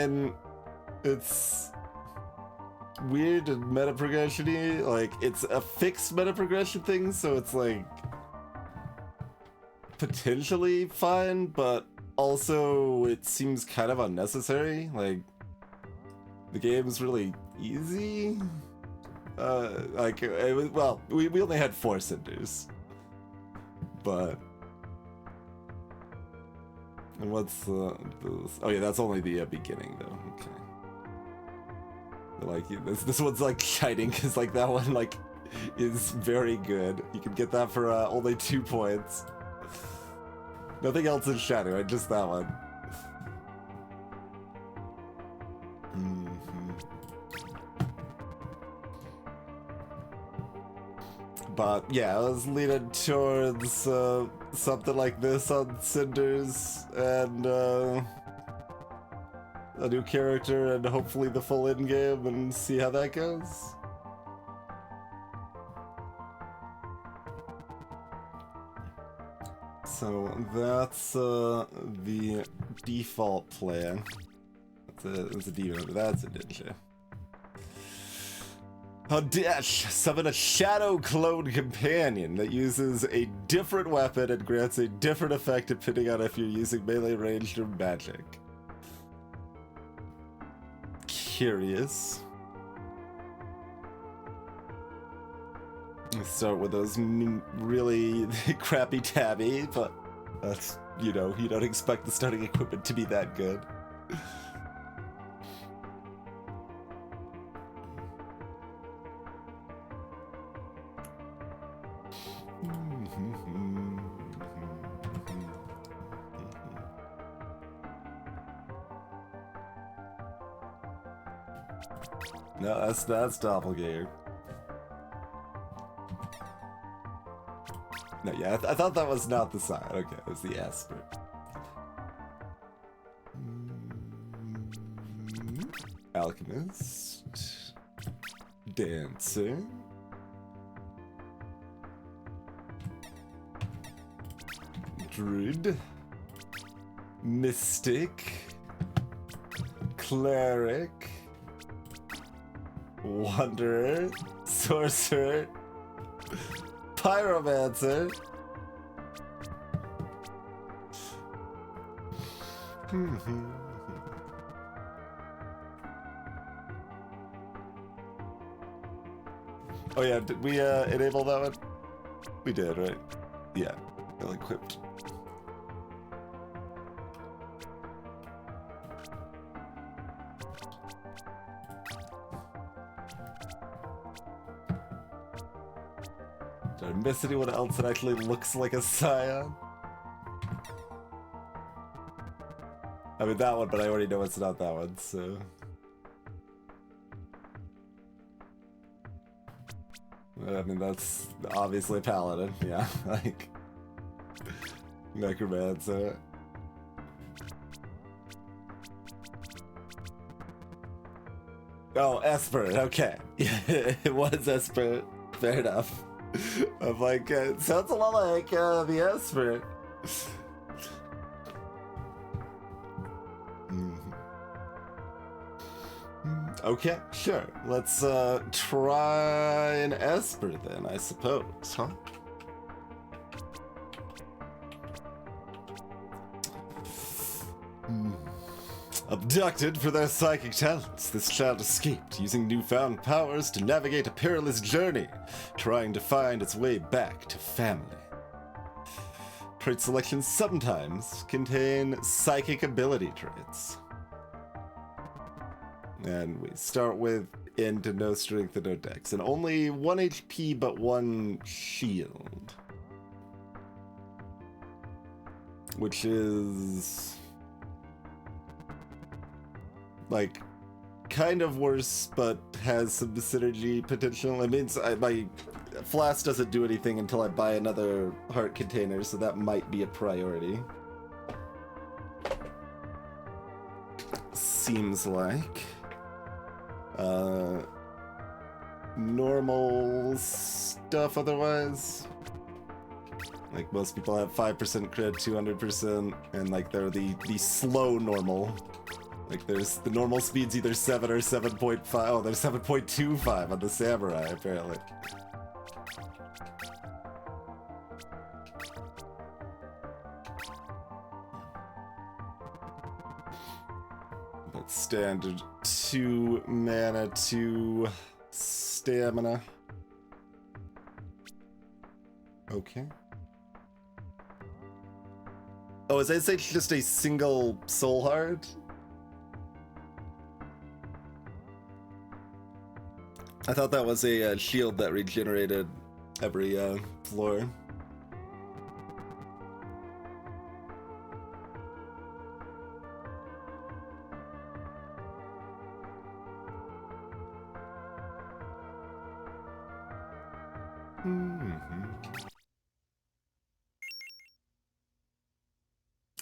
mean, it's weird and meta progression-y. Like, it's a fixed meta progression thing, so it's like potentially fine, but also it seems kind of unnecessary. Like, the game's really easy. Like, it was, well, we only had 4 cinders, but. And what's oh yeah, that's only the beginning though. Okay. Like this one's like shining because like that one like is very good. You can get that for only 2 points. Nothing else is shining, right? Just that one. But yeah, I was leaning towards something like this on Cinders and a new character and hopefully the full end game and see how that goes. So that's the default plan. That's a demon, but that's a ninja. Hadesh, summon a shadow clone companion that uses a different weapon and grants a different effect depending on if you're using melee, ranged, or magic. Curious. Let's start with those really crappy tabby, but that's, you know, you don't expect the starting equipment to be that good. No, that's Doppelganger. No, yeah, I thought that was not the sign. Okay, it was the Esper. Alchemist. Dancer. Druid. Mystic. Cleric. Wanderer, Sorcerer, Pyromancer, oh yeah, did we enable that one? We did, right? Yeah, well equipped. Did I miss anyone else that actually looks like a Scion? I mean that one, but I already know it's not that one, so... I mean that's obviously a Paladin, yeah, like... Necromancer. Oh, Esper, okay. It was Esper, fair enough. I'm like, it sounds a lot like the Esper. Okay, sure. Let's try an Esper then, I suppose, huh? Abducted for their psychic talents, this child escaped using newfound powers to navigate a perilous journey, trying to find its way back to family. Trait selections sometimes contain psychic ability traits. And we start with into no strength and no dex, and only 1 HP but 1 shield. Which is... like, kind of worse, but has some synergy potential. It means my flask doesn't do anything until I buy another heart container, so that might be a priority. Seems like. Normal stuff otherwise. Like, most people have 5% crit, 200%, and like they're the slow normal. Like, there's the normal speed's either 7 or 7.5. Oh, there's 7.25 on the Samurai, apparently. But standard 2 mana, 2 stamina. Okay. Oh, is that just a single soul heart? I thought that was a shield that regenerated every floor.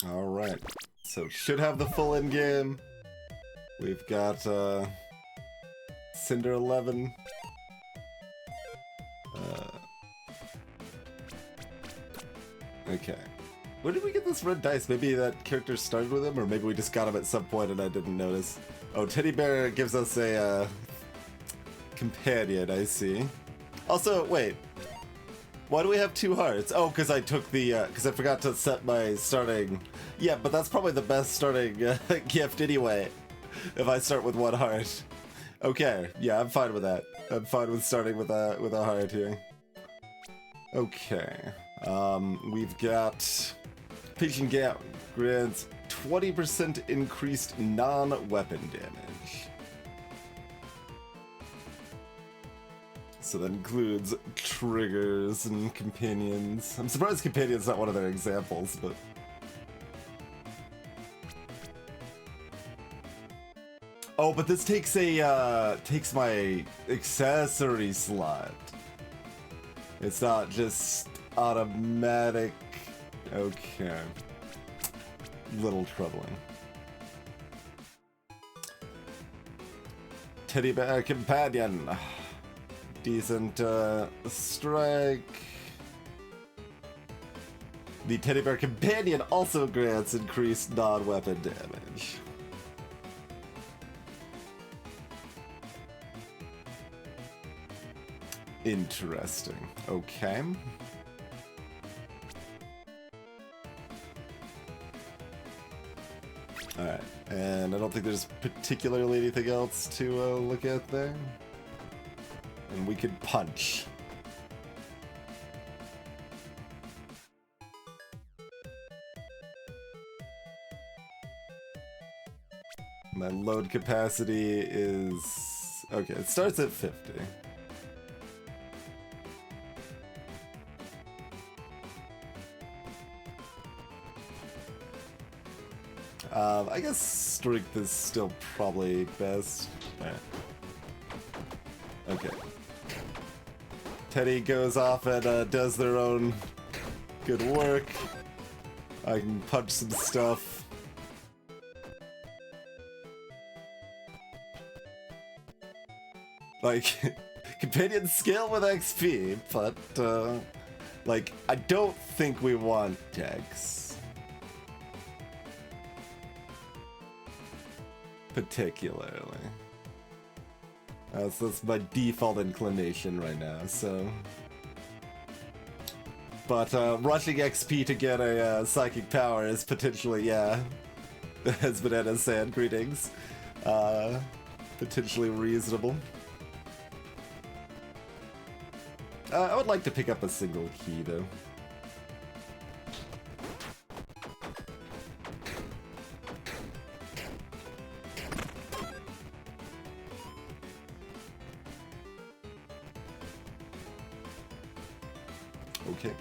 Alright, so should have the full end game. We've got Cinder 11. Okay. Where did we get this red dice? Maybe that character started with him, or maybe we just got him at some point and I didn't notice. Oh, Teddy Bear gives us a companion, I see. Also, wait. Why do we have 2 hearts? Oh, because I took the, because I forgot to set my starting... Yeah, but that's probably the best starting gift anyway, if I start with 1 heart. Okay, yeah, I'm fine with that. I'm fine with starting with a heart here. Okay, we've got Pigeon Gown grants 20% increased non-weapon damage. So that includes triggers and companions. I'm surprised companion's not one of their examples, but... Oh, but this takes a, takes my accessory slot. It's not just automatic. Okay. Little troubling. Teddy Bear Companion. Decent strike. The Teddy Bear Companion also grants increased non-weapon damage. Interesting. Okay. Alright, and I don't think there's particularly anything else to look at there. And we could punch. My load capacity is... Okay, it starts at 50. I guess strength is still probably best. Alright. Okay. Teddy goes off and does their own good work. I can punch some stuff. Like, companions scale with XP, but, like, I don't think we want Dex. Particularly. So that's my default inclination right now, so... But, rushing XP to get a psychic power is potentially, yeah, as Banana said, greetings, potentially reasonable. I would like to pick up a single key, though. Okay.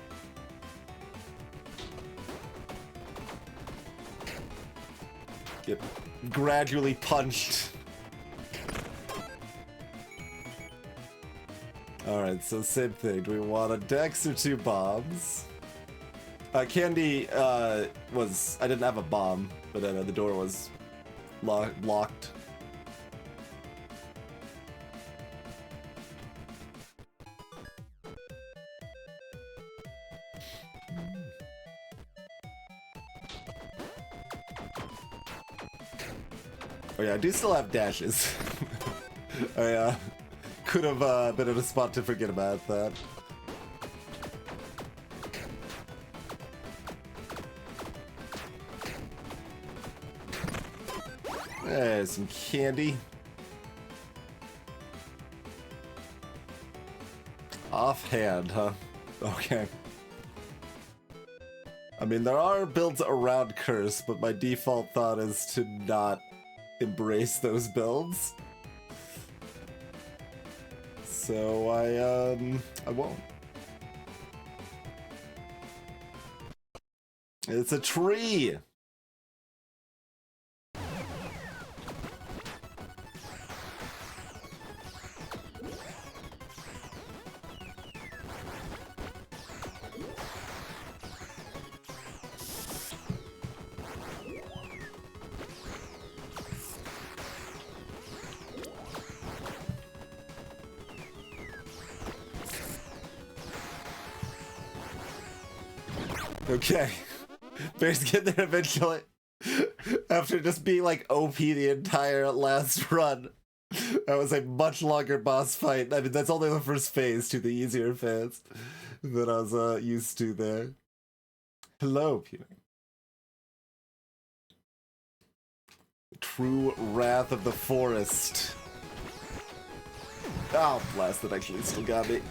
Get gradually punched. Alright, so same thing. Do we want a dex or 2 bombs? Candy was... I didn't have a bomb, but the door was locked. Oh yeah, I do still have dashes. I could have been in a spot to forget about that. There's some candy. Offhand, huh? Okay. I mean, there are builds around Curse, but my default thought is to not embrace those builds. So I won't. It's a tree! Okay. Bears get there eventually. After just being like OP the entire last run. That was a much longer boss fight. I mean, that's only the first phase to the easier phase that I was used to there. Hello, Peter. True Wrath of the Forest. Oh, blast, that actually still got me.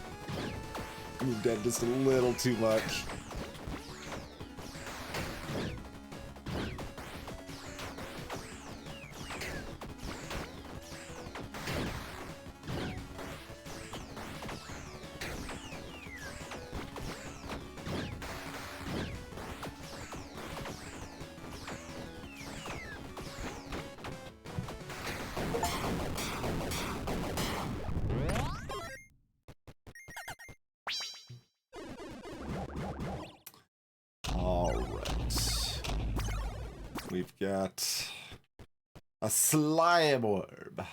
Moved dead just a little too much. We've got a slime orb.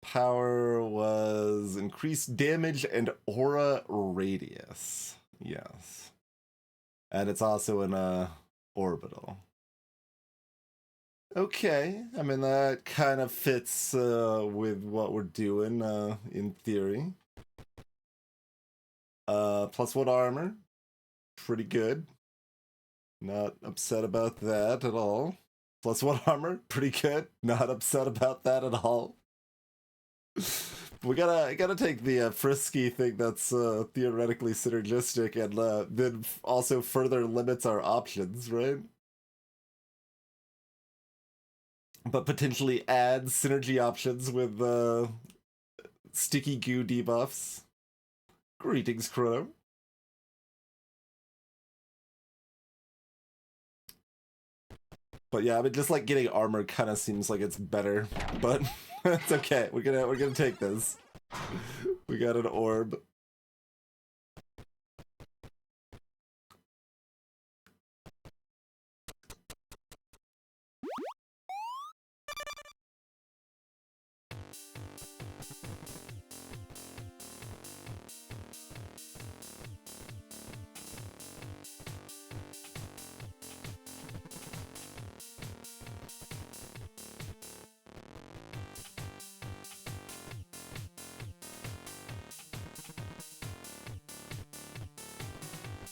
Power was increased damage and aura radius. Yes. And it's also an orbital. Okay, I mean that kind of fits with what we're doing in theory. +1 armor. Pretty good. Not upset about that at all. +1 armor, pretty good. Not upset about that at all. We gotta take the frisky thing that's theoretically synergistic and then also further limits our options, right? But potentially add synergy options with sticky goo debuffs. Greetings, Chrono. But yeah, I mean, just like getting armor kind of seems like it's better, but it's okay. We're gonna take this. We got an orb.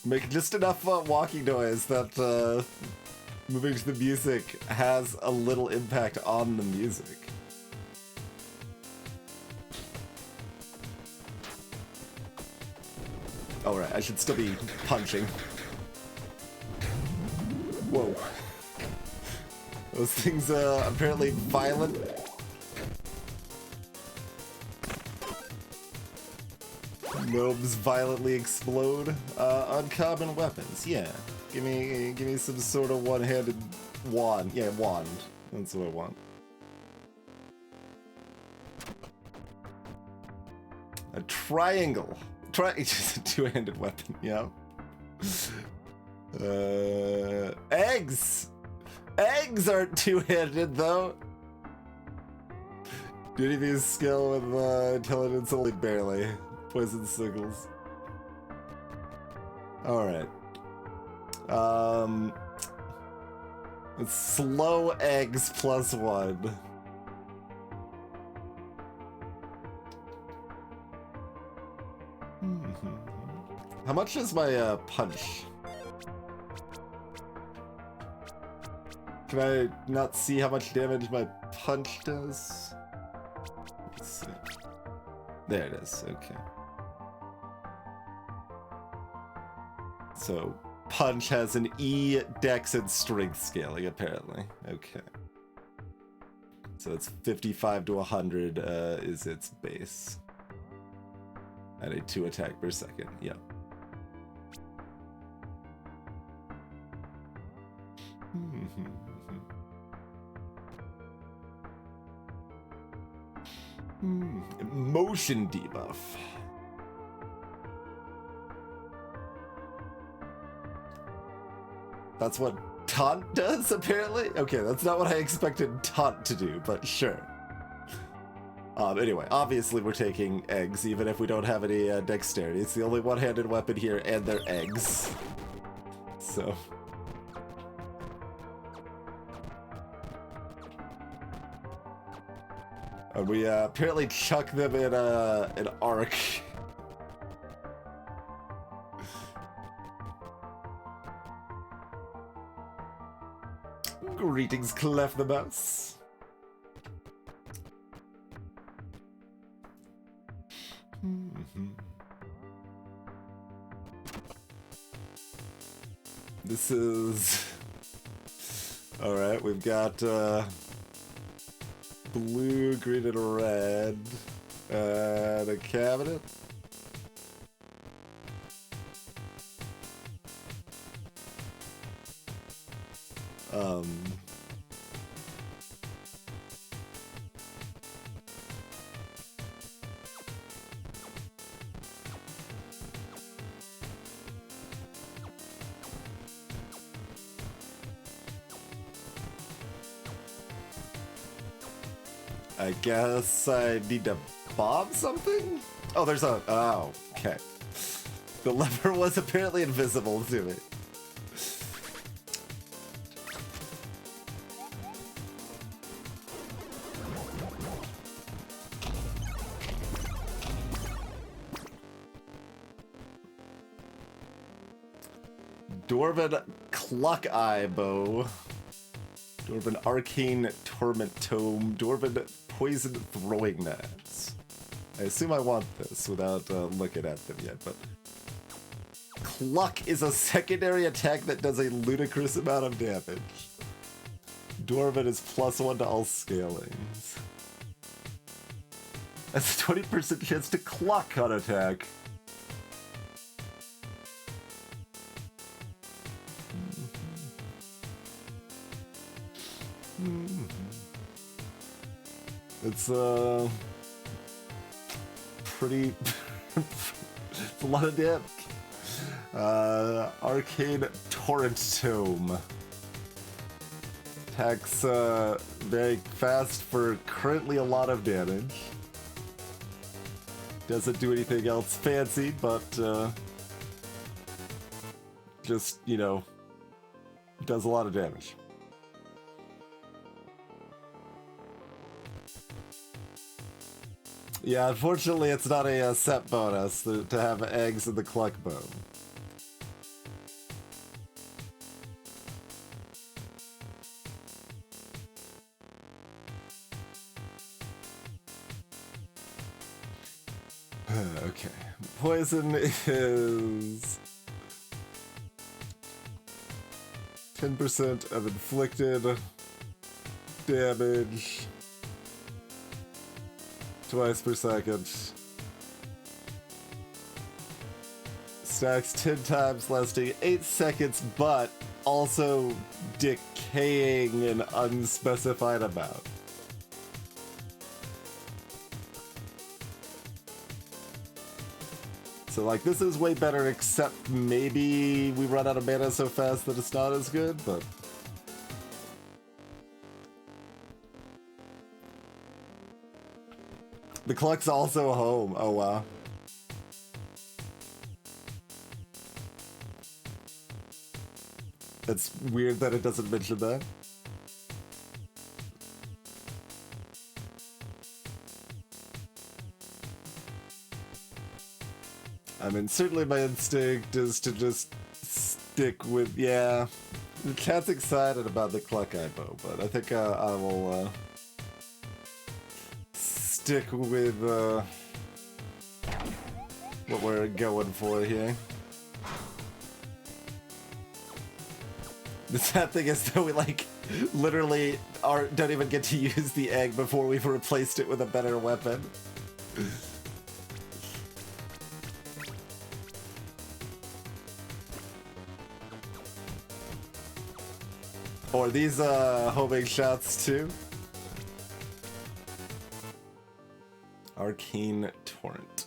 Make just enough walking noise that moving to the music has a little impact on the music. Alright, I should still be punching. Whoa. Those things apparently violent. Gnomes violently explode. Uncommon weapons, yeah. Give me some sort of one-handed wand. Yeah, wand. That's what I want. A triangle. Just a two-handed weapon, yeah. Eggs! Eggs aren't two-handed, though. Do any of these skill with intelligence? Only barely. Poison signals. Alright. It's slow eggs +1. How much is my punch? Can I not see how much damage my punch does? Let's see. There it is, okay. So, punch has an E, dex, and strength scaling, apparently. Okay. So it's 55 to 100 is its base. At a 2 attack per second, yep. Motion debuff. That's what taunt does, apparently? Okay, that's not what I expected taunt to do, but sure. Anyway, obviously we're taking eggs, even if we don't have any dexterity. It's the only one-handed weapon here, and they're eggs. So... and we apparently chuck them in an arc. Greetings, Clef the Mouse. This is... Alright, we've got blue, green, and red, and a cabinet. I guess I need to bomb something? Oh, there's a... oh, okay. The lever was apparently invisible to me. Dwarven Cluck Eye Bow. Dwarven Arcane Torment Tome. Dwarven Poison Throwing Knives. I assume I want this without looking at them yet, but... Cluck is a secondary attack that does a ludicrous amount of damage. Dwarven is +1 to all scalings. That's a 20% chance to cluck on attack. It's pretty it's a lot of damage. Arcane Torrent Tome. Attacks very fast for currently a lot of damage. Doesn't do anything else fancy, but just, you know, does a lot of damage. Yeah, unfortunately it's not a set bonus to have eggs in the cluck bow. Okay, poison is 10% of inflicted damage. Twice per second. Stacks 10 times, lasting 8 seconds, but also decaying an unspecified amount. So, like, this is way better, except maybe we run out of mana so fast that it's not as good, but... The cluck's also home. Oh, wow. It's weird that it doesn't mention that. I mean, certainly my instinct is to just stick with, yeah. The cat's excited about the Cluckeye bow, but I think I will stick with what we're going for here. The sad thing is that we, like, literally don't even get to use the egg before we've replaced it with a better weapon. Or these homing shots too. Arcane Torrent.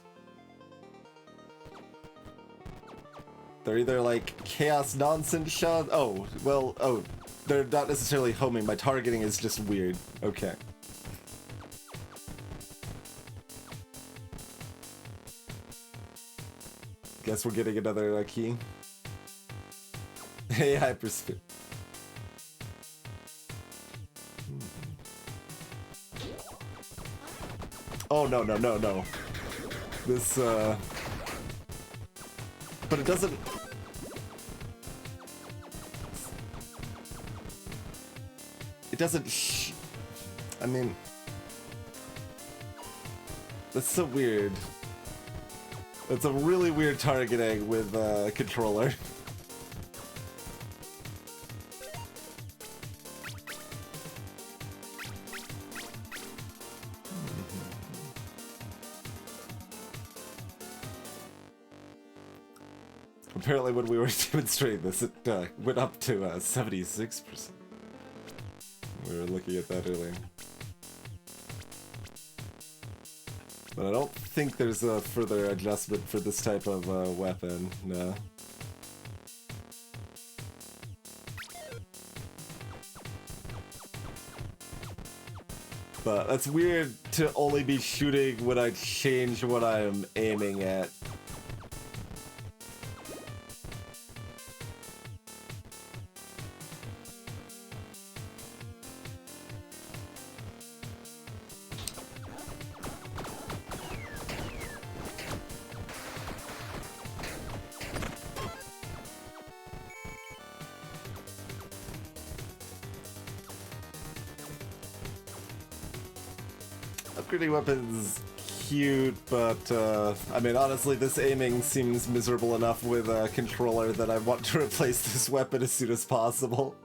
They're either like chaos nonsense shots. Oh, well, oh, they're not necessarily homing. My targeting is just weird. Okay. Guess we're getting another key. Hey, Hypersphere. Oh, no, no, no, no. This, but it doesn't... It doesn't I mean... That's so weird. It's a really weird targeting with a controller. Apparently when we were demonstrating this, it went up to 76%. We were looking at that earlier. But I don't think there's a further adjustment for this type of weapon, no. But that's weird to only be shooting when I change what I'm aiming at. Upgrading weapons cute, but I mean honestly this aiming seems miserable enough with a controller that I want to replace this weapon as soon as possible.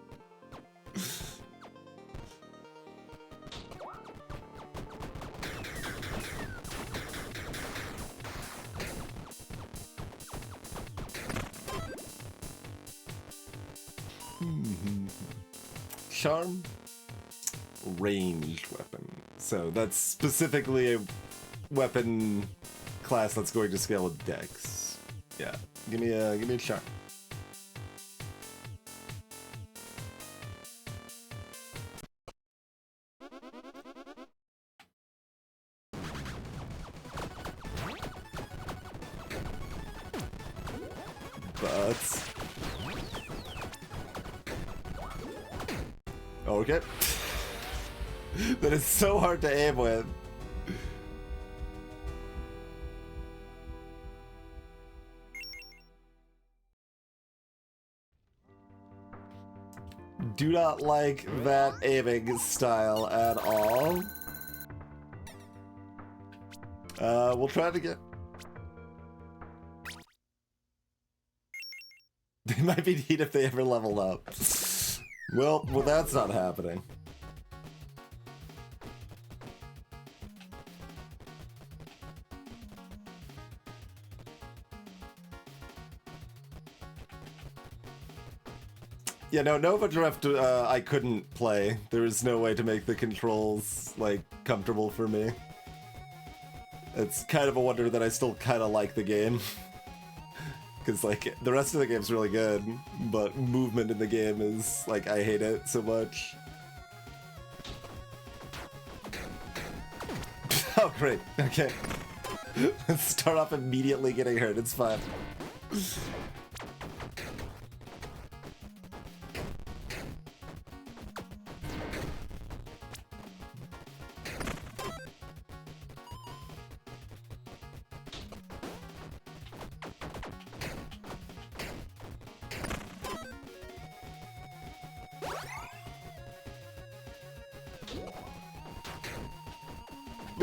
Charm? Ranged weapon. So that's specifically a weapon class that's going to scale with Dex. Yeah, give me a charm. But okay. That is so hard to aim with. Do not like that aiming style at all. We'll try it again. They might be neat if they ever level up. Well, that's not happening. Yeah, no, Nova Drift I couldn't play. There was no way to make the controls, like, comfortable for me. It's kind of a wonder that I still kind of like the game. Because, like, the rest of the game's really good, but movement in the game is, like, I hate it so much. Oh, great. Okay. Let's start off immediately getting hurt. It's fine.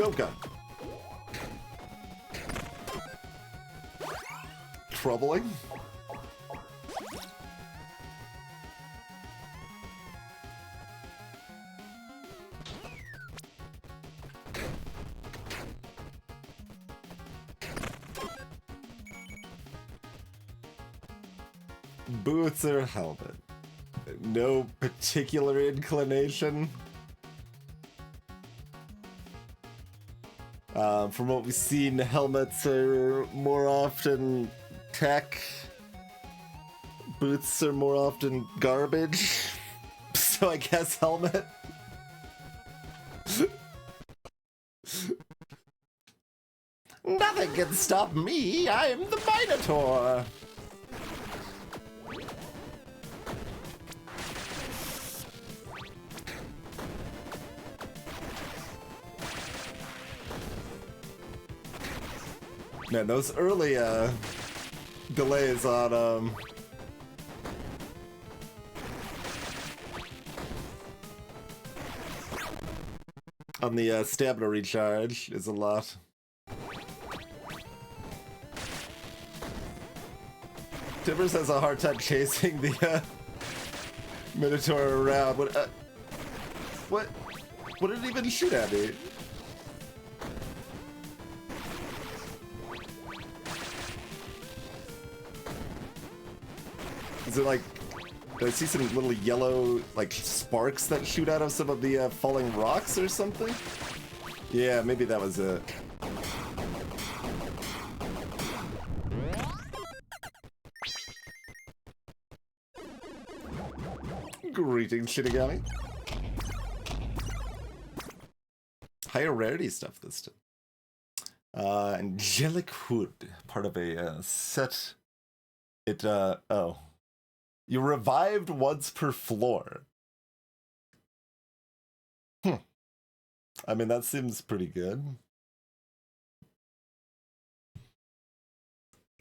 Oh god. Troubling. Boots or helmet? No particular inclination. From what we've seen, helmets are more often tech. Boots are more often garbage. So I guess helmet. Nothing can stop me. I'm the Minotaur. Man, those early delays on the stamina recharge is a lot. Timbers has a hard time chasing the Minotaur around. What did it even shoot at me? Is it like, do I see some little yellow, like, sparks that shoot out of some of the falling rocks or something? Yeah, maybe that was it. Greetings, Shinigami. Higher rarity stuff this time. Angelic Hood, part of a set. Oh. You revived once per floor. I mean, that seems pretty good.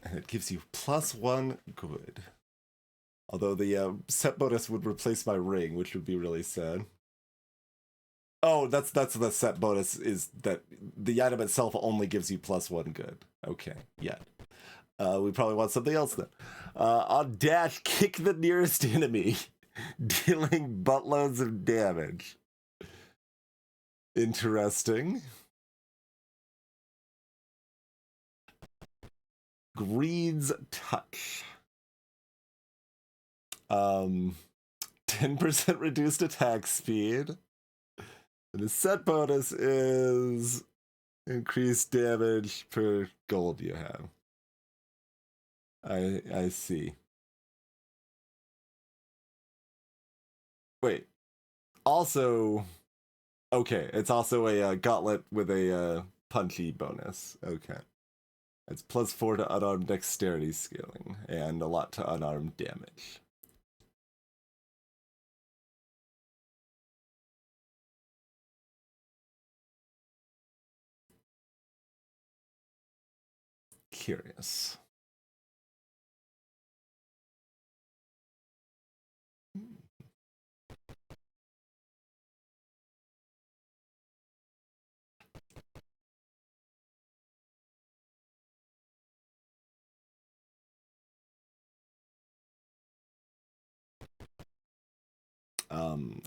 And it gives you +1 good. Although the set bonus would replace my ring, which would be really sad. Oh, that's the set bonus, is that the item itself only gives you +1 good. Okay, yeah. We probably want something else then. On dash, kick the nearest enemy, dealing buttloads of damage. Interesting. Greed's Touch. 10% reduced attack speed. And the set bonus is increased damage per gold you have. I see. Wait. Also, okay, it's also a gauntlet with a punchy bonus. Okay. It's +4 to unarmed dexterity scaling, and a lot to unarmed damage. Curious.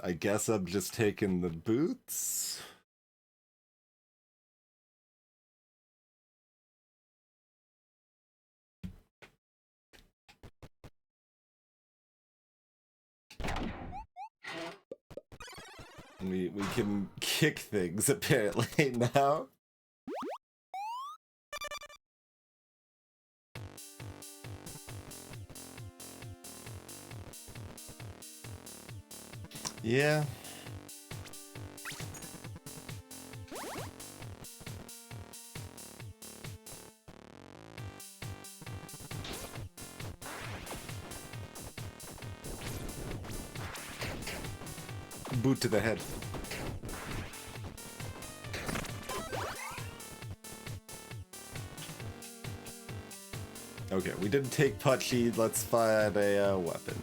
I guess I'm just taking the boots. We can kick things apparently now. Yeah. Boot to the head. Okay, we didn't take Punchy. Let's find a weapon.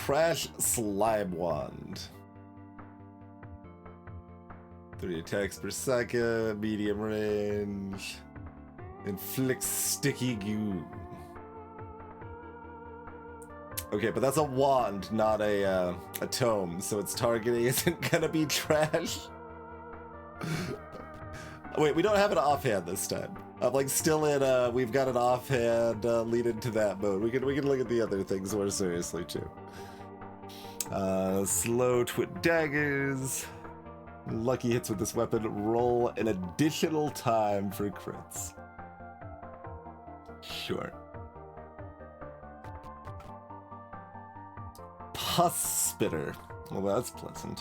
Trash Slime Wand. 3 attacks per second, medium range. Inflicts sticky goo. Okay, but that's a wand, not a tome, so its targeting isn't gonna be trash. Wait, we don't have an offhand this time. I'm like still in we've got an offhand lead into that mode. We can look at the other things more seriously too. Slow twin daggers. Lucky hits with this weapon roll an additional time for crits. Sure. Pus spitter. Well, that's pleasant.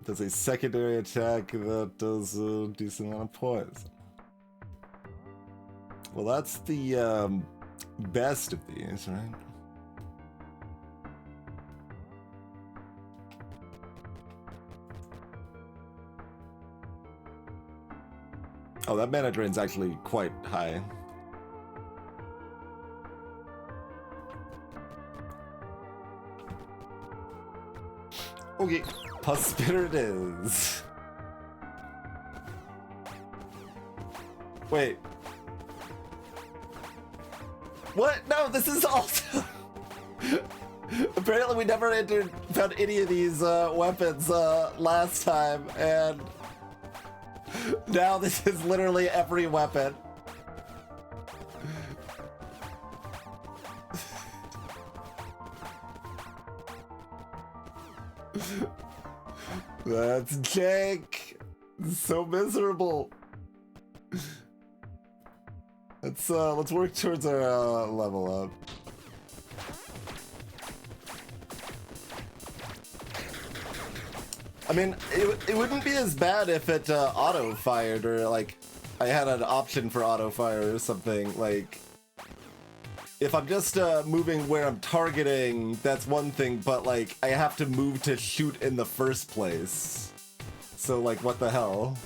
Does a secondary attack that does a decent amount of poison. Well, that's the best of these, right? Oh, that mana drain's actually quite high. Okay, Pus Spitter it is. Wait. What? No, this is also... Apparently we never found any of these weapons last time, and now this is literally every weapon. That's Jake. So miserable. Let's work towards our level up. I mean, it wouldn't be as bad if it auto-fired, or like I had an option for auto-fire or something. Like, if I'm just moving where I'm targeting, that's one thing, but like I have to move to shoot in the first place. So like, what the hell?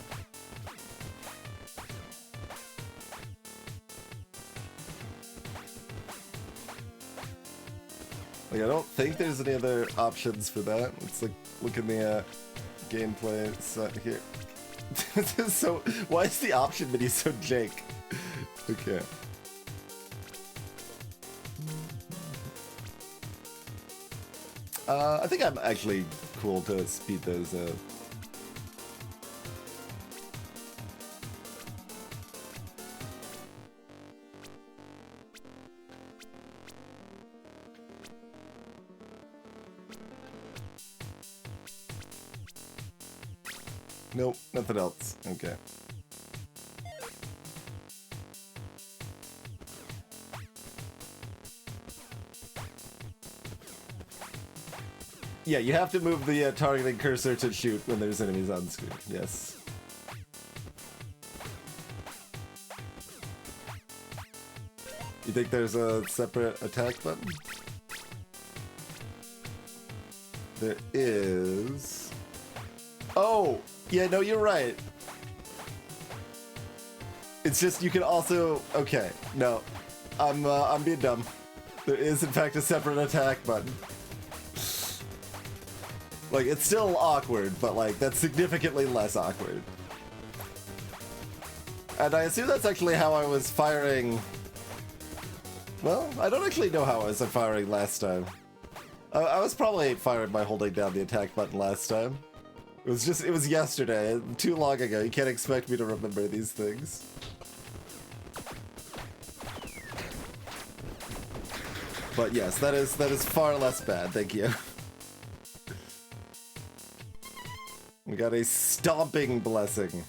Like, I don't think there's any other options for that. Let's like look in the gameplay set here. This is so. Why is the option menu so jank? Okay. I think I'm actually cool to speed those up. Nope, nothing else. Okay. Yeah, you have to move the targeting cursor to shoot when there's enemies on screen. Yes. You think there's a separate attack button? There is. Oh! Yeah, no, you're right. It's just you can also... Okay, no. I'm being dumb. There is, in fact, a separate attack button. Like, it's still awkward, but, like, that's significantly less awkward. And I assume that's actually how I was firing... Well, I don't actually know how I was firing last time. I was probably firing by holding down the attack button last time. It was yesterday, too long ago. You can't expect me to remember these things. But yes, that is far less bad, thank you. We got a stomping blessing.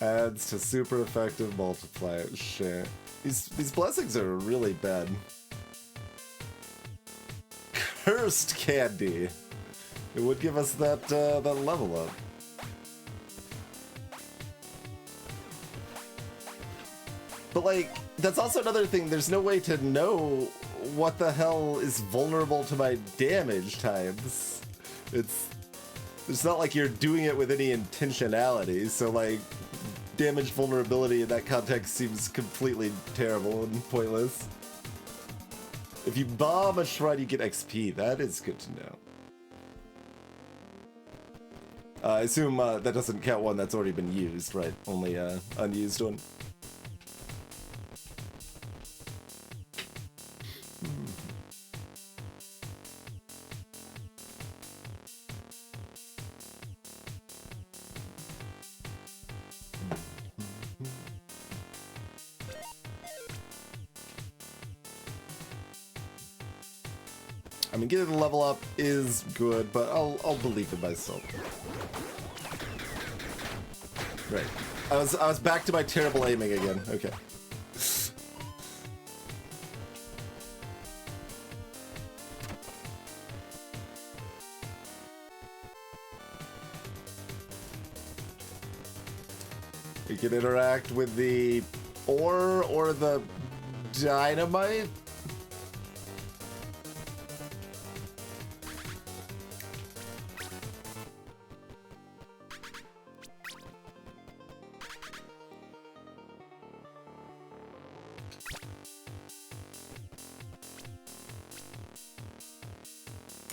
Adds to super effective multiplier. Shit. These blessings are really bad. Cursed candy. It would give us that level up. But like, that's also another thing. There's no way to know what the hell is vulnerable to my damage times. It's not like you're doing it with any intentionality. So like, damage vulnerability in that context seems completely terrible and pointless. If you bomb a shrine, you get XP. That is good to know. I assume that doesn't count one that's already been used, right? Only unused one. I mean, getting the level up is good, but I'll believe in myself. Right. I was back to my terrible aiming again. Okay. We can interact with the ore or the dynamite.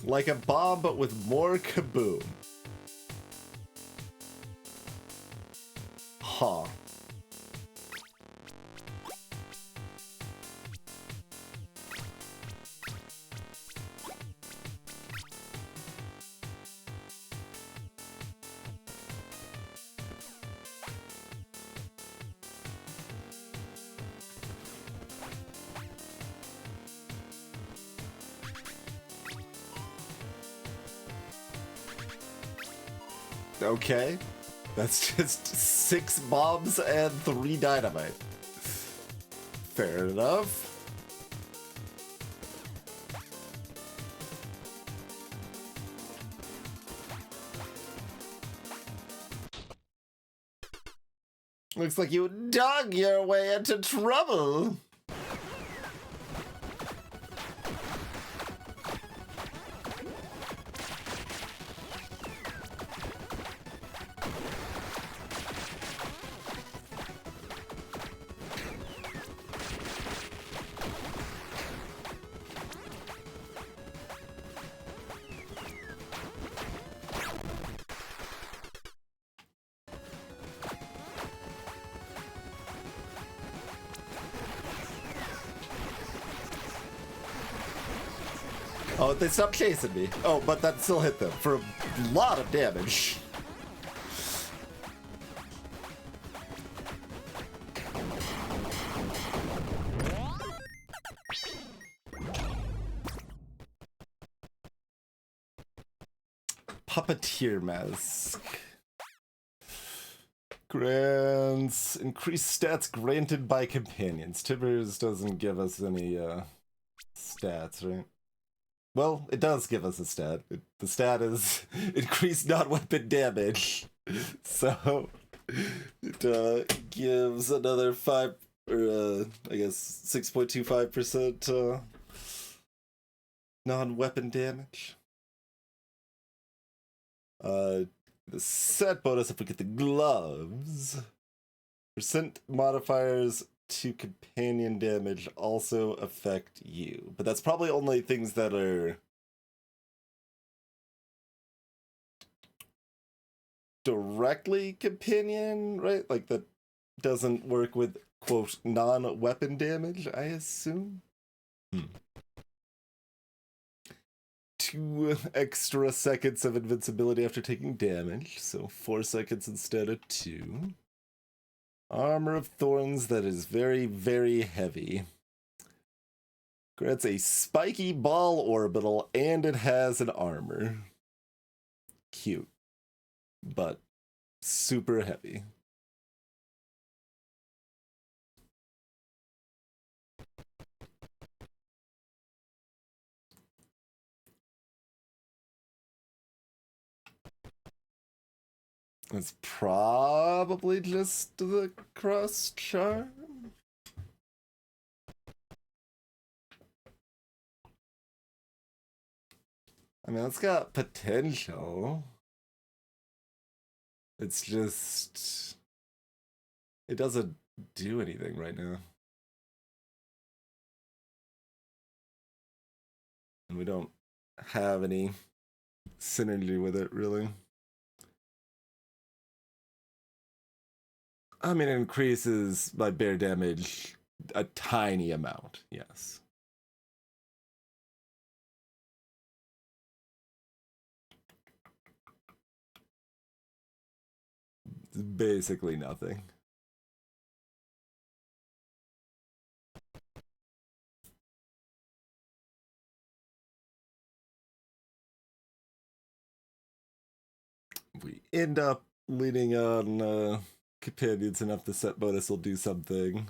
Like a bomb, but with more kaboom. Huh. Okay. That's just 6 bombs and 3 dynamite. Fair enough. Looks like you dug your way into trouble. Oh, they stopped chasing me. Oh, but that still hit them for a lot of damage. Puppeteer mask. Grants increased stats granted by companions. Tibbers doesn't give us any stats, right? Well, it does give us a stat. The stat is increased non-weapon damage. So it gives another 5, or I guess 6.25% non-weapon damage. The set bonus if we get the gloves. Percent modifiers to companion damage also affect you. But that's probably only things that are directly companion, right? Like that doesn't work with, quote, non-weapon damage, I assume? 2 extra seconds of invincibility after taking damage, so 4 seconds instead of 2. Armor of Thorns that is very, very heavy. Grants a spiky ball orbital, and it has an armor. Cute. But super heavy. It's probably just the cross charm. I mean, it's got potential. It's just It doesn't do anything right now. And we don't have any synergy with it, really. I mean, it increases my bear damage a tiny amount, yes. It's basically nothing. We end up leaning on companions enough, the set bonus will do something.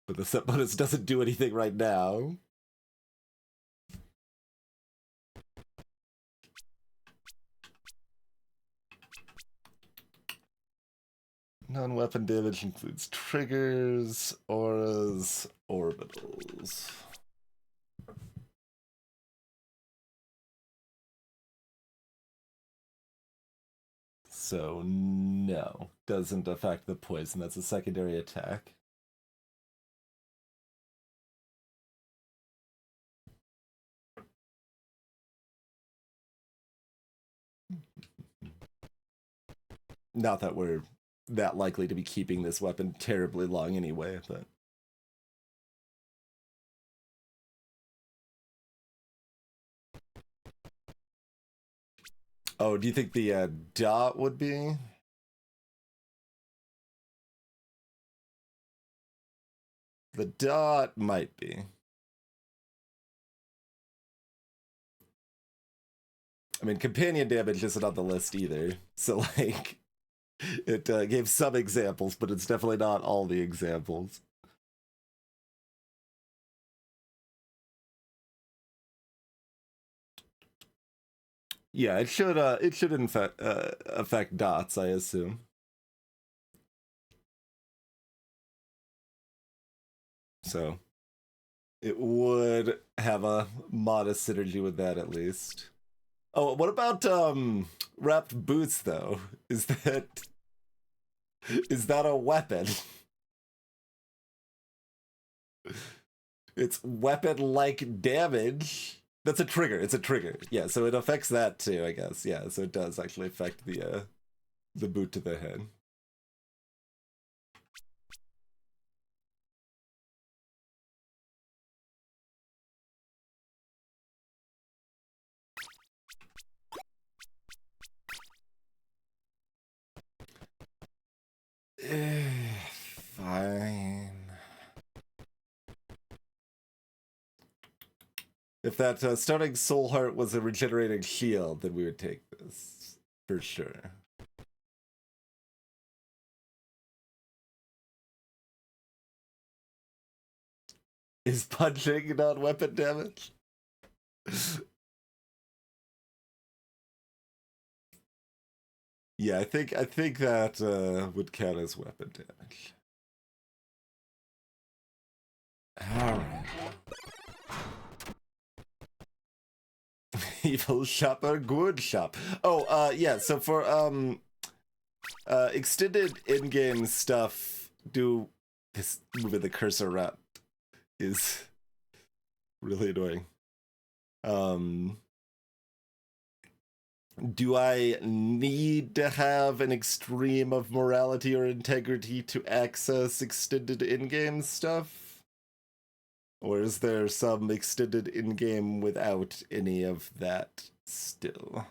But the set bonus doesn't do anything right now. Non-weapon damage includes triggers, auras, orbitals. So no, doesn't affect the poison. That's a secondary attack. Not that we're that likely to be keeping this weapon terribly long anyway, but... Oh, do you think the dot would be? The dot might be. I mean, companion damage isn't on the list either, so like... It gave some examples, but it's definitely not all the examples. Yeah, it should affect dots, I assume. So it would have a modest synergy with that at least. Oh, what about wrapped boots though? Is that a weapon? It's weapon-like damage. That's a trigger. It's a trigger. Yeah, so it affects that too, I guess. Yeah, so it does actually affect the boot to the head. Fine. If that starting soul heart was a regenerating shield, then we would take this for sure. Is punching not weapon damage? Yeah, I think that would count as weapon damage. Alright. Evil shopper, good shop. Oh, yeah, so for extended in-game stuff, do this moving the cursor around is really annoying. Do I need to have an extreme of morality or integrity to access extended in-game stuff? Or is there some extended in-game without any of that still?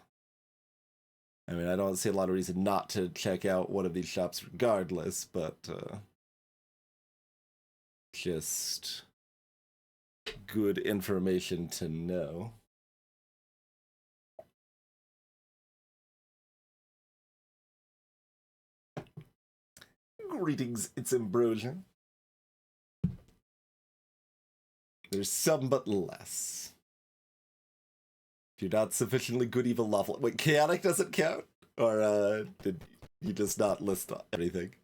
I mean, I don't see a lot of reason not to check out one of these shops regardless, but just good information to know. Greetings, it's Ambrosia. There's some, but less. If you're not sufficiently good, evil, lawful. Wait, chaotic doesn't count? Or did you just not list anything?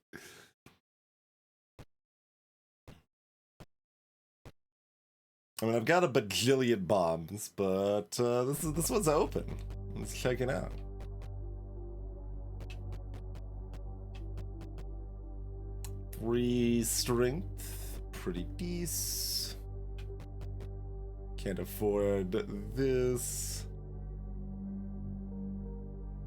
I mean, I've got a bajillion bombs, but this one's open. Let's check it out. 3 strength. Pretty decent. Can't afford this.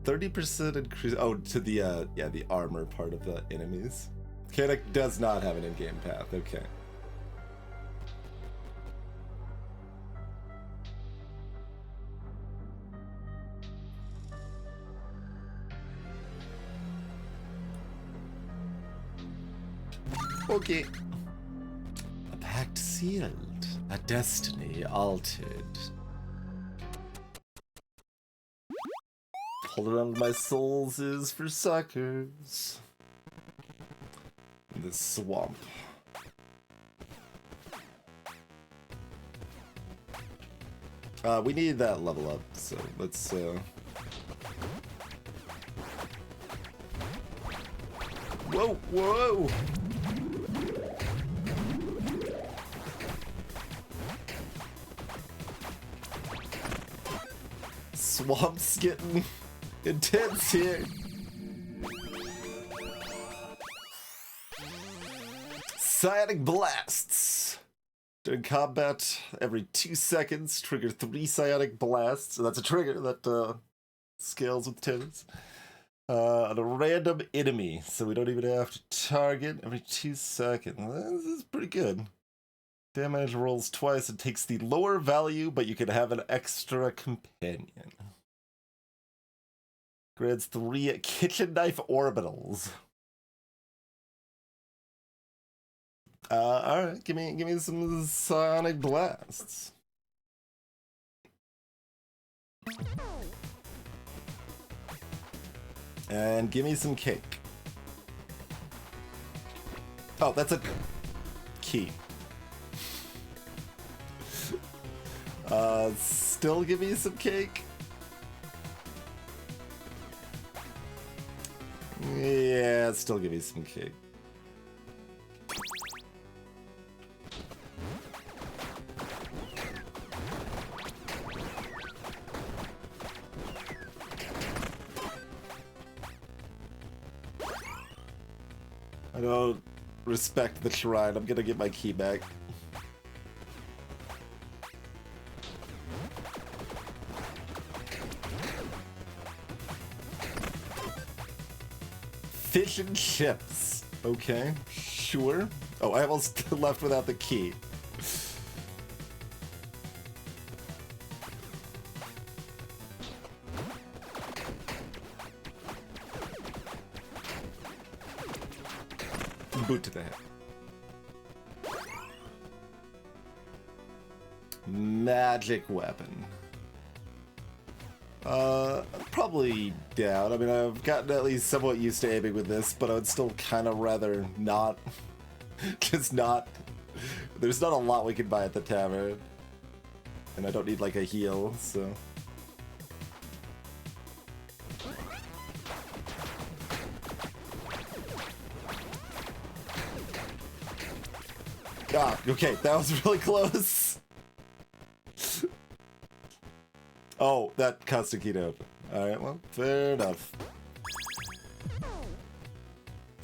30% increase. Oh, to the yeah, the armor part of the enemies. Mechanic does not have an in-game path. Okay. Okay. A pact sealed. A destiny altered. Pulled around my souls is for suckers. In this swamp. We need that level up, so let's Whoa, whoa! Swamp's getting intense here. Psionic blasts. During combat, every 2 seconds, trigger 3 psionic blasts. So that's a trigger that scales with turns. On a random enemy, so we don't even have to target every 2 seconds. This is pretty good. Damage rolls twice and takes the lower value, but you can have an extra companion. Grants 3 kitchen knife orbitals. Alright, give me some psionic blasts. And give me some cake. Oh, that's a key. Still give me some cake? Yeah, still give me some cake. I don't respect the shrine. I'm gonna get my key back. Fish and chips. Okay, sure. Oh, I almost left without the key. Boot to the head. Magic weapon. Probably down. I mean, I've gotten at least somewhat used to aiming with this, but I would still kind of rather not. Just not. There's not a lot we can buy at the tavern. And I don't need like a heal, so. Ah, okay, that was really close. Oh, that constant key to open. Alright, well, fair enough.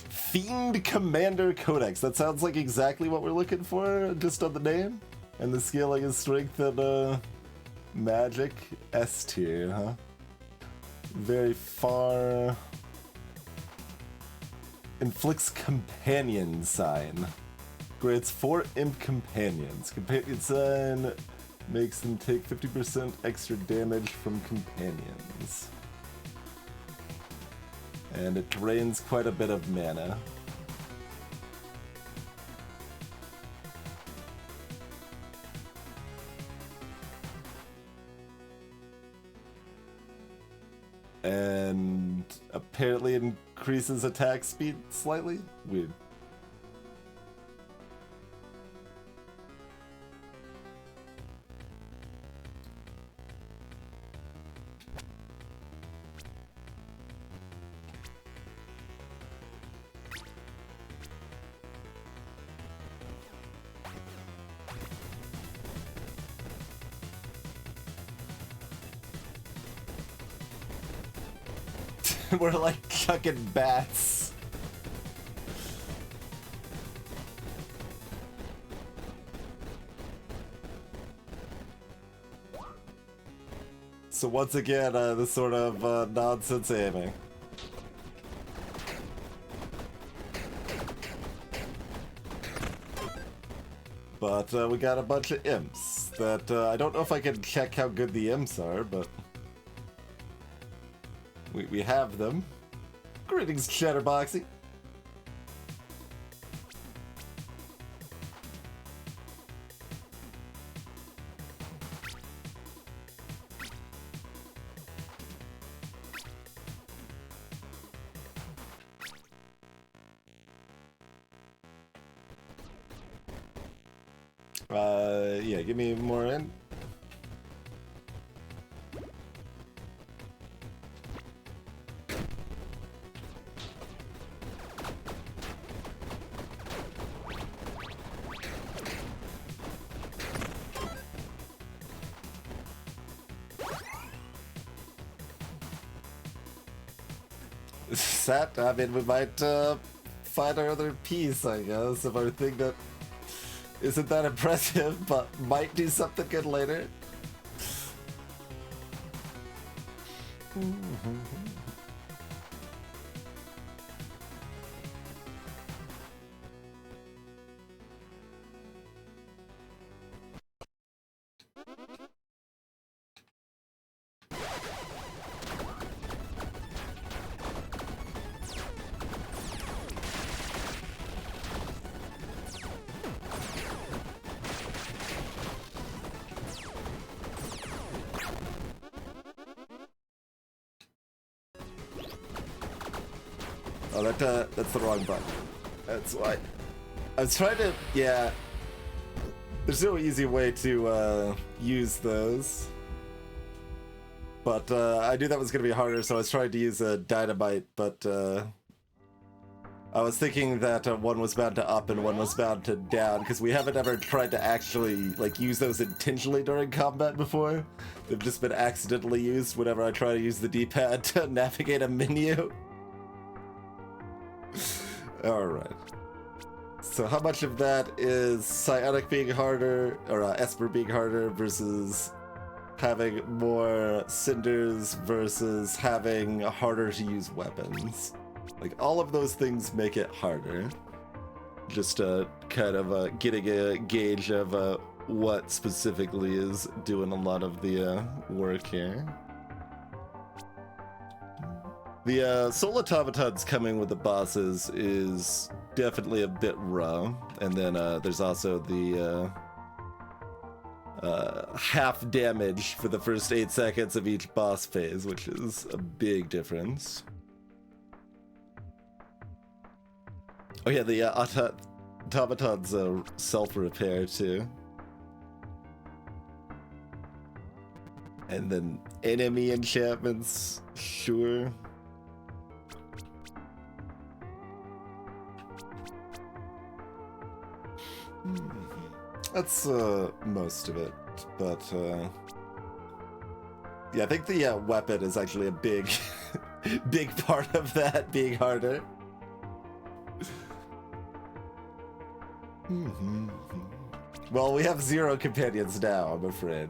Fiend Commander Codex. That sounds like exactly what we're looking for, just on the name. And the scaling is strength and magic. S tier, huh? Very far. Inflicts companion sign. Grants 4 imp companions. Companion sign makes them take 50% extra damage from companions. And it drains quite a bit of mana. And apparently increases attack speed slightly? Weird. We're like chucking bats. So once again, this sort of nonsense aiming. But we got a bunch of imps that I don't know if I can check how good the imps are, but we have them. Greetings, Chatterboxy. Yeah, give me more in. Set, I mean, we might find our other piece, I guess, of our thing that isn't that impressive, but might do something good later. Oh, that's the wrong button. That's why. I was trying to, yeah. There's no easy way to use those. But I knew that was going to be harder, so I was trying to use a dynamite, but I was thinking that one was bound to up and one was bound to down, because we haven't ever tried to actually like use those intentionally during combat before. They've just been accidentally used whenever I try to use the D-pad to navigate a menu. Alright. So how much of that is Psionic being harder, or Esper being harder, versus having more cinders versus having harder to use weapons? Like, all of those things make it harder. Just kind of getting a gauge of what specifically is doing a lot of the work here. The Soul Automatons coming with the bosses is definitely a bit raw, and then there's also the half damage for the first 8 seconds of each boss phase, which is a big difference. Oh yeah, the automatons self-repair too. And then enemy enchantments, sure. That's most of it, but yeah, I think the weapon is actually a big, big part of that being harder. Well, we have 0 companions now, I'm afraid.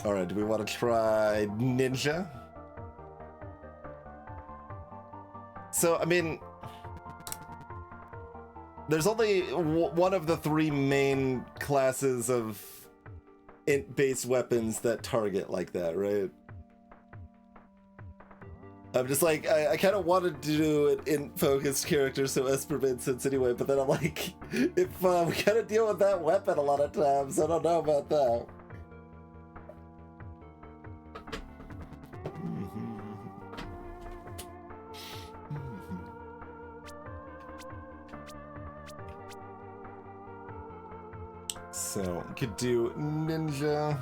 Alright, do we want to try Ninja? So, I mean, there's only one of the 3 main classes of int-based weapons that target like that, right? I'm just like, I kind of wanted to do an int-focused character, so Esper made sense anyway, but then I'm like, if we gotta deal with that weapon a lot of times, I don't know about that. So, could do Ninja.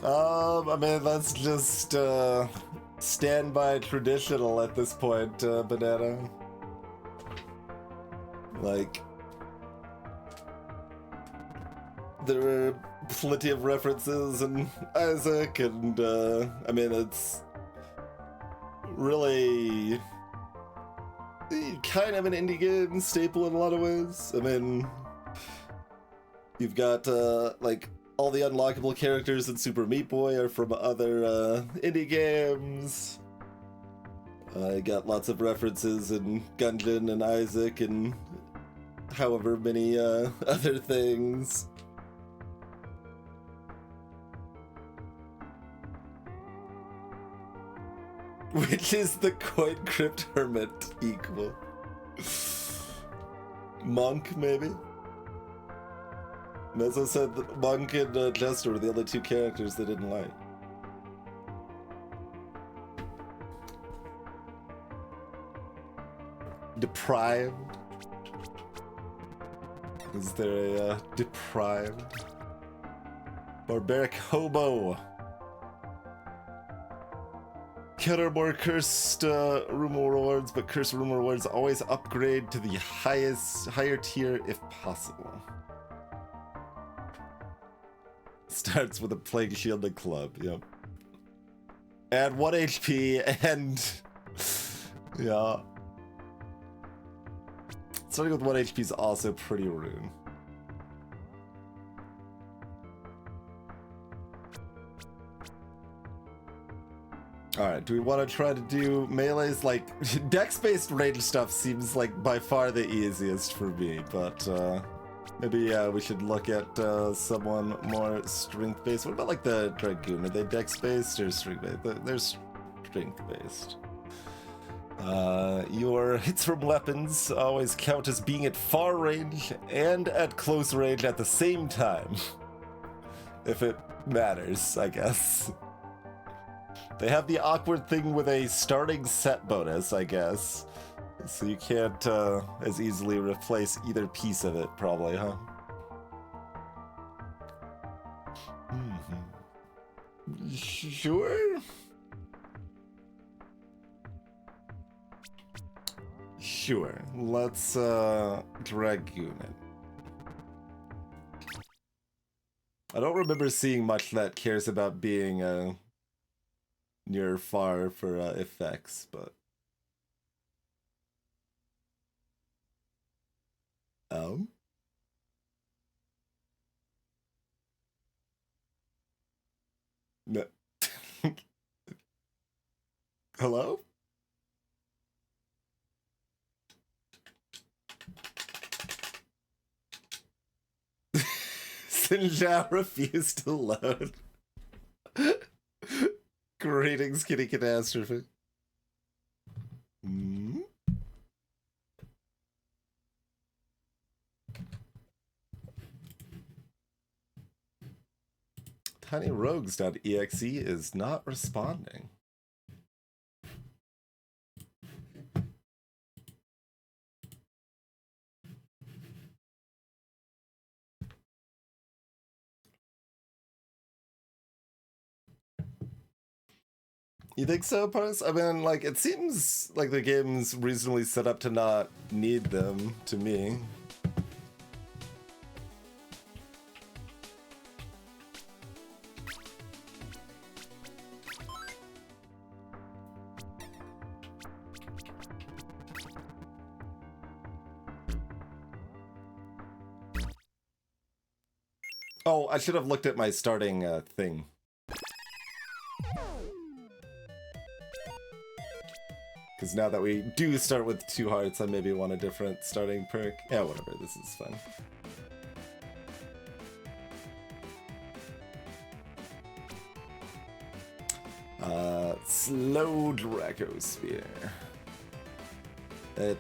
I mean, that's just stand by traditional at this point, Banana. Like, there are plenty of references in Isaac, and I mean, it's really kind of an indie game staple in a lot of ways. I mean, you've got like all the unlockable characters in Super Meat Boy are from other indie games. I got lots of references in Gungeon and Isaac and however many other things. Which is the Coin Crypt Hermit equal? Monk, maybe? Mezzo said that Monk and Jester were the only two characters they didn't like. Deprived? Is there a deprived? Barbaric Hobo. Counter more cursed room rewards, but cursed room rewards always upgrade to the higher tier if possible. Starts with a Plague Shielded Club, yep. And 1 HP and... yeah. Starting with 1 HP is also pretty rude. Alright, do we want to try to do melees? Like, dex-based range stuff seems like by far the easiest for me, but maybe we should look at someone more strength-based. What about like the Dragoon? Are they dex-based or strength-based? They're strength-based. Your hits from weapons always count as being at far range and at close range at the same time. If it matters, I guess. They have the awkward thing with a starting set bonus, I guess. So you can't as easily replace either piece of it, probably, huh? Sure? Sure. Let's Dragoon it. I don't remember seeing much that cares about being near far for effects, but no. Hello? Sinja refused to load. Greetings, Kitty Catastrophe. TinyRogues.exe is not responding. You think so, Pars? I mean, like, it seems like the game's reasonably set up to not need them, to me. Oh, I should have looked at my starting thing. Because now that we do start with 2 hearts, I maybe want a different starting perk. Yeah, whatever, this is fine. Slow Dracosphere. It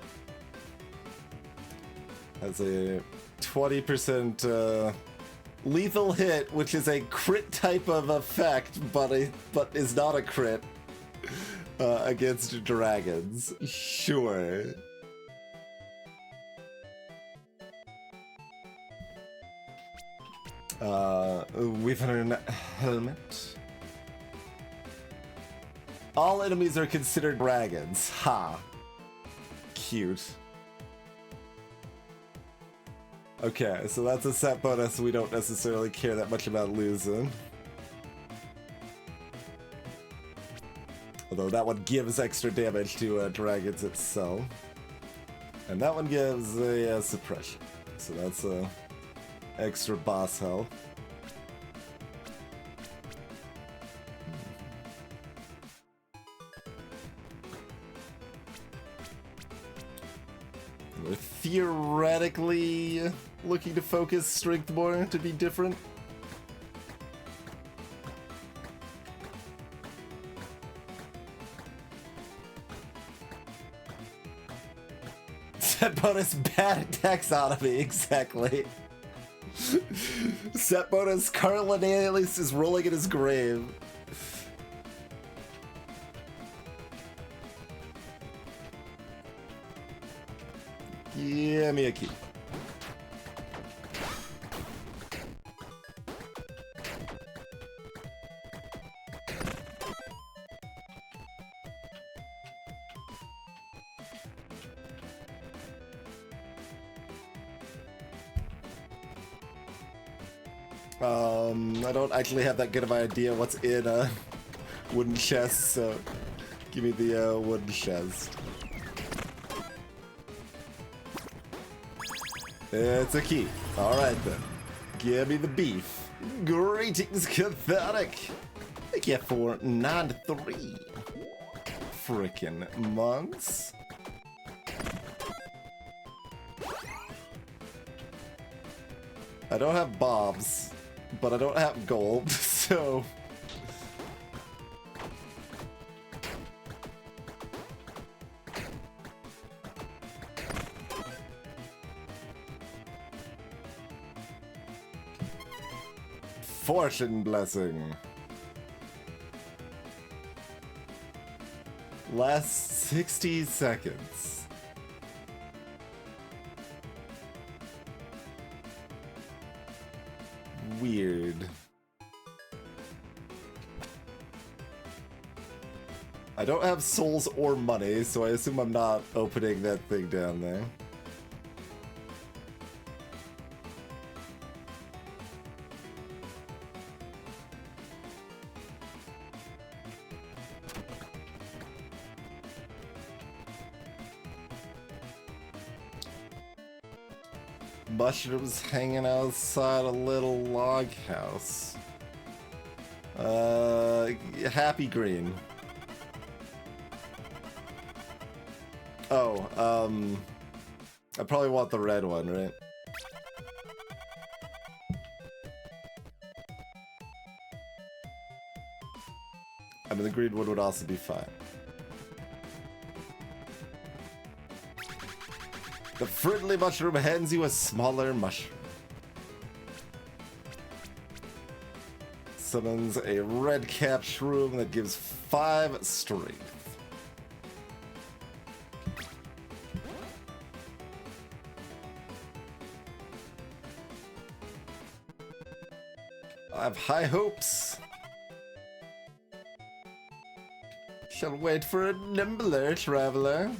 has a 20% lethal hit, which is a crit type of effect, but is not a crit. Against dragons. Sure. Wyvern Helmet. All enemies are considered dragons. Ha. Cute. Okay, so that's a set bonus we don't necessarily care that much about losing. Although that one gives extra damage to dragons itself. And that one gives a suppression. So that's extra boss health. We're theoretically looking to focus strength more to be different. Set bonus bad attacks out of me, exactly. Set bonus Carlinalius is rolling in his grave. Give me a key. I don't actually have that good of an idea what's in a wooden chest, so give me the wooden chest. It's a key. Alright then. Give me the beef. Greetings, Cathartic. Thank you for 9-3. Frickin' monks. I don't have bombs, but I don't have gold, so... Fortune blessing. Last 60 seconds. Weird. I don't have souls or money, so I assume I'm not opening that thing down there. Mushrooms hanging outside a little log house. Happy green. Oh, I probably want the red one, right? I mean, the green one would also be fine. The friendly mushroom hands you a smaller mushroom. Summons a red cap shroom that gives 5 strength. I have high hopes. Shall wait for a nimbler traveler.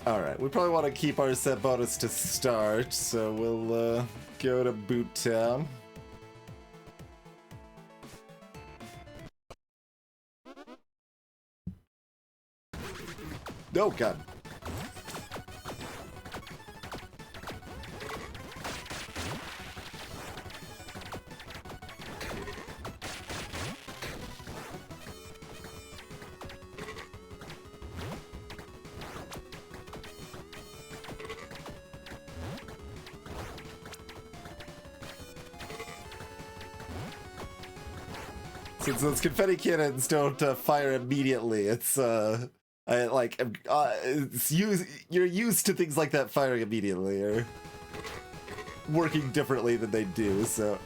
Alright, we probably want to keep our set bonus to start, so we'll go to Boot Town. Oh god. Since those confetti cannons don't fire immediately, it's you're used to things like that firing immediately or working differently than they do, so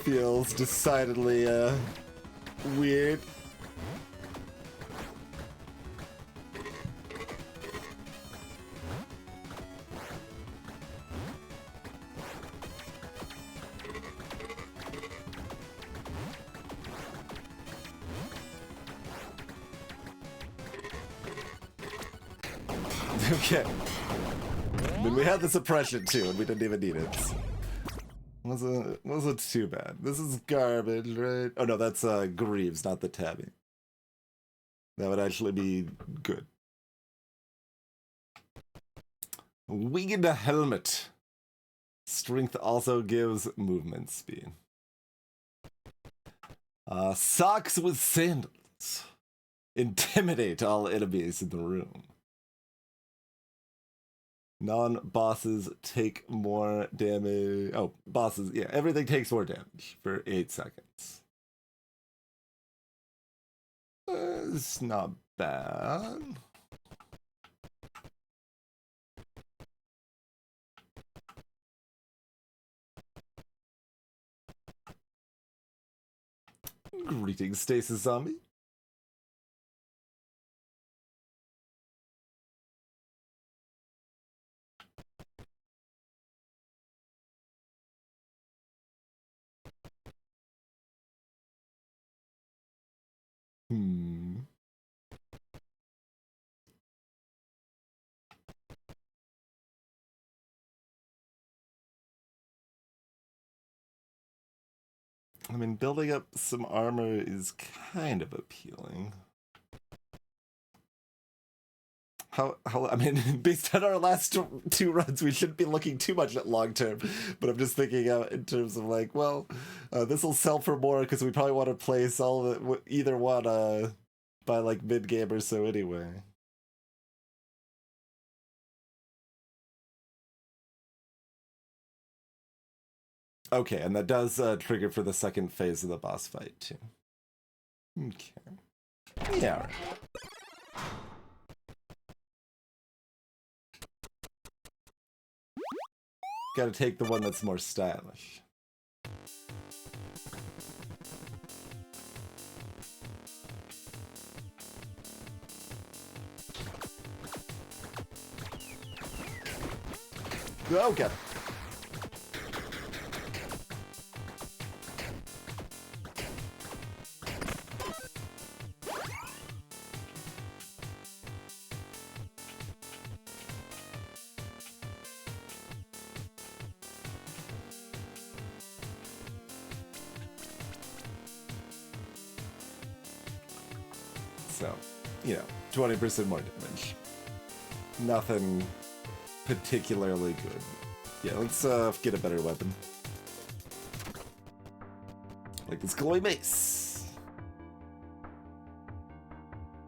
feels decidedly weird. Okay. I mean, we had the suppression too, and we didn't even need it. Wasn't too bad. This is garbage, right? Oh no, that's Greaves, not the Tabby. That would actually be good. Winged Helmet. Strength also gives movement speed. Socks with sandals. Intimidate all enemies in the room. Non-bosses take more damage. Oh, bosses, yeah, everything takes more damage for 8 seconds. It's not bad. Greetings, Stasis Zombie. I mean, building up some armor is kind of appealing. I mean, based on our last two runs, we shouldn't be looking too much at long term. But I'm just thinking out in terms of like, well, this will sell for more because we probably want to place all of it, either one by like mid game or so anyway. Okay, and that does trigger for the second phase of the boss fight too. Okay. Yeah. Gotta take the one that's more stylish. Okay. So, you know, 20% more damage. Nothing particularly good. Yeah, let's get a better weapon. Like this glowing mace.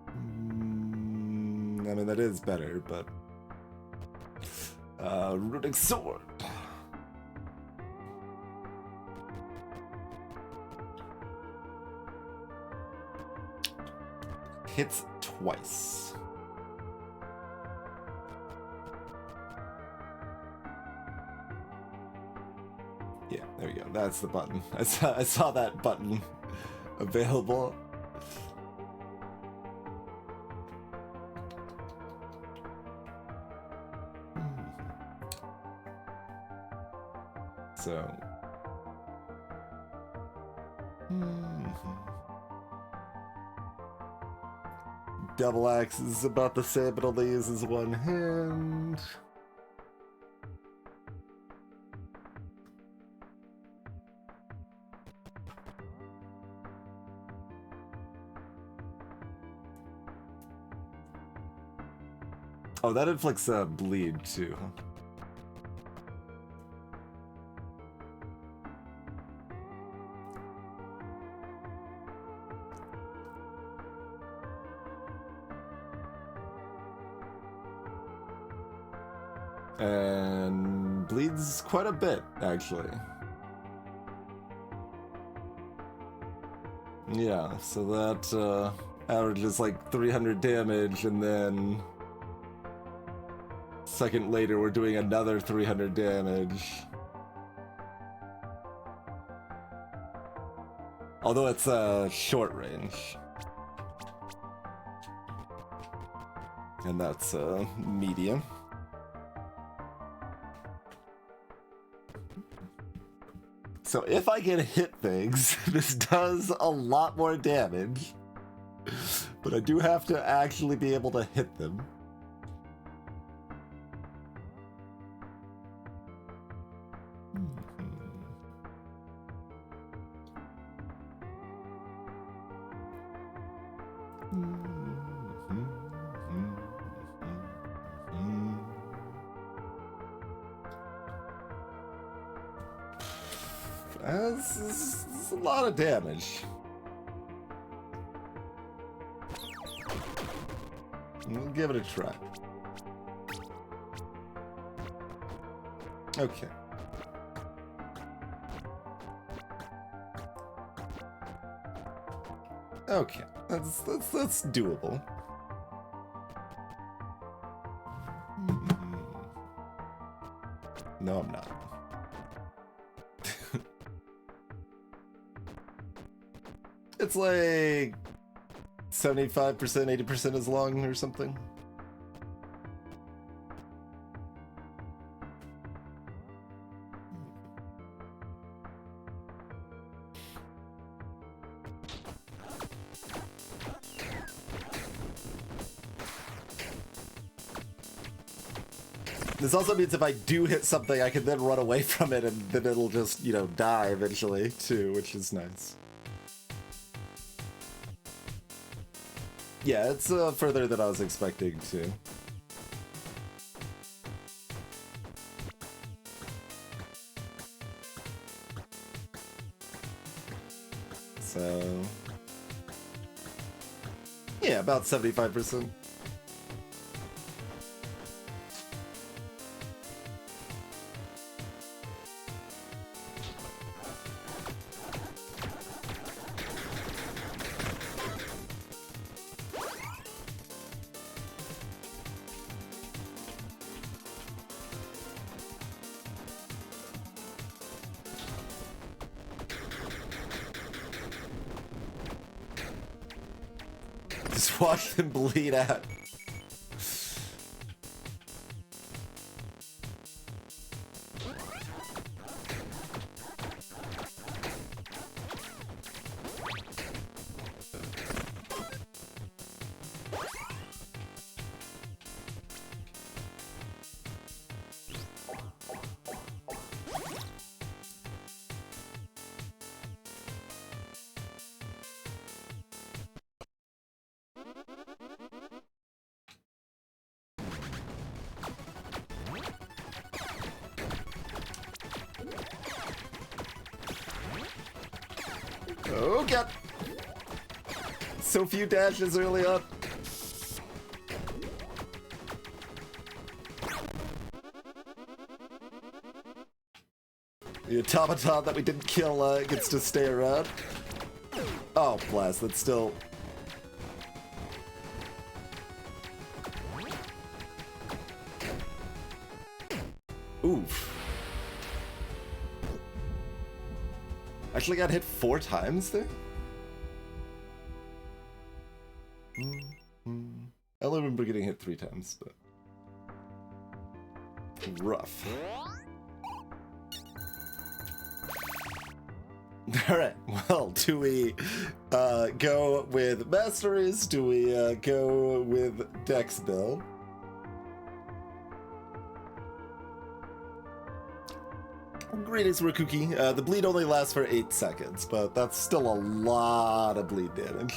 I mean, that is better, but... Runic sword. Hits twice. Yeah, there we go. That's the button. I saw that button available. So. Double axe is about the same, but only uses one hand. Oh, that inflicts bleed too. And bleeds quite a bit, actually. Yeah, so that averages like 300 damage, and then second later we're doing another 300 damage. Although it's short range. And that's medium. So if I can hit things, this does a lot more damage. But I do have to actually be able to hit them. That's a lot of damage. We'll give it a try. Okay. Okay, that's doable. No, I'm not. It's like 75%, 80% as long or something. This also means if I do hit something, I can then run away from it, and then it'll just, you know, die eventually, too, which is nice. Yeah, it's further than I was expecting to. So... yeah, about 75%. Just watch them bleed out. Oh god! So few dashes early on. The automaton that we didn't kill gets to stay around. Oh, blast, that's still... Oof. Actually got hit 4 times there? I only remember getting hit 3 times, but... rough. Alright, well, do we go with Masteries? Do we go with Dex build? Greetings, Rakuki. The bleed only lasts for 8 seconds, but that's still a lot of bleed damage.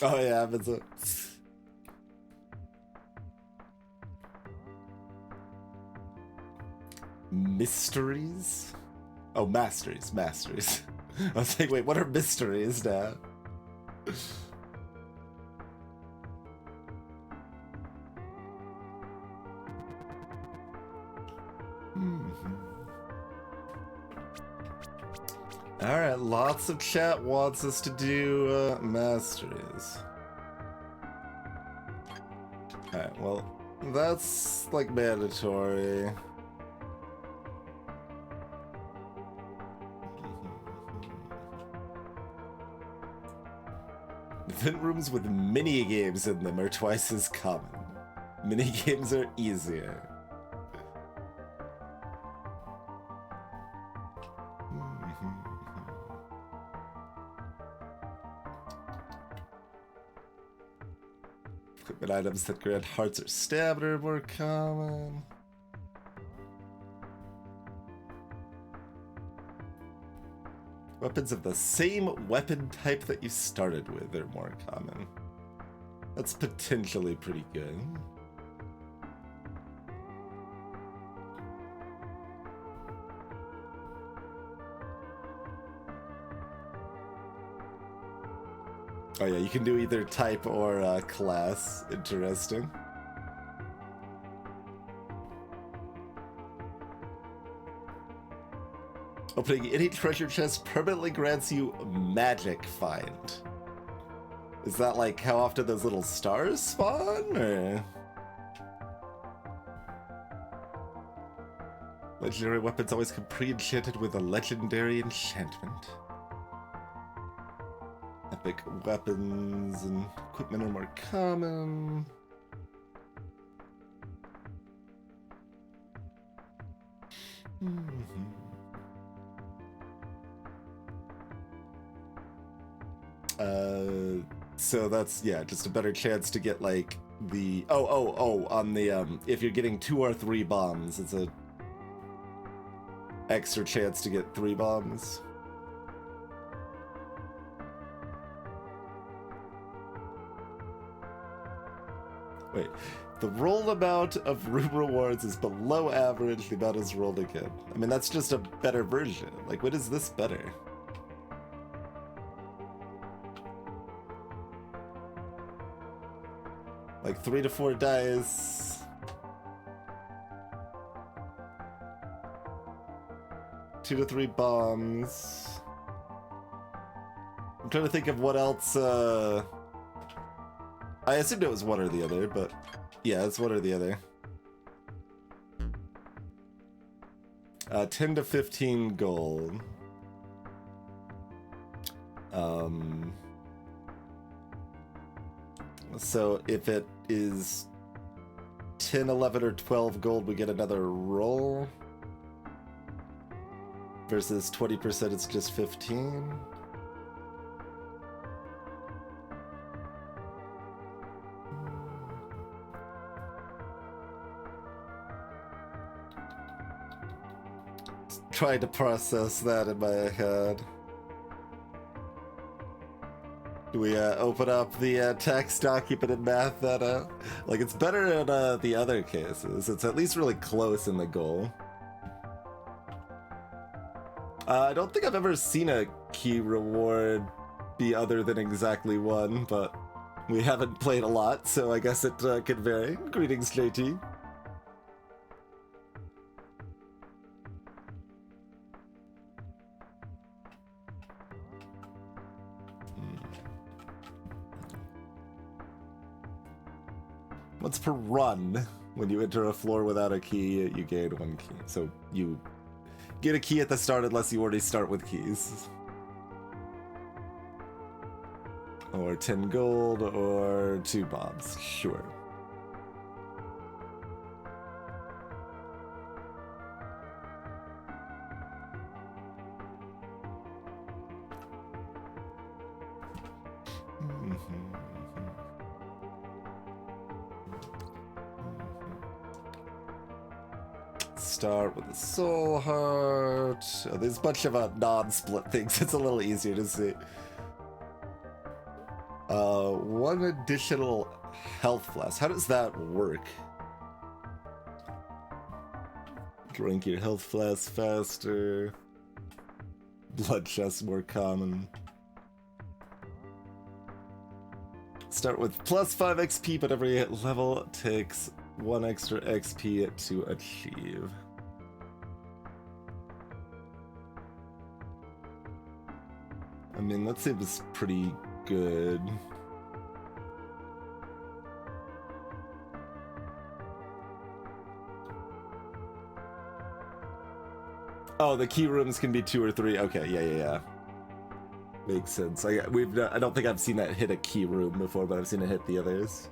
Oh yeah, but so... Mysteries? Oh, Masteries, Masteries. I was like, wait, what are mysteries now? Alright, lots of chat wants us to do Masteries. Alright, well, that's like mandatory. Event rooms with mini games in them are twice as common. Mini games are easier. Equipment items that grant hearts or stamina are more common. Weapons of the same weapon type that you started with are more common. That's potentially pretty good. Oh yeah, you can do either type or class. Interesting. Opening any treasure chest permanently grants you magic find. Is that like how often those little stars spawn, or? Legendary weapons always come pre-enchanted with a legendary enchantment. Epic weapons and equipment are more common. So that's, yeah, just a better chance to get like the on the if you're getting 2 or 3 bombs, it's a extra chance to get 3 bombs. Wait, the roll amount of room rewards is below average, the amount is rolled again. I mean, that's just a better version. Like, what is this better? Like 3 to 4 dice. Two to 3 bombs. I'm trying to think of what else, I assumed it was one or the other, but yeah, it's one or the other. 10 to 15 gold. So if it is 10, 11, or 12 gold, we get another roll. Versus 20%, it's just 15. Trying to process that in my head. Do we open up the text document and math that out? Like, it's better in the other cases. It's at least really close in the goal. I don't think I've ever seen a key reward be other than exactly 1, but we haven't played a lot, so I guess it could vary. Greetings, JT. Once per run, when you enter a floor without a key, you gain 1 key. So you get a key at the start unless you already start with keys. Or 10 gold, or 2 bombs. Sure. Start with a soul heart. Oh, there's a bunch of non-split things. It's a little easier to see. 1 additional health flask. How does that work? Drink your health flask faster. Blood chest more common. Start with plus 5 XP, but every level takes 1 extra XP to achieve. I mean, that seems pretty good. Oh, the key rooms can be 2 or 3. Okay, yeah. Makes sense. I don't think I've seen that hit a key room before, but I've seen it hit the others.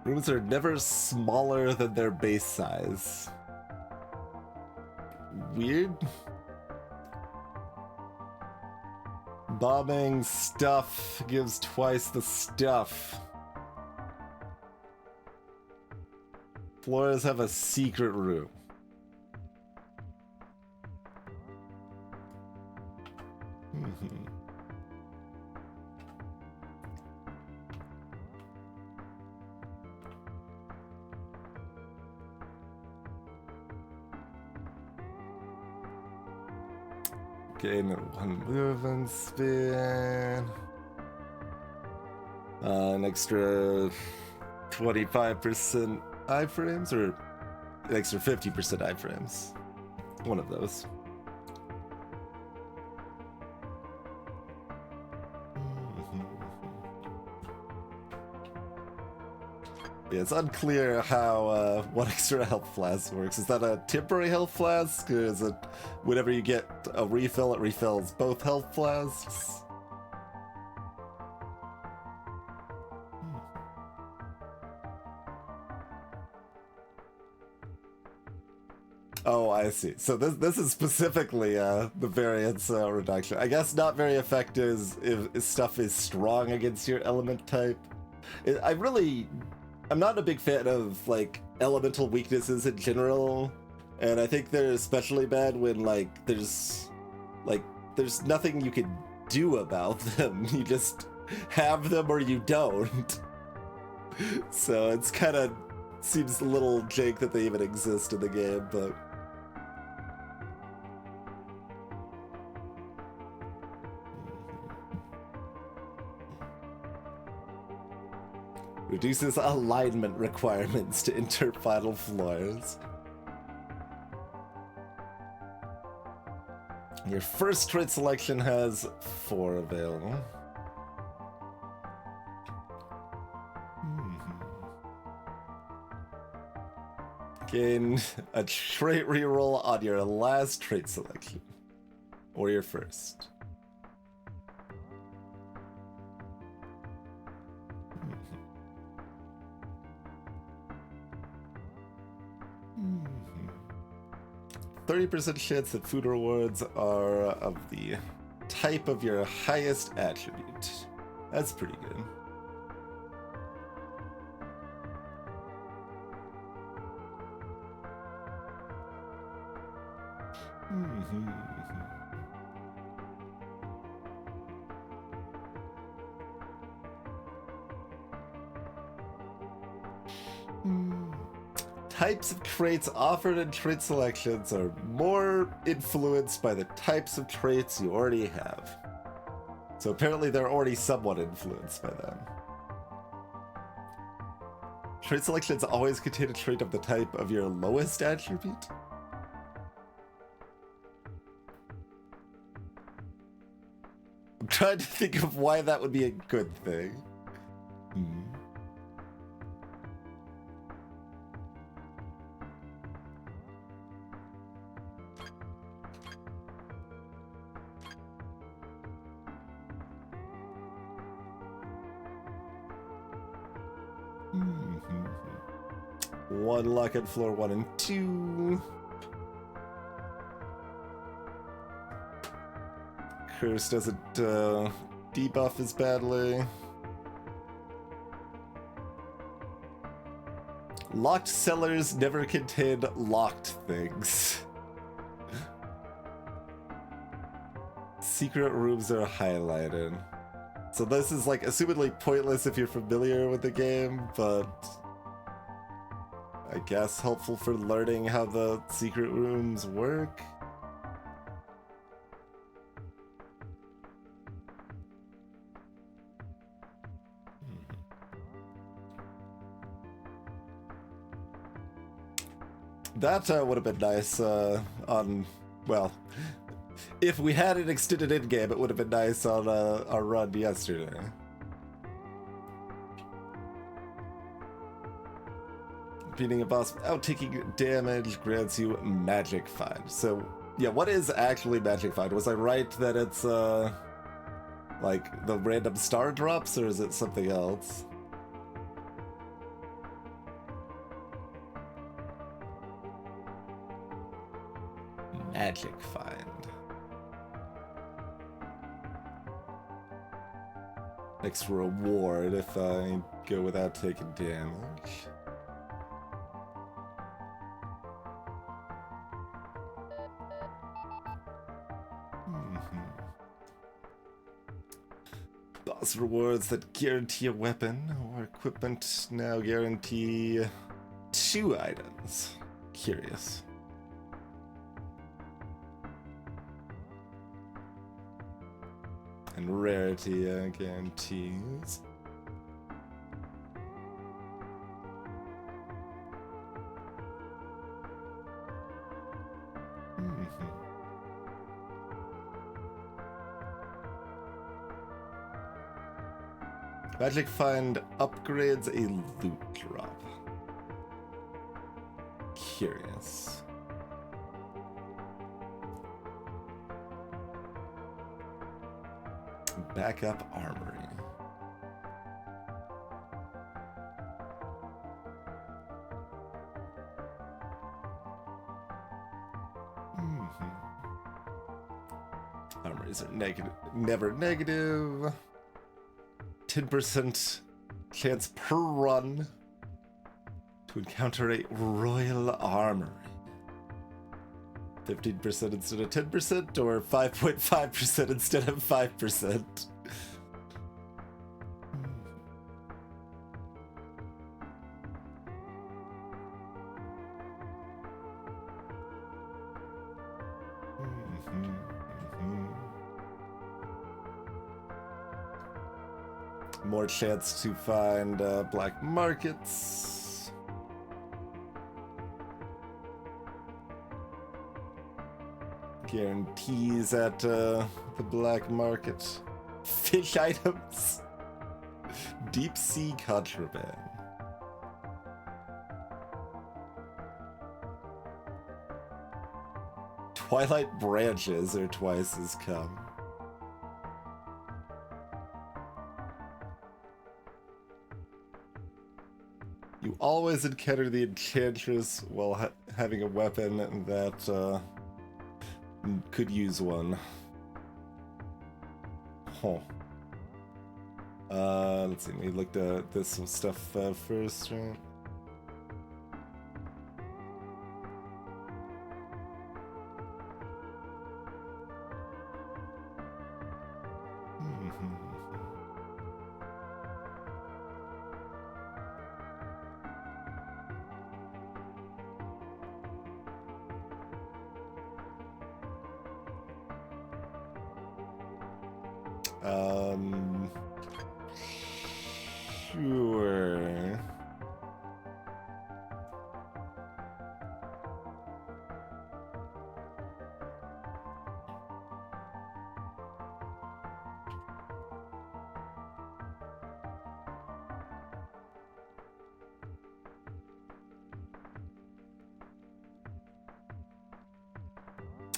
Rooms are never smaller than their base size. Weird. Bombing stuff gives twice the stuff. Floors have a secret room. Gain 1 movement speed. An extra 25% iframes, or an extra 50% iframes. One of those. Yeah, it's unclear how what extra health flask works. Is that a temporary health flask, or is it whenever you get a refill, it refills both health flasks? Oh, I see. So this is specifically the variance reduction. I guess not very effective if stuff is strong against your element type. I'm not a big fan of like elemental weaknesses in general, and I think they're especially bad when there's nothing you can do about them. You just have them or you don't. So it's kind of seems a little jank that they even exist in the game, but. Reduces alignment requirements to enter final floors. Your first trait selection has 4 available. Gain a trait reroll on your last trait selection. Or your first. Mm-hmm. 30% chance that food rewards are of the type of your highest attribute. That's pretty good. Mm-hmm. Types of traits offered in trait selections are more influenced by the types of traits you already have. So apparently they're already somewhat influenced by them. Trait selections always contain a trait of the type of your lowest attribute. I'm trying to think of why that would be a good thing. One luck at floor 1 and 2. Curse doesn't debuff as badly. Locked cellars never contain locked things. Secret rooms are highlighted. So this is like assumedly pointless if you're familiar with the game, but I guess helpful for learning how the secret rooms work. That would have been nice on, well, if we had an extended endgame, it would have been nice on our run yesterday. Beating a boss without taking damage grants you Magic Find. So, yeah, what is actually Magic Find? Was I right that it's, like, the random star drops, or is it something else? magic find. Next reward if I go without taking damage. Boss rewards that guarantee a weapon or equipment now guarantee 2 items. Curious. And rarity guarantees. Magic find upgrades a loot drop. Curious. Backup armory. Armories are negative, never negative. 10% chance per run to encounter a royal armory. 15% instead of 10%, or 5.5% instead of 5%. More chance to find black markets. Guarantees at the black market. Fish items. Deep sea contraband. Twilight branches are twice as common. You always encounter the Enchantress while having a weapon that could use one. Huh. Let's see, we looked at this stuff first, right? Sure.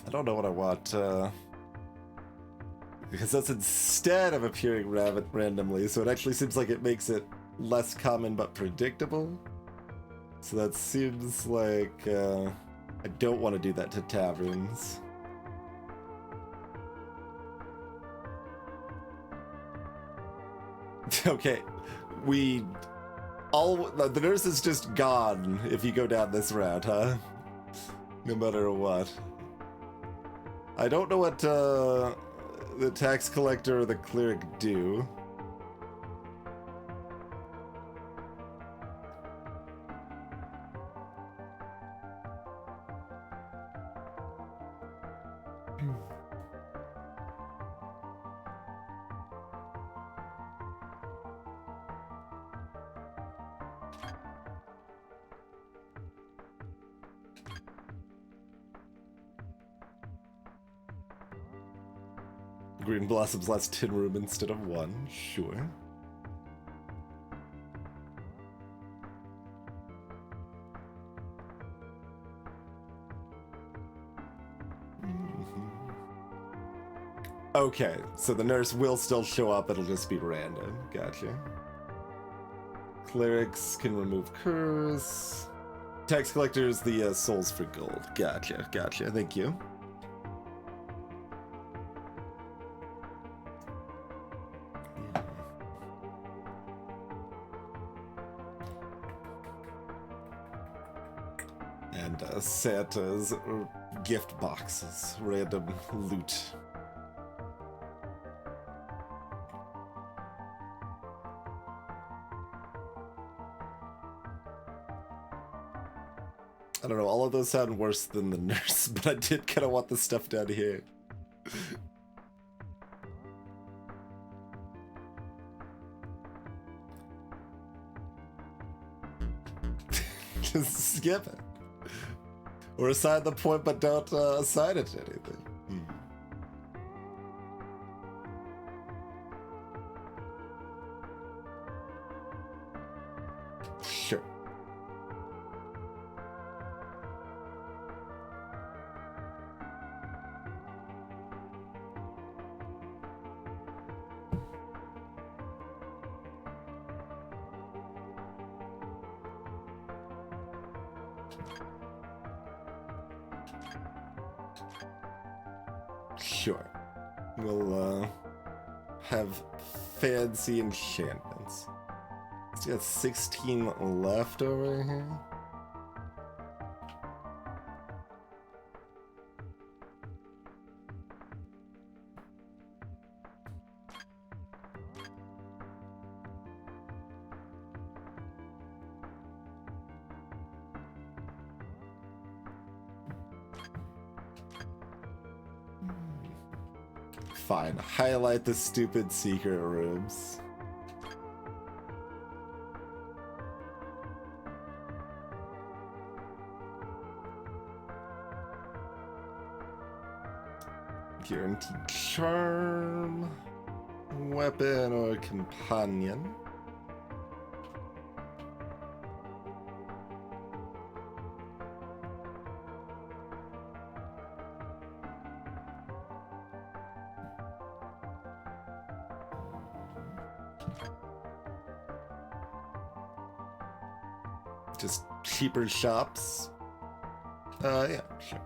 I don't know what I want, because that's instead of appearing randomly, so it actually seems like it makes it less common but predictable. So that seems like I don't want to do that to taverns. Okay, the nurse is just gone if you go down this route, huh? No matter what. I don't know what the tax collector or the cleric do. Green blossoms last 10 room instead of 1, sure. Okay, so the nurse will still show up, it'll just be random. Gotcha. Clerics can remove curse. Tax collectors, the souls for gold. Gotcha, thank you. And Santa's gift boxes, random loot. I don't know, all of those sound worse than the nurse, but I did kind of want the stuff down here. Just skip it. Or assign the point, but don't assign it to anything. Sure. Sure. We'll have fancy enchantments. Still got 16 left over here. Fine, highlight the stupid secret rooms. Guaranteed charm, weapon or companion. Just cheaper shops. Yeah, sure.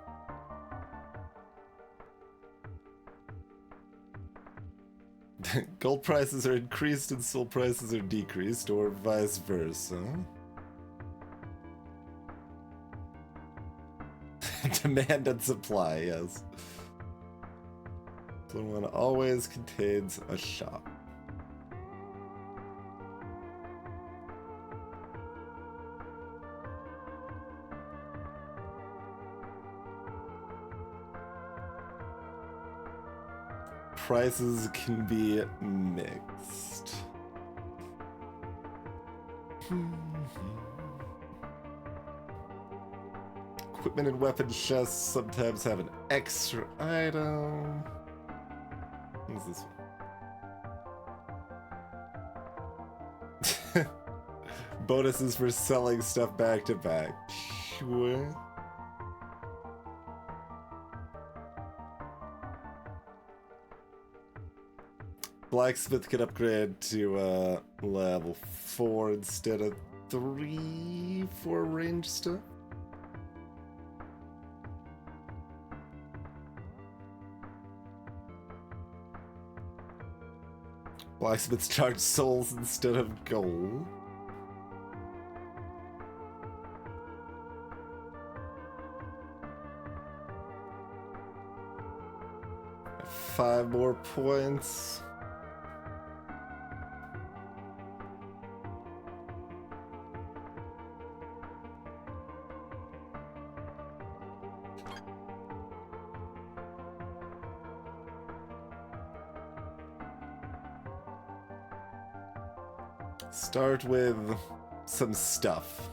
Gold prices are increased and soul prices are decreased, or vice versa. Demand and supply, yes. So one always contains a shop. Prices can be mixed. Equipment and weapon chests sometimes have an extra item. What's this one? Bonuses for selling stuff back to back. Sure. Blacksmith can upgrade to level 4 instead of 3 for range stuff. Blacksmiths charge souls instead of gold. Five more points. Start with some stuff.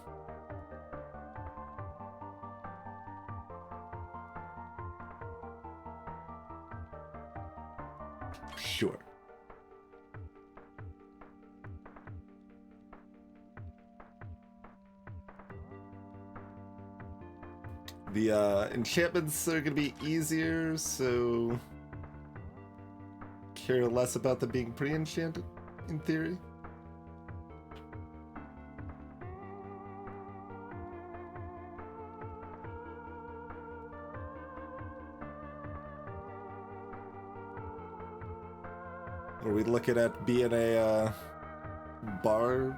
Sure. The enchantments are gonna be easier, so care less about them being pre-enchanted, in theory. Are we looking at being a bar?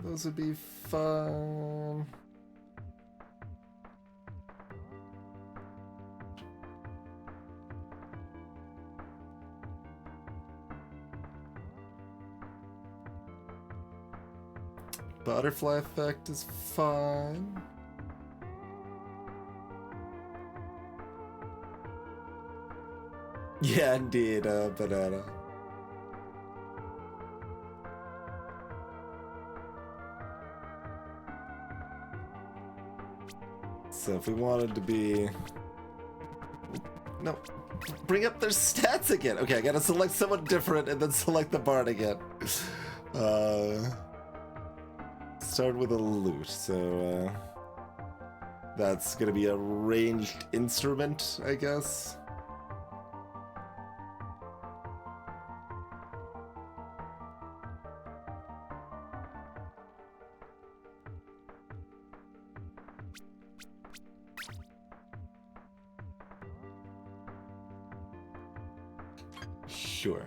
Those would be fun. Butterfly effect is fine. Yeah, indeed, banana. So if we wanted to be... No, bring up their stats again. Okay, I gotta select someone different and then select the bard again. Start with a lute, so that's gonna be a ranged instrument, I guess. Sure.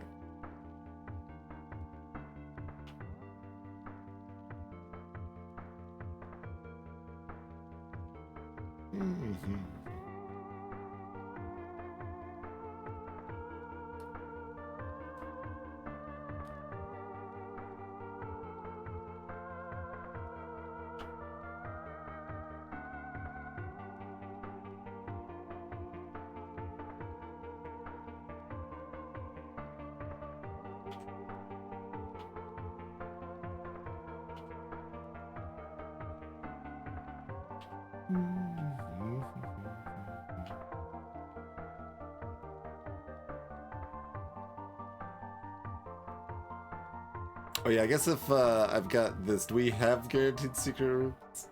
Oh yeah, I guess if I've got this, do we have guaranteed secret routes?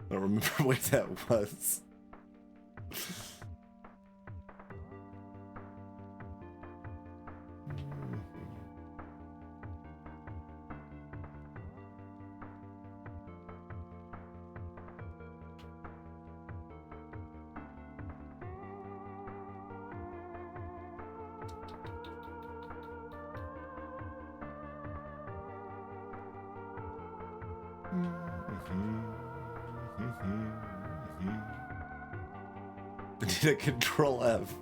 I don't remember what that was. I need a control F.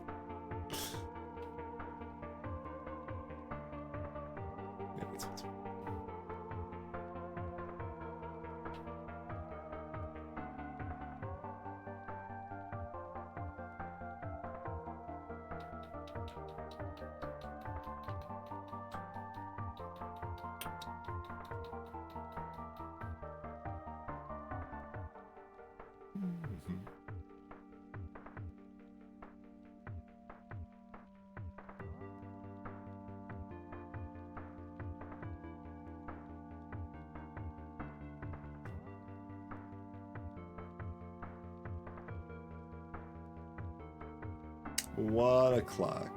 One o'clock.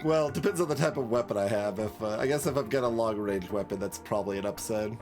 Well, it depends on the type of weapon I have. If I guess if I've got a long-range weapon, that's probably an upside.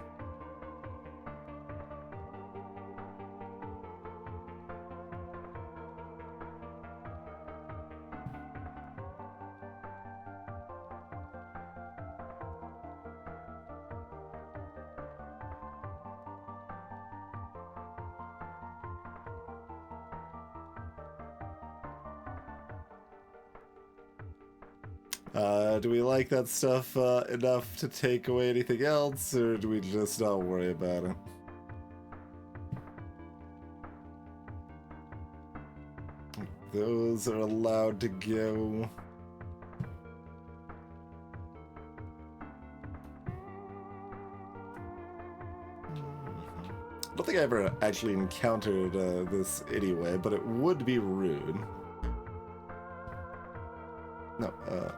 Do we like that stuff enough to take away anything else, or do we just not worry about it? Those are allowed to go. I don't think I ever actually encountered this anyway, but it would be rude. No, no.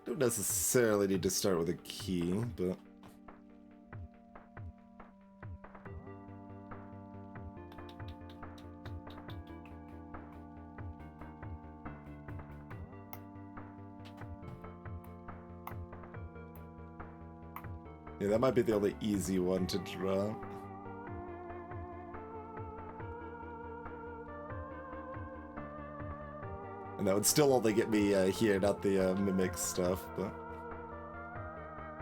Don't necessarily need to start with a key, but... Yeah, that might be the only easy one to draw. And that would still only get me here, not the mimic stuff, but...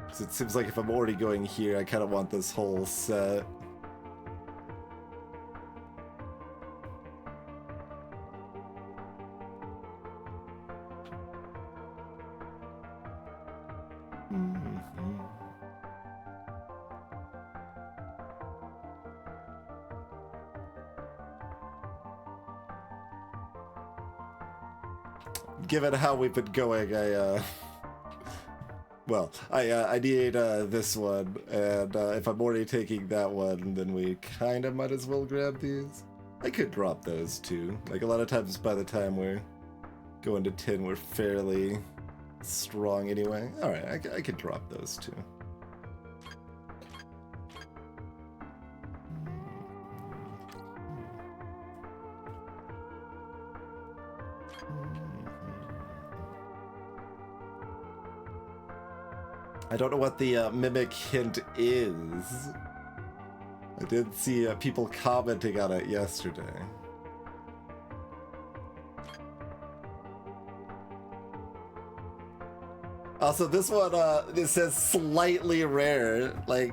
Because it seems like if I'm already going here, I kind of want this whole set. Given how we've been going, well, I need this one, and if I'm already taking that one, then we kind of might as well grab these. I could drop those too. Like, a lot of times by the time we're going to 10, we're fairly strong anyway. Alright, I could drop those too. I don't know what the mimic hint is. I did see people commenting on it yesterday. Also, this one, it says slightly rare. Like,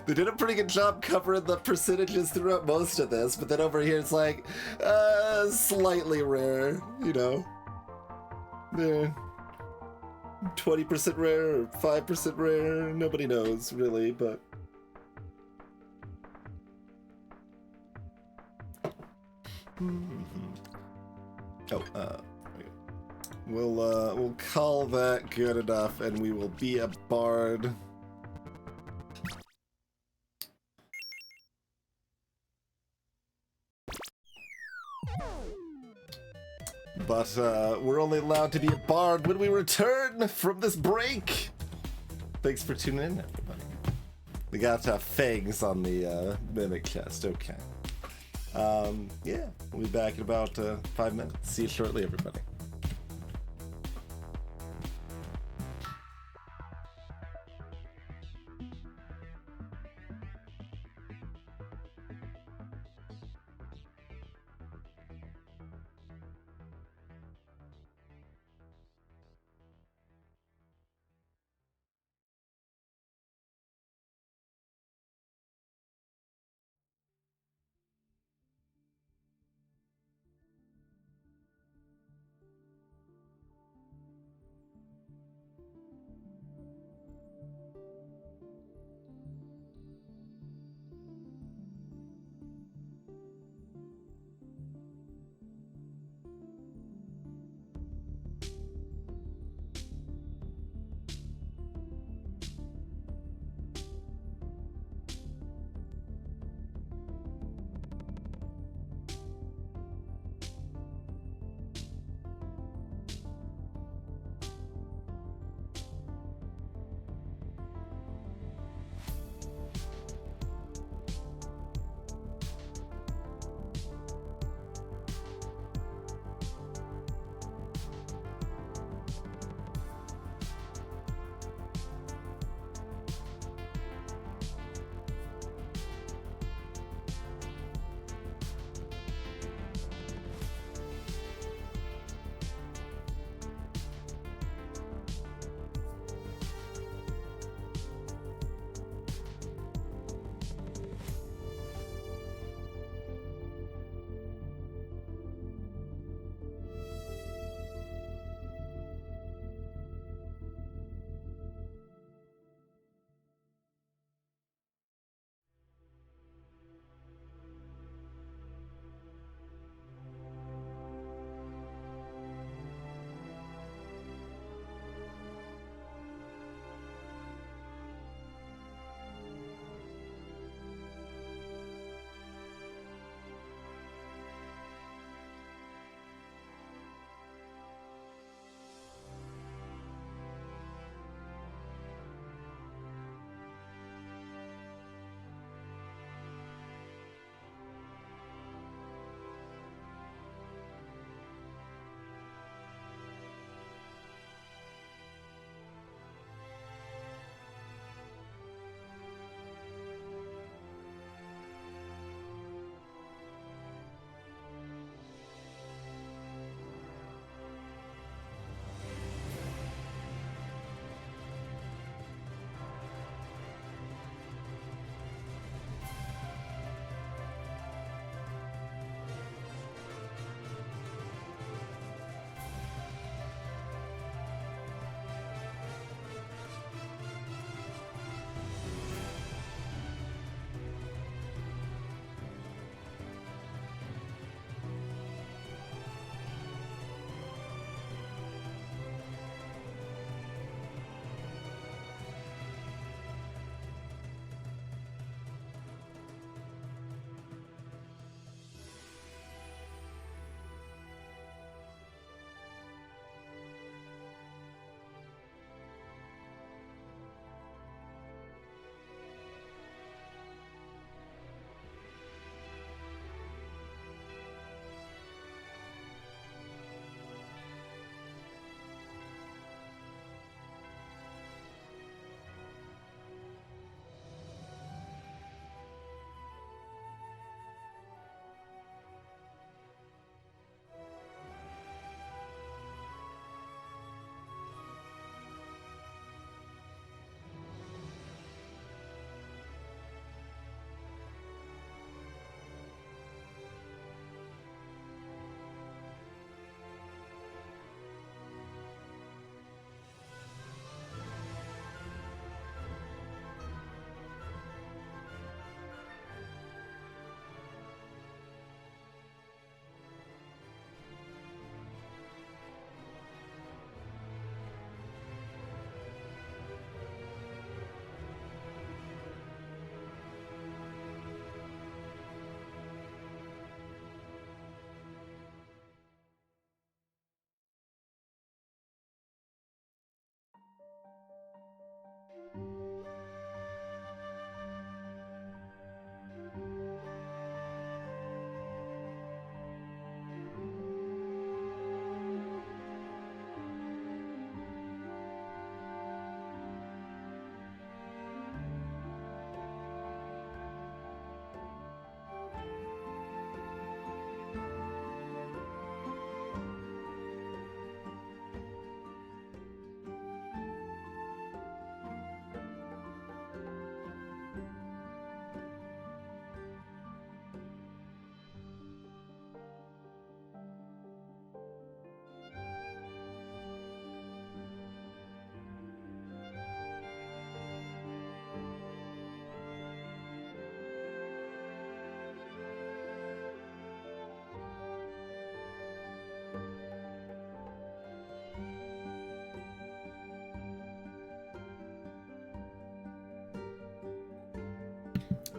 they did a pretty good job covering the percentages throughout most of this, but then over here it's like, slightly rare, you know? Yeah. 20% rare or 5% rare, nobody knows really, but we'll call that good enough, and we will be a bard. But we're only allowed to be a bard when we return from this break. Thanks for tuning in, everybody. We got fangs on the mimic chest. Okay. Yeah, we'll be back in about 5 minutes. See you shortly, everybody.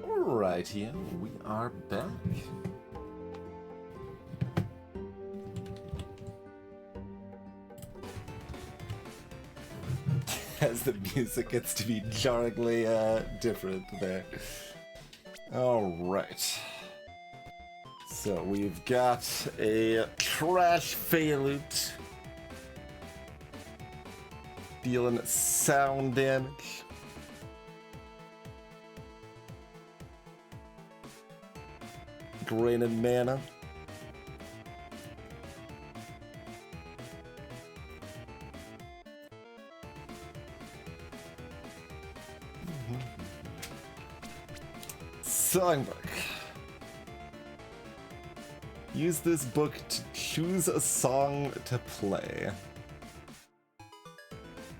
Right here, we are back. As the music gets to be jarringly different there. Alright. So we've got a trash Phalute dealing sound damage. Draining mana. Songbook. Use this book to choose a song to play.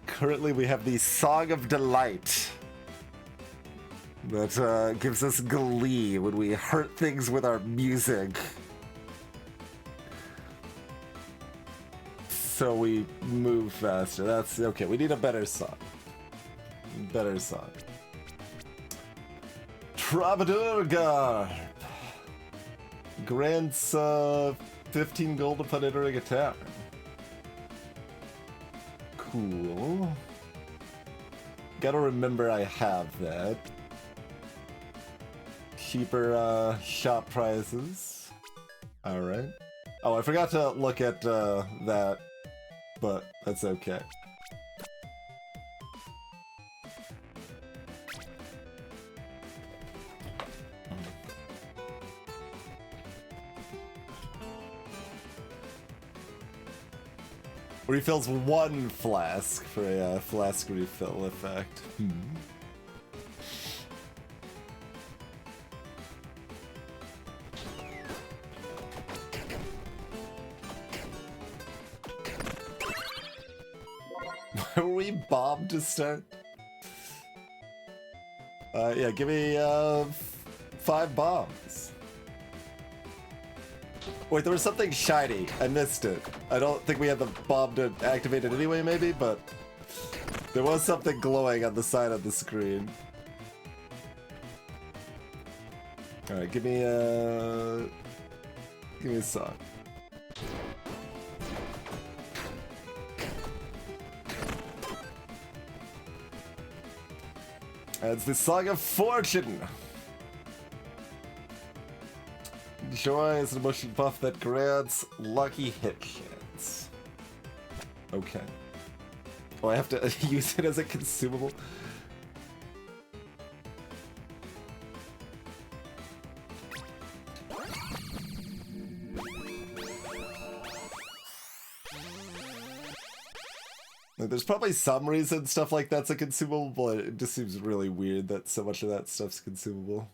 Currently we have the Song of Delight that gives us glee when we hurt things with our music. So we move faster. That's okay. We need a better song. Better song. Troubadour Garb grants 15 gold upon entering a tavern. Cool. Gotta remember I have that. Cheaper shop prices. Alright. Oh, I forgot to look at that, but that's okay. Refills one flask for a flask refill effect. Were we bombed to start? Yeah, give me 5 bombs. Wait, there was something shiny. I missed it. I don't think we had the bomb to activate it anyway, maybe, but there was something glowing on the side of the screen. Alright, give me a song. It's the Song of Fortune. Joy is an emotion buff that grants lucky hit chance. Okay. Oh, I have to use it as a consumable? Like, there's probably some reason stuff like that's a consumable, but it just seems really weird that so much of that stuff's consumable.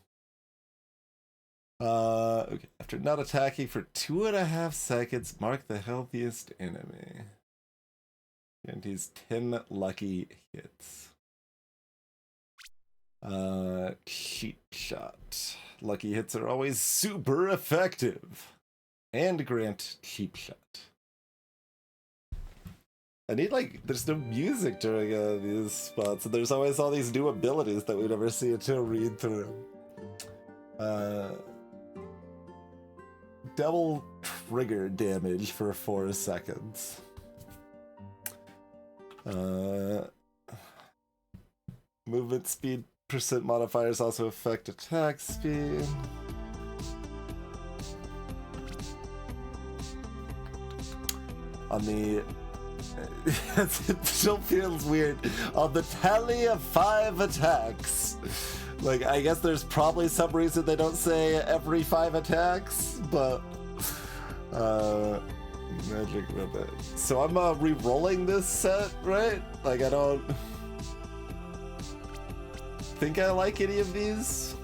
Okay. After not attacking for 2.5 seconds, mark the healthiest enemy. Guarantees 10 lucky hits. Cheat shot. Lucky hits are always super effective. And grant cheap shot. I need, like, there's no music during these spots, and there's always all these new abilities that we never see until read through. Double trigger damage for 4 seconds. Movement speed % modifiers also affect attack speed. On the... it still feels weird. On the tally of 5 attacks. Like, I guess there's probably some reason they don't say every 5 attacks, but... magic ribbon. So I'm re-rolling this set, right? Like, I don't... think I like any of these.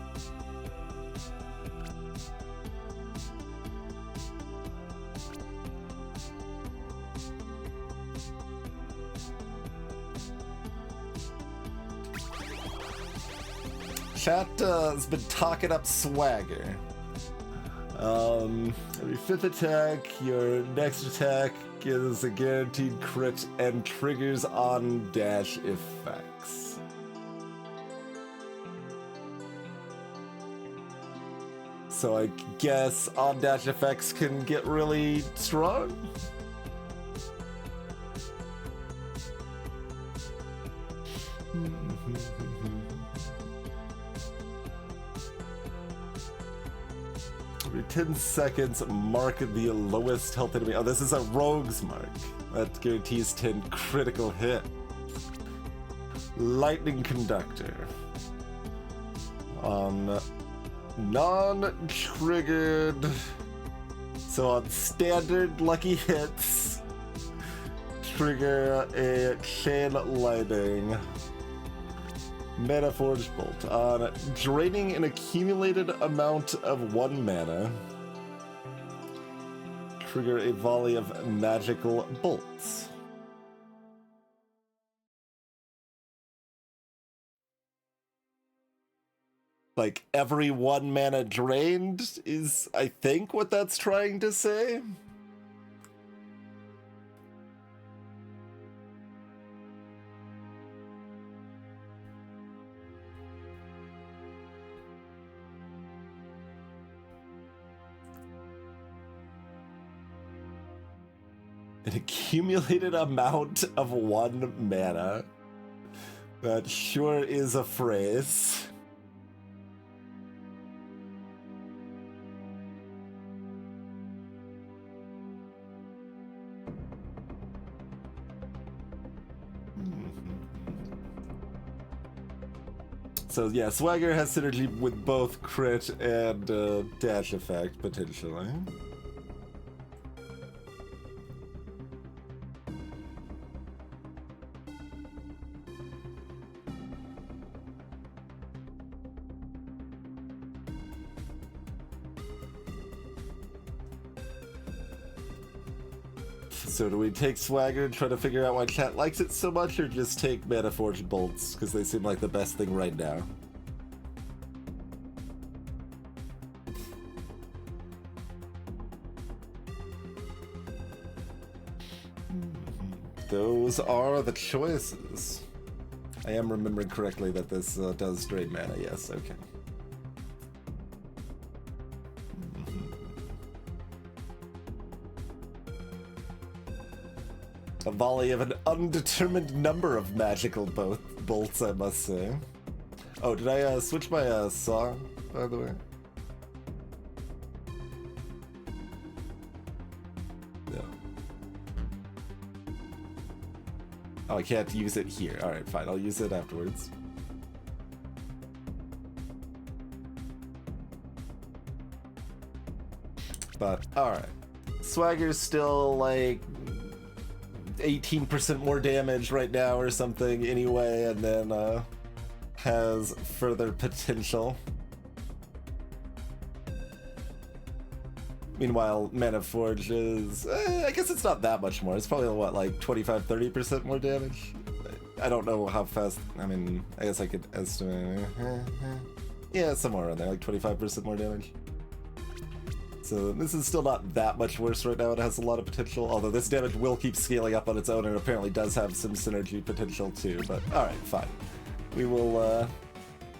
Chat has been talking up swagger. Every 5th attack, your next attack is a guaranteed crit and triggers on dash effects. So I guess on-dash effects can get really strong? Every 10 seconds, mark the lowest health enemy. Oh, this is a rogue's mark. That guarantees 10 critical hit. Lightning Conductor. On non-triggered, so on standard lucky hits, trigger a chain lightning. Mana Forge Bolt. On draining an accumulated amount of 1 mana, trigger a volley of magical bolts. Like, every 1 mana drained is, I think, what that's trying to say. An accumulated amount of 1 mana. That sure is a phrase. So yeah, Swagger has synergy with both crit and dash effect, potentially. So do we take Swagger and try to figure out why chat likes it so much, or just take Mana Forge Bolts, because they seem like the best thing right now? Those are the choices. I am remembering correctly that this does drain mana, yes, okay. A volley of an undetermined number of magical bolts, I must say. Oh, did I switch my song, by the way? No. Oh, I can't use it here. Alright, fine. I'll use it afterwards. But, alright. Swagger's still, like, 18% more damage right now or something anyway, and then has further potential. Meanwhile, Mana Forge is, I guess it's not that much more. It's probably, what, like 25-30% more damage? I don't know how fast, I mean, I guess I could estimate. Yeah, somewhere around there, like 25% more damage. So this is still not that much worse right now. It has a lot of potential, although this damage will keep scaling up on its own and apparently does have some synergy potential too, but alright, fine. We will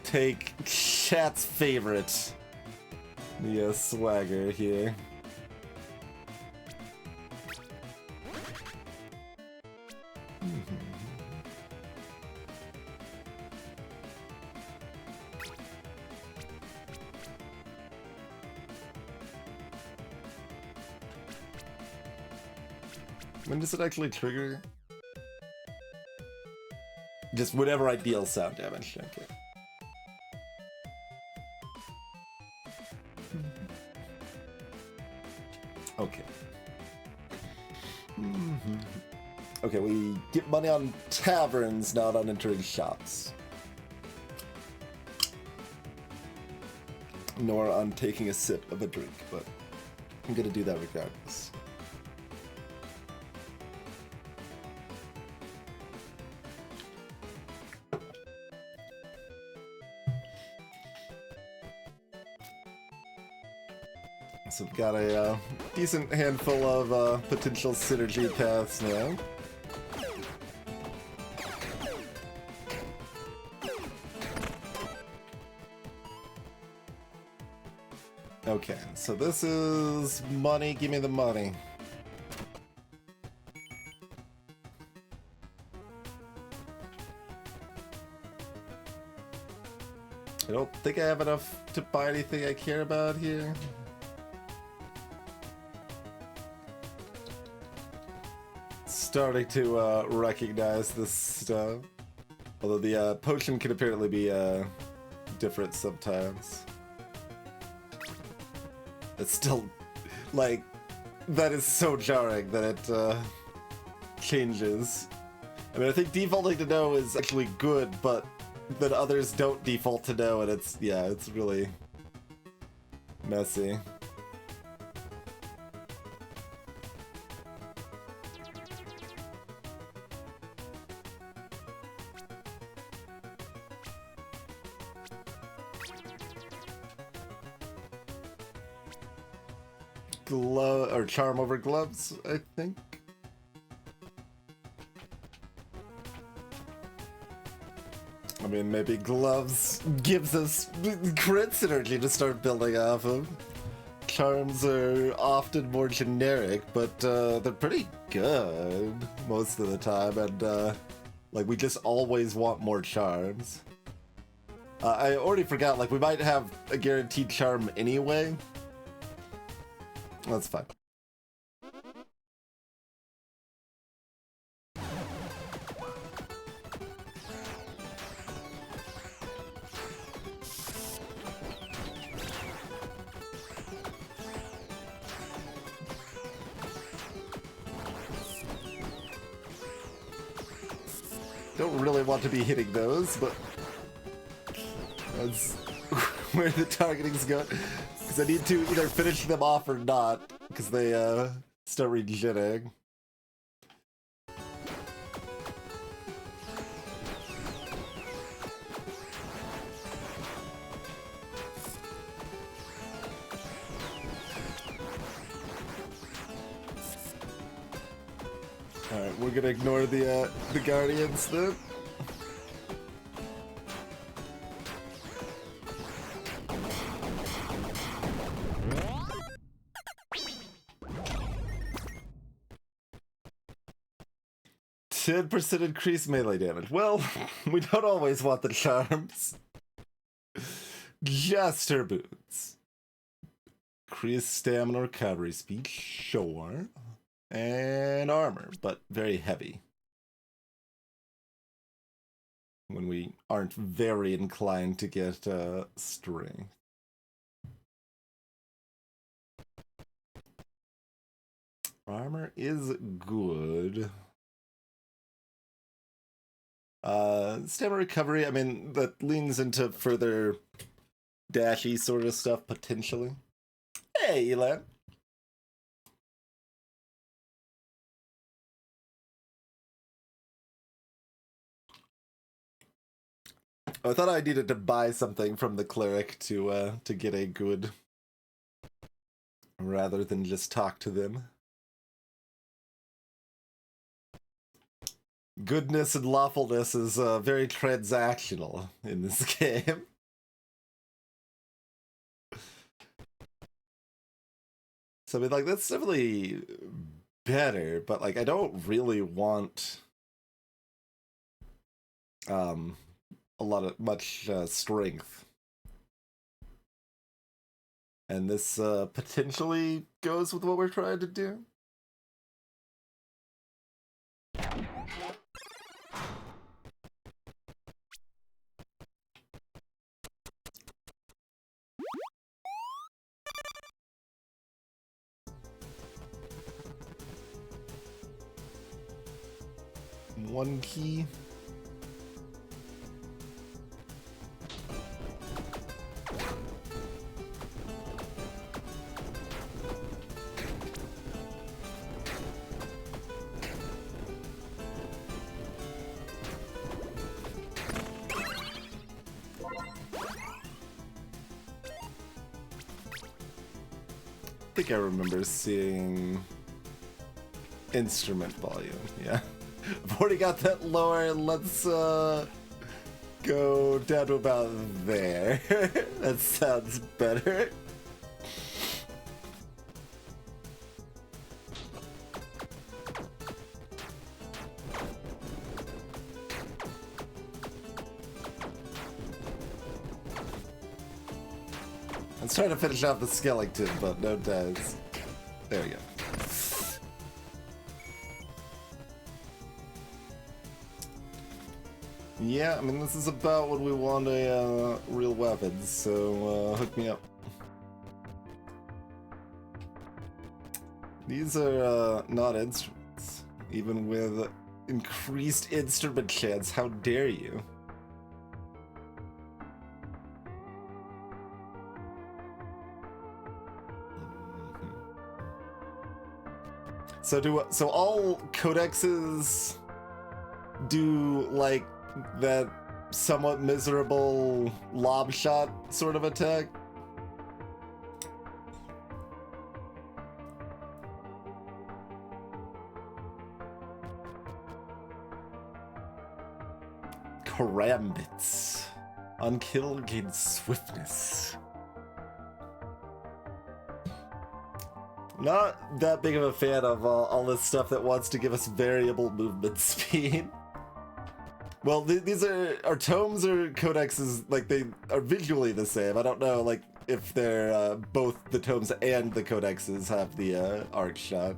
take chat's favorite, the Swagger here. When does it actually trigger? Just whenever I deal sound damage. Okay. Okay. Okay, we get money on taverns, not on entering shops. Nor on taking a sip of a drink, but I'm gonna do that regardless. So we've got a decent handful of potential synergy paths now. Okay, so this is money. Give me the money. I don't think I have enough to buy anything I care about here. Starting to recognize this stuff. Although the potion can apparently be different sometimes. It's still, like, that is so jarring that it changes. I mean, I think defaulting to no is actually good, but then others don't default to no, and it's, yeah, it's really messy. Glove or charm over gloves, I think. I mean, maybe gloves gives us crit synergy to start building off of. Charms are often more generic, but they're pretty good most of the time, and like we just always want more charms. I already forgot, like we might have a guaranteed charm anyway. That's fine. Don't really want to be hitting those, but that's where the targeting's going. Because I need to either finish them off or not, because they start regenerating. Alright, we're gonna ignore the Guardians then. %10% increased melee damage. Well, we don't always want the charms. Jester boots. Increased stamina recovery speed, sure. And armor, but very heavy. When we aren't very inclined to get strength. Armor is good. Stamina recovery, I mean, that leans into further dashy sort of stuff, potentially. Hey, Elan. I thought I needed to buy something from the cleric to get a good, rather than just talk to them. Goodness and lawfulness is very transactional in this game. So I mean, like, that's definitely better, but like, I don't really want much strength. And this potentially goes with what we're trying to do. One key. I think I remember seeing instrument volume, yeah. I've already got that lower, let's go down to about there. That sounds better. I was trying to finish off the skeleton, but no dice. There we go. Yeah, I mean, this is about what we want a real weapon, so hook me up. These are not instruments. Even with increased instrument chance, how dare you? So all codexes do like that somewhat miserable lob shot sort of attack? Karambits. Unkill gains swiftness. Not that big of a fan of all this stuff that wants to give us variable movement speed. Well, these are our tomes or codexes, like they are visually the same. I don't know, like if they're both the tomes and the codexes have the arc shot.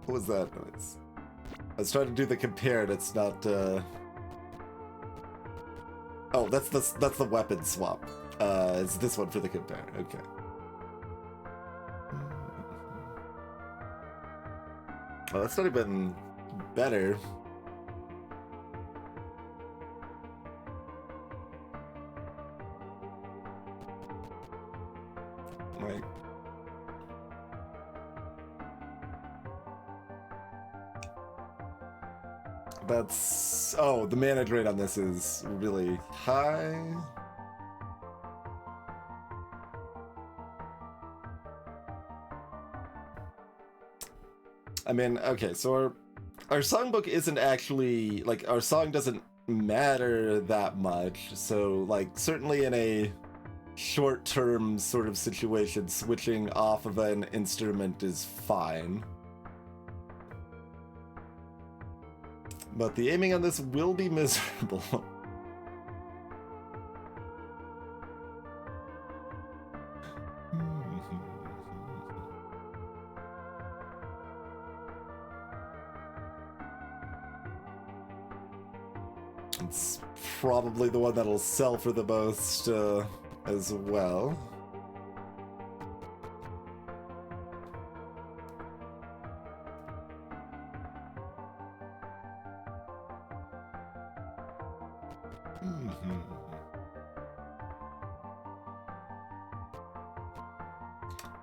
What was that noise? I was trying to do the compare, and it's not. Oh, that's the weapon swap. It's this one for the compare. Okay. Oh, that's not even better. Like, that's... Oh, the mana drain on this is really high. I mean, okay, so our songbook isn't actually, like, our song doesn't matter that much, so, like, certainly in a short-term sort of situation, switching off of an instrument is fine. But the aiming on this will be miserable. It's probably the one that'll sell for the most as well.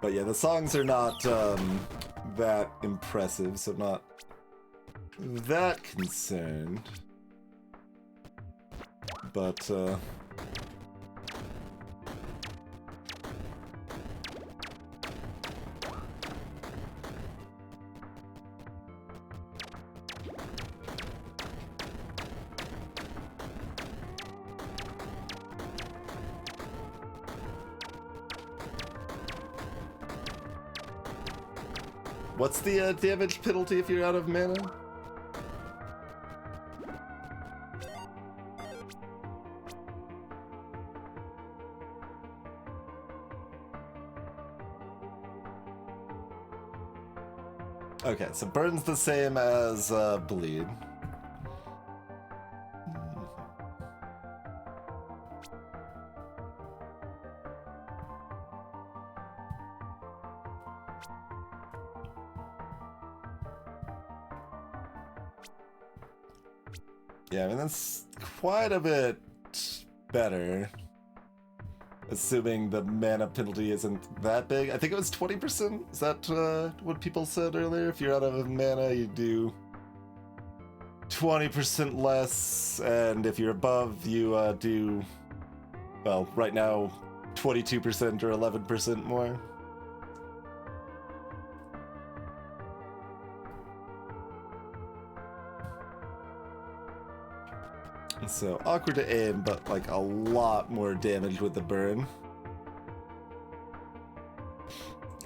But yeah, the songs are not that impressive, so I'm not that concerned. But what's the damage penalty if you're out of mana? Okay, so burn's the same as bleed. Yeah, I mean, that's quite a bit better. Assuming the mana penalty isn't that big. I think it was 20%? Is that what people said earlier? If you're out of mana, you do 20% less, and if you're above, you do, well, right now, 22% or 11% more. So, awkward to aim, but like a lot more damage with the burn.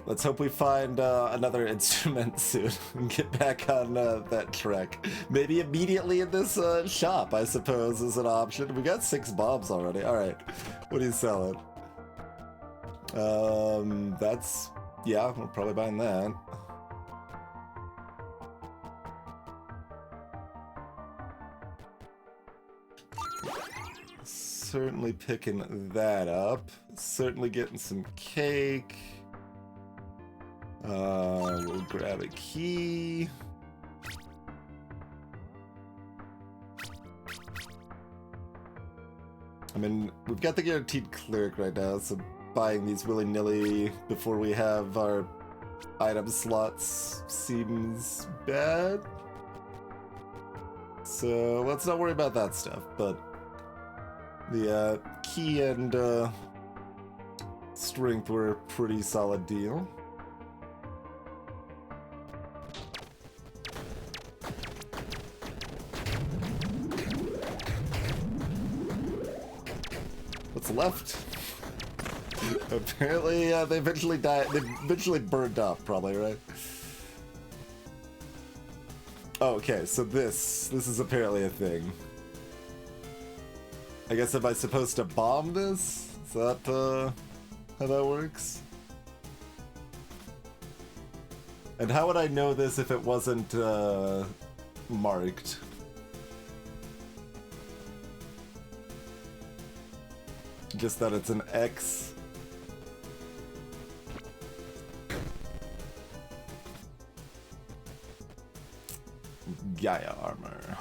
Let's hope we find another instrument soon and get back on that trek. Maybe immediately in this shop, I suppose, is an option. We got 6 bombs already. All right, what are you selling? That's, yeah, we're probably buying that. Certainly picking that up. Certainly getting some cake. We'll grab a key. I mean, we've got the guaranteed cleric right now, so buying these willy-nilly before we have our item slots seems bad. So let's not worry about that stuff, but the key and strength were a pretty solid deal. What's left? Apparently, they eventually died. They eventually burned up, probably, right? Oh, okay, so this is apparently a thing. I guess, am I supposed to bomb this? Is that how that works? And how would I know this if it wasn't marked? Just that it's an X. Gaia armor.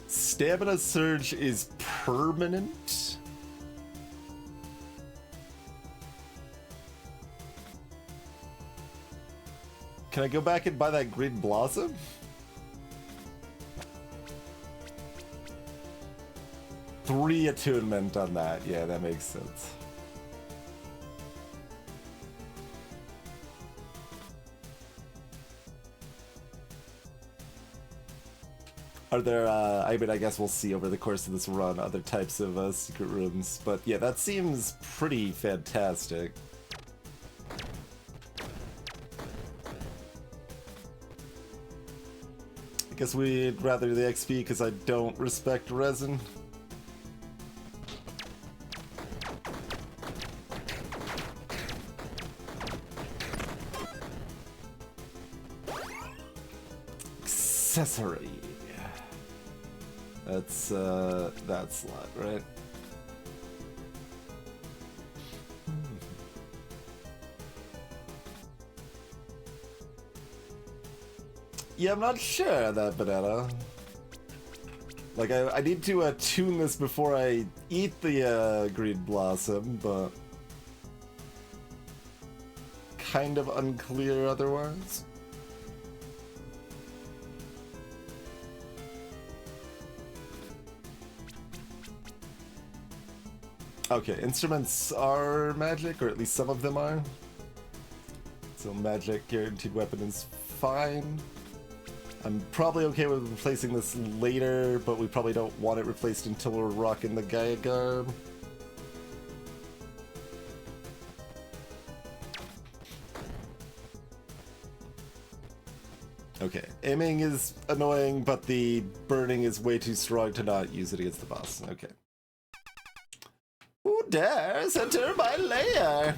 Stamina surge is permanent? Can I go back and buy that green blossom? Three attunement on that. Yeah, that makes sense. Are there, I mean, I guess we'll see over the course of this run other types of secret rooms, but yeah, that seems pretty fantastic. I guess we'd rather the XP because I don't respect resin. Accessory. That's that slot, right? Yeah, I'm not sure of that banana. Like, I need to tune this before I eat the green blossom, but kind of unclear otherwise. Okay, instruments are magic, or at least some of them are. So magic guaranteed weapon is fine. I'm probably okay with replacing this later, but we probably don't want it replaced until we're rocking the Gaia garb. Okay, aiming is annoying, but the burning is way too strong to not use it against the boss. Okay. Who dares enter my lair?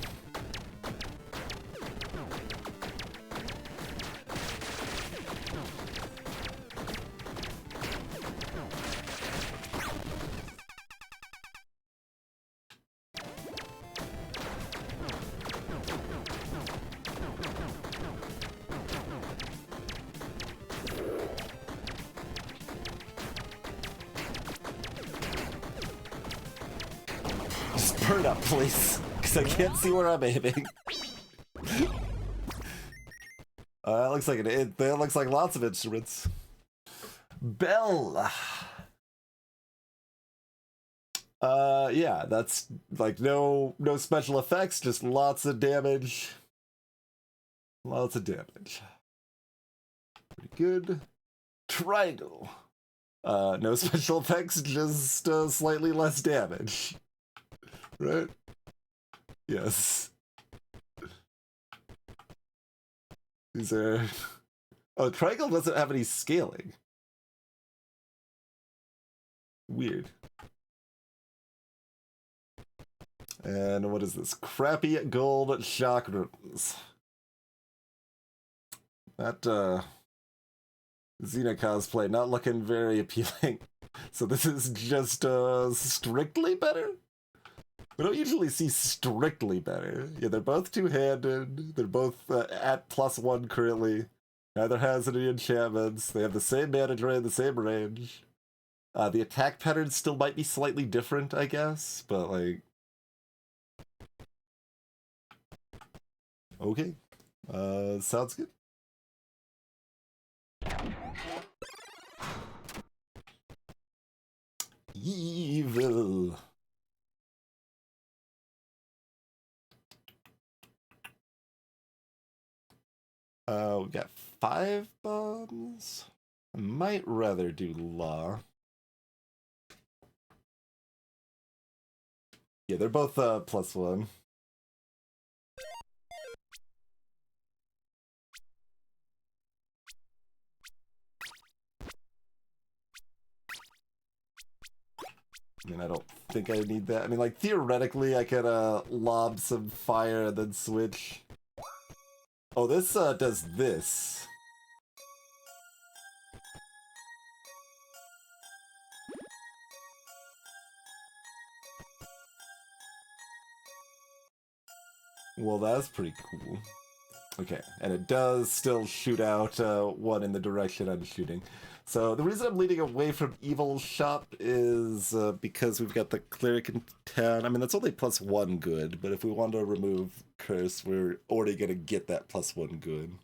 Burn up, please, because I can't see where I'm aiming. That looks like that looks like lots of instruments. Bell. Yeah, that's like no special effects, just lots of damage. Lots of damage. Pretty good. Triangle. No special effects, just slightly less damage. Right? Yes. These are... Oh, Triangle doesn't have any scaling. Weird. And what is this? Crappy gold chakrams. That, Xena cosplay not looking very appealing. So this is just, strictly better? We don't usually see strictly better. Yeah, they're both two-handed. They're both at +1 currently. Neither has any enchantments. They have the same mana drain, the same range. The attack pattern still might be slightly different, I guess, but like... Okay. Sounds good. Evil. We got 5 bombs. I might rather do Law. Yeah, they're both +1. I mean, I don't think I need that. I mean, like, theoretically, I could lob some fire and then switch. Oh, this does this. Well, that's pretty cool. Okay, and it does still shoot out one in the direction I'm shooting. So the reason I'm leading away from Evil Shop is because we've got the Cleric in town. I mean, that's only +1 good, but if we want to remove Curse, we're already going to get that +1 good.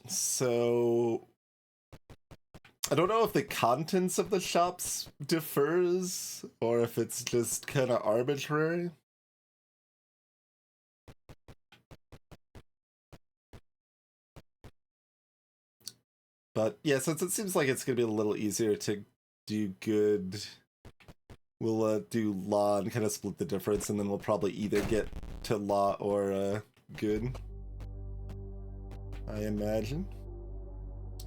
So I don't know if the contents of the shops differs or if it's just kind of arbitrary. But yeah, since it seems like it's going to be a little easier to do good, we'll do Law and kind of split the difference, and then we'll probably either get to Law or good, I imagine.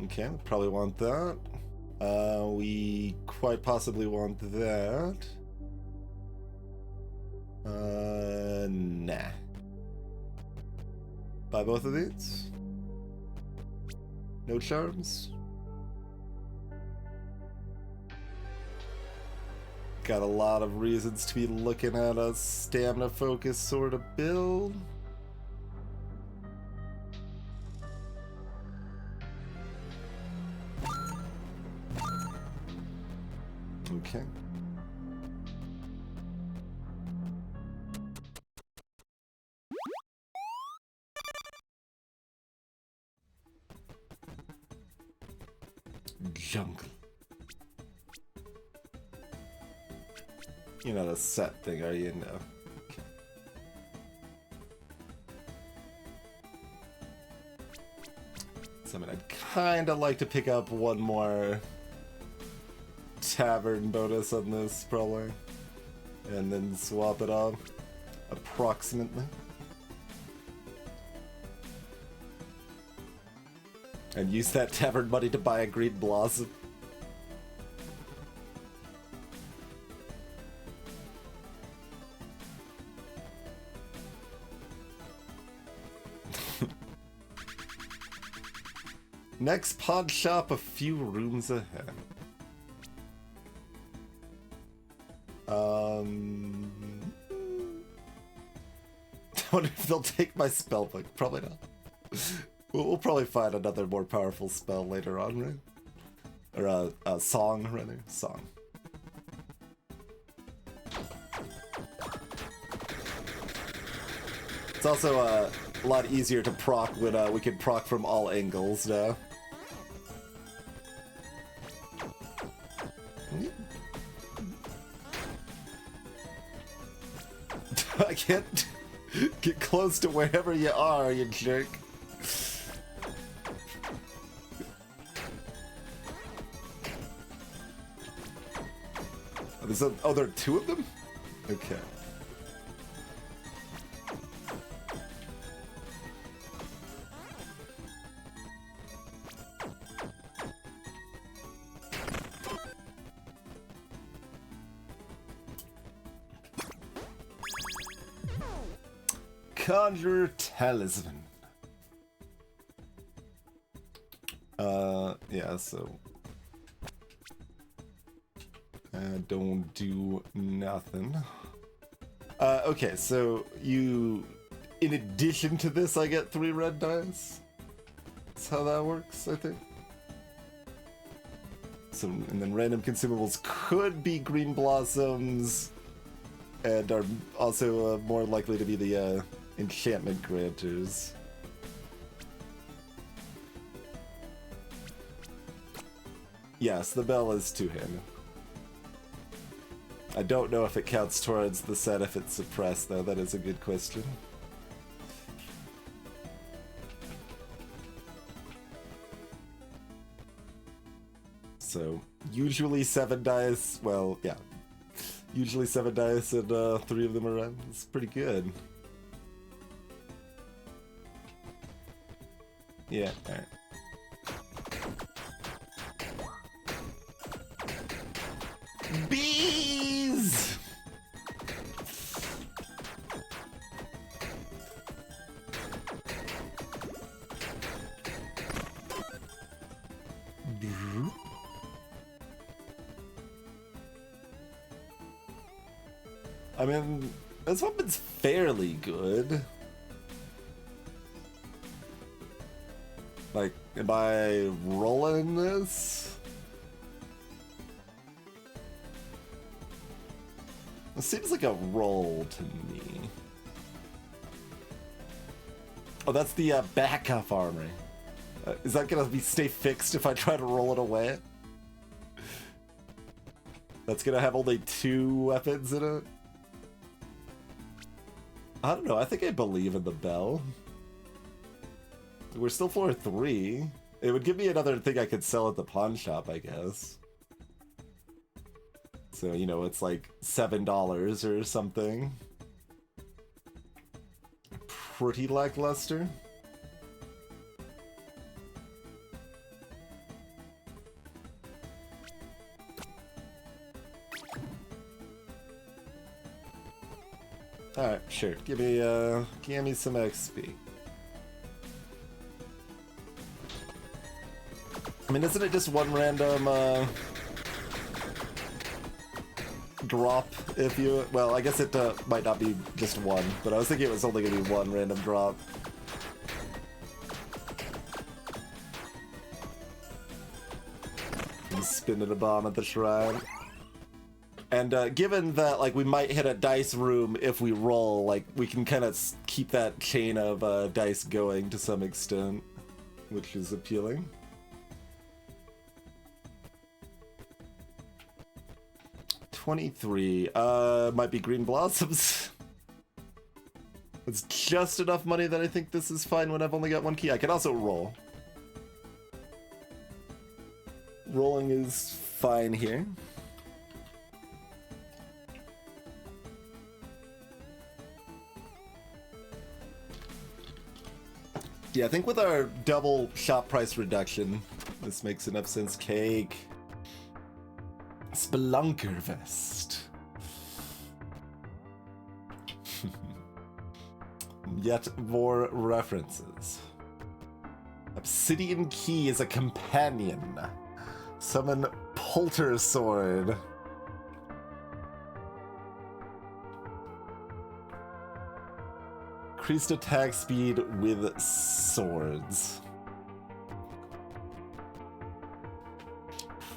Okay, we probably want that. We quite possibly want that. Nah. Buy both of these? No charms? Got a lot of reasons to be looking at a stamina focus sort of build. Okay. Jungle. You're not a set thing, are you? No. Okay. So, I mean, I'd kind of like to pick up one more tavern bonus on this, probably. And then swap it off, approximately. And use that tavern money to buy a green blossom. Next pod shop a few rooms ahead. I wonder if they'll take my spellbook. Probably not. We'll probably find another more powerful spell later on, right? Or a song, rather. Song. It's also a lot easier to proc when we can proc from all angles now. I can't get close to wherever you are, you jerk. Oh, there are two of them? Okay. Conjure Talisman. Yeah, so... don't do nothing. Okay, so you... In addition to this, I get 3 red dice? That's how that works, I think. So, and then random consumables could be green blossoms, and are also more likely to be the enchantment granters. Yes, the bell is two-handed. I don't know if it counts towards the set if it's suppressed, though. That is a good question. So, usually 7 dice, well, yeah. Usually 7 dice and 3 of them are red. It's pretty good. Yeah, alright. Bees! I mean, this weapon's fairly good. Like, am I rolling this? It seems like a roll to me. Oh, that's the backup armory. Is that gonna stay fixed if I try to roll it away? That's gonna have only 2 weapons in it? I don't know, I think I believe in the bell. We're still floor 3. It would give me another thing I could sell at the pawn shop, I guess. So, you know, it's like $7 or something. Pretty lackluster. Alright, sure. Give me some XP. I mean, isn't it just one random drop if you... Well, I guess it might not be just one, but I was thinking it was only going to be one random drop. I'm spinning a bomb at the shrine. And given that, like, we might hit a dice room if we roll, like, we can kind of keep that chain of dice going to some extent, which is appealing. $23. Might be green blossoms. It's just enough money that I think this is fine when I've only got 1 key. I can also roll. Rolling is fine here. Yeah, I think with our double shop price reduction, this makes enough sense. Cake. Spelunker vest. Yet more references. Obsidian key is a companion. Summon Polter sword. Increased attack speed with swords.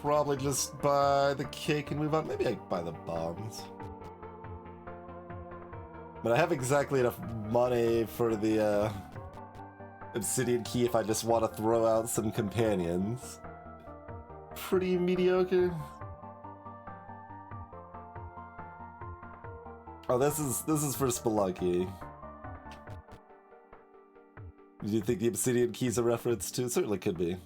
Probably just buy the cake and move on. Maybe I buy the bombs. But I have exactly enough money for the obsidian key if I just want to throw out some companions. Pretty mediocre. Oh, this is for Spelunky. Do you think the Obsidian Key's a reference to? It certainly could be.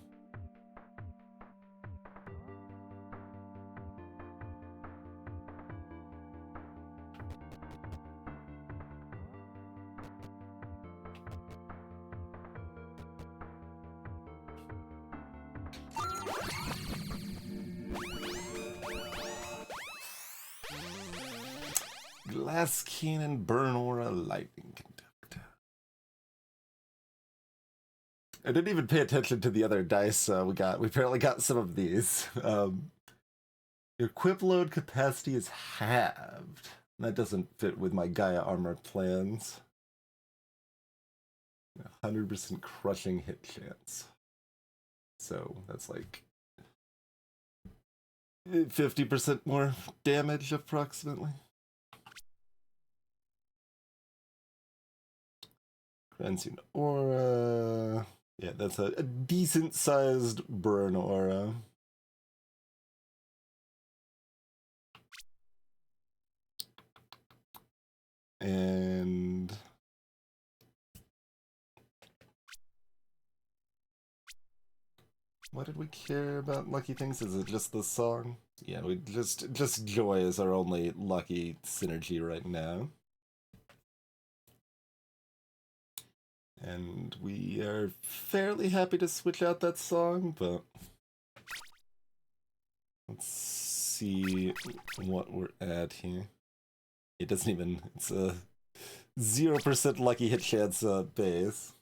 Glass Cannon, Burn Aura, Lightning Conductor. I didn't even pay attention to the other dice we got. We apparently got some of these. Your equip load capacity is halved. That doesn't fit with my Gaia armor plans. 100% crushing hit chance. So that's like 50% more damage approximately. Transient Aura. Yeah, that's a decent sized burn aura. And what did we care about lucky things? Is it just the song? Yeah, we just joy is our only lucky synergy right now. And we are fairly happy to switch out that song, but let's see what we're at here. It doesn't even, it's a 0% lucky hit chance base.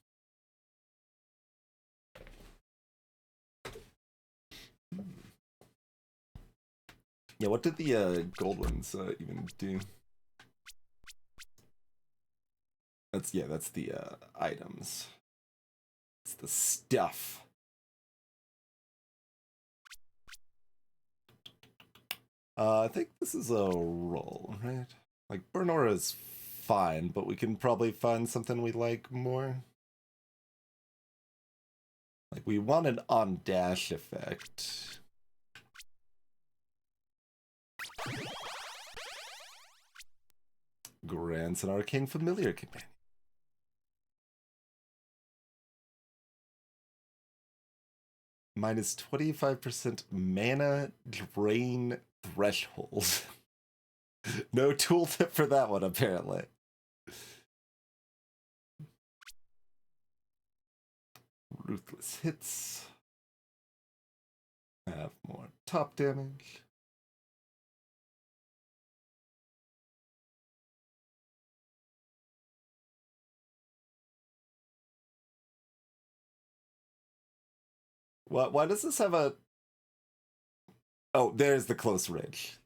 Yeah, what did the gold ones even do? That's the items. It's the stuff. I think this is a roll, right? Like, Burn Aura is fine, but we can probably find something we like more. Like, we want an on-dash effect. Grants an Arcane Familiar Companion. Minus 25% mana drain threshold. No tooltip for that one, apparently. Ruthless hits. Have more top damage. Why does this have a... Oh, there's the close range.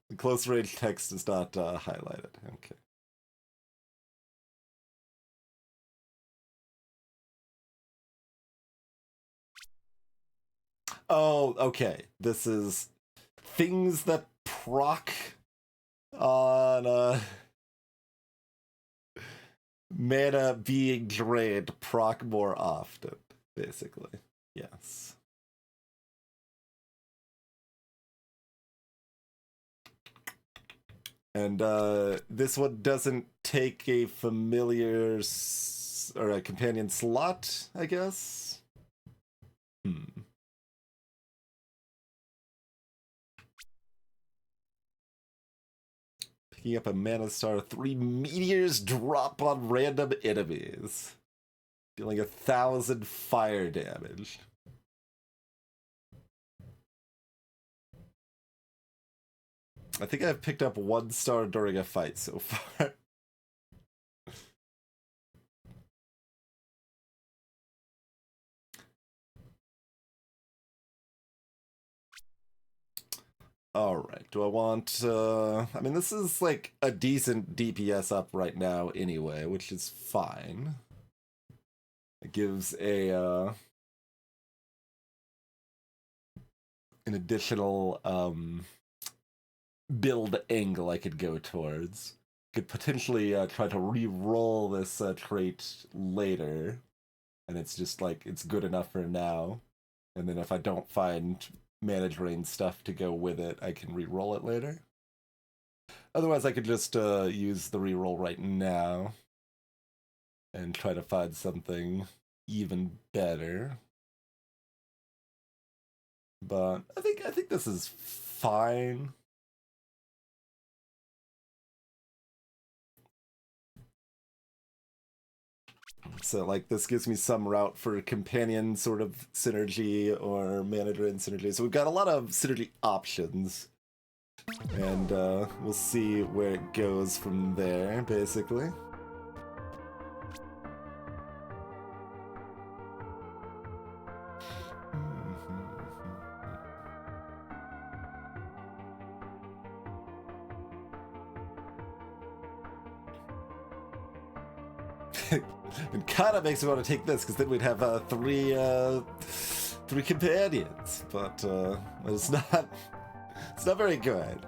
The close range text is not highlighted. Okay. Oh, okay. This is things that proc on mana being drained proc more often, basically. Yes. And this one doesn't take a familiar or a companion slot, I guess. Picking up a Mana Star, 3 meteors drop on random enemies, dealing 1,000 fire damage. I think I've picked up 1 star during a fight so far. Alright, do I want... I mean, this is like a decent DPS up right now anyway, which is fine. It gives a... an additional build angle I could go towards. Could potentially try to re-roll this trait later, and it's just like, it's good enough for now. And then if I don't find mana drain stuff to go with it, I can re-roll it later. Otherwise, I could just use the reroll right now and try to find something even better. But I think this is fine. So like this gives me some route for companion sort of synergy or manager and synergy. So we've got a lot of synergy options. And we'll see where it goes from there, basically. It kind of makes me want to take this, because then we'd have three companions, but it's not very good.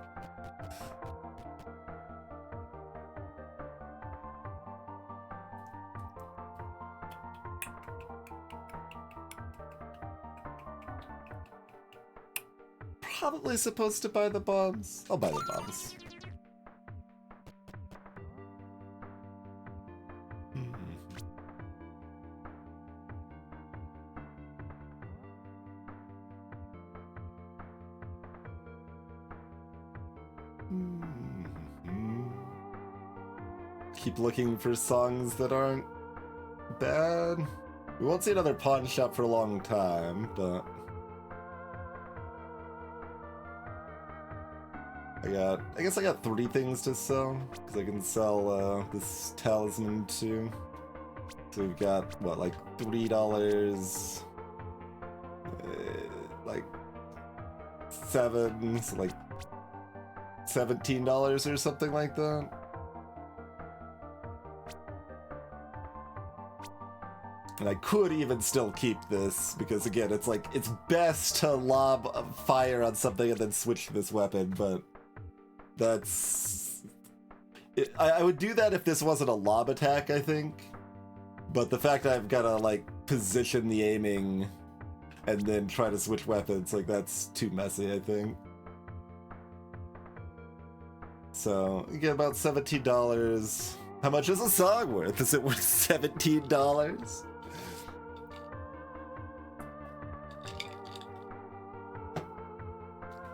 Probably supposed to buy the bombs. I'll buy the bombs. Keep looking for songs that aren't bad. We won't see another pawn shop for a long time, but I guess I got 3 things to sell, because I can sell this talisman too. So we've got, what, like $3, like 7, so like $17 or something like that. And I could even still keep this, because again, it's like, it's best to lob fire on something and then switch to this weapon, but that's... I would do that if this wasn't a lob attack, I think. But the fact that I've gotta, like, position the aiming and then try to switch weapons, like, that's too messy, I think. So, you get about $17. How much is a song worth? Is it worth $17?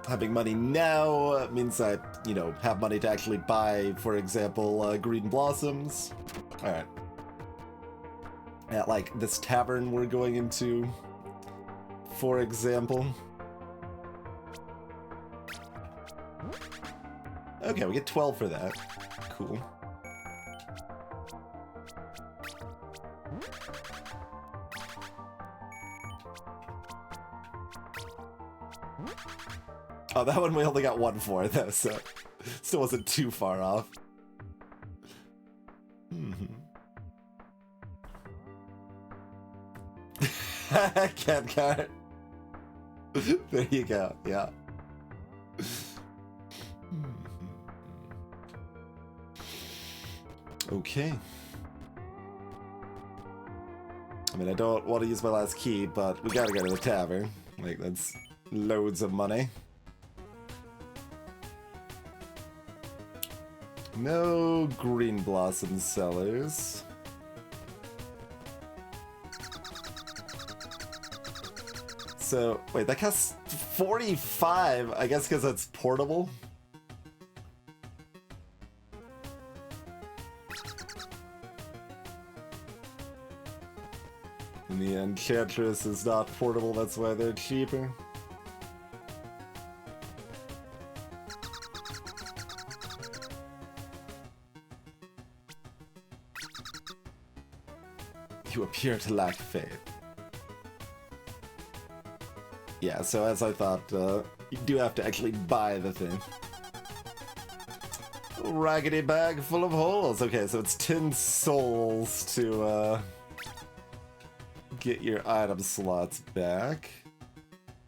Having money now means I, you know, have money to actually buy, for example, green blossoms. Alright. At, like, this tavern we're going into, for example. Okay, we get 12 for that. Cool. Oh, that one we only got 1 for, though, so still wasn't too far off. Cat card. There you go, yeah. Okay. I mean, I don't want to use my last key, but we gotta go to the tavern. Like, that's loads of money. No green blossom sellers. So, wait, that costs 45, I guess because it's portable? And the Enchantress is not portable, that's why they're cheaper. You appear to lack faith. Yeah, so as I thought, you do have to actually buy the thing. A raggedy bag full of holes. Okay, so it's 10 souls to get your item slots back.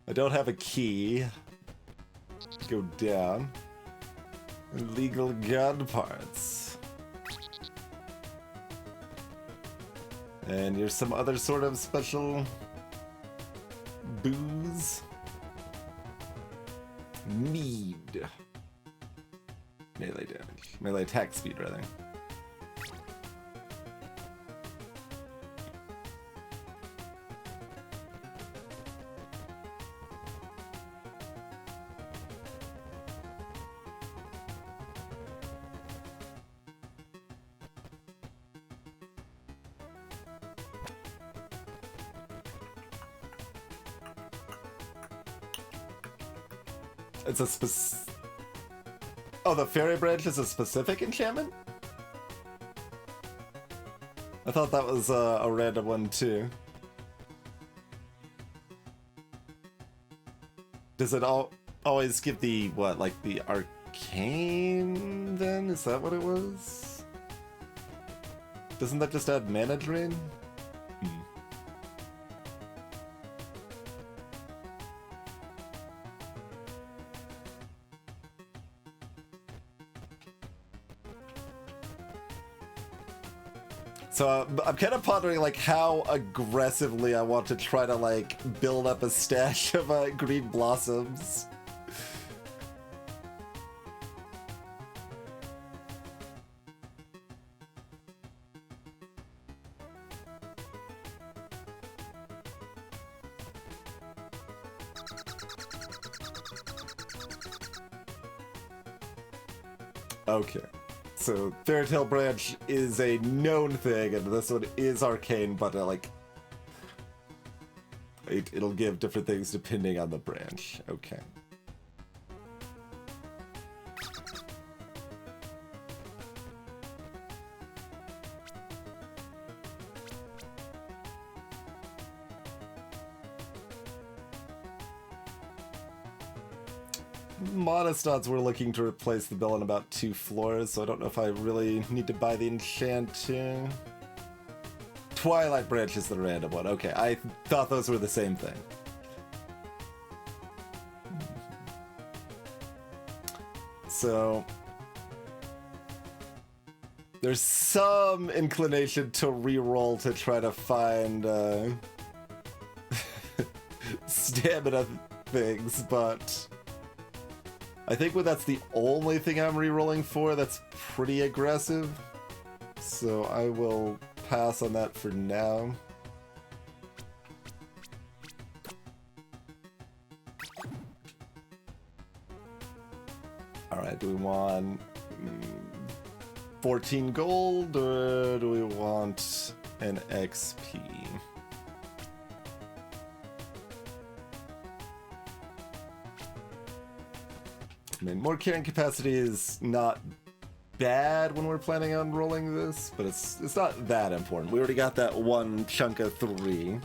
I don't have a key. Go down. Illegal gun parts. And here's some other sort of special booze. Mead. Melee damage. Melee attack speed, rather. It's a Oh, the Fairy Branch is a specific enchantment? I thought that was a random one too. Does it always give the, what, like the arcane then? Is that what it was? Doesn't that just add mana drain? So I'm kind of pondering like how aggressively I want to try to like build up a stash of green blossoms. Okay. So Fairytale Branch is a known thing, and this one is arcane, but like it'll give different things depending on the branch. Okay. Modest odds we're looking to replace the bill in about 2 floors, so I don't know if I really need to buy the enchanting. Twilight Branch is the random one. Okay, I thought those were the same thing. So there's some inclination to reroll to try to find stamina things, but I think when that's the only thing I'm rerolling for, that's pretty aggressive. So I will pass on that for now. Alright, do we want 14 gold or do we want an XP? I mean, more carrying capacity is not bad when we're planning on rolling this, but it's not that important. We already got that one chunk of 3.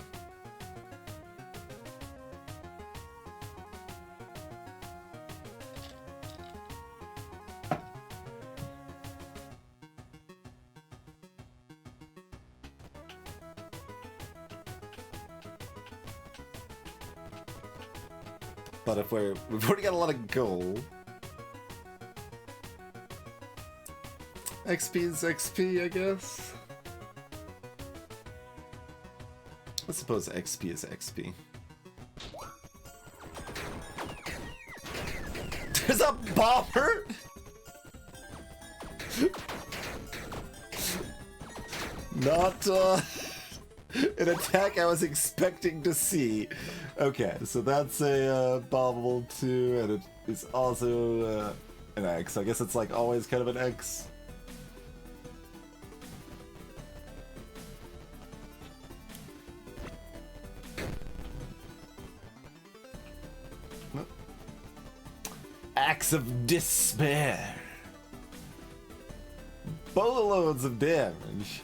But if we've already got a lot of gold. XP is XP, I guess. I suppose XP is XP. There's a bomber? Not an attack I was expecting to see. Okay, so that's a bombable too, and it is also an X. I guess it's like always kind of an X. Axe of Despair. Boatloads of damage.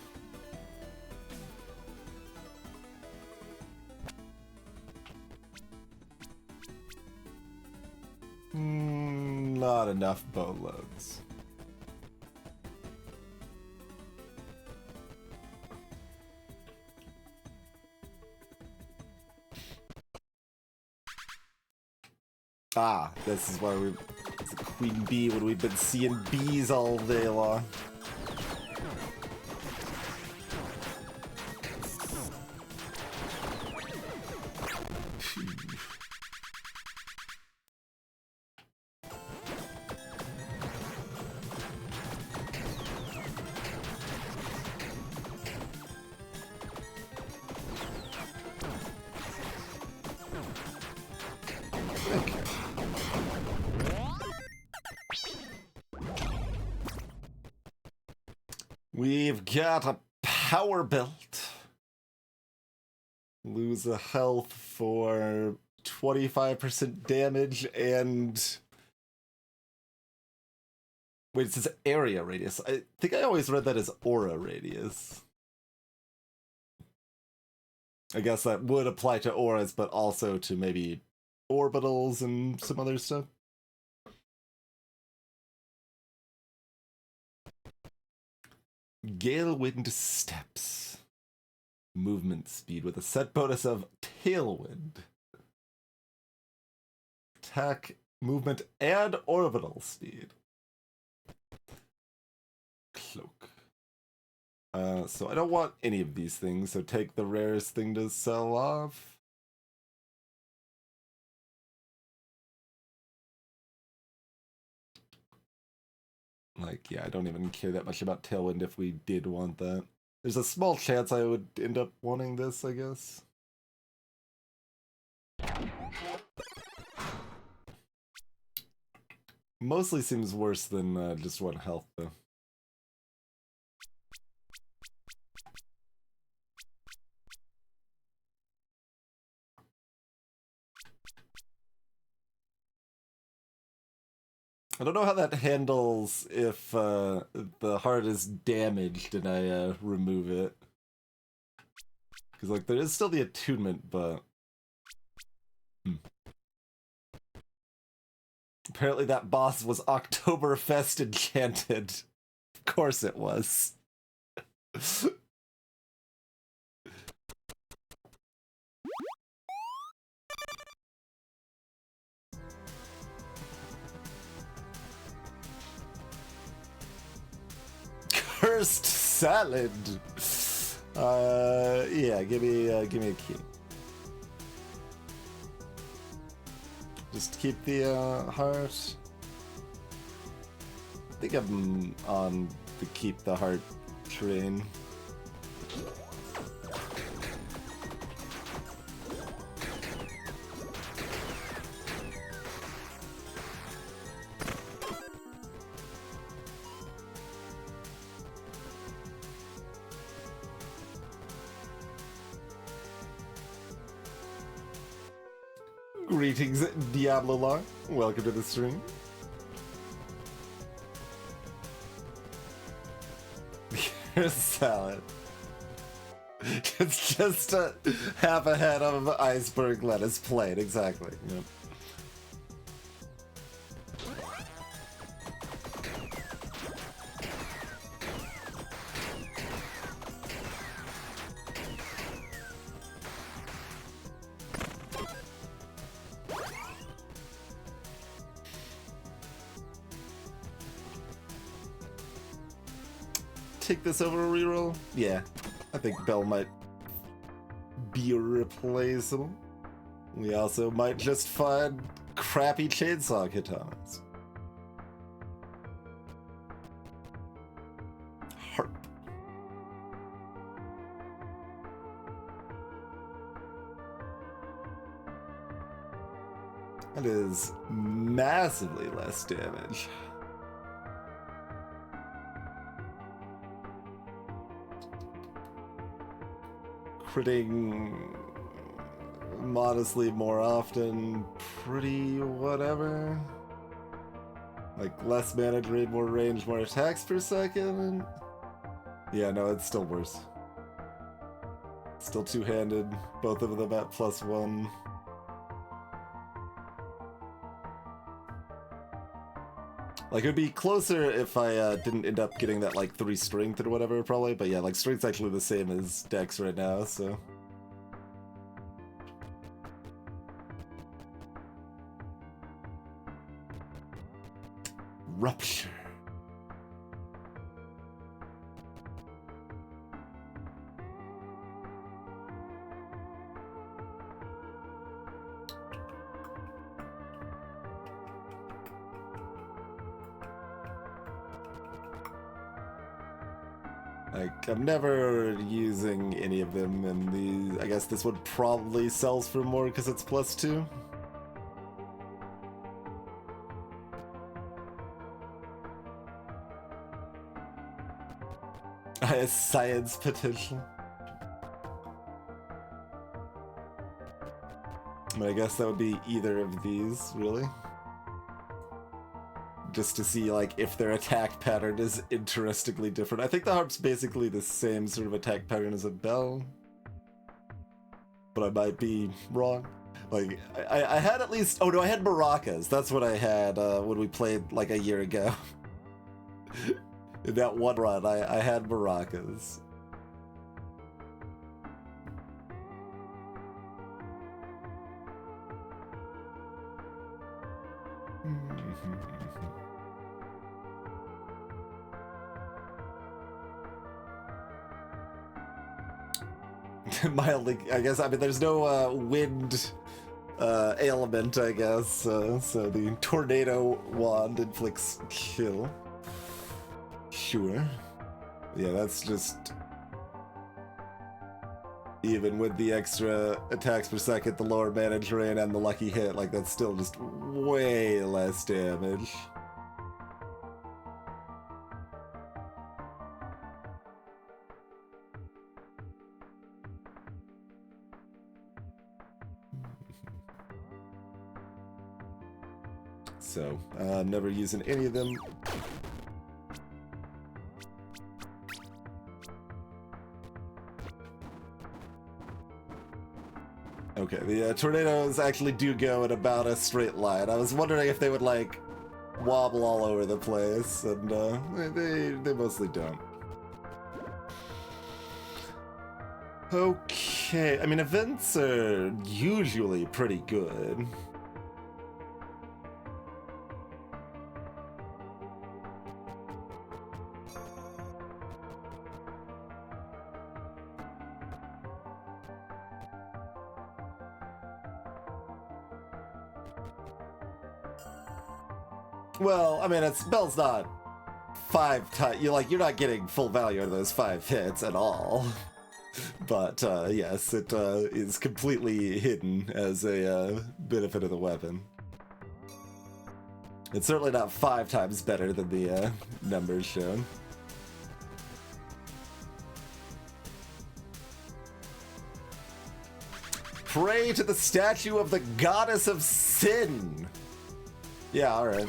Not enough boatloads. Ah, this is why it's a queen bee when we've been seeing bees all day long. We've got a power belt. Lose a health for 25% damage and... Wait, it says area radius. I think I always read that as aura radius. I guess that would apply to auras, but also to maybe orbitals and some other stuff. Galewind steps. Movement speed with a set bonus of tailwind. Attack, movement, and orbital speed. Cloak. So I don't want any of these things, so take the rarest thing to sell off. Like, yeah, I don't even care that much about Tailwind if we did want that. There's a small chance I would end up wanting this, I guess. Mostly seems worse than just 1 health, though. I don't know how that handles if the heart is damaged and I remove it. Because, like, there is still the attunement, but... Apparently that boss was Oktoberfest enchanted. Of course it was. Cursed salad. Yeah, give me a key. Just keep the heart. I think I'm on the keep the heart train. Greetings, Diablo Lar. Welcome to the stream. Here's salad. It's just a half a head of iceberg lettuce plain, exactly. Yep. Take this over a reroll? Yeah, I think Bell might be replaceable. We also might just find crappy chainsaw katanas. Harp. That is massively less damage. Critting modestly more often, pretty whatever. Like less mana drain, more range, more attacks per second. Yeah, no, it's still worse. Still two-handed, both of them at +1. Like, it would be closer if I didn't end up getting that, like, 3 strength or whatever, probably. But yeah, like, strength's actually the same as Dex right now, so... Rupture. Like, I'm never using any of them, and I guess this one probably sells for more because it's +2. A science potential. But I guess that would be either of these, really. Just to see, like, if their attack pattern is interestingly different. I think the harp's basically the same sort of attack pattern as a bell. But I might be wrong. Like, I had at least... Oh, no, I had maracas. That's what I had when we played, like, a year ago. In that one run, I had maracas. Mildly, I guess. I mean, there's no wind ailment, I guess. So the tornado wand inflicts kill. Sure. Yeah, that's just... Even with the extra attacks per second, the lower mana drain, and the lucky hit, like, that's still just way less damage. So, never using any of them. Okay, the tornadoes actually do go in about a straight line. I was wondering if they would, like, wobble all over the place, and they mostly don't. Okay, I mean, events are usually pretty good. Well, I mean, Bell's not 5 times. You're not getting full value out of those 5 hits at all. But yes, it is completely hidden as a benefit of the weapon. It's certainly not 5 times better than the numbers shown. Pray to the statue of the goddess of sin. Yeah, all right.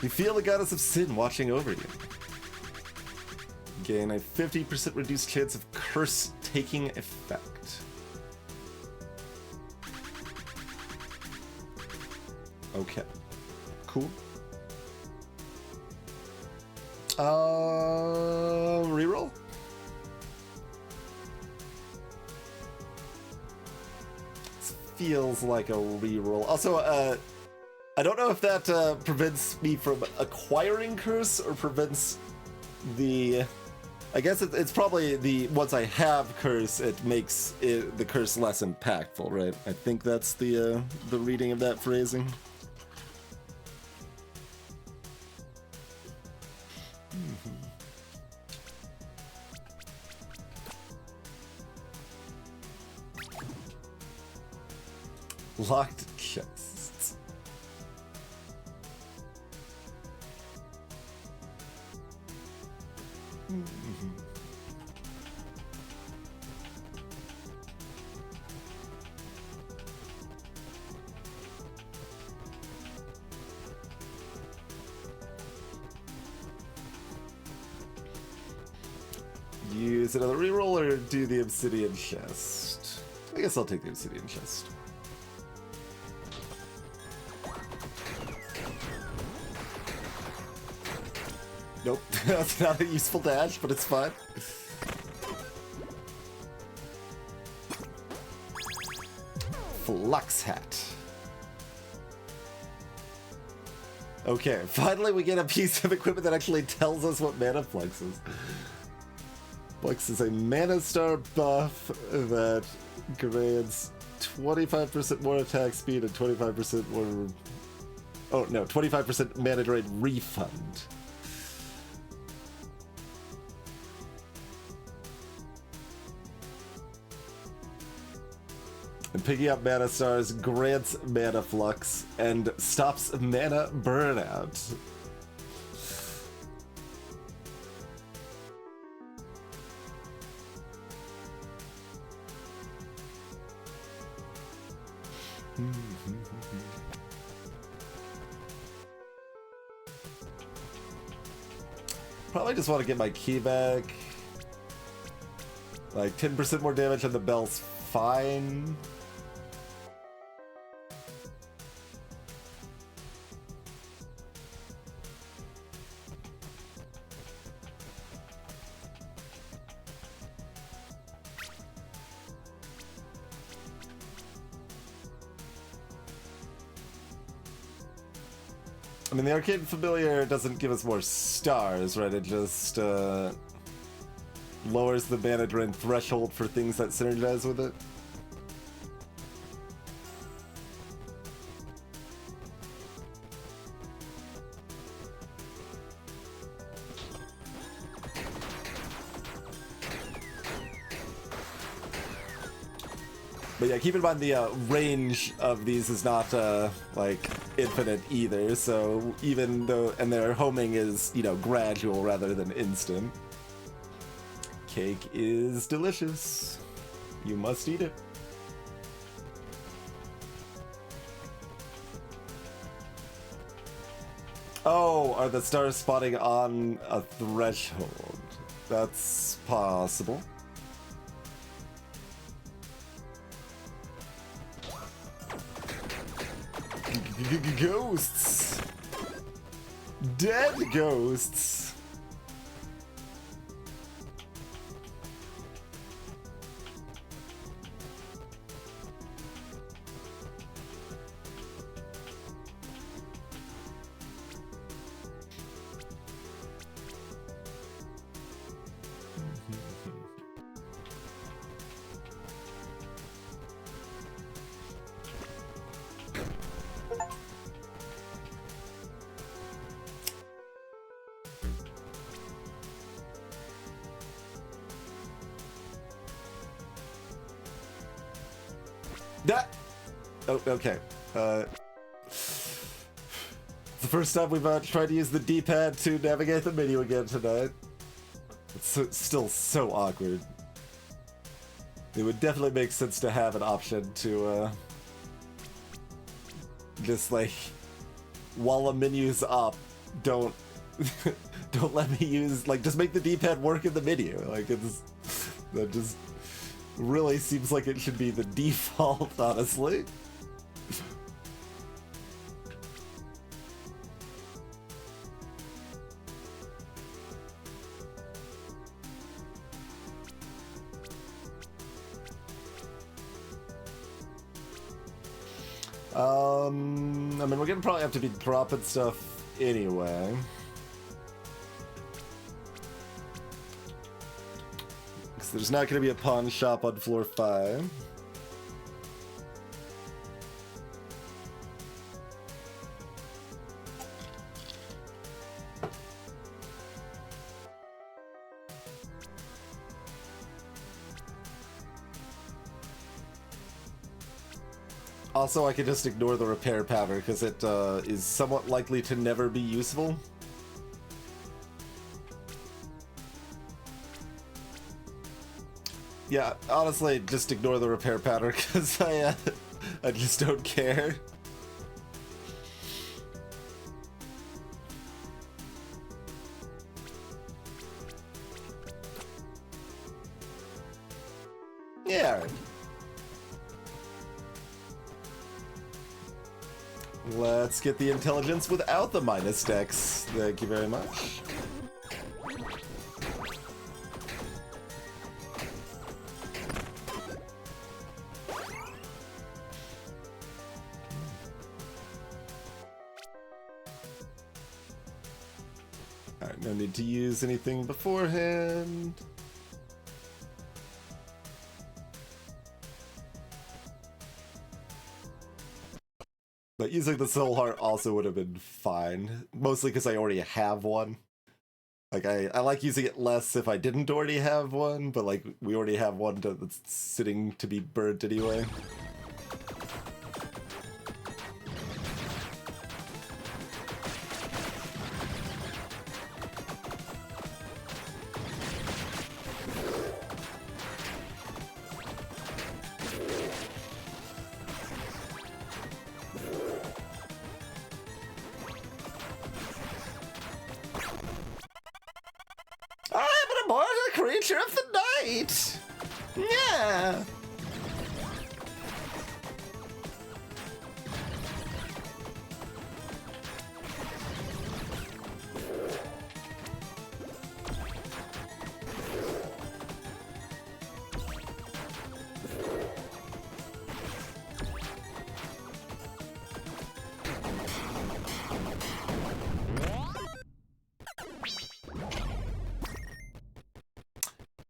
You feel the goddess of sin watching over you. Gain a 50% reduced chance of curse taking effect. Okay. Cool. Reroll? This feels like a reroll. Also, I don't know if that prevents me from acquiring curse or prevents the... I guess it's probably the... Once I have curse, it makes the curse less impactful, right? I think that's the reading of that phrasing. Locked chests. Use another reroll or do the obsidian chest? I guess I'll take the obsidian chest. Nope, that's not a useful dash, but it's fine. Flux hat. Okay, finally we get a piece of equipment that actually tells us what mana flux is. Flux is a mana star buff that grants 25% more attack speed and 25% more... Oh, no, 25% mana drain refund. And picking up mana stars grants mana flux and stops mana burnout. Probably just want to get my key back. Like 10% more damage on the bell's fine. I mean, the Arcane Familiar doesn't give us more stars, right? It just lowers the mana drain threshold for things that synergize with it. But yeah, keep in mind the range of these is not like infinite either. So even though, and their homing is, you know, gradual rather than instant. Cake is delicious. You must eat it. Oh, are the stars spotting on a threshold? That's possible. Ghosts! Dead ghosts! That. Oh, okay. It's the first time we've tried to use the D-pad to navigate the menu again tonight. It's still so awkward. It would definitely make sense to have an option to just like while a menu's up, don't don't let me use, like, just make the D-pad work in the menu. Like, it's that just really seems like it should be the default, honestly. I mean, we're gonna probably have to be dropping stuff anyway. Because there's not gonna be a pawn shop on floor 5. Also, I could just ignore the repair powder because it is somewhat likely to never be useful. Yeah, honestly, just ignore the repair powder because I just don't care. Yeah. Let's get the intelligence without the minus dex. Thank you very much. Alright, no need to use anything beforehand. But using the Soul Heart also would have been fine. Mostly because I already have one. Like, I like using it less if I didn't already have one, but like, we already have one that's sitting to be burnt anyway. the creature of the night! Yeah!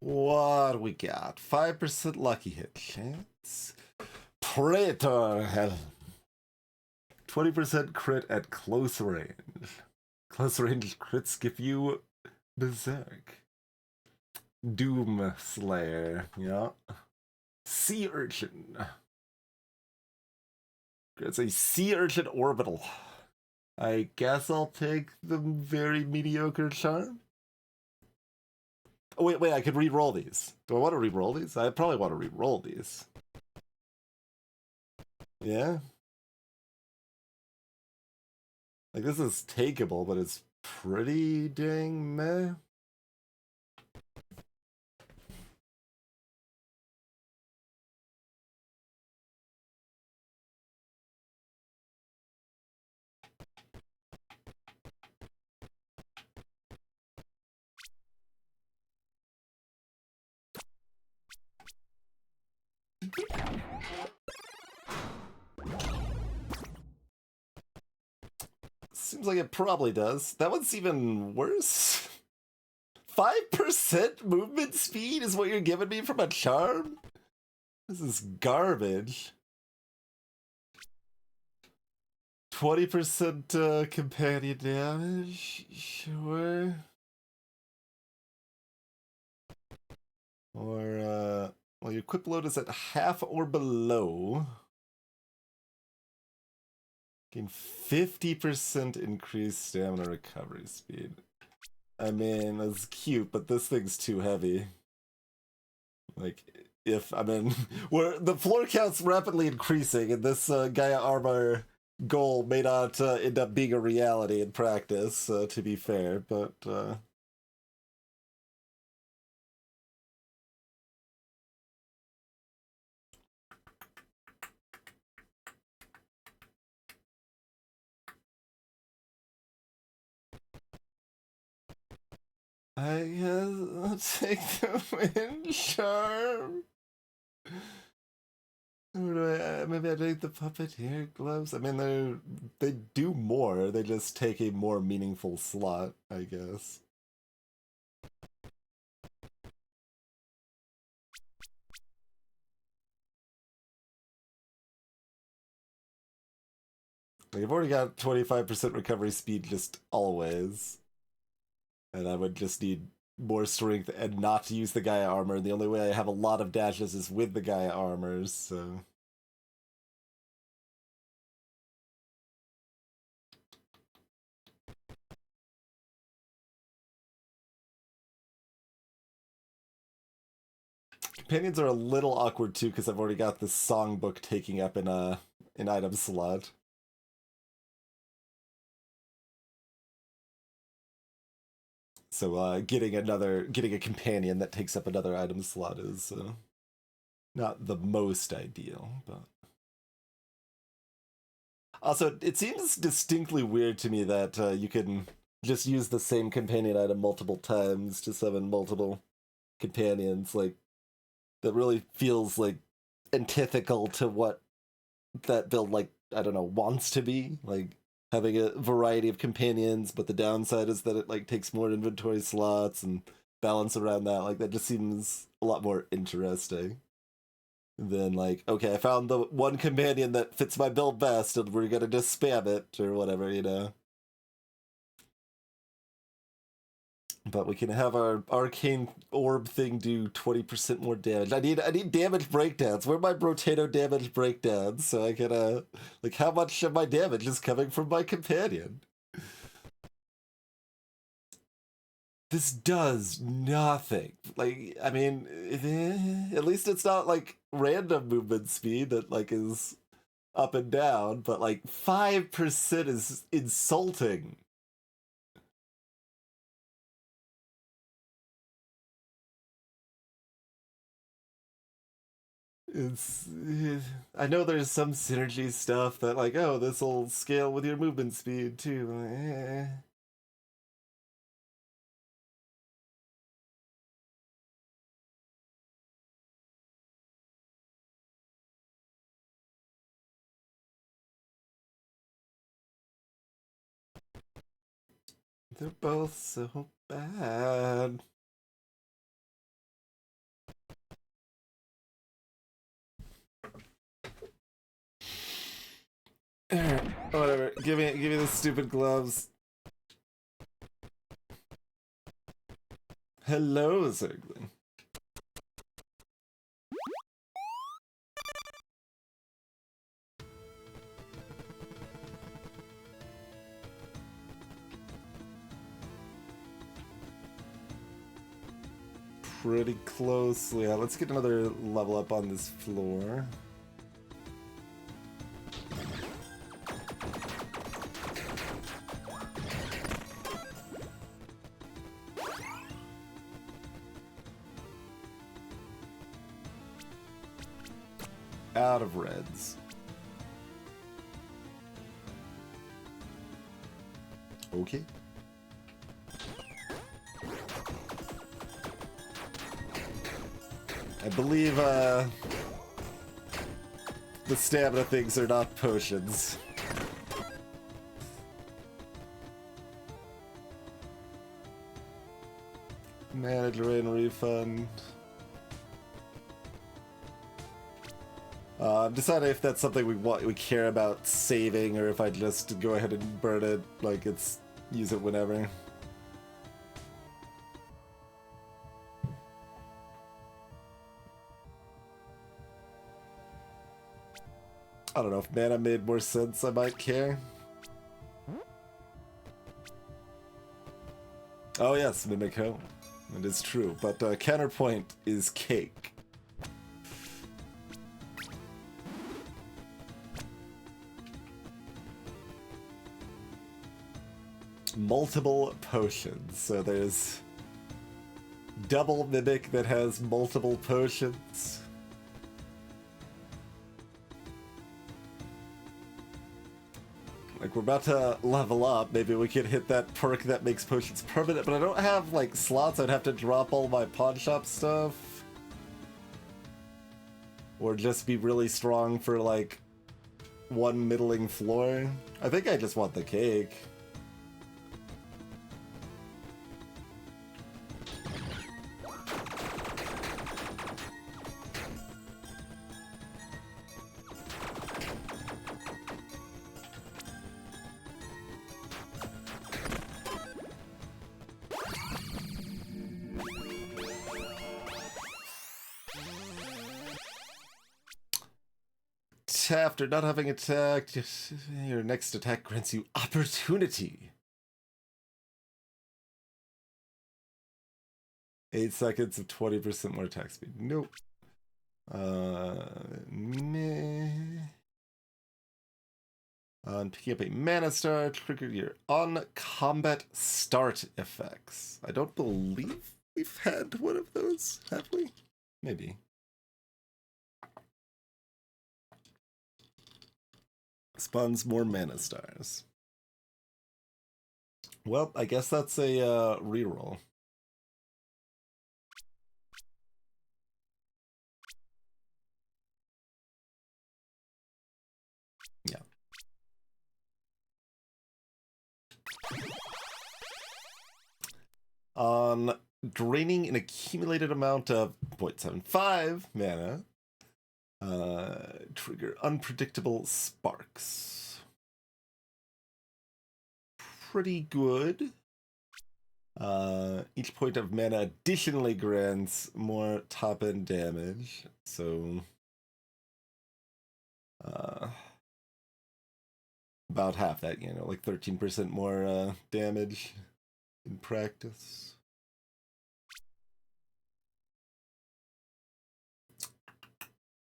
What we got? 5% lucky hit chance. Praetor Helm. 20% crit at close range. Close range crits give you Berserk. Doom Slayer, yeah. Sea Urchin. It's a Sea Urchin orbital. I guess I'll take the very mediocre charm. Oh, wait, I could re-roll these. Do I want to re-roll these? I probably want to re-roll these. Yeah? Like, this is takeable, but it's pretty dang meh. Seems like it probably does. That one's even worse. 5% movement speed is what you're giving me from a charm? This is garbage. 20% companion damage? Sure. Or, well, your equip load is at half or below. Gain 50% increased stamina recovery speed. I mean, that's cute, but this thing's too heavy. Like, where the floor count's rapidly increasing, and this Gaia Armor goal may not end up being a reality in practice, to be fair, but I guess I'll take the wind charm. Or do maybe I take the puppeteer gloves? I mean, they do more. They just take a more meaningful slot, I guess. Like, I've already got 25% recovery speed just always. And I would just need more strength and not to use the Gaia armor. The only way I have a lot of dashes is with the Gaia armors, so... Companions are a little awkward too, because I've already got this songbook taking up an item slot. So getting a companion that takes up another item slot is not the most ideal, but also it seems distinctly weird to me that you can just use the same companion item multiple times to summon multiple companions. Like, that really feels like antithetical to what that build, like, I don't know, wants to be. Like, having a variety of companions, but the downside is that it like takes more inventory slots and balance around that. Like, that just seems a lot more interesting than like, okay, I found the one companion that fits my build best and we're gonna just spam it or whatever, you know. But we can have our arcane orb thing do 20% more damage. I need damage breakdowns. Where are my Brotato damage breakdowns? So I can like, how much of my damage is coming from my companion? This does nothing. Like, I mean, at least it's not like random movement speed that like is up and down, but like 5% is insulting. It's I know there's some synergy stuff that like, oh, this will scale with your movement speed too. They're both so bad. Whatever. Give me the stupid gloves. Hello, Zerglin. Pretty closely. Yeah, let's get another level up on this floor. Out of reds. Okay. I believe the stamina things are not potions. Manager and refund. I'm deciding if that's something we care about saving, or if I just go ahead and burn it, like use it whenever. I don't know, if mana made more sense, I might care. Oh yes, Mimico. It is true, but counterpoint is cake. Multiple potions, so there's double Mimic that has multiple potions. Like, we're about to level up, maybe we could hit that perk that makes potions permanent, but I don't have, like, slots. I'd have to drop all my pawn shop stuff. Or just be really strong for, like, one middling floor. I think I just want the cake. After not having attacked, your next attack grants you opportunity. 8 seconds of 20% more attack speed. Nope. Meh. On picking up a mana star, trigger your on-combat start effects. I don't believe we've had one of those, have we? Maybe. Spawns more mana stars. Well, I guess that's a reroll. Yeah. On draining an accumulated amount of 0.75 mana, trigger unpredictable sparks. Pretty good. Each point of mana additionally grants more top-end damage, so about half that, like 13% more damage in practice.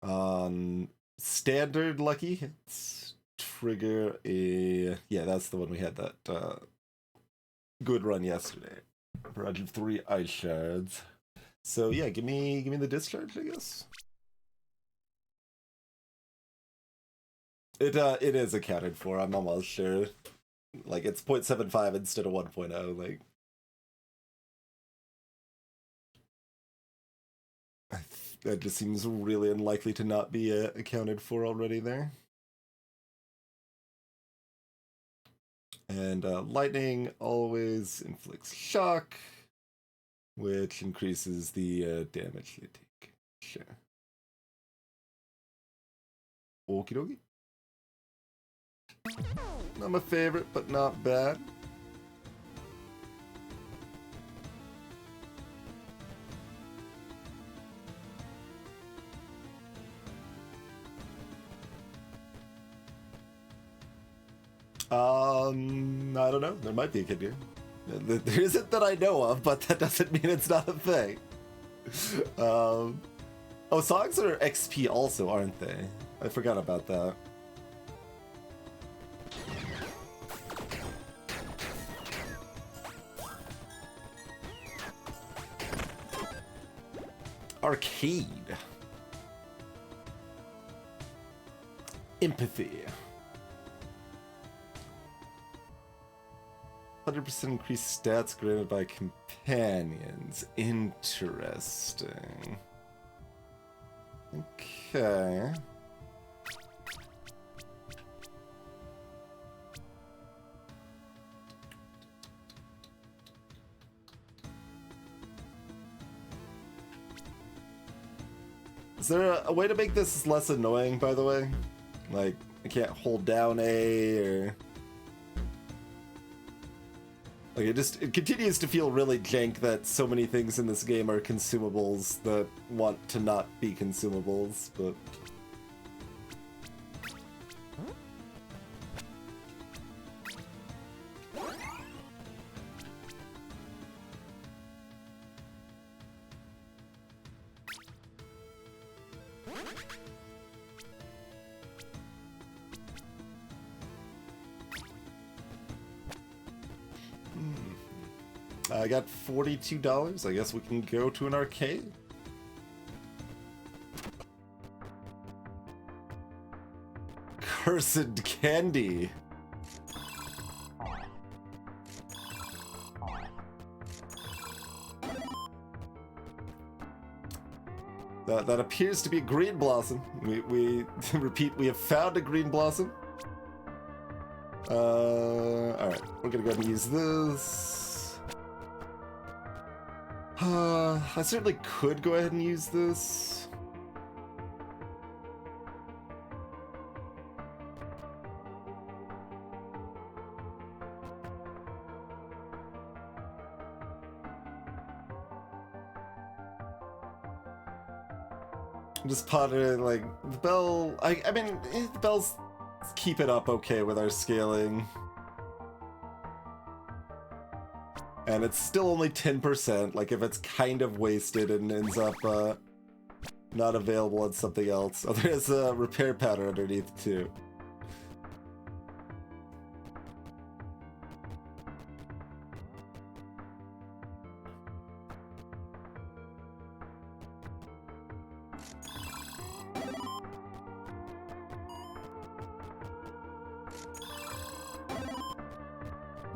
On standard lucky hits, trigger a... Yeah, that's the one we had that good run yesterday. 103 ice shards. So yeah, give me the discharge, I guess. It is accounted for. I'm almost sure. Like it's 0.75 instead of 1.0. Like that just seems really unlikely to not be accounted for already there. And lightning always inflicts shock, which increases the damage they take. Sure. Okie dokie. Not my favorite, but not bad. I don't know. There might be a kid here. There isn't that I know of, but that doesn't mean it's not a thing. Oh, songs are XP also, aren't they? I forgot about that. Arcade. Empathy. 100% increased stats granted by companions. Interesting. Okay. Is there a way to make this less annoying, by the way? Like, I can't hold down A, or... Like, it continues to feel really jank that so many things in this game are consumables that want to not be consumables, but... I got $42. I guess we can go to an arcade. Cursed candy. That appears to be a green blossom. We repeat, we have found a green blossom. Alright, we're gonna go ahead and use this. I certainly could go ahead and use this. I'm just pondering, like, the bell... I mean, the bells keep it up okay with our scaling. And it's still only 10%, like if it's kind of wasted and ends up not available on something else. Oh, there's a repair pattern underneath too.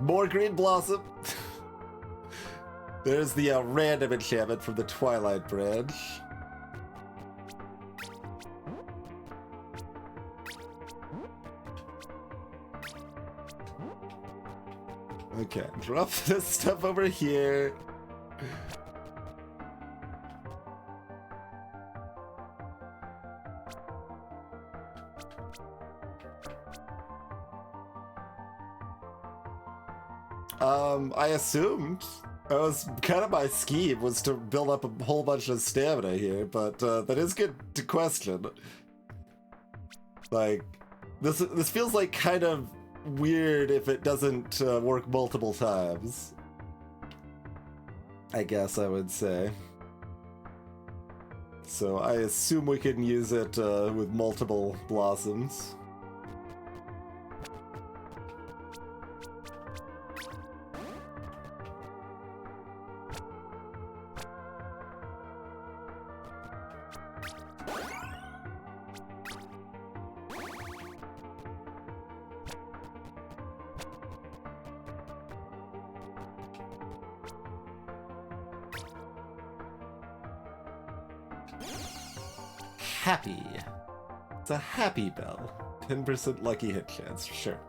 More green blossom! There's the random enchantment from the Twilight branch. Okay, drop this stuff over here. I assumed. That was kind of my scheme, was to build up a whole bunch of stamina here, but that is good to question. Like, this feels like kind of weird if it doesn't work multiple times. I guess I would say. So I assume we can use it with multiple blossoms. happy. It's a happy bell. 10% lucky hit chance, sure.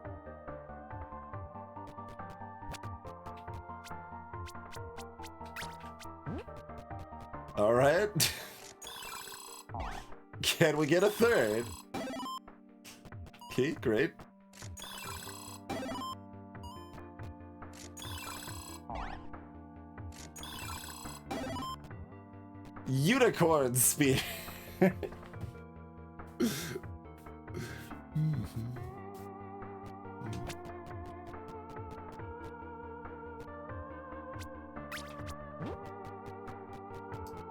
Alright. Can we get a third? Okay, great. Unicorn spear.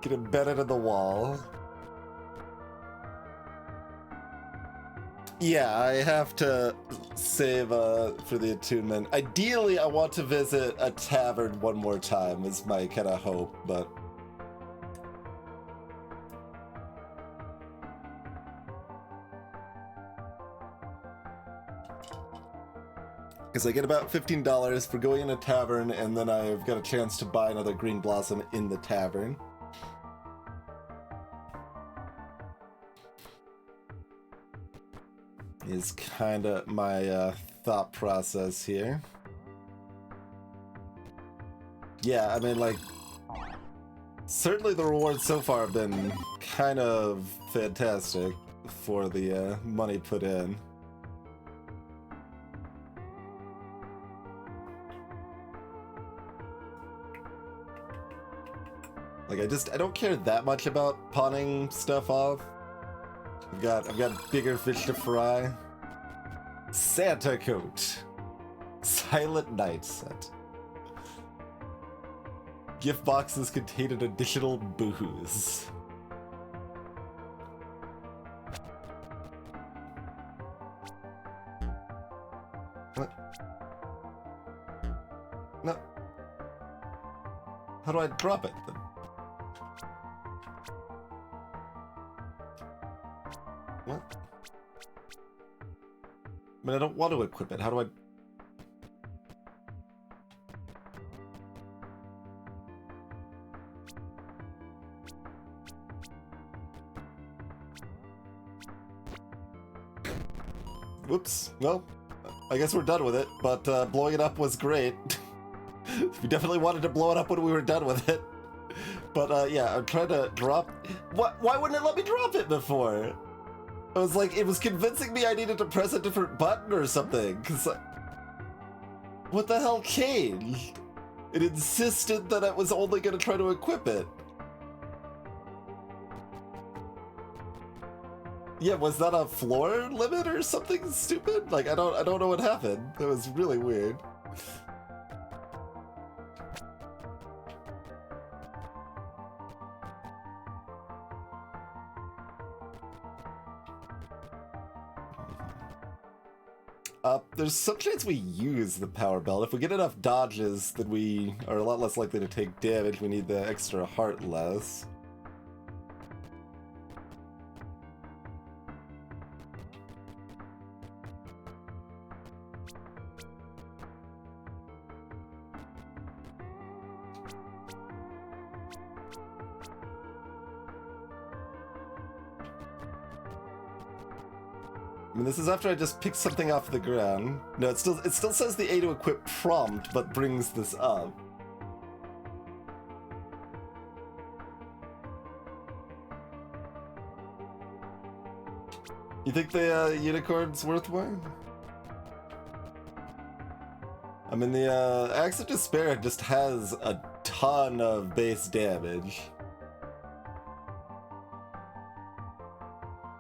Get embedded in the wall. Yeah, I have to save for the attunement. Ideally, I want to visit a tavern one more time is my kind of hope, but... Because I get about $15 for going in a tavern, and then I've got a chance to buy another green blossom in the tavern. Is kind of my thought process here. Yeah, I mean, like, certainly the rewards so far have been kind of fantastic for the money put in. Like, I don't care that much about pawning stuff off. I've got bigger fish to fry. Santa coat. Silent Night set. Gift boxes contain an additional booze. What? No. How do I drop it then? What? I mean, I don't want to equip it. How do I... Whoops. Well, I guess we're done with it, but blowing it up was great. We definitely wanted to blow it up when we were done with it. But yeah, I'm trying to drop... What? Why wouldn't it let me drop it before? I was like, it was convincing me I needed to press a different button or something, because... What the hell changed? It insisted that I was only going to try to equip it. Yeah, was that a floor limit or something stupid? Like, I don't know what happened. That was really weird. There's some chance we use the power belt. If we get enough dodges, then we are a lot less likely to take damage. We need the extra heart less. I mean, this is after I just picked something off the ground. No, it still says the A to equip prompt, but brings this up. You think the unicorn's worth one? I mean, the Axe of Despair just has a ton of base damage.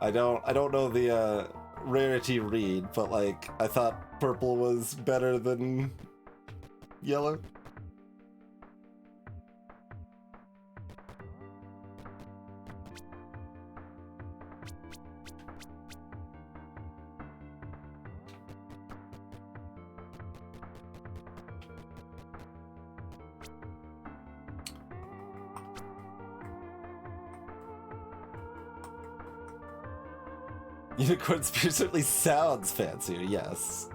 I don't know the rarity read, but like, I thought purple was better than yellow. Unicorn Spear certainly sounds fancier, yes.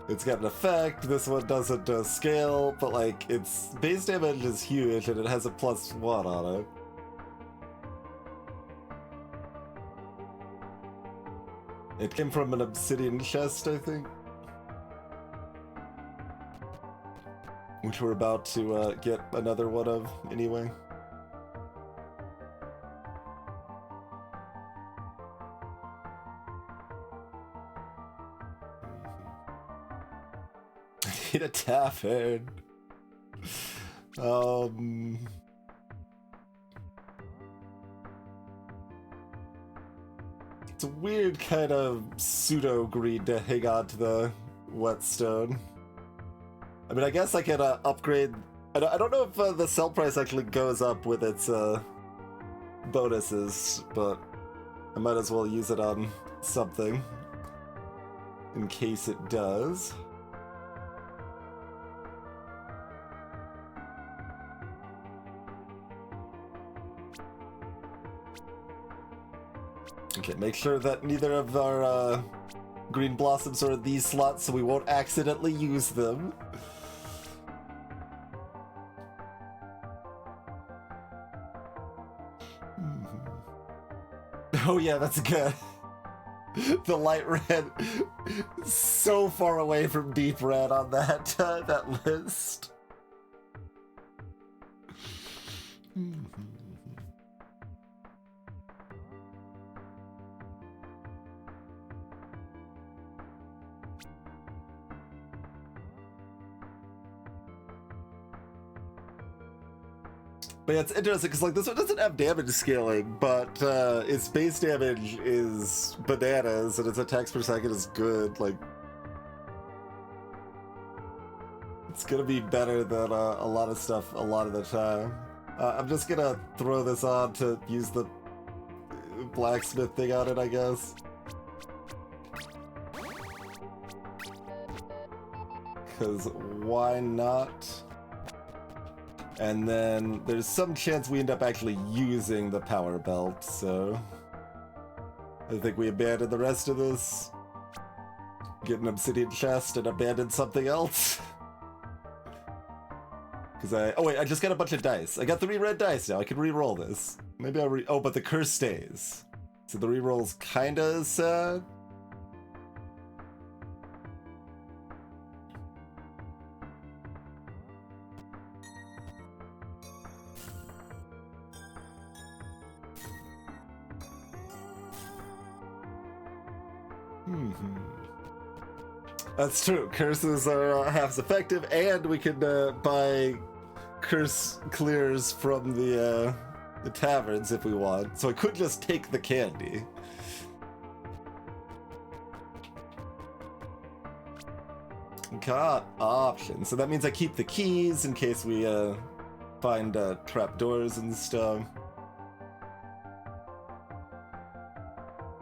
It's got an effect, this one doesn't scale, but like, its base damage is huge and it has a +1 on it. It came from an obsidian chest, I think. Which we're about to get another one of, anyway. I need a tavern. It's a weird kind of pseudo-greed to hang on to the whetstone. I mean, I guess I can upgrade... I don't know if the sell price actually goes up with its bonuses, but I might as well use it on something in case it does. Okay, make sure that neither of our green blossoms are in these slots so we won't accidentally use them. Oh yeah, that's good. The light red, so far away from deep red on that that list. But yeah, it's interesting because like this one doesn't have damage scaling, but its base damage is bananas and its attacks per second is good. Like, it's gonna be better than a lot of stuff a lot of the time. I'm just gonna throw this on to use the blacksmith thing on it, I guess. Because why not? And then there's some chance we end up actually using the power belt, so I think we abandon the rest of this, get an obsidian chest, and abandon something else. Because oh wait, I just got a bunch of dice. I got 3 red dice now, I can re-roll this. Maybe I'll oh, but the curse stays. So the re-roll's kinda sad. That's true. Curses are half as effective, and we can buy curse clears from the taverns if we want. So I could just take the candy. Got options. So that means I keep the keys in case we find trapdoors and stuff.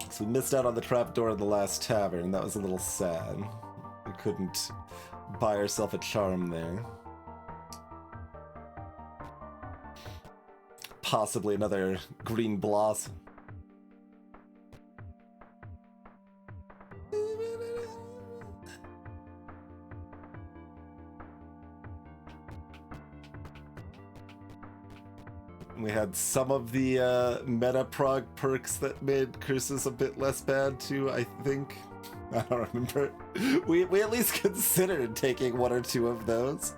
So we missed out on the trapdoor in the last tavern. That was a little sad. We couldn't buy ourselves a charm there. Possibly another green blossom. We had some of the meta prog perks that made curses a bit less bad too, I think. I don't remember. We at least considered taking 1 or 2 of those.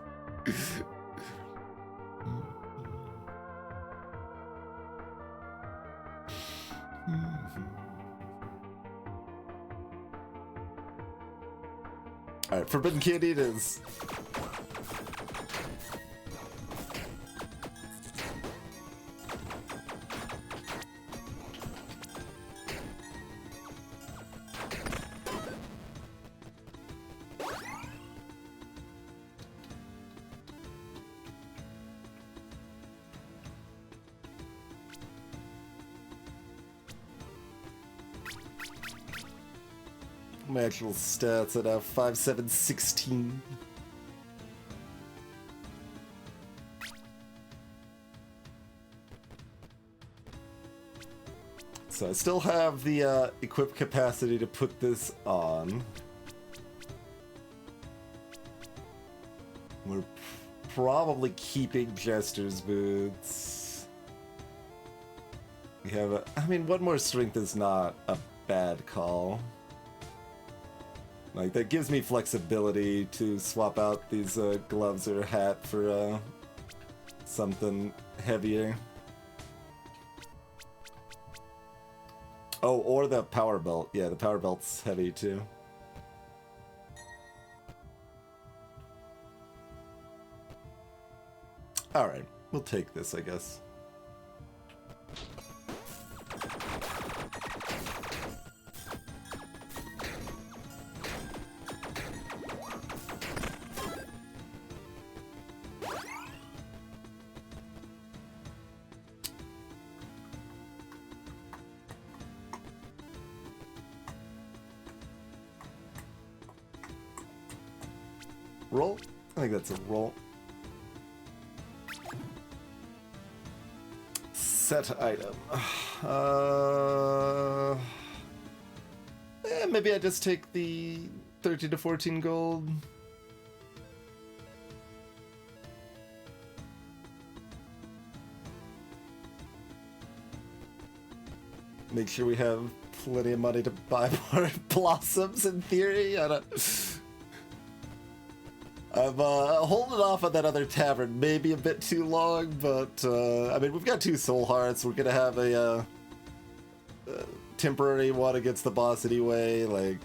Alright, forbidden candy it is. My actual stats at 5, 7, 16. So I still have the equip capacity to put this on. We're probably keeping Jester's boots. We have I mean, 1 more strength is not a bad call. Like, that gives me flexibility to swap out these gloves or hat for something heavier. Oh, or the power belt. Yeah, the power belt's heavy too. Alright, we'll take this, I guess. Roll? I think that's a roll. Set item. Maybe I just take the 13 to 14 gold. Make sure we have plenty of money to buy more blossoms in theory. I'm holding off on that other tavern maybe a bit too long, but I mean, we've got 2 soul hearts. We're gonna have a temporary one against the boss anyway, like...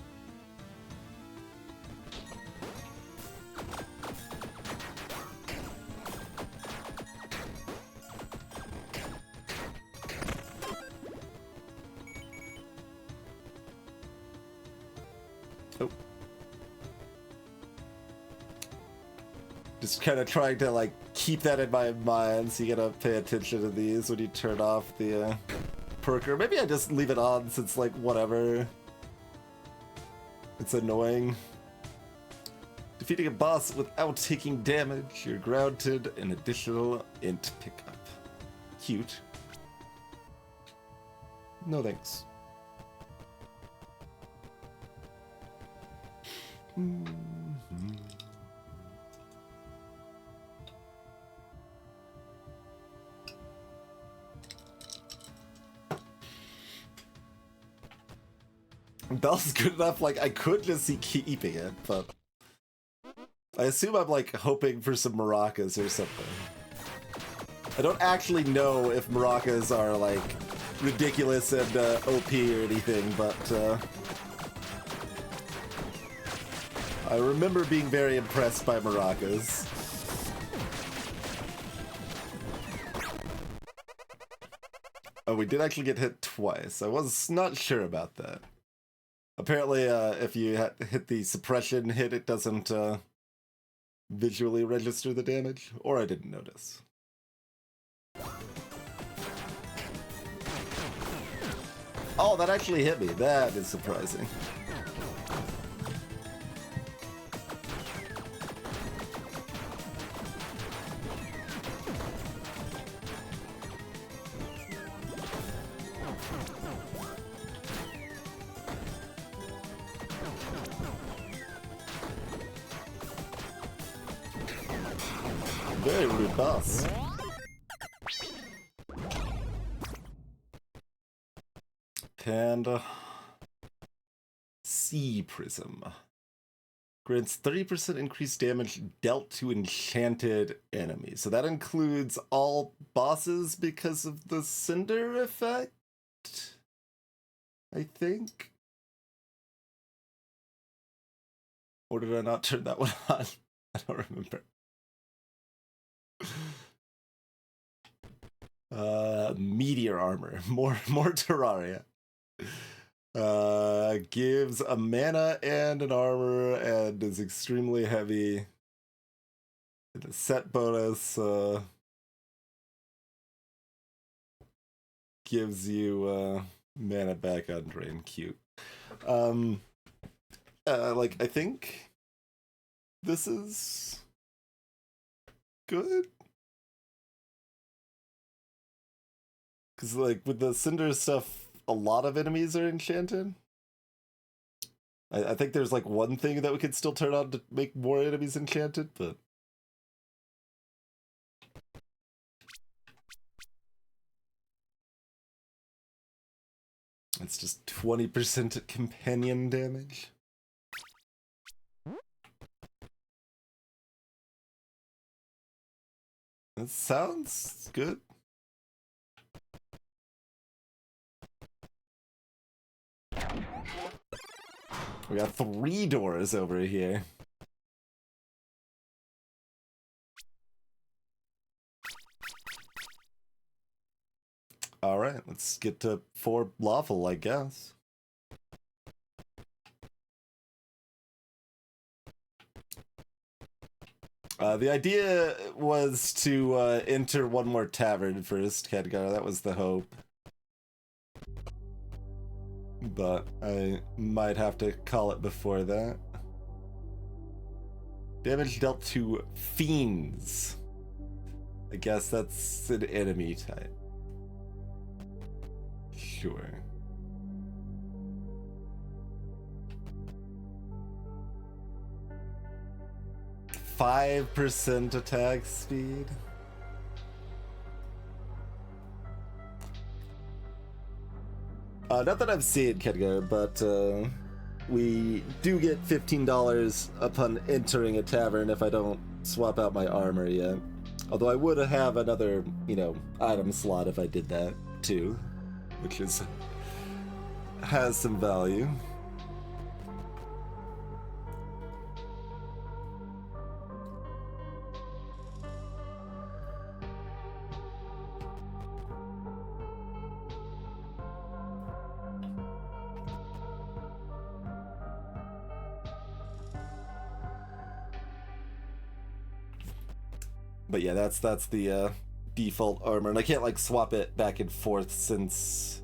Oh. Just kind of trying to, like, keep that in my mind, so you gotta pay attention to these when you turn off the, perker. Maybe I just leave it on since, like, whatever. It's annoying. Defeating a boss without taking damage, you're granted an additional int pickup. Cute. No thanks. Bell's good enough, like, I could just see keeping it, but... I assume I'm, like, hoping for some maracas or something. I don't actually know if maracas are, like, ridiculous and OP or anything, but I remember being very impressed by maracas. Oh, we did actually get hit twice. I was not sure about that. Apparently, if you hit the suppression hit, it doesn't visually register the damage, or I didn't notice. Oh, that actually hit me. That is surprising. Very rude boss. Panda. Sea Prism. Grants 30% increased damage dealt to enchanted enemies. So that includes all bosses because of the Cinder effect? I think? Or did I not turn that one on? I don't remember. Meteor armor. More Terraria. Gives a mana and an armor and is extremely heavy. And a set bonus gives you mana back on drain. Cute. Like, I think this is good. Because, like, with the Cinder stuff, a lot of enemies are enchanted. I think there's, like, one thing that we could still turn on to make more enemies enchanted, but... It's just 20% companion damage. That sounds good. We got 3 doors over here. Alright, let's get to 4 lawful, I guess. The idea was to enter one more tavern first, Khadgar. That was the hope. But I might have to call it before that. Damage dealt to fiends. I guess that's an enemy type. Sure. %5 attack speed. Not that I've seen Khadgar, but we do get $15 upon entering a tavern if I don't swap out my armor yet. Although I would have another, item slot if I did that too, which has some value. But yeah, that's the default armor, and I can't like swap it back and forth since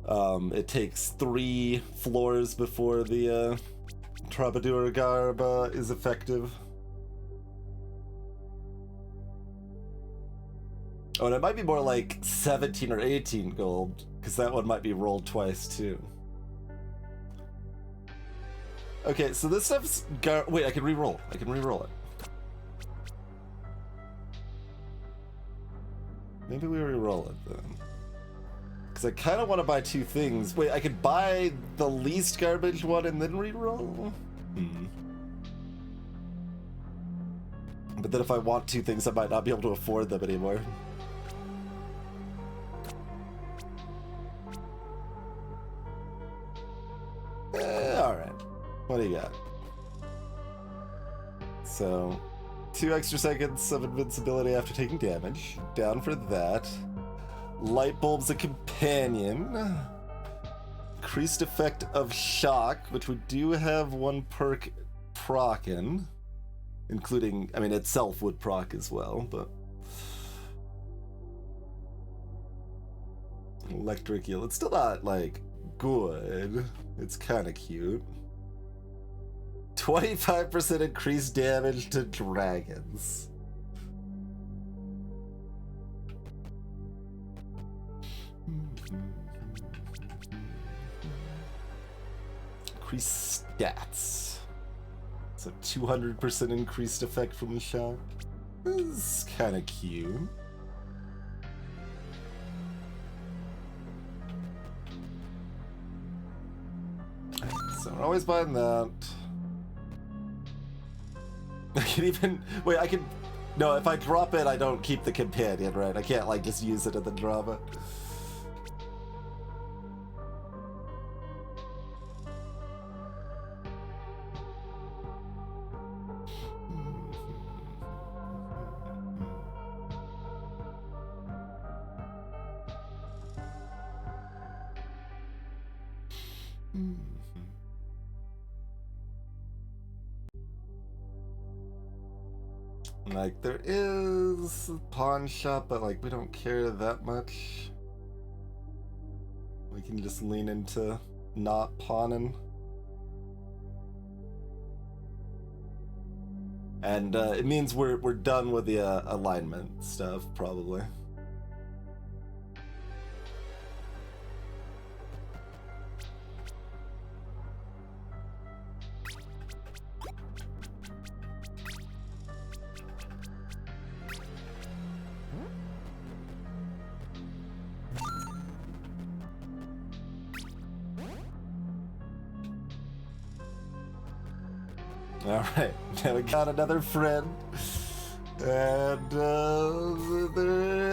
it takes 3 floors before the Troubadour Garb is effective. Oh, and it might be more like 17 or 18 gold, because that one might be rolled twice too. Okay, so this stuff's wait, I can re-roll. I can re-roll it. Maybe we re-roll it then. Because I kind of want to buy 2 things. Wait, I could buy the least garbage one and then re-roll? But then if I want 2 things, I might not be able to afford them anymore. Alright. What do you got? So... 2 extra seconds of invincibility after taking damage. Down for that. Light bulb's a companion. Increased effect of shock, which we do have 1 perk prockin. Including, I mean, itself would proc as well, but... Electric eel. It's still not, like, good. It's kind of cute. 25% increased damage to dragons. Increased stats. So 200% increased effect from the shock. This is kind of cute. So I'm always buying that. I can even... Wait, I can... No, if I drop it, I don't keep the companion, right? I can't, like, just use it and then drop it. Like, there is a pawn shop, but, like, we don't care that much. We can just lean into not pawning. And it means we're done with the alignment stuff, probably. Alright, now we got another friend. And they're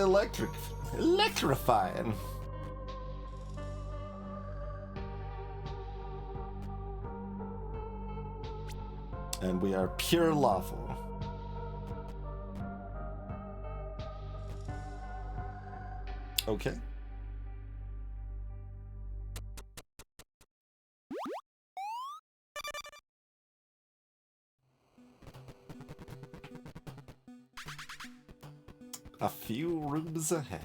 electrifying. And we are pure lawful. Okay. A few rooms ahead.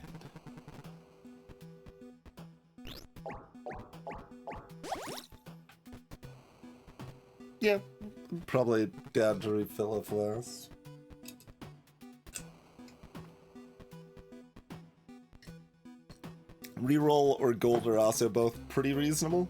Yeah, probably down to refill a flask. Reroll or gold are also both pretty reasonable.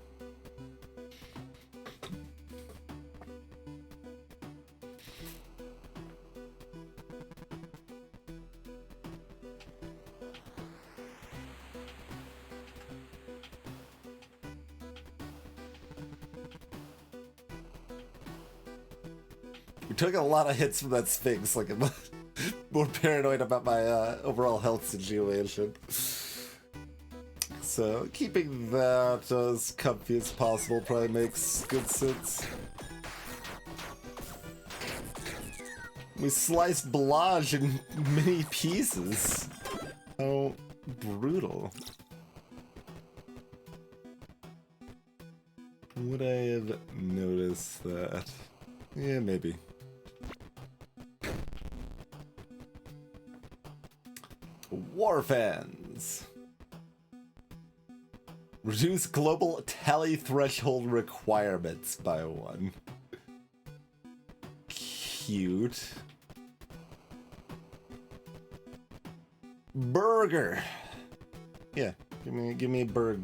We took a lot of hits from that Sphinx, like I'm more paranoid about my overall health situation. So keeping that as comfy as possible probably makes good sense. We sliced Blage in many pieces. How brutal. Would I have noticed that? Yeah, maybe. War fans. Reduce global tally threshold requirements by 1. Cute. Burger. Yeah, give me a burg.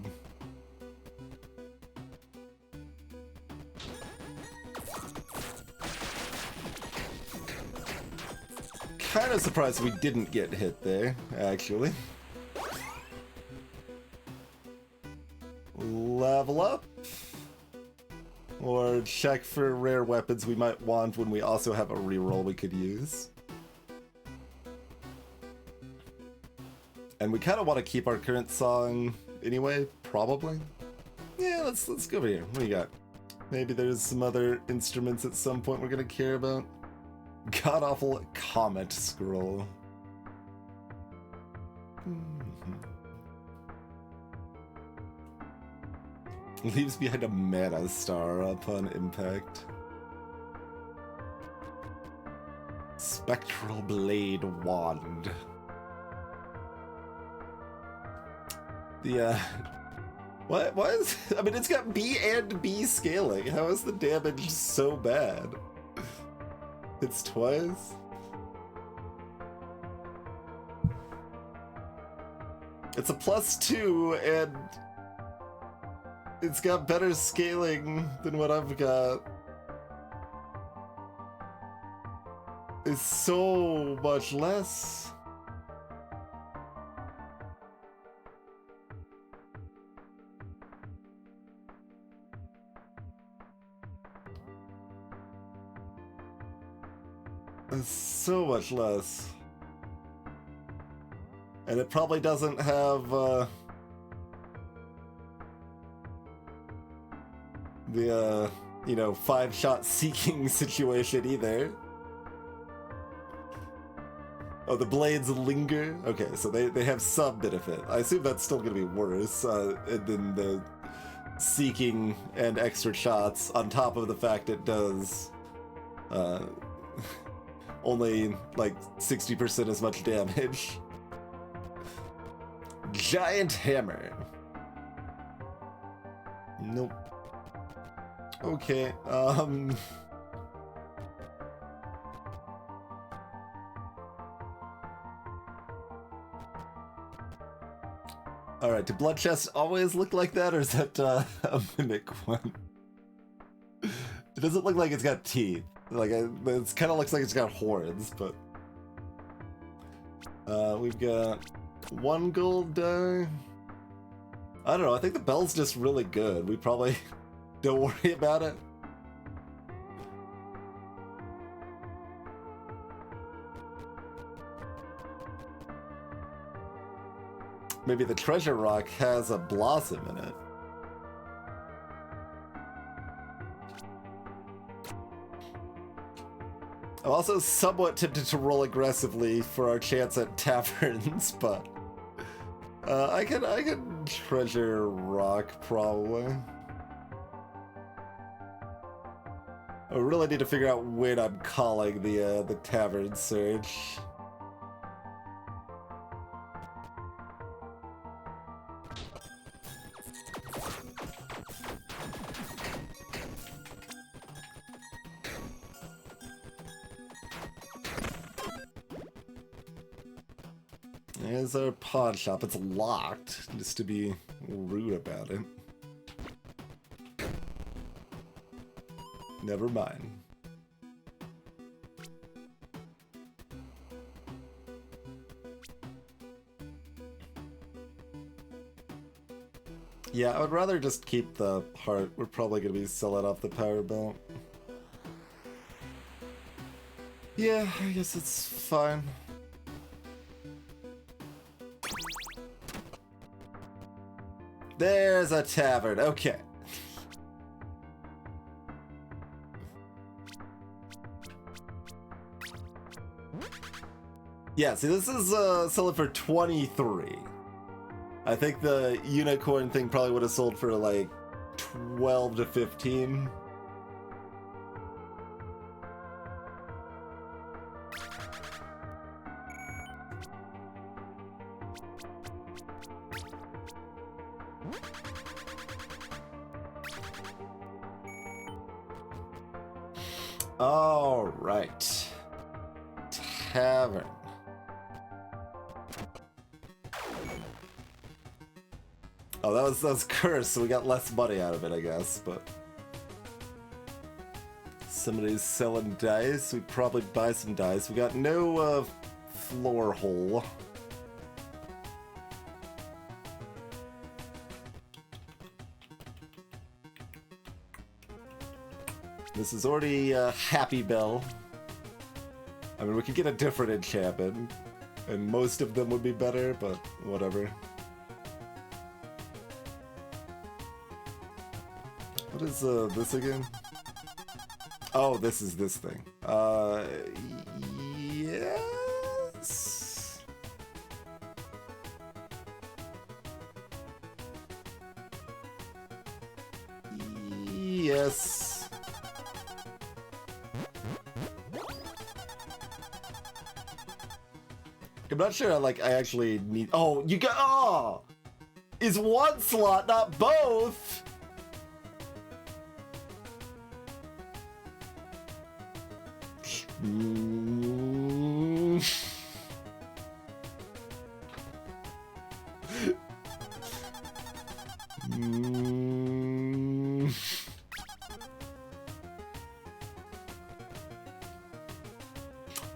Kind of surprised we didn't get hit there, actually. Level up. Or check for rare weapons we might want when we also have a reroll we could use. And we kind of want to keep our current song anyway, probably. Yeah, let's go over here. What do you got? Maybe there's some other instruments at some point we're gonna care about. God-awful comet scroll. Leaves behind a mana star upon impact. Spectral Blade Wand. The, What is... I mean, it's got B and B scaling. How is the damage so bad? It's twice? It's a +2, and... it's got better scaling than what I've got. It's so much less. It's so much less. And it probably doesn't have, the, you know, 5-shot seeking situation either. Oh, the blades linger? Okay, so they have some benefit. I assume that's still gonna be worse than the seeking and extra shots, on top of the fact it does, only, like, 60% as much damage. Giant hammer. Nope. Okay, Alright, do blood chests always look like that, or is that, a mimic one? It doesn't look like it's got teeth. Like, it kind of looks like it's got horns, but... we've got 1 gold die. I don't know, I think the bell's just really good. We probably don't worry about it. Maybe the treasure rock has a blossom in it. I'm also somewhat tempted to roll aggressively for our chance at taverns, but I could treasure rock probably. I really need to figure out when I'm calling the tavern search. There's our pawn shop. It's locked, just to be rude about it. Never mind. Yeah, I would rather just keep the heart. We're probably going to be selling off the power belt. Yeah, I guess it's fine. There's a tavern. Okay. Yeah, see, this is selling for 23. I think the unicorn thing probably would have sold for like 12 to 15. All right. Tavern. Oh, that was cursed, so we got less money out of it, I guess, but... Somebody's selling dice. We'd probably buy some dice. We got no, floor hole. This is already Happy Bell. I mean, we could get a different enchantment, and most of them would be better, but whatever. What is this again? Oh, this is this thing. Yes. Yes. I'm not sure. I actually need. Oh, you got. Oh, is one slot, not both.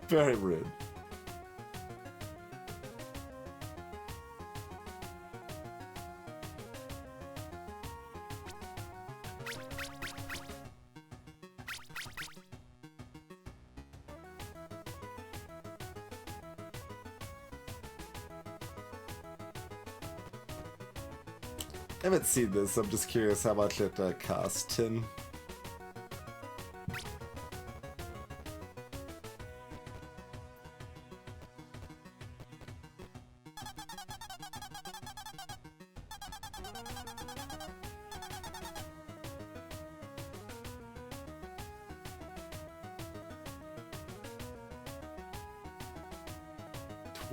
Very rude. I haven't seen this, I'm just curious how much it cost. 10.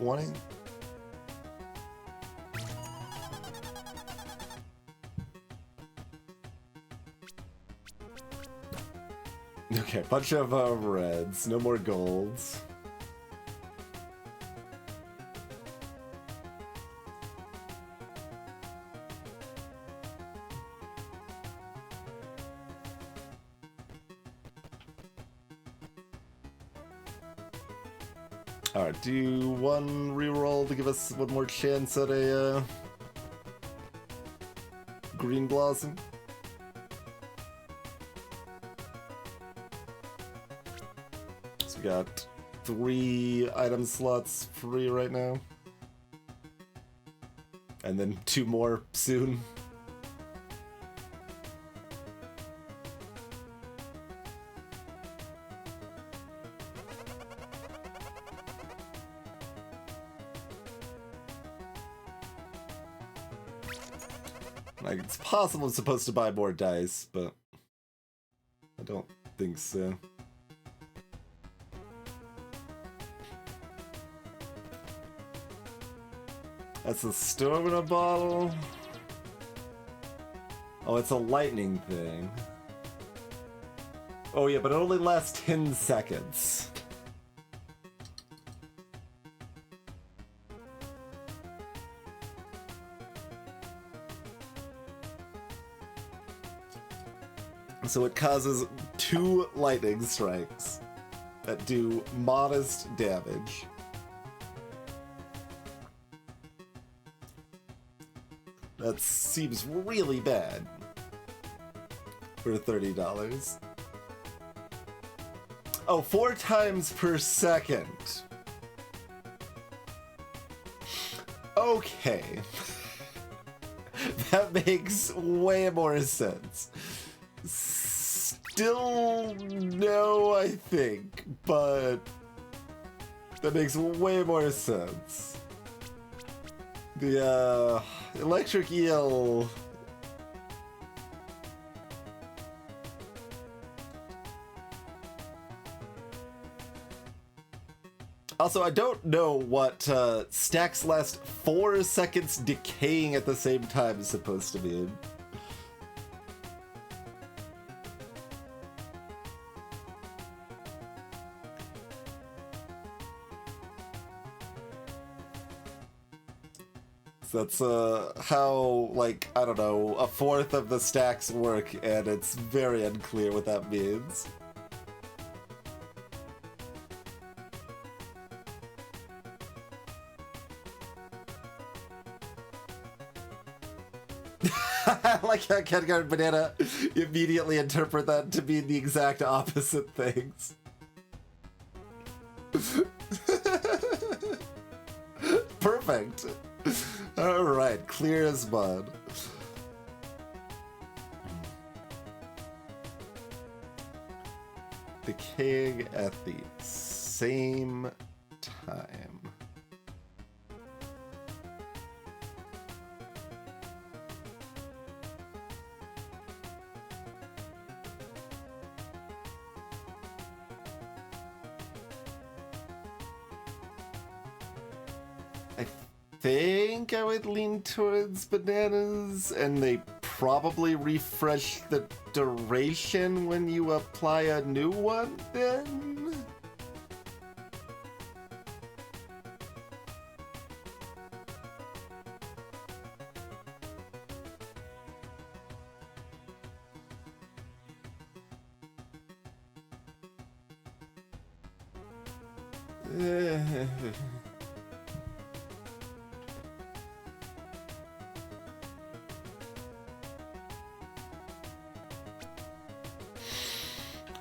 $20? Okay, bunch of reds, no more golds. Alright, do one reroll to give us one more chance at a green blossom. So we got 3 item slots free right now. And then 2 more soon. Like, it's possible I'm supposed to buy more dice, but I don't think so. That's a storm in a bottle. Oh, it's a lightning thing. Oh yeah, but it only lasts 10 seconds. So it causes 2 lightning strikes that do modest damage. That seems really bad for $30. Oh, 4 times per second. Okay. That makes way more sense. Still no, I think, but that makes way more sense. The electric eel. Also, I don't know what stacks last 4 seconds decaying at the same time is supposed to mean. That's how, like, I don't know, 1/4 of the stacks work, and it's very unclear what that means. Like how Kengar and Banana immediately interpret that to mean the exact opposite things. Perfect. Alright, clear as mud. Decaying at the same time. I think I would lean towards bananas, and they probably refresh the duration when you apply a new one then?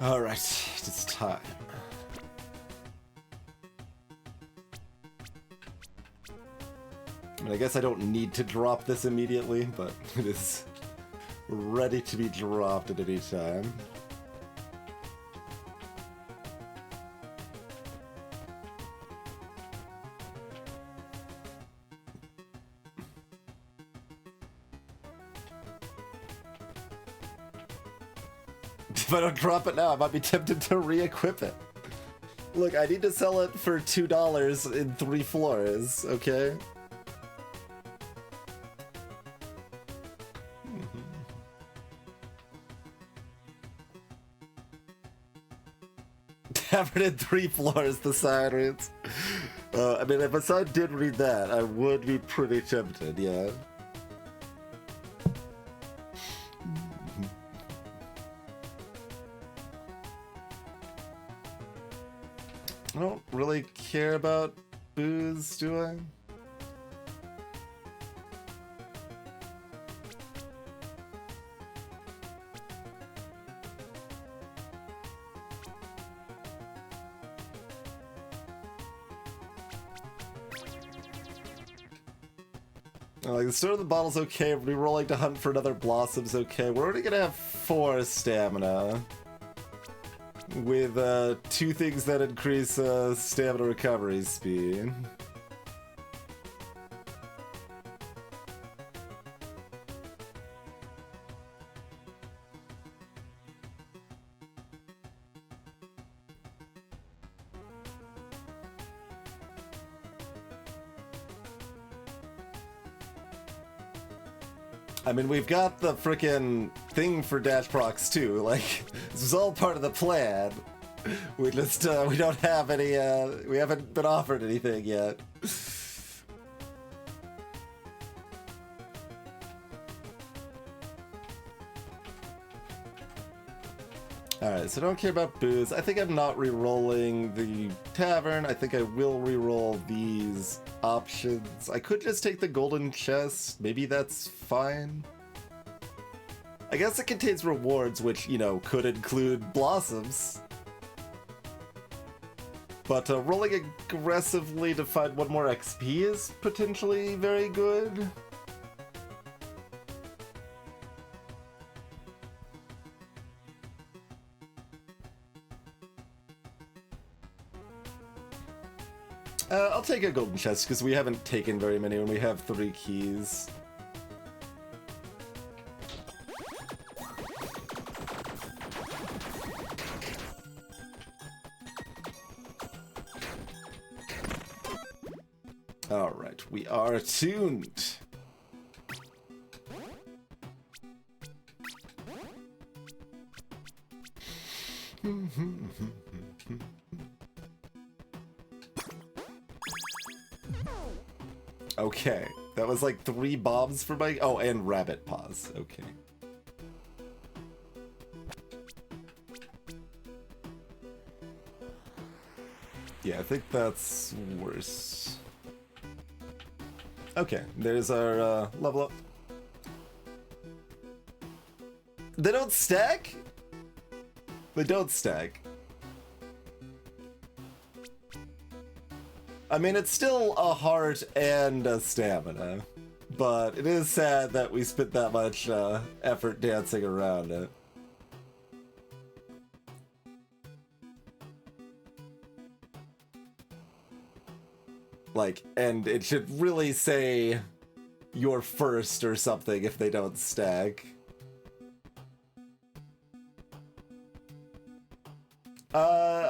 Alright, it's time. I mean, I guess I don't need to drop this immediately, but it is ready to be dropped at any time. If I don't drop it now, I might be tempted to re-equip it. Look, I need to sell it for $2 in 3 floors, okay? Tavern in 3 floors, the side reads. I mean, if a side did read that, I would be pretty tempted, yeah. I don't really care about booze, do I? Like, the start of the bottle's okay, rerolling to hunt for another blossom's okay. We're already gonna have 4 stamina. With 2 things that increase stamina recovery speed. I mean, we've got the frickin' thing for dash procs too. Like, this was all part of the plan. We just, we don't have any, we haven't been offered anything yet. Alright, so I don't care about booze. I think I'm not re-rolling the tavern. I think I will re-roll these options. I could just take the golden chest. Maybe that's fine. I guess it contains rewards, which, you know, could include blossoms. But rolling aggressively to find 1 more XP is potentially very good. I'll take a golden chest, because we haven't taken very many when we have 3 keys. Alright, we are attuned. Okay, that was like 3 bombs for my... Oh, and rabbit paws. Okay. Yeah, I think that's worse. Okay, there's our level up. They don't stack? They don't stack. I mean, it's still a heart and a stamina, but it is sad that we spent that much effort dancing around it. Like, and it should really say you're first or something if they don't stack.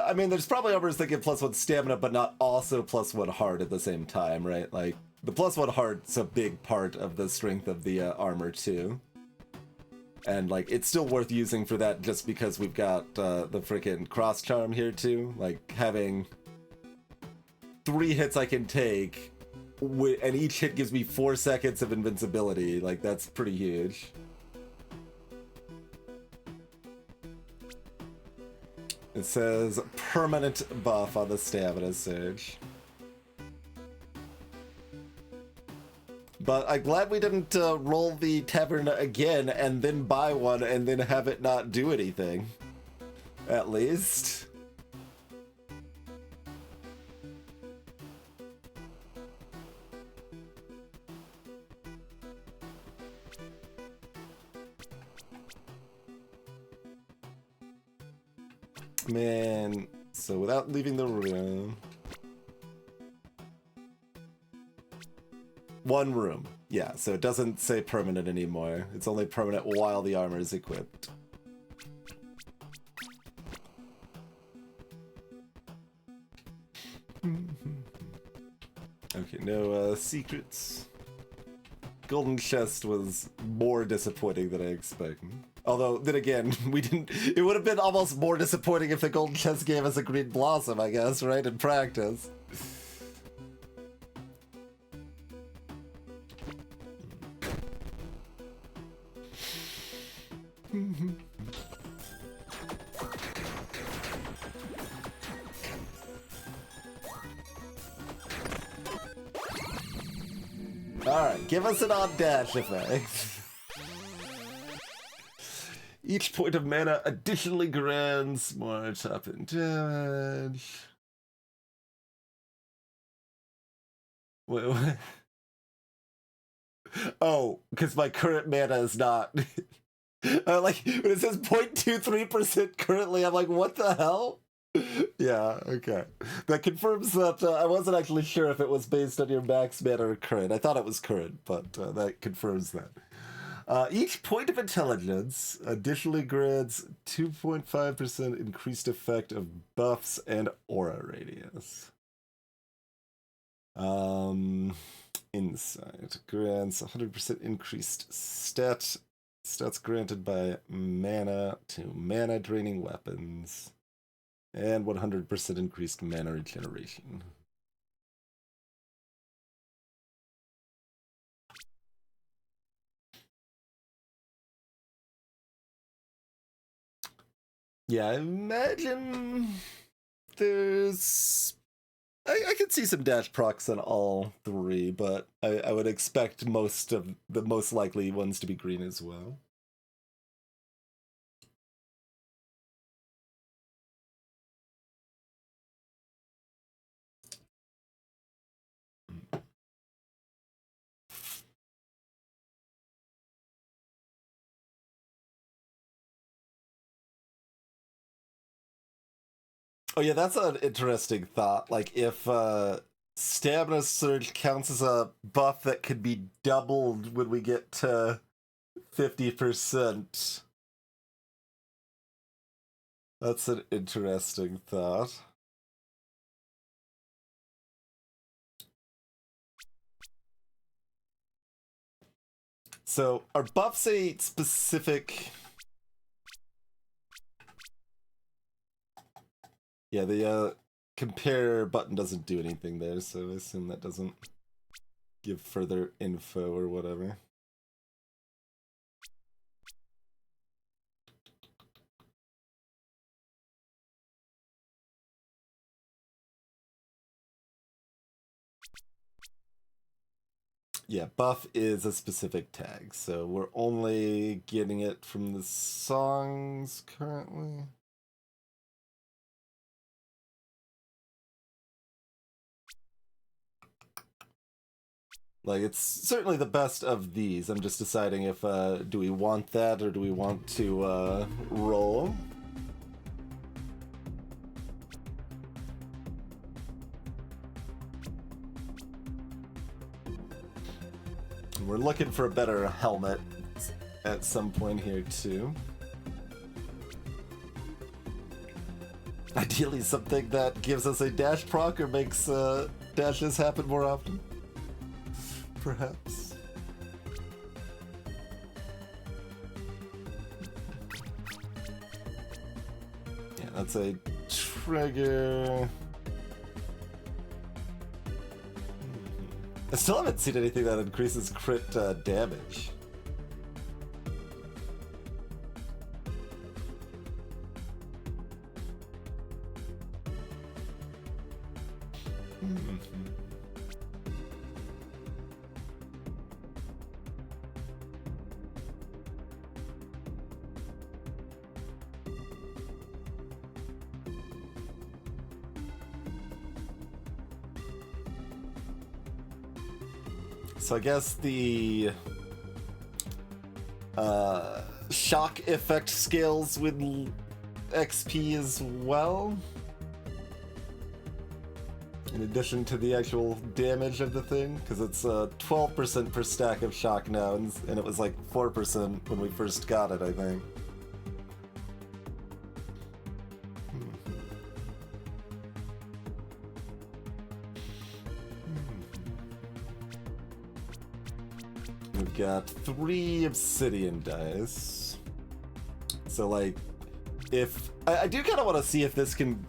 I mean, there's probably armors that give +1 stamina, but not also +1 heart at the same time, right? Like, the +1 heart's a big part of the strength of the armor, too. And, like, it's still worth using for that just because we've got the freaking cross charm here, too. Like, having 3 hits I can take, and each hit gives me 4 seconds of invincibility. Like, that's pretty huge. It says permanent buff on the stamina surge. But I'm glad we didn't roll the tavern again and then buy one and then have it not do anything. At least. Man, so without leaving the room... 1 room. Yeah, so it doesn't say permanent anymore. It's only permanent while the armor is equipped. Okay, no secrets. Golden chest was more disappointing than I expected. Although, then again, we didn't... It would have been almost more disappointing if the golden chest gave us a green blossom, I guess, right? In practice. Alright, give us an on-dash effect. Each point of mana additionally grants more top and damage. Wait, what? Oh, because my current mana is not. Like, when it says 0.23% currently, I'm like, what the hell? Yeah, okay. That confirms that I wasn't actually sure if it was based on your max mana or current. I thought it was current, but that confirms that. Each point of intelligence additionally grants 2.5% increased effect of buffs and aura radius. Insight grants 100% increased stats granted by mana to mana draining weapons, and 100% increased mana regeneration. Yeah, I imagine there's... I could see some dash procs on all three, but I would expect most of the most likely ones to be green as well. Oh yeah, that's an interesting thought. Like, if Stamina Surge counts as a buff that could be doubled when we get to 50%. That's an interesting thought. So, are buffs a specific... Yeah, the compare button doesn't do anything there, so I assume that doesn't give further info or whatever. Yeah, buff is a specific tag, so we're only getting it from the songs currently. Like, it's certainly the best of these. I'm just deciding if, do we want that or do we want to, roll? We're looking for a better helmet at some point here, too. Ideally, something that gives us a dash proc or makes dashes happen more often. Perhaps. Yeah, that's a trigger. I still haven't seen anything that increases crit damage. So I guess the shock effect scales with XP as well, in addition to the actual damage of the thing, because it's 12% per stack of shock now, and it was like 4% when we first got it, I think. We've got 3 obsidian dice. So, like, if... I do kind of want to see if this can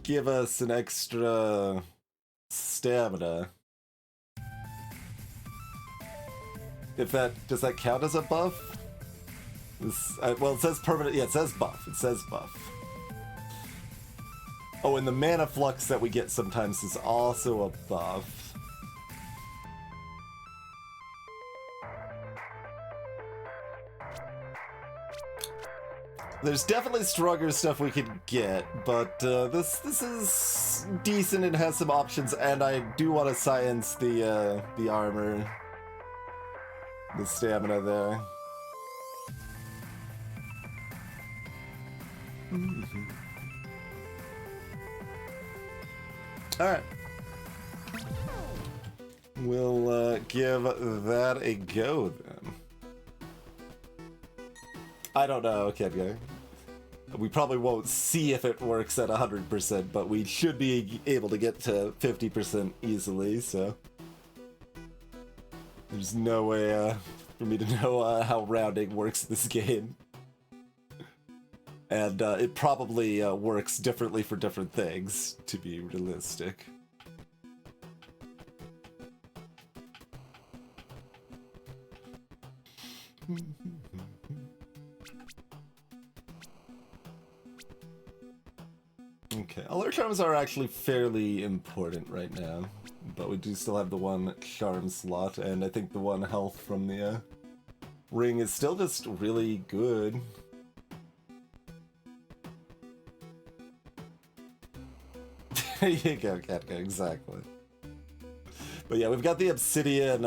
give us an extra stamina. If that... Does that count as a buff? Well, it says permanent... Yeah, it says buff. It says buff. Oh, and the mana flux that we get sometimes is also a buff. There's definitely stronger stuff we could get, but this is decent and has some options, and I do want to science the armor. the stamina there. Alright. We'll give that a go then. I don't know, Kenga. We probably won't see if it works at 100%, but we should be able to get to 50% easily, so... There's no way for me to know how rounding works in this game. And it probably works differently for different things, to be realistic. Okay, alert charms are actually fairly important right now, but we do still have the one charm slot, and I think the one health from the ring is still just really good. There you go, Katka, exactly. But yeah, we've got the obsidian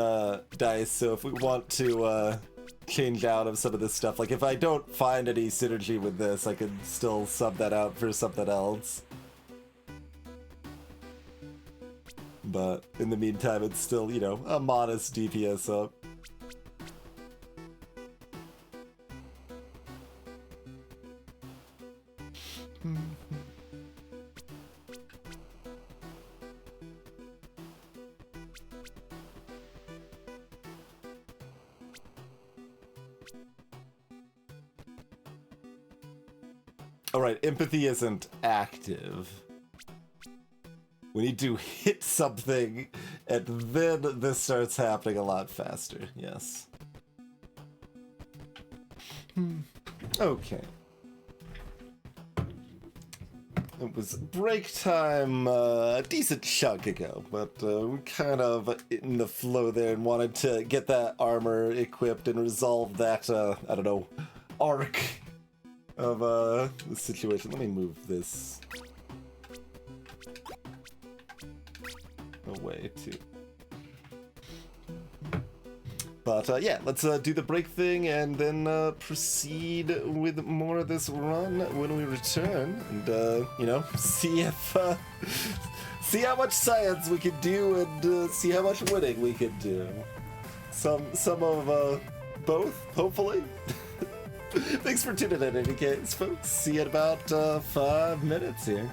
dice, so if we want to change out of some of this stuff, like if I don't find any synergy with this, I could still sub that out for something else. But in the meantime, it's still, you know, a modest DPS up. Alright, empathy isn't active. We need to hit something, and then this starts happening a lot faster, yes. Okay. It was break time a decent chunk ago, but we're kind of in the flow there and wanted to get that armor equipped and resolve that, I don't know, arc of the situation. Let me move this away too. But yeah, let's do the break thing and then proceed with more of this run when we return, and you know, see if see how much science we can do, and see how much winning we can do. Some of both, hopefully. Thanks for tuning in, any case, folks. See you in about 5 minutes here.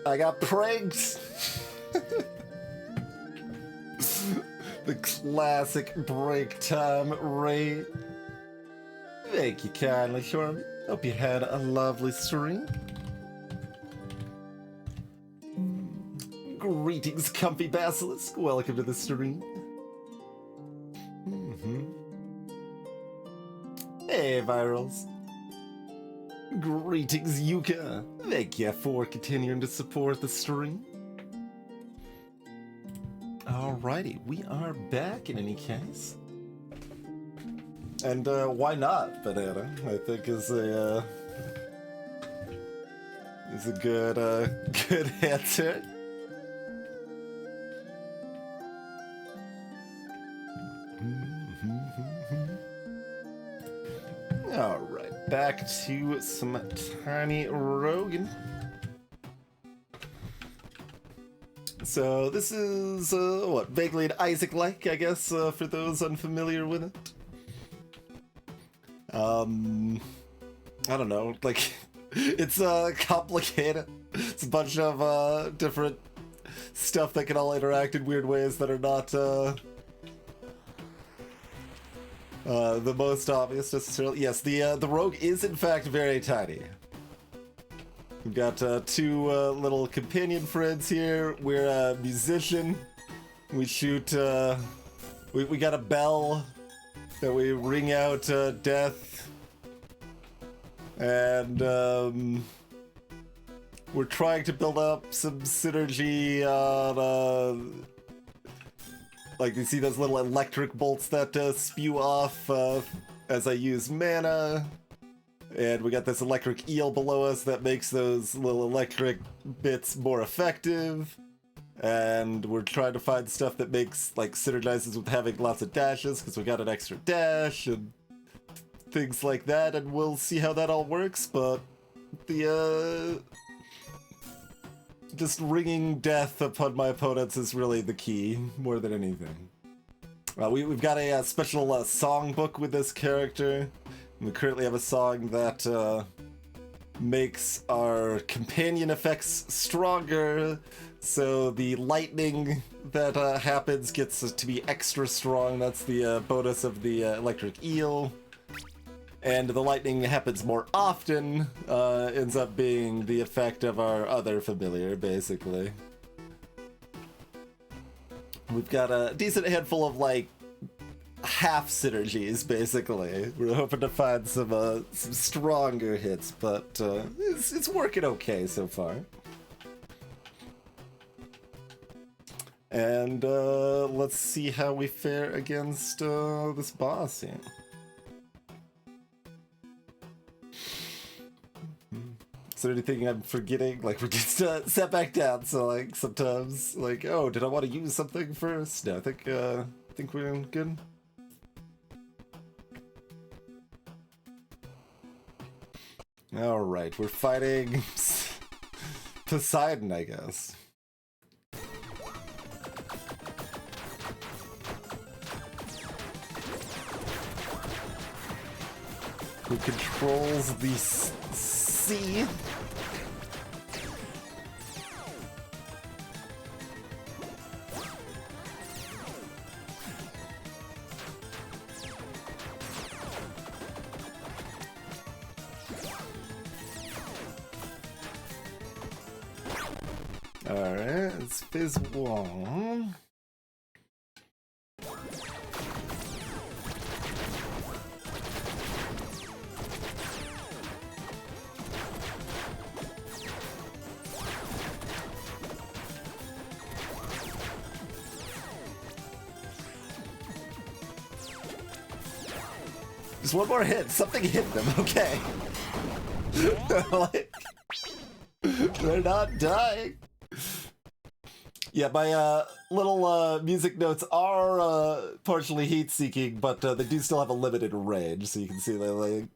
I got pranked! The classic break time raid. Thank you kindly, Shormy. Hope you had a lovely stream. Greetings, Comfy Basilisk. Welcome to the stream. Hey, Virals. Greetings, Yuka. Thank you for continuing to support the stream. Alrighty, we are back in any case. And why not, Banana? I think is a good good answer. Alright, back to some Tiny Rogan. So this is, what, vaguely an Isaac-like, I guess, for those unfamiliar with it. I don't know, like, it's complicated. It's a bunch of different stuff that can all interact in weird ways that are not the most obvious necessarily. Yes, the rogue is in fact very tiny. We've got two little companion friends here. We're a musician. We shoot, we got a bell that we ring out death. And we're trying to build up some synergy on, like, you see those little electric bolts that spew off as I use mana. And we got this electric eel below us that makes those little electric bits more effective. And we're trying to find stuff that makes, like, synergizes with having lots of dashes, because we got an extra dash and things like that, and we'll see how that all works, but the, just ringing death upon my opponents is really the key, more than anything. We've got a special songbook with this character. We currently have a song that makes our companion effects stronger, so the lightning that happens gets to be extra strong. That's the bonus of the electric eel. And the lightning happens more often, ends up being the effect of our other familiar, basically. We've got a decent handful of, like, half synergies, basically. We're hoping to find some stronger hits, but it's working okay so far. And let's see how we fare against this boss here. Is there anything I'm forgetting? Like, we're just set back down, so, like, sometimes, like, oh, did I want to use something first? No, I think we're good. Alright, we're fighting Poseidon, I guess. Who controls the sea. Alright, it's Fizz Wong. Just one more hit. Something hit them. Okay. Like, they're not dying. Yeah, my little music notes are partially heat-seeking, but they do still have a limited range, so you can see that, like,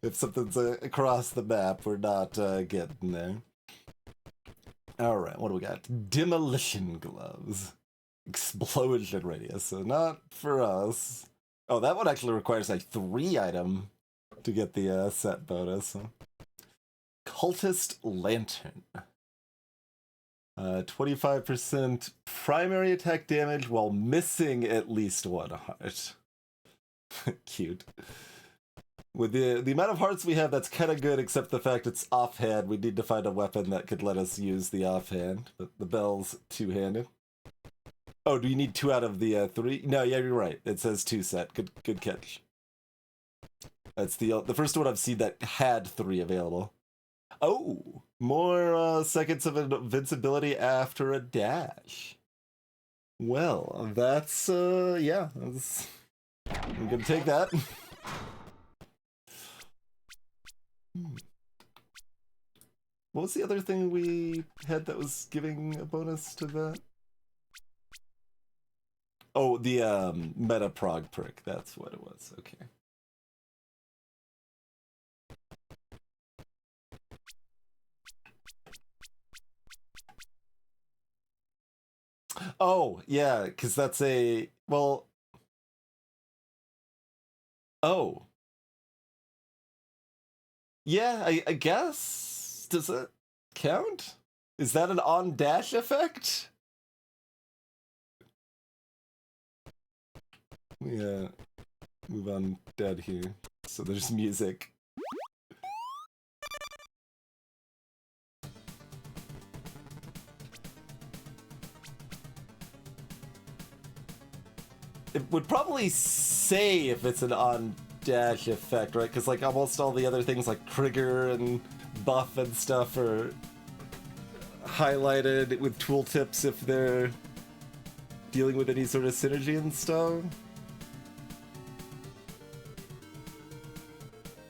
if something's across the map, we're not getting there. Alright, what do we got? Demolition gloves. Explosion radius, so not for us. Oh, that one actually requires like 3 item to get the set bonus. Cultist Lantern. 25% primary attack damage while missing at least one heart. Cute. With the amount of hearts we have, that's kind of good, except the fact it's offhand. We need to find a weapon that could let us use the offhand. But the bell's two-handed. Oh, do you need 2 out of the 3? No, yeah, you're right. It says 2 set. Good catch. That's the first one I've seen that had 3 available. Oh, more seconds of invincibility after a dash. Well, that's yeah. I'm gonna take that. What was the other thing we had that was giving a bonus to that? Oh, the meta prog prick. That's what it was. Okay. Oh, yeah, because that's a... Well... Oh. Yeah, I guess? Does it count? Is that an on-dash effect? Yeah. Move on dead here. So there's music. It would probably say if it's an on-dash effect, right? Because like almost all the other things like trigger and buff and stuff are highlighted with tooltips if they're dealing with any sort of synergy and stuff.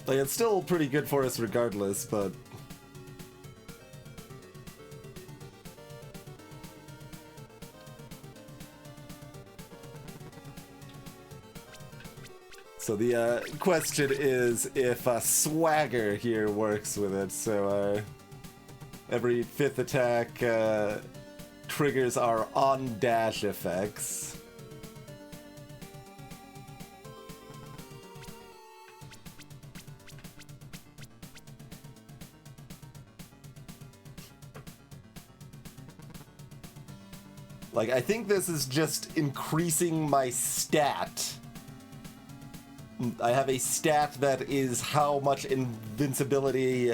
Like, it's still pretty good for us regardless, but... So the question is if Swagger here works with it. So every 5th attack triggers our on-dash effects. Like, I think this is just increasing my stat. I have a stat that is how much invincibility,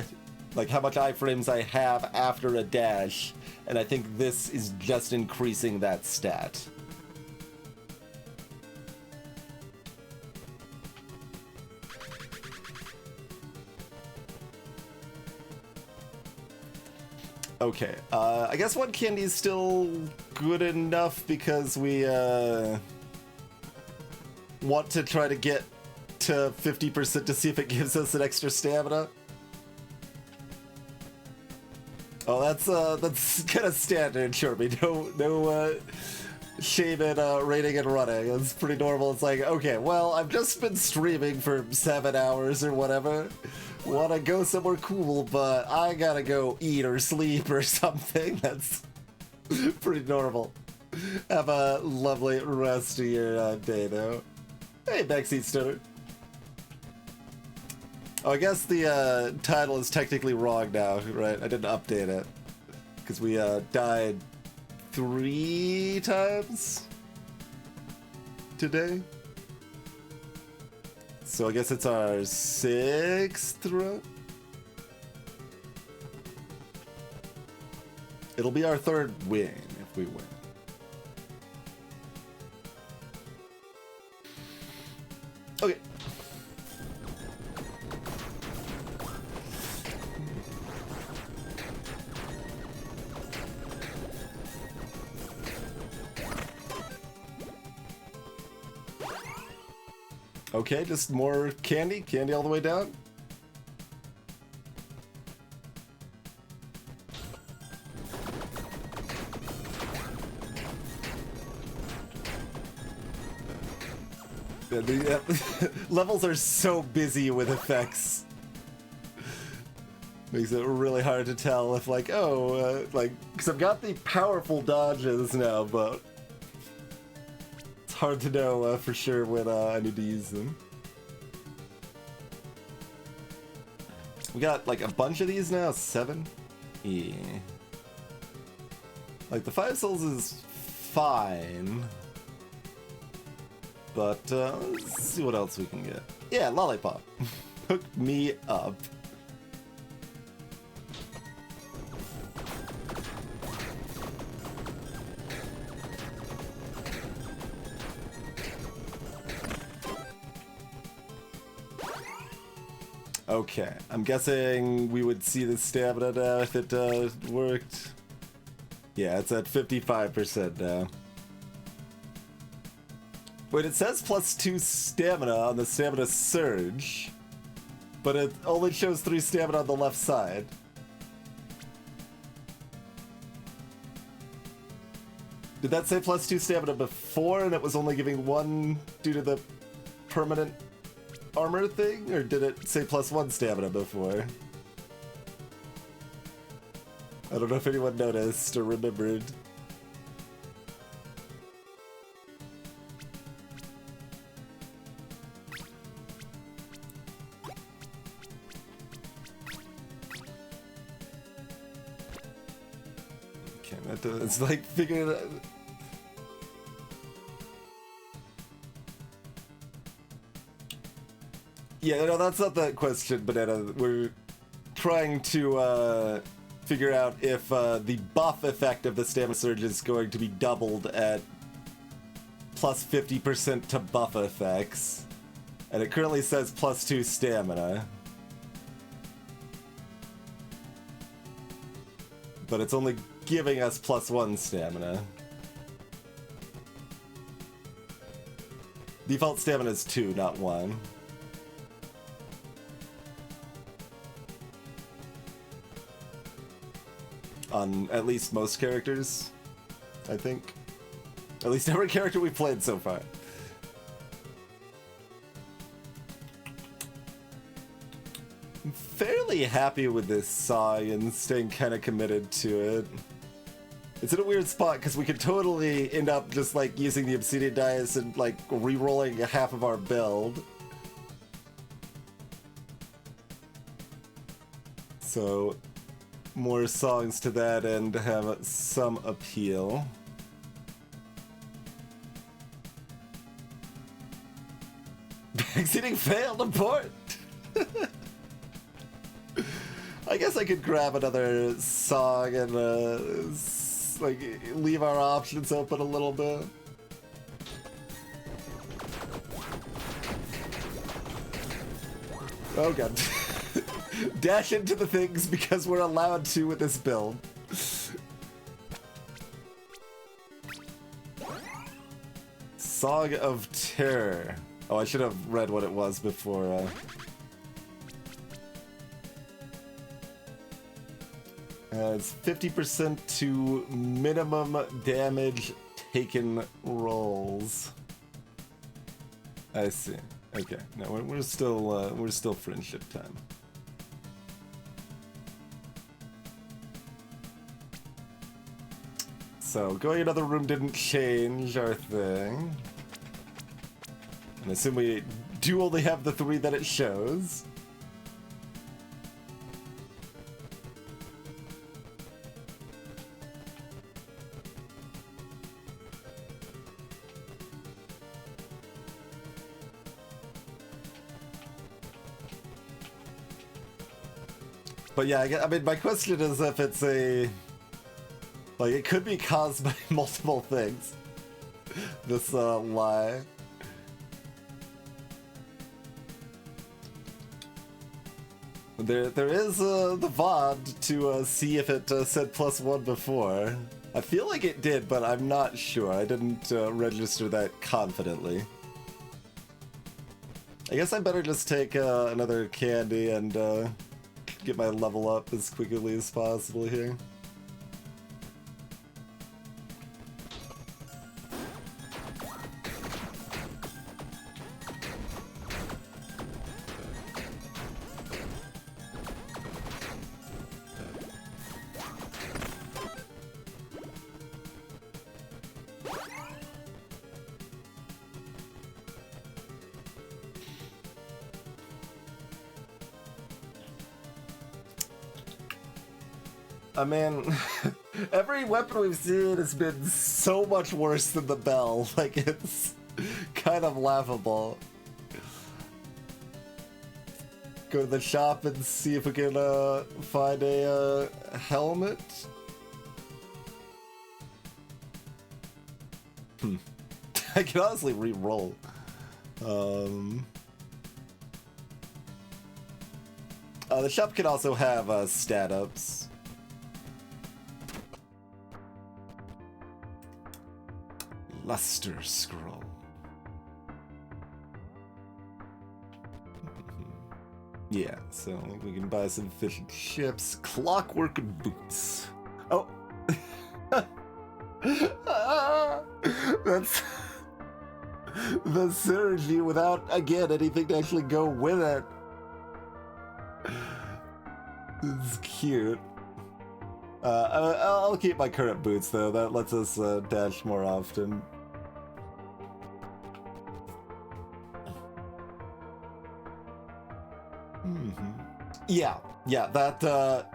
like how much iframes I have after a dash, and I think this is just increasing that stat. Okay, I guess one candy is still good enough because we want to try to get to 50% to see if it gives us an extra stamina. Oh, that's kind of standard, Sherby. No shame in raiding and running. It's pretty normal. It's like, okay, well, I've just been streaming for 7 hours or whatever. Wanna go somewhere cool, but I gotta go eat or sleep or something. That's pretty normal. Have a lovely rest of your day, though. Hey, Backseat Stoner. Oh, I guess the title is technically wrong now, right? I didn't update it. Because we died 3 times today. So I guess it's our 6th run? It'll be our 3rd win if we win. Okay. Okay, just more candy? Candy all the way down? Yeah, the levels are so busy with effects. Makes it really hard to tell if like, like, because I've got the powerful dodges now, but it's hard to know for sure when I need to use them. We got like a bunch of these now, 7? Yeah. Like, the 5 souls is fine. But, let's see what else we can get. Yeah, Lollipop. Hook me up. Okay, I'm guessing we would see the stamina now if it worked. Yeah, it's at 55% now. Wait, it says +2 stamina on the stamina surge, but it only shows 3 stamina on the left side. Did that say +2 stamina before and it was only giving 1 due to the permanent armor thing, or did it say +1 stamina before? I don't know if anyone noticed or remembered. Okay, it's like figuring it out. Yeah, no, that's not the question, Banana. We're trying to figure out if the buff effect of the stamina surge is going to be doubled at +50% to buff effects. And it currently says +2 stamina. But it's only giving us +1 stamina. Default stamina is 2, not 1. On at least most characters, I think. At least every character we've played so far. I'm fairly happy with this song and staying kind of committed to it. It's in a weird spot because we could totally end up just like using the Obsidian Dice and like re-rolling half of our build. So more songs to that end have some appeal. Backseating failed, abort! I guess I could grab another song and like leave our options open a little bit. Oh god. Dash into the things because we're allowed to with this build. Song of Terror. Oh, I should have read what it was before. It's 50% to minimum damage taken rolls. I see. Okay, no, we're still friendship time. So going another room didn't change our thing. And I assume we do only have the 3 that it shows. But yeah, I mean, my question is if it's a... Like, it could be caused by multiple things. This, lie. There is, the VOD to, see if it, said +1 before. I feel like it did, but I'm not sure. I didn't, register that confidently. I guess I better just take, another candy and, get my level up as quickly as possible here. I mean, Every weapon we've seen has been so much worse than the bell. Like, it's kind of laughable. Go to the shop and see if we can find a helmet. I can honestly re-roll. The shop can also have stat ups. Luster scroll. Yeah, so I think we can buy some fish and chips. Clockwork boots. Oh. That's the synergy without, again, anything to actually go with it. This is cute. I'll keep my current boots, though. That lets us dash more often. Yeah, that,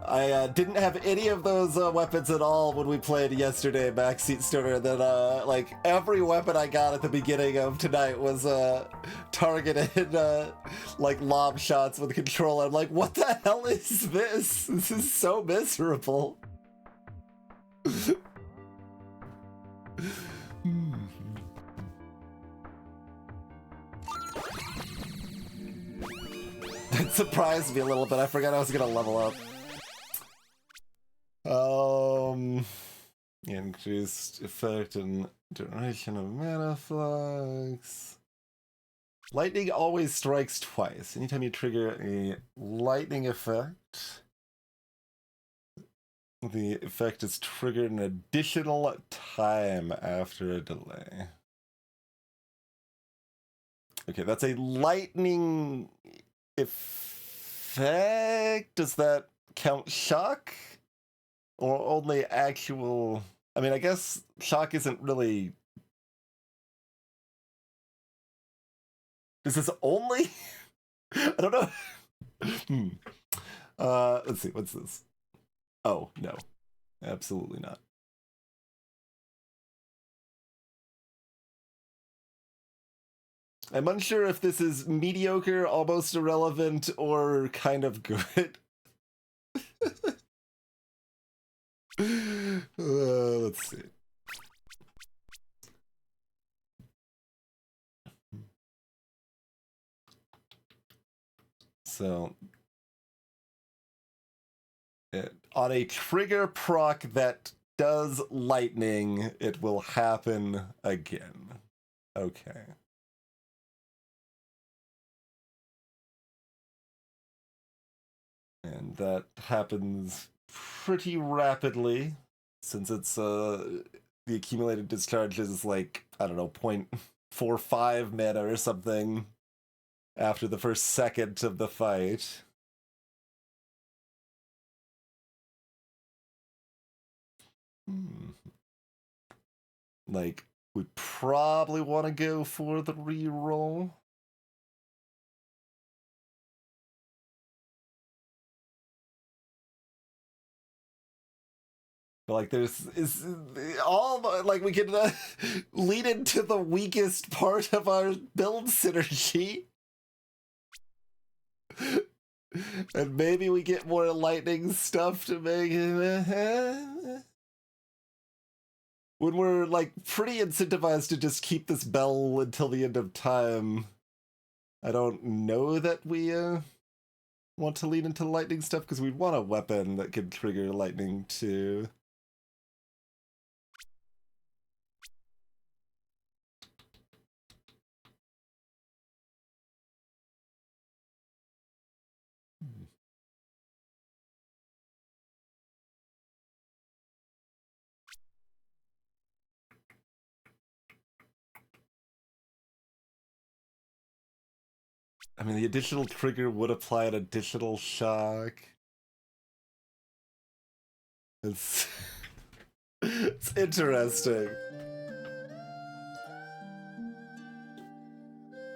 I didn't have any of those weapons at all when we played yesterday, Backseat Stoner. Then, like, every weapon I got at the beginning of tonight was targeted, like, lob shots with a controller. I'm like, what the hell is this? This is so miserable. That surprised me a little bit. I forgot I was gonna level up. Increased effect and duration of mana flux. Lightning always strikes twice. Anytime you trigger a lightning effect, the effect is triggered an additional time after a delay. Okay, that's a lightning effect. Does that count shock? Or only actual... I mean, I guess shock isn't really... Is this only? I don't know. Let's see, what's this? Oh, no. Absolutely not. I'm unsure if this is mediocre, almost irrelevant, or kind of good. Let's see. So, on a trigger proc that does lightning, it will happen again. Okay. And that happens pretty rapidly, since it's the accumulated discharge is like, I don't know, 0.45 mana or something after the first second of the fight. Like, we probably want to go for the reroll. But like, is all like we can lead into the weakest part of our build synergy, and maybe we get more lightning stuff to make it. When we're like pretty incentivized to just keep this bell until the end of time, I don't know that we want to lead into lightning stuff, because we'd want a weapon that could trigger lightning too. I mean, the additional trigger would apply an additional shock. It's it's interesting.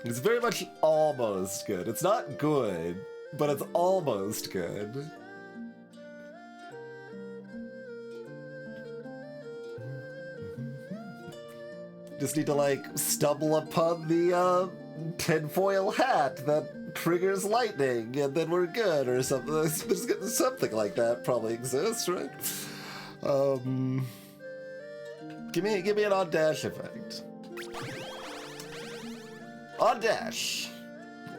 It's very much almost good. It's not good, but it's almost good. just need to, like, stumble upon the, tinfoil hat that triggers lightning, and then we're good, or something. There's something like that probably exists, right? Give me an on dash effect. On dash.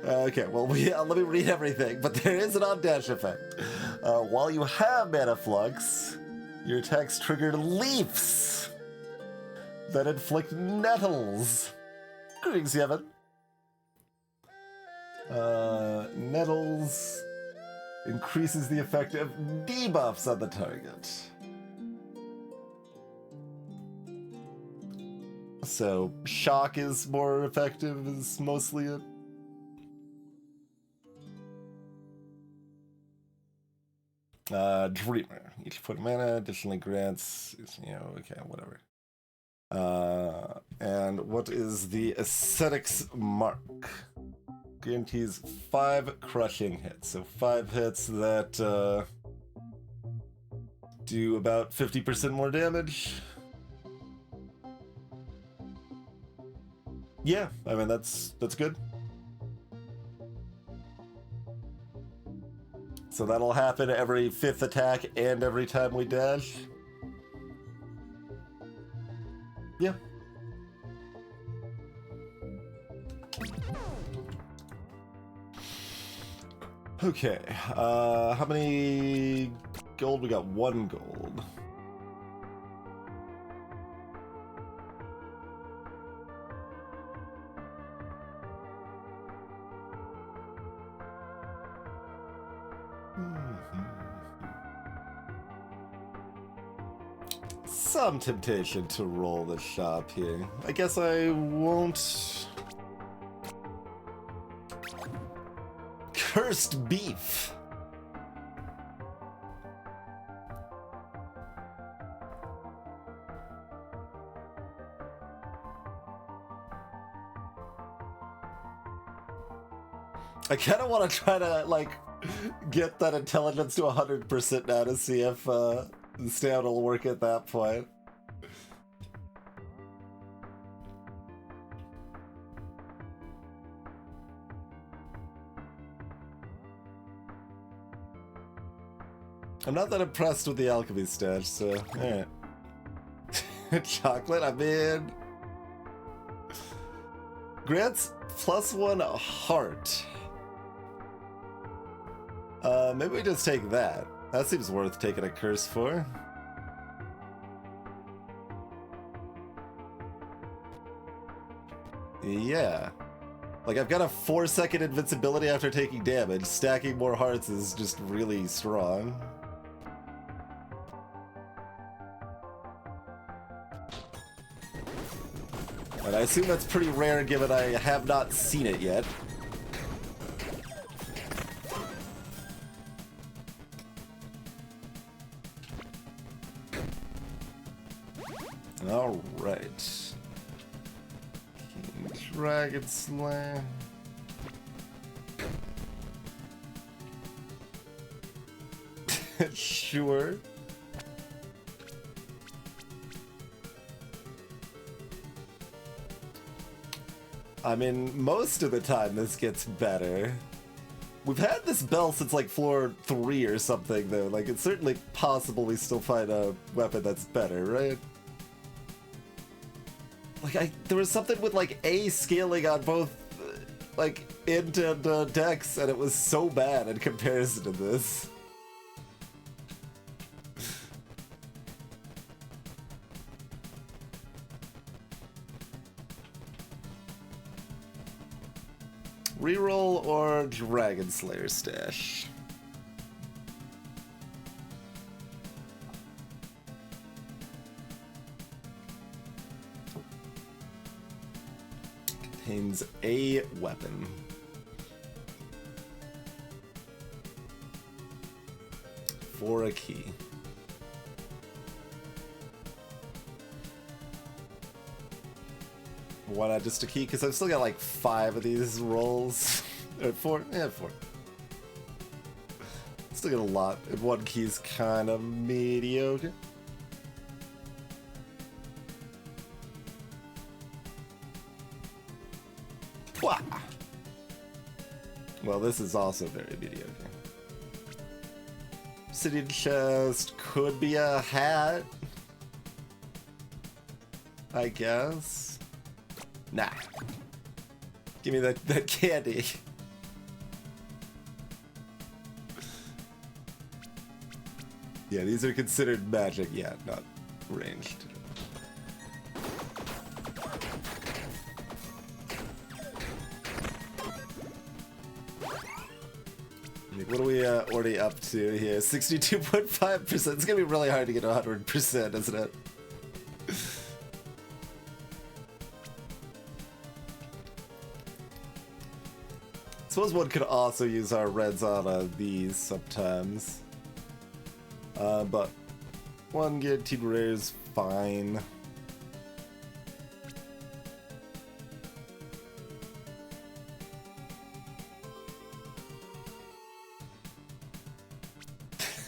Okay, well, let me read everything, but there is an on dash effect. While you have Mana Flux, your attacks trigger leaves that inflict nettles. Greetings, Yevon. Nettles increases the effect of debuffs on the target. So, shock is more effective, is mostly it. Dreamer. Each point of mana additionally grants, okay, whatever. And what is the Ascetics Mark? Guarantees 5 crushing hits. So 5 hits that do about 50% more damage. Yeah, I mean that's good. So that'll happen every 5th attack and every time we dash. Yeah. Okay, how many gold? We got 1 gold. Some temptation to roll the shop here. I guess I won't. Cursed beef. I kind of want to try to, like, get that intelligence to 100% now to see if the stamina will work at that point. I'm not that impressed with the alchemy stash, so alright. Chocolate, I'm in. Grants +1 heart. Maybe we just take that. That seems worth taking a curse for. Yeah. Like, I've got a 4-second invincibility after taking damage. Stacking more hearts is just really strong. And I assume that's pretty rare given I have not seen it yet. Alright. Dragon Slayer. Sure. I mean, most of the time this gets better. We've had this bell since like floor 3 or something though. Like, it's certainly possible we still find a weapon that's better, right? Like, there was something with like A scaling on both like int and dex, and it was so bad in comparison to this. Reroll or Dragon Slayer stash? Contains a weapon. For a key. Why not just a key? Because I've still got like 5 of these rolls. Or 4? Yeah, 4. Still got a lot. And 1 key is kind of mediocre. Wah! Well, this is also very mediocre. Obsidian chest could be a hat, I guess. Nah. Give me that candy. Yeah, these are considered magic, yeah, not ranged. What are we already up to here? 62.5%. It's gonna be really hard to get 100%, isn't it? Suppose one could also use our reds on these sometimes. But one guaranteed rare is fine.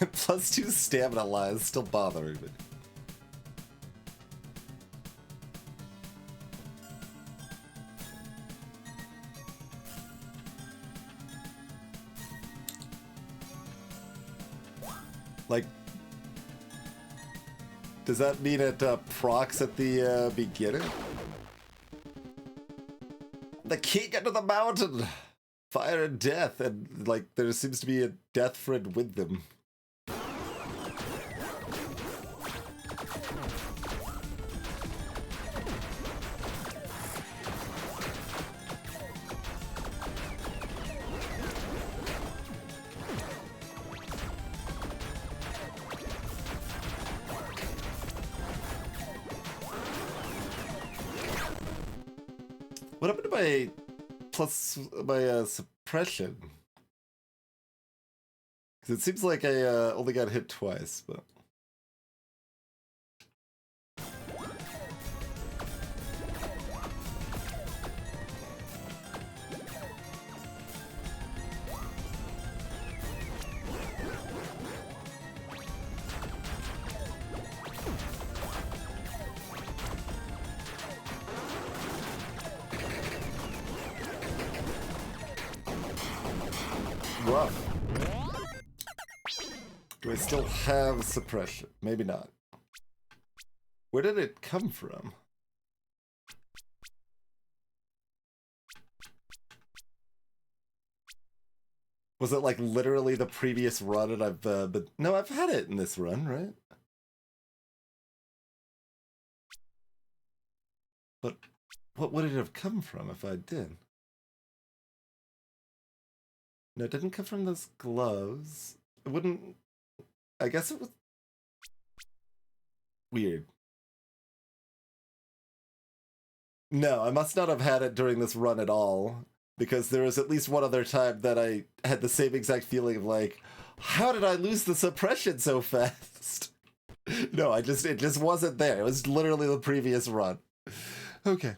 +2 stamina lies still bothering me. Like, does that mean it procs at the beginning? The king under the mountain! Fire and death, and like there seems to be a death friend with them. What happened to my my suppression? Because it seems like I only got hit twice, but... rough. Do I still have suppression? Maybe not. Where did it come from? Was it like literally the previous run and I've but no, I've had it in this run, right? But what would it have come from if I did? No, it didn't come from those gloves. It wouldn't... I guess it was... weird. No, I must not have had it during this run at all, because there was at least one other time that I had the same exact feeling of like, how did I lose the suppression so fast? No, it just wasn't there. It was literally the previous run. Okay.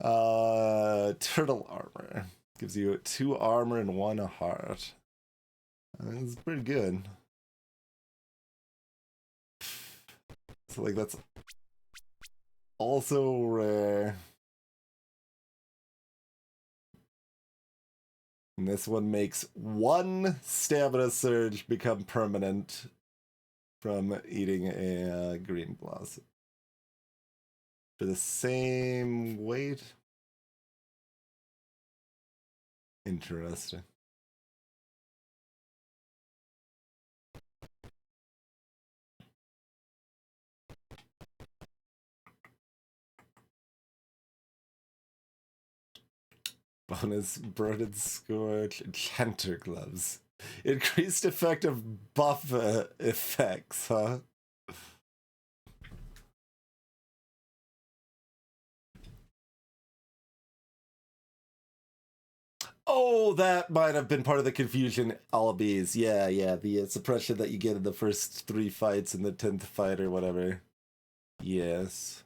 Turtle armor. Gives you 2 armor and 1 heart. It's pretty good. So like that's also rare. And this one makes 1 stamina surge become permanent from eating a green blossom. For the same weight? Interesting. Bonus Burden Scourge, Enchanter Gloves. Increased effect of buff effects, huh? Oh, that might have been part of the confusion, Albies. Yeah, the suppression that you get in the first 3 fights in the 10th fight or whatever. Yes.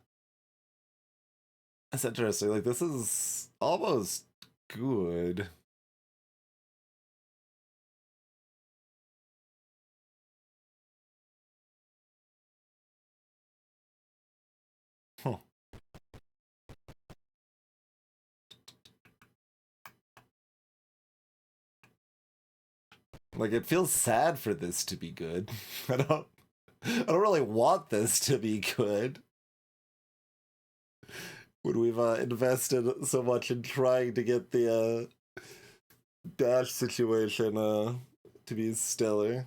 That's interesting. Like, this is almost good. Huh. Like, it feels sad for this to be good. I don't really want this to be good. When we've invested so much in trying to get the dash situation to be stellar.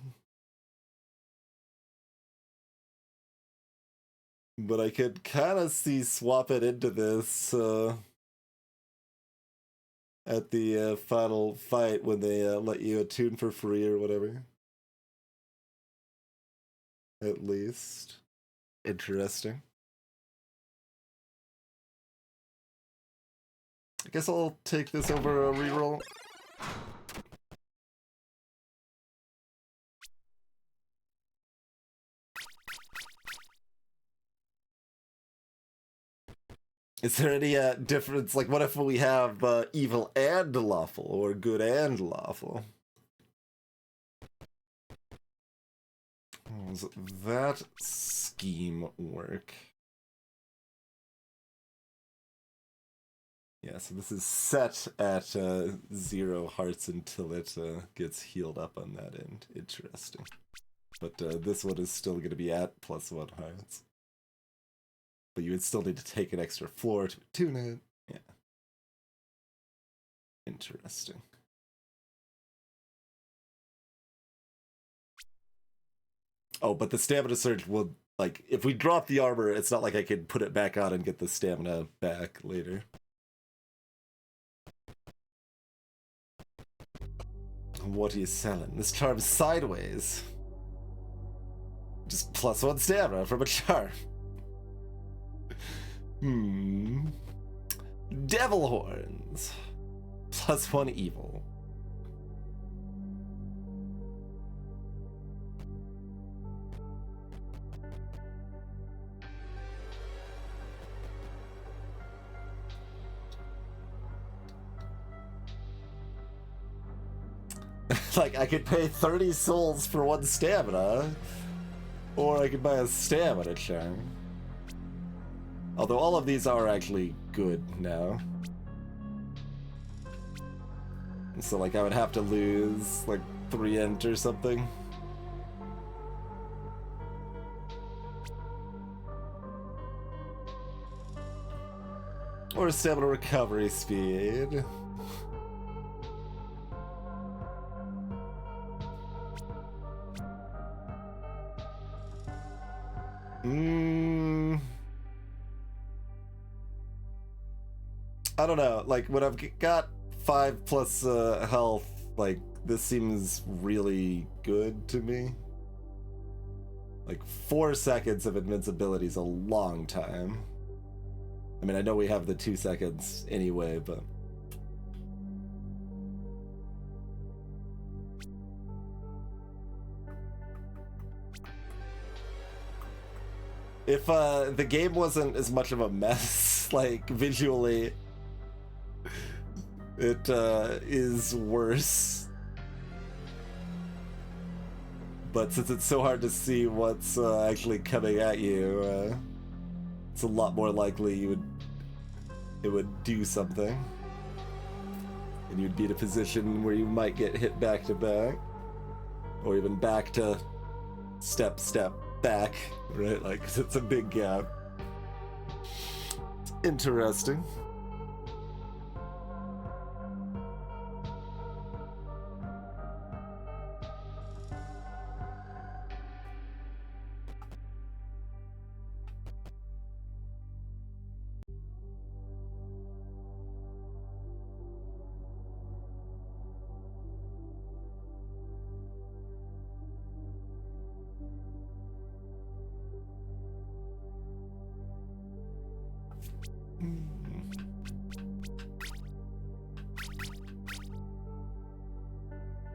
But I could kind of see swap it into this at the final fight when they let you attune for free or whatever. At least. Interesting. I guess I'll take this over a reroll. Is there any difference? Like, what if we have evil and lawful, or good and lawful? How does that scheme work? Yeah, so this is set at 0 hearts until it gets healed up on that end. Interesting. But this one is still going to be at +1 hearts. But you would still need to take an extra floor to attune it. Yeah. Interesting. Oh, but the stamina surge will, like, if we drop the armor, it's not like I could put it back on and get the stamina back later. What are you selling? This charm's sideways. Just +1 stamina from a charm. Devil horns. +1 evil. Like, I could pay 30 souls for 1 stamina, or I could buy a stamina charm. Although all of these are actually good now. So, like, I would have to lose, like, 3 int or something. Or stamina recovery speed. I don't know, like, when I've got 5+ health, like, this seems really good to me. Like, 4 seconds of invincibility is a long time. I mean, I know we have the 2 seconds anyway, but... If the game wasn't as much of a mess, like, visually... It is worse. But since it's so hard to see what's actually coming at you, it's a lot more likely it would do something. And you'd be in a position where you might get hit back to back. Or even back to step back, right? Like, 'cause it's a big gap. It's interesting.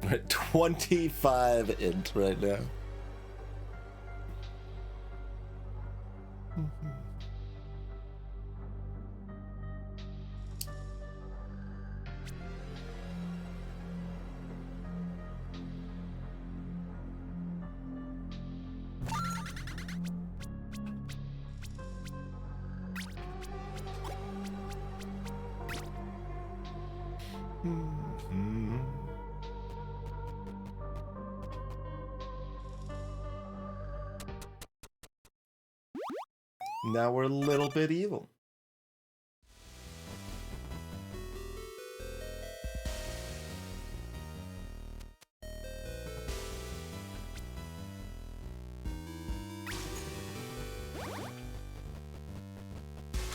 We're at 25 int right now. Now we're a little bit evil.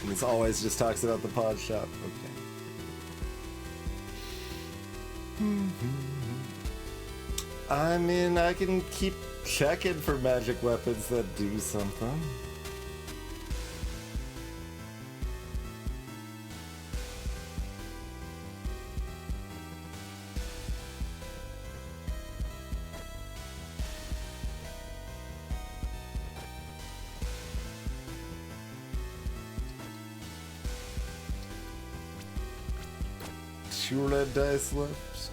And this always just talks about the pod shop. Okay. I mean, I can keep checking for magic weapons that do something. Two red dice left.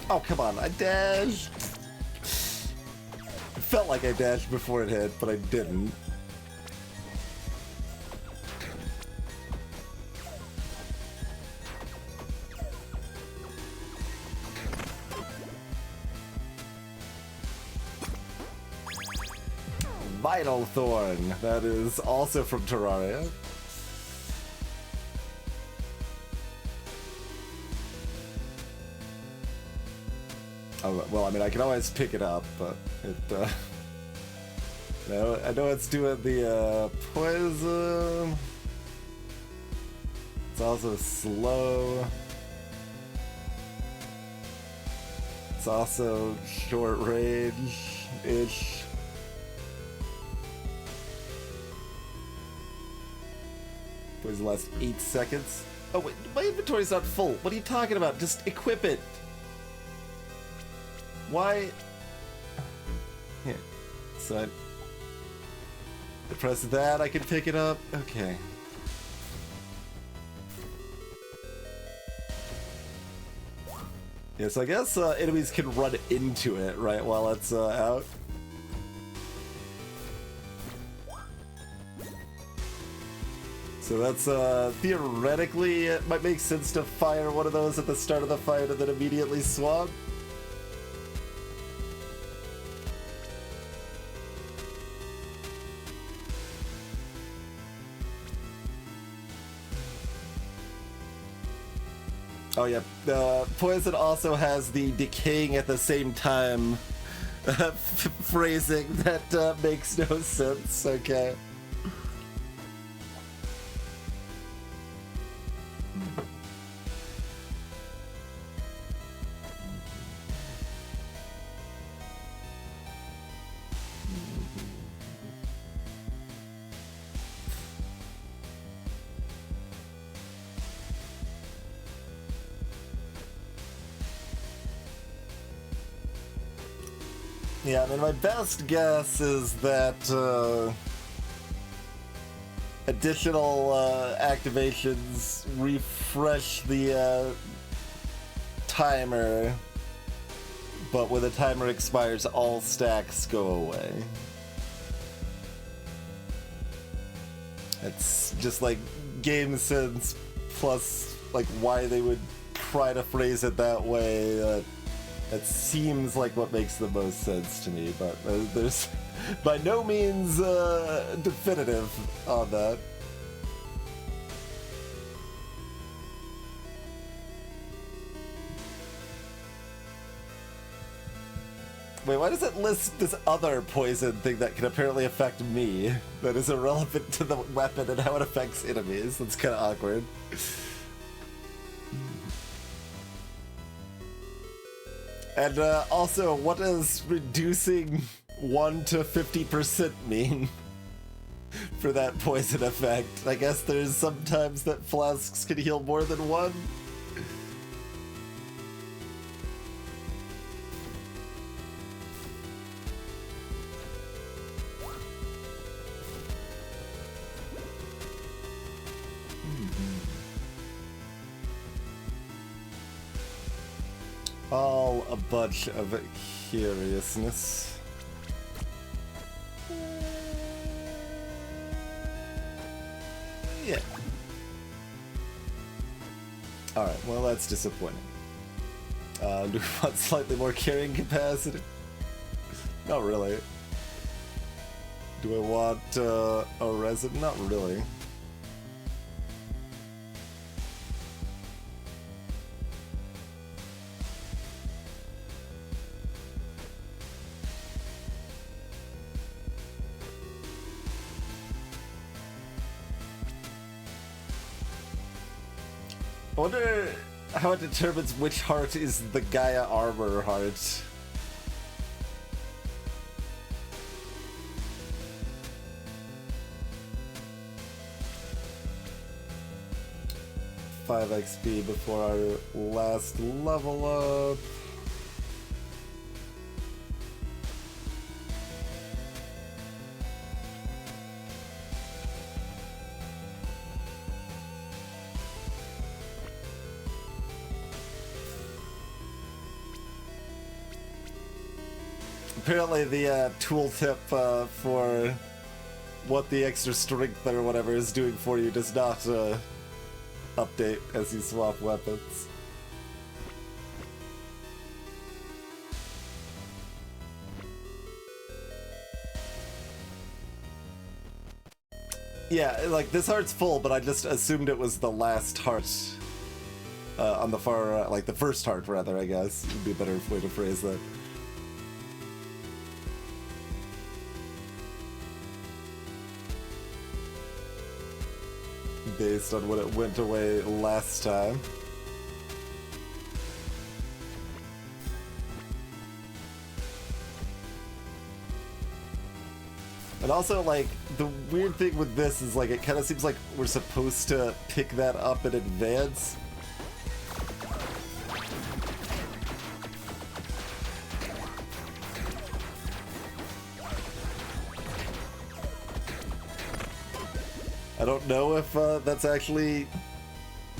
Oh, come on, I dashed! It felt like I dashed before it hit, but I didn't. Vital Thorn, that is also from Terraria. Oh, well, I mean, I can always pick it up, but it, no, I know it's doing the, poison. It's also slow. It's also short range-ish. Poison lasts 8 seconds. Oh wait, my inventory's not full. What are you talking about? Just equip it. Why? Here. So I press that, I can pick it up. Okay. Yeah, so I guess enemies can run into it, right, while it's out. So that's, theoretically, it might make sense to fire one of those at the start of the fight and then immediately swap. Oh yeah, Poison also has the decaying at the same time phrasing that makes no sense, okay. Yeah, I mean, my best guess is that additional activations refresh the timer, but when the timer expires, all stacks go away. It's just like game sense plus like why they would try to phrase it that way. That seems like what makes the most sense to me, but there's by no means definitive on that. Wait, why does it list this other poison thing that can apparently affect me that is irrelevant to the weapon and how it affects enemies? That's kind of awkward. And also, what does reducing 1 to 50% mean for that poison effect? I guess there's sometimes that flasks can heal more than one. All a bunch of curiousness. Yeah. Alright, well that's disappointing. Do we want slightly more carrying capacity? Not really. Do I want a resin? Not really. I wonder how it determines which heart is the Gaia armor heart. Five XP before our last level up. Apparently the tooltip for what the extra strength or whatever is doing for you does not update as you swap weapons. Yeah, like this heart's full, but I just assumed it was the last heart on the far, like the first heart rather, I guess would be a better way to phrase that. Based on when it went away last time. And also, like, the weird thing with this is, like, it kind of seems like we're supposed to pick that up in advance. I don't know if that's actually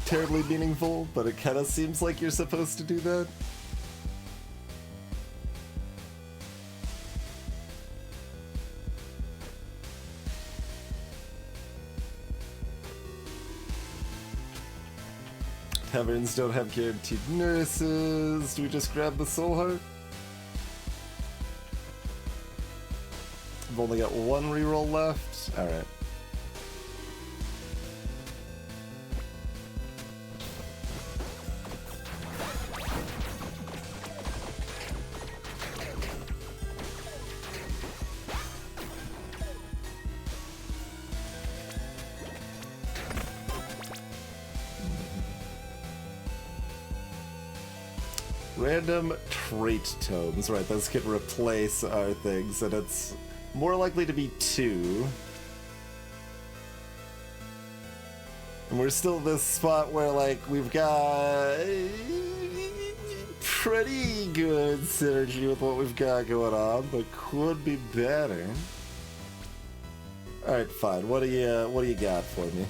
terribly meaningful, but it kind of seems like you're supposed to do that. Taverns don't have guaranteed nurses. Do we just grab the soul heart? I've only got one reroll left. Alright. Random trait tomes, right, those can replace our things, and it's more likely to be 2. And we're still in this spot where, like, we've got pretty good synergy with what we've got going on, but could be better. Alright, fine. What do you got for me?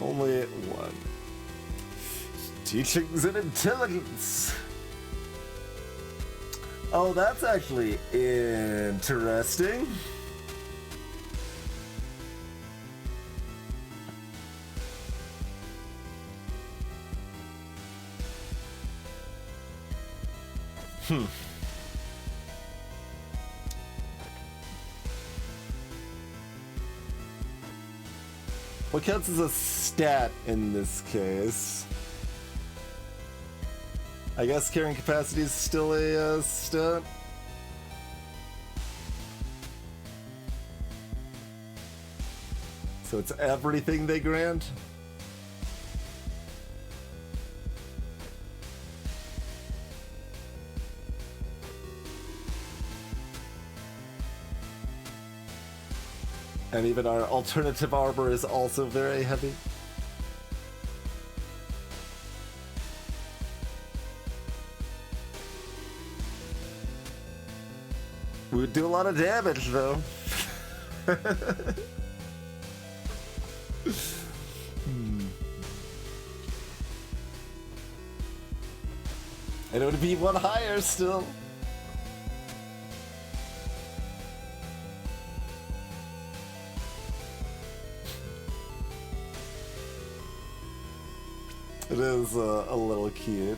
Only one. Teachings and intelligence. Oh, that's actually interesting. What counts as a stat in this case? I guess carrying capacity is still a stat. So it's everything they grant? And even our alternative armor is also very heavy. We would do a lot of damage, though. And it would be one higher still. It is a little cute.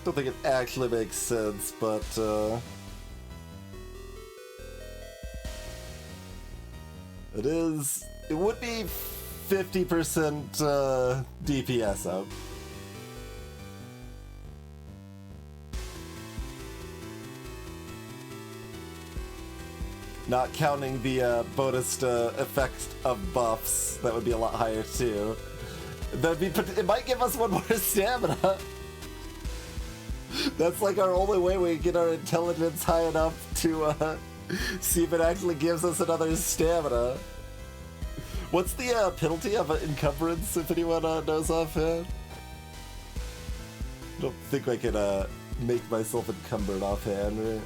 Don't think it actually makes sense, but it would be 50% DPS up. Not counting the bonus effect of buffs, that would be a lot higher too. That'd be, it might give us one more stamina. That's like our only way we get our intelligence high enough to see if it actually gives us another stamina. What's the penalty of encumbrance, if anyone knows offhand? I don't think I can make myself encumbered offhand, right?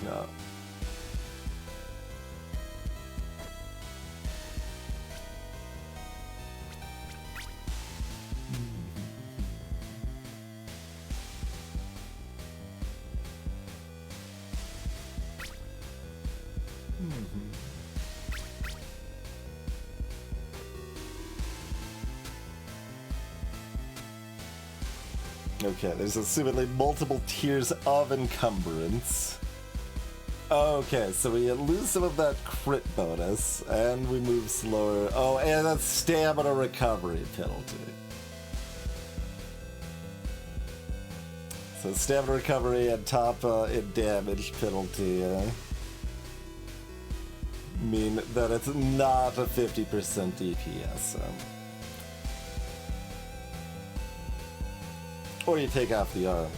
No. Okay, there's assumedly multiple tiers of encumbrance. Okay, so we lose some of that crit bonus, and we move slower. Oh, and that's stamina recovery penalty. So stamina recovery and top in damage penalty mean that it's not a 50% DPS. Or you take off the arm,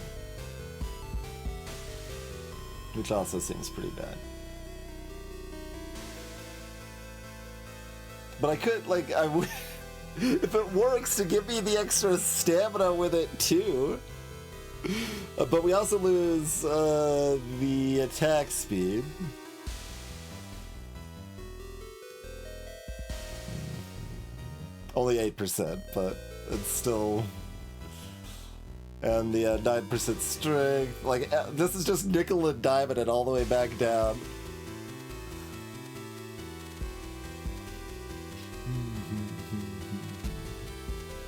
which also seems pretty bad. But I could, like, I would, if it works to give me the extra stamina with it too. But we also lose the attack speed. Only 8%, but it's still... And the 9% strength. Like, this is just nickel and diamond it all the way back down.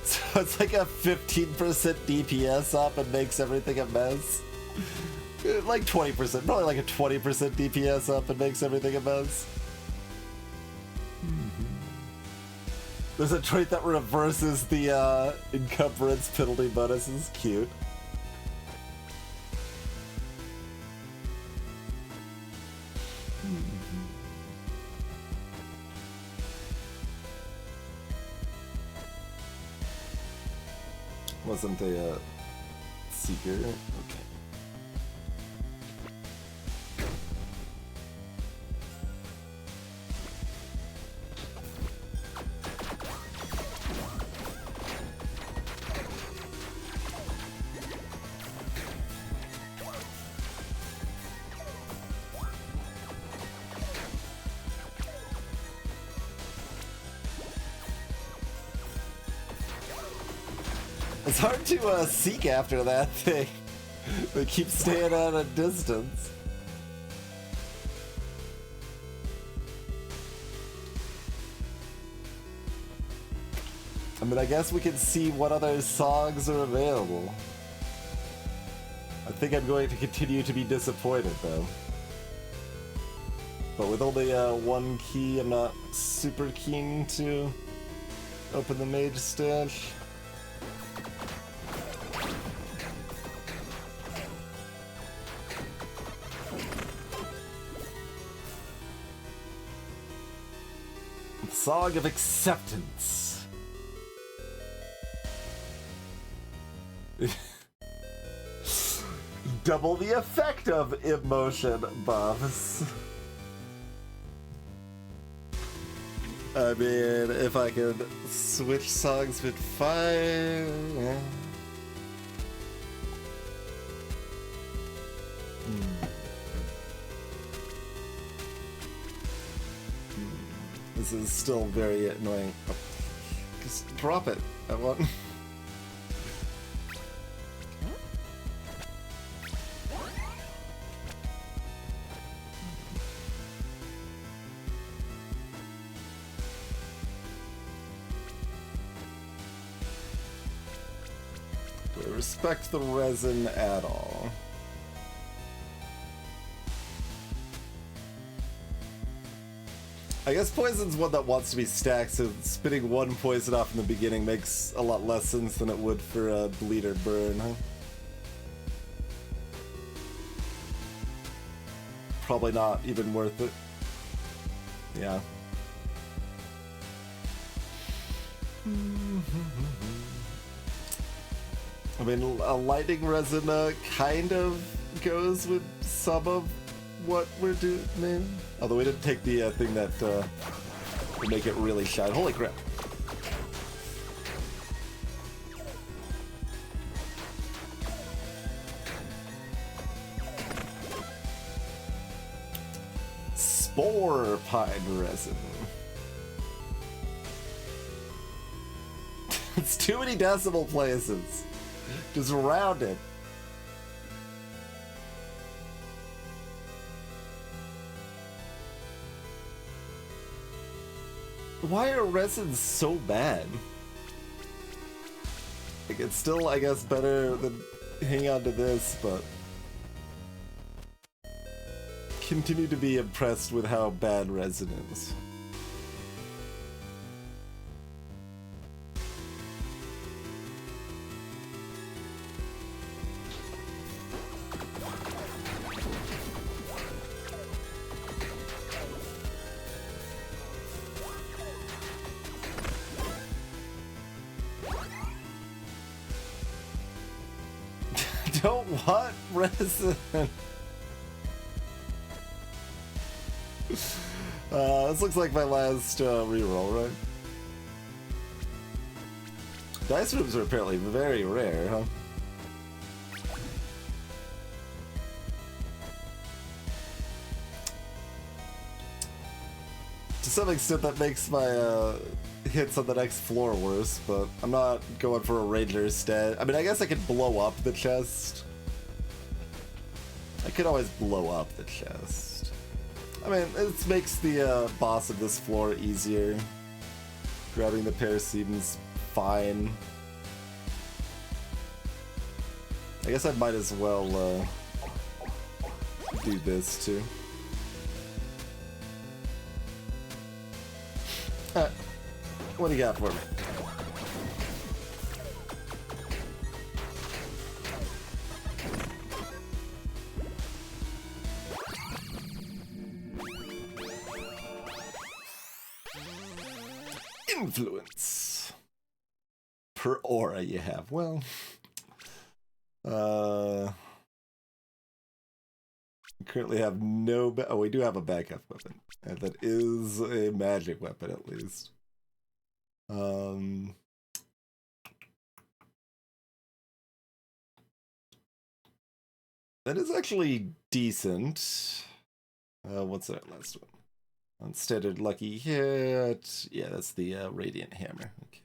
So it's like a 15% DPS up and makes everything a mess. Like 20%, probably like a 20% DPS up and makes everything a mess. There's a trait that reverses the encumbrance penalty bonus. Is cute. Wasn't a seeker. Okay. It's hard to seek after that thing. They keep staying at a distance. I mean, I guess we can see what other songs are available. I think I'm going to continue to be disappointed, though. But with only one key, I'm not super keen to open the mage stash. Song of Acceptance. Double the effect of emotion buffs. I mean, if I could switch songs with fire. Yeah. This is still very annoying. Oh, just drop it. I want. respect the resin at all. I guess poison's one that wants to be stacked, so spitting one poison off in the beginning makes a lot less sense than it would for a bleed or burn, huh? Probably not even worth it. Yeah. I mean, a lightning resin kind of goes with some of what we're doing. Although we didn't take the thing that would make it really shine. Holy crap. Spore pine resin. It's too many decimal places. Just round it. Why are resins so bad? Like, it's still, I guess, better than hanging on to this, but continue to be impressed with how bad resin is. Don't want resin. This looks like my last reroll, right? Dice rooms are apparently very rare, huh? To some extent, that makes my hits on the next floor worse, but I'm not going for a ranger stat. I mean, I guess I could blow up the chest. I could always blow up the chest. I mean, it makes the boss of this floor easier. Grabbing the pair seems fine. I guess I might as well do this too. Alright, what do you got for me? Influence. Per aura you have. Well, currently have no. Oh, we do have a backup weapon, and that is a magic weapon at least. That is actually decent. What's that last one? On standard lucky hit. Yeah, that's the radiant hammer. Okay.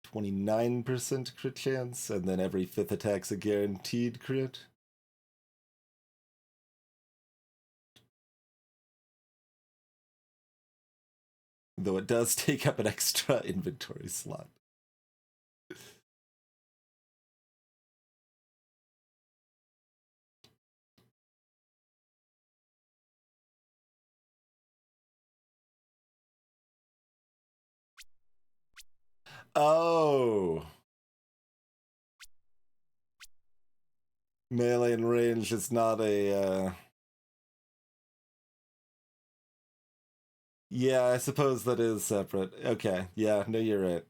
%29% crit chance, and then every 5th attack's a guaranteed crit. Though it does take up an extra inventory slot. Oh! Melee and range is not a, Yeah, I suppose that is separate. Okay, yeah, no, you're right.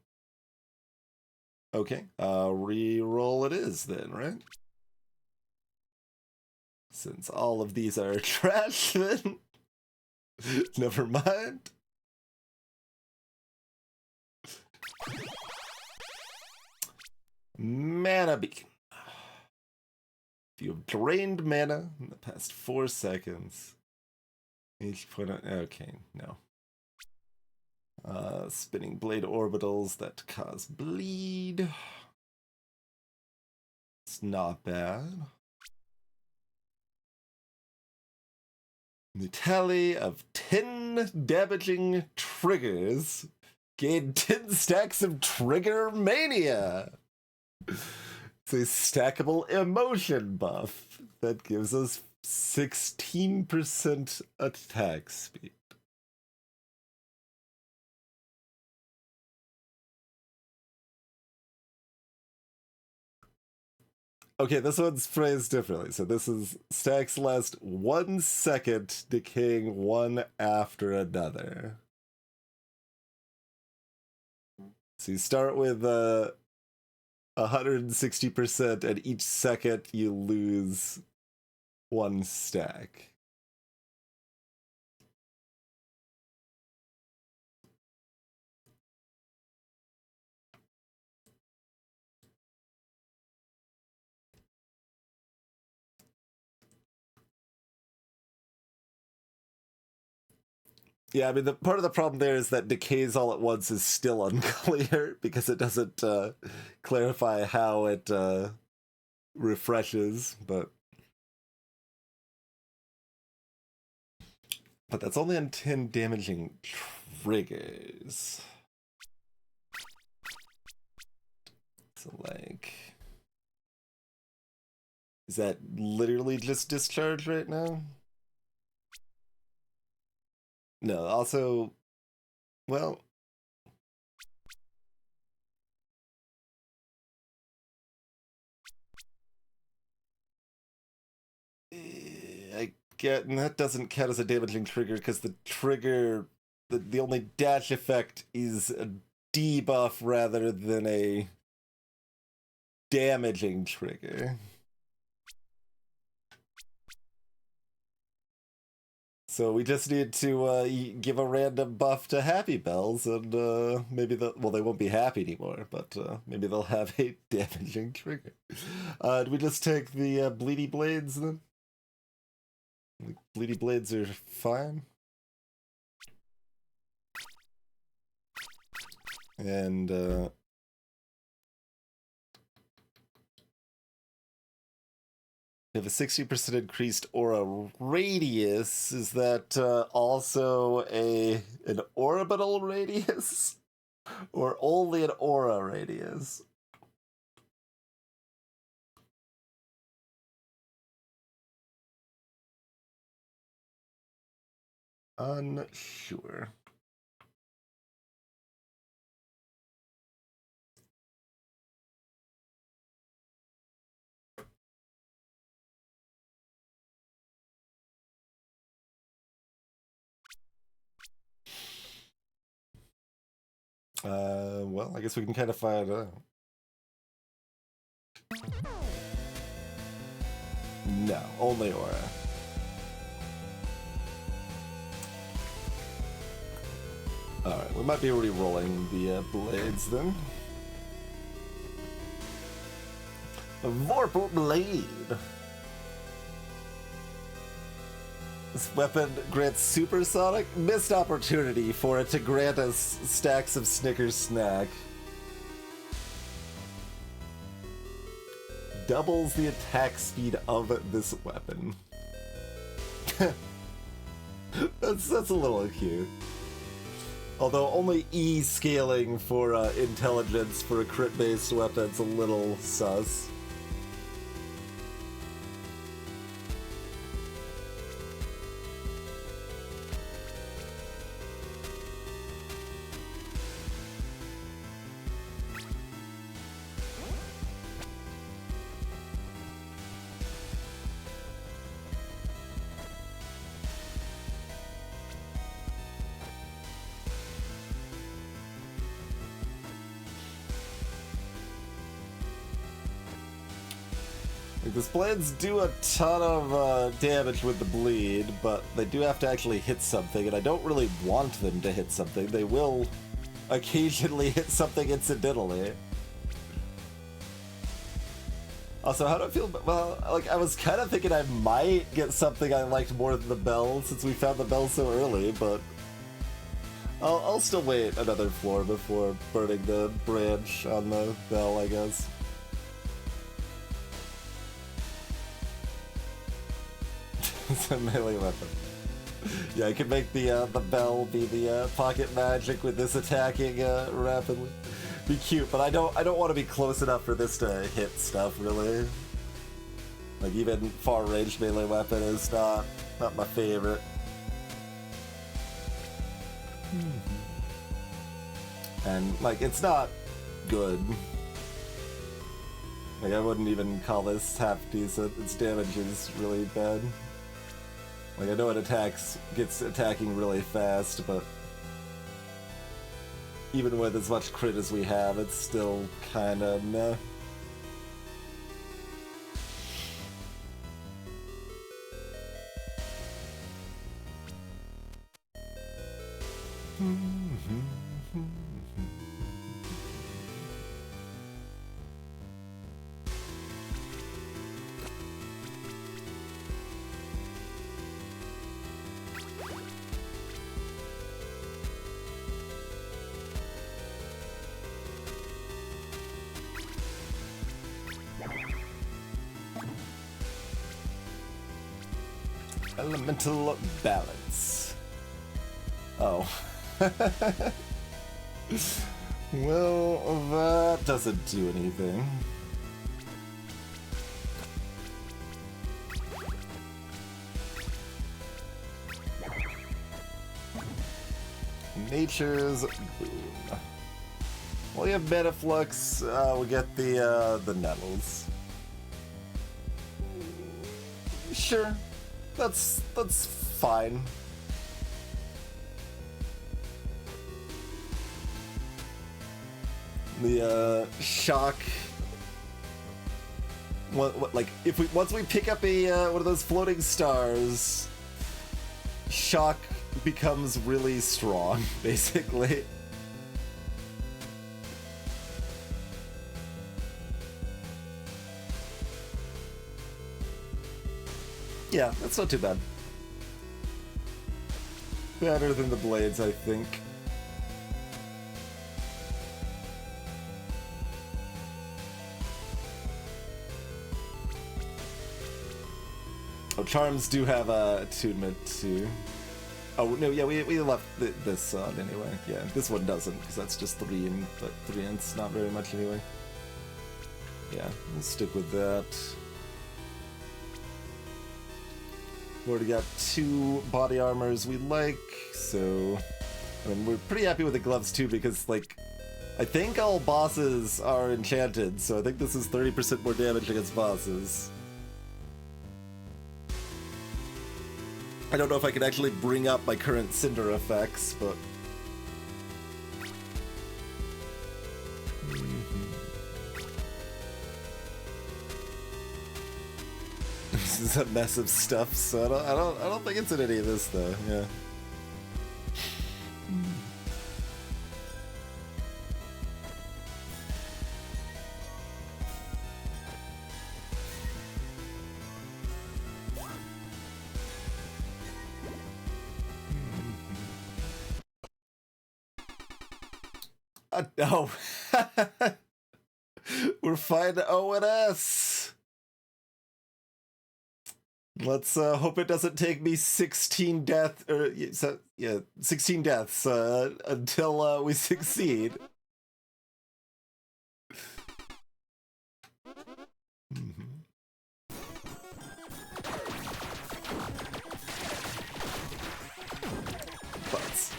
Okay, re-roll it is then, right? Since all of these are trash, then never mind. Mana beacon. If you have drained mana in the past 4 seconds, each point on. Okay, no. Spinning blade orbitals that cause bleed. It's not bad. The tally of 10 damaging triggers Gain 10 stacks of Trigger Mania. It's a stackable emotion buff that gives us 16% attack speed. Okay, this one's phrased differently. So this is stacks last 1 second, decaying one after another. So you start with 160%, and each second you lose 1 stack. Yeah, I mean, the part of the problem there is that decays all at once is still unclear because it doesn't clarify how it refreshes, but that's only on 10 damaging triggers. So, like, is that literally just discharge right now? No, also, well, I get, and that doesn't count as a damaging trigger because the trigger, the only dash effect is a debuff rather than a damaging trigger. So we just need to give a random buff to Happy Bells, and maybe they won't be happy anymore, but maybe they'll have a damaging trigger. Do we just take the Bleedy Blades then? Bleedy Blades are fine. And we have a 60% increased aura radius. Is that also an orbital radius? Or only an aura radius? Unsure. Well, I guess we can kind of find out. No, only aura. Alright, we might be re-rolling the blades then. A Vorpal Blade! This weapon grants supersonic. Missed opportunity for it to grant us stacks of Snickers snack. Doubles the attack speed of this weapon. that's a little cute. Although only E scaling for intelligence for a crit-based weapon's a little sus. These blades do a ton of damage with the bleed, but they do have to actually hit something, and I don't really want them to hit something. They will occasionally hit something incidentally. Also, how do I feel? Well, like, I was kind of thinking I might get something I liked more than the bell, since we found the bell so early, but I'll still wait another floor before burning the branch on the bell, I guess. It's a melee weapon. Yeah, I could make the bell be the pocket magic with this attacking rapidly. Be cute, but I don't want to be close enough for this to hit stuff really. Like even far range melee weapon is not my favorite. And like it's not good. Like I wouldn't even call this half decent. Its damage is really bad. Like I know it gets attacking really fast, but even with as much crit as we have, it's still kinda meh. Elemental balance. Oh. Well, that doesn't do anything. Nature's boon. Well, we have Metaflux, we get the Nettles. Sure. That's fine. The shock. What like if once we pick up a one of those floating stars, shock becomes really strong, basically. Yeah, that's not too bad. Better than the blades, I think. Oh, charms do have attunement too. Oh no, yeah, we left this on anyway. Yeah, this one doesn't because that's just 3 but 3 ints, not very much anyway. Yeah, we'll stick with that. We already got 2 body armors we like, so I mean, we're pretty happy with the gloves too because like I think all bosses are enchanted, so I think this is 30% more damage against bosses. I don't know if I can actually bring up my current Cinder effects, but this is a mess of stuff, so I don't think it's in any of this though. Yeah. No. We're fine to ONS. Let's hope it doesn't take me 16 deaths until we succeed. Butts.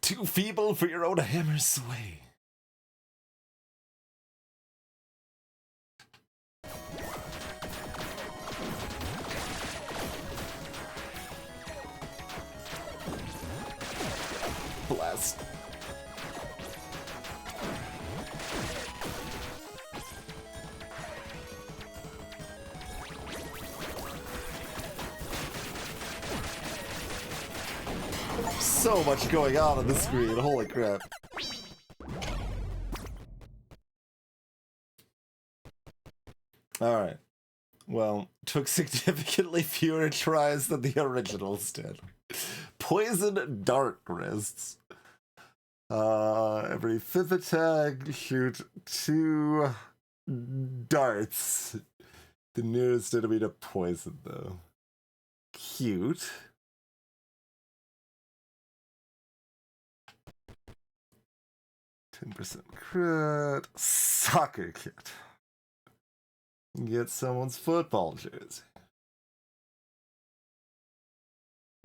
Too feeble for your own hammer's sway. Blast. So much going on the screen, holy crap. Alright. Well, took significantly fewer tries than the originals did. Poison Dark Wrists. Every 5th attack, shoot 2 darts. The nearest enemy to poison, though. Cute. %, crit. Soccer kit. Get someone's football jersey.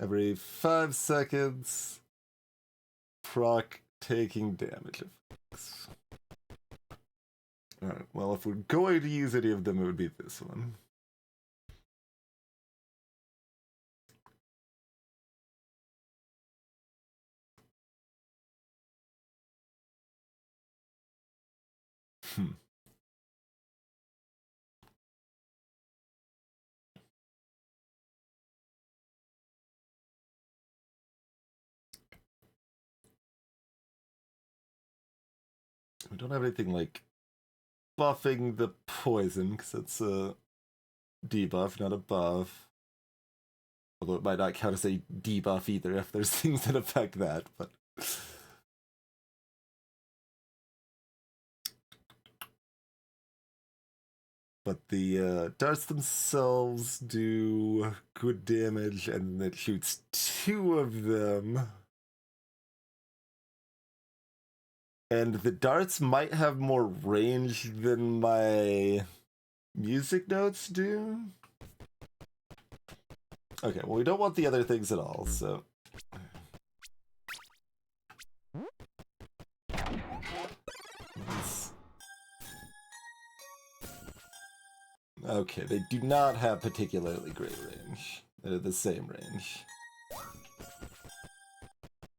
Every 5 seconds, proc taking damage effects. Alright, well, if we're going to use any of them, it would be this one. We don't have anything like buffing the poison, because it's a debuff, not a buff. Although it might not count as a debuff either if there's things that affect that, but... But the darts themselves do good damage, and it shoots 2 of them. And the darts might have more range than my music notes do. Okay, well, we don't want the other things at all, so... Okay, they do not have particularly great range. They're the same range.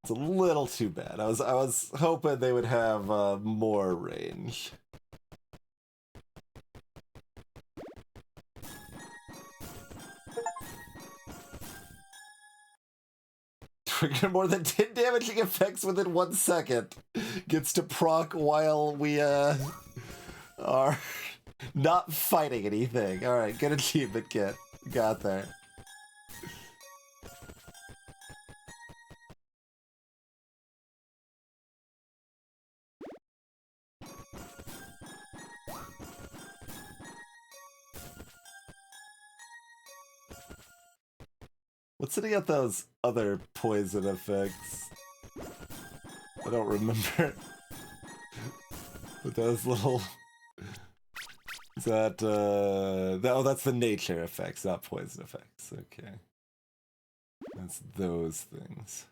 It's a little too bad. I was hoping they would have more range. Trigger more than 10 damaging effects within 1 second. Gets to proc while we are not fighting anything. Alright, good achievement, kid. Got there. What's sitting at those other poison effects? I don't remember. But those little... Is that, oh, that's the nature effects, not poison effects. Okay. That's those things.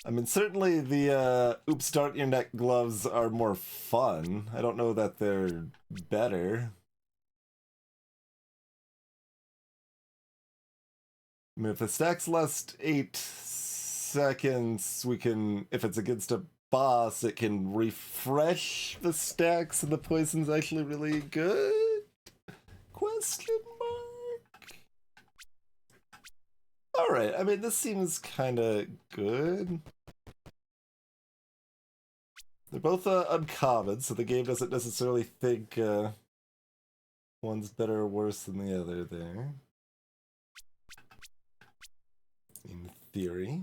I mean, certainly the Oops Dart Your Neck gloves are more fun. I don't know that they're better. I mean, if the stacks last 8 seconds, we can, if it's against a boss, it can refresh the stacks and the poison's actually really good? Question mark? Alright, I mean, this seems kinda good. They're both uncommon, so the game doesn't necessarily think one's better or worse than the other there. In theory.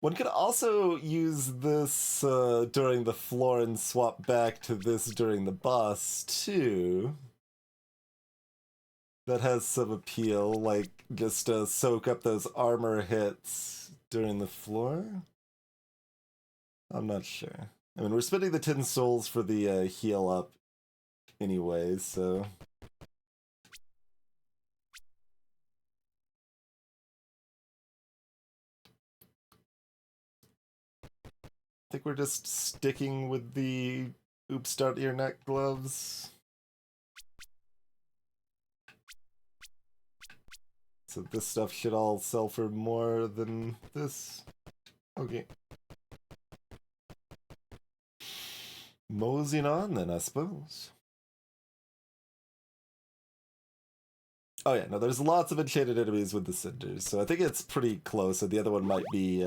One could also use this during the floor and swap back to this during the boss, too. That has some appeal, like just soak up those armor hits during the floor. I'm not sure. I mean, we're spending the 10 souls for the heal up anyway, so... I think we're just sticking with the Oops Dart Your Neck gloves. So this stuff should all sell for more than this. Okay. Moseying on then, I suppose. Oh yeah, no, there's lots of enchanted enemies with the cinders, so I think it's pretty close, and the other one might be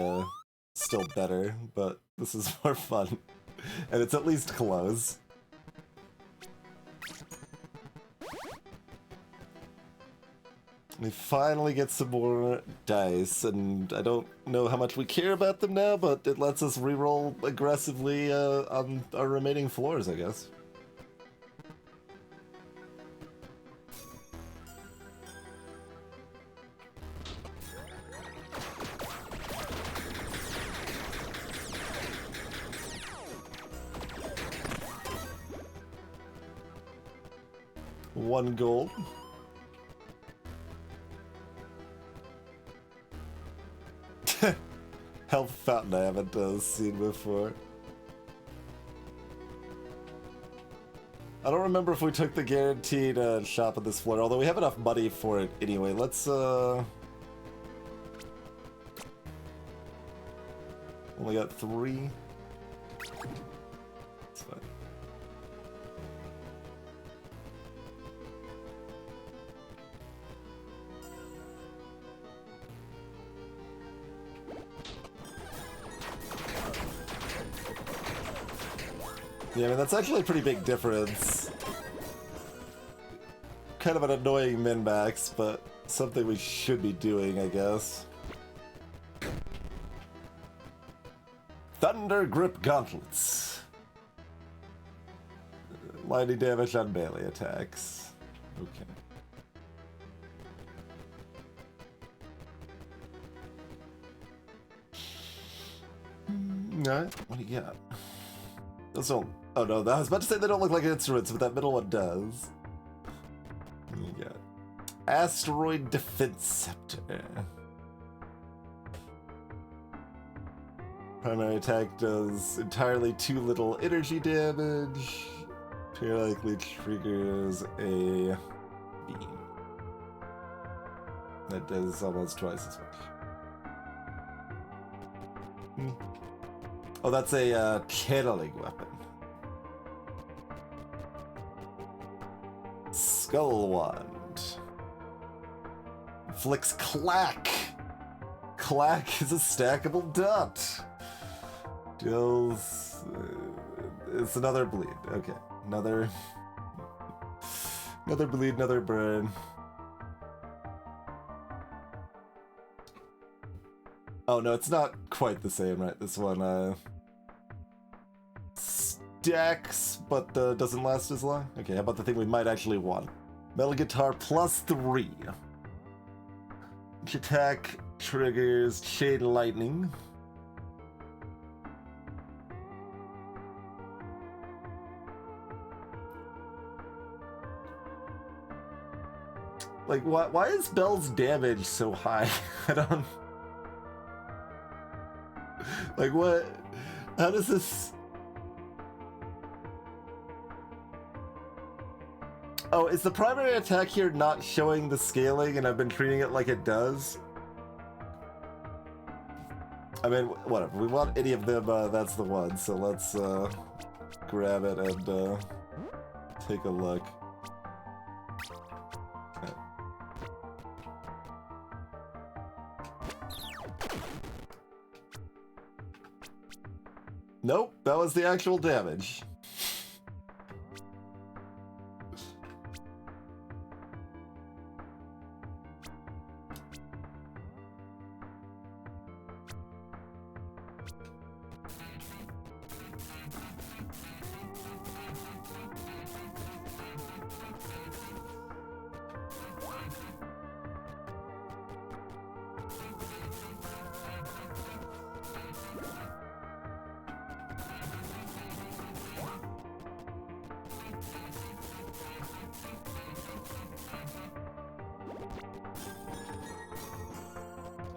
still better, but this is more fun. And it's at least close. We finally get some more dice, and I don't know how much we care about them now, but it lets us reroll aggressively on our remaining floors, I guess. One gold. Health fountain I haven't seen before. I don't remember if we took the guaranteed shop at this floor, although we have enough money for it anyway. Let's only got 3. That's fine. Yeah, I mean, that's actually a pretty big difference. Kind of an annoying min-max, but something we should be doing, I guess. Thunder Grip Gauntlets. Lightning damage on melee attacks. Okay. Alright, what do you got? Those don't... Oh no, I was about to say they don't look like instruments, but that middle one does. What do you got? Asteroid Defense Scepter. Primary attack does entirely too little energy damage. Periodically triggers a beam. That does almost twice as much. Oh, that's a channeling weapon. Skull Wand. Inflicts Clack. Clack is a stackable dot. Deals... it's another bleed. Okay. Another bleed, another burn. Oh no, it's not quite the same, right? This one stacks, but doesn't last as long. Okay, how about the thing we might actually want? Metal Guitar +3. Each attack triggers Chain Lightning. Like, why is Bell's damage so high? I don't... Like, what? How does this... Oh, is the primary attack here not showing the scaling and I've been treating it like it does? I mean, whatever. We want any of them, that's the one. So let's grab it and take a look. Okay. Nope, that was the actual damage.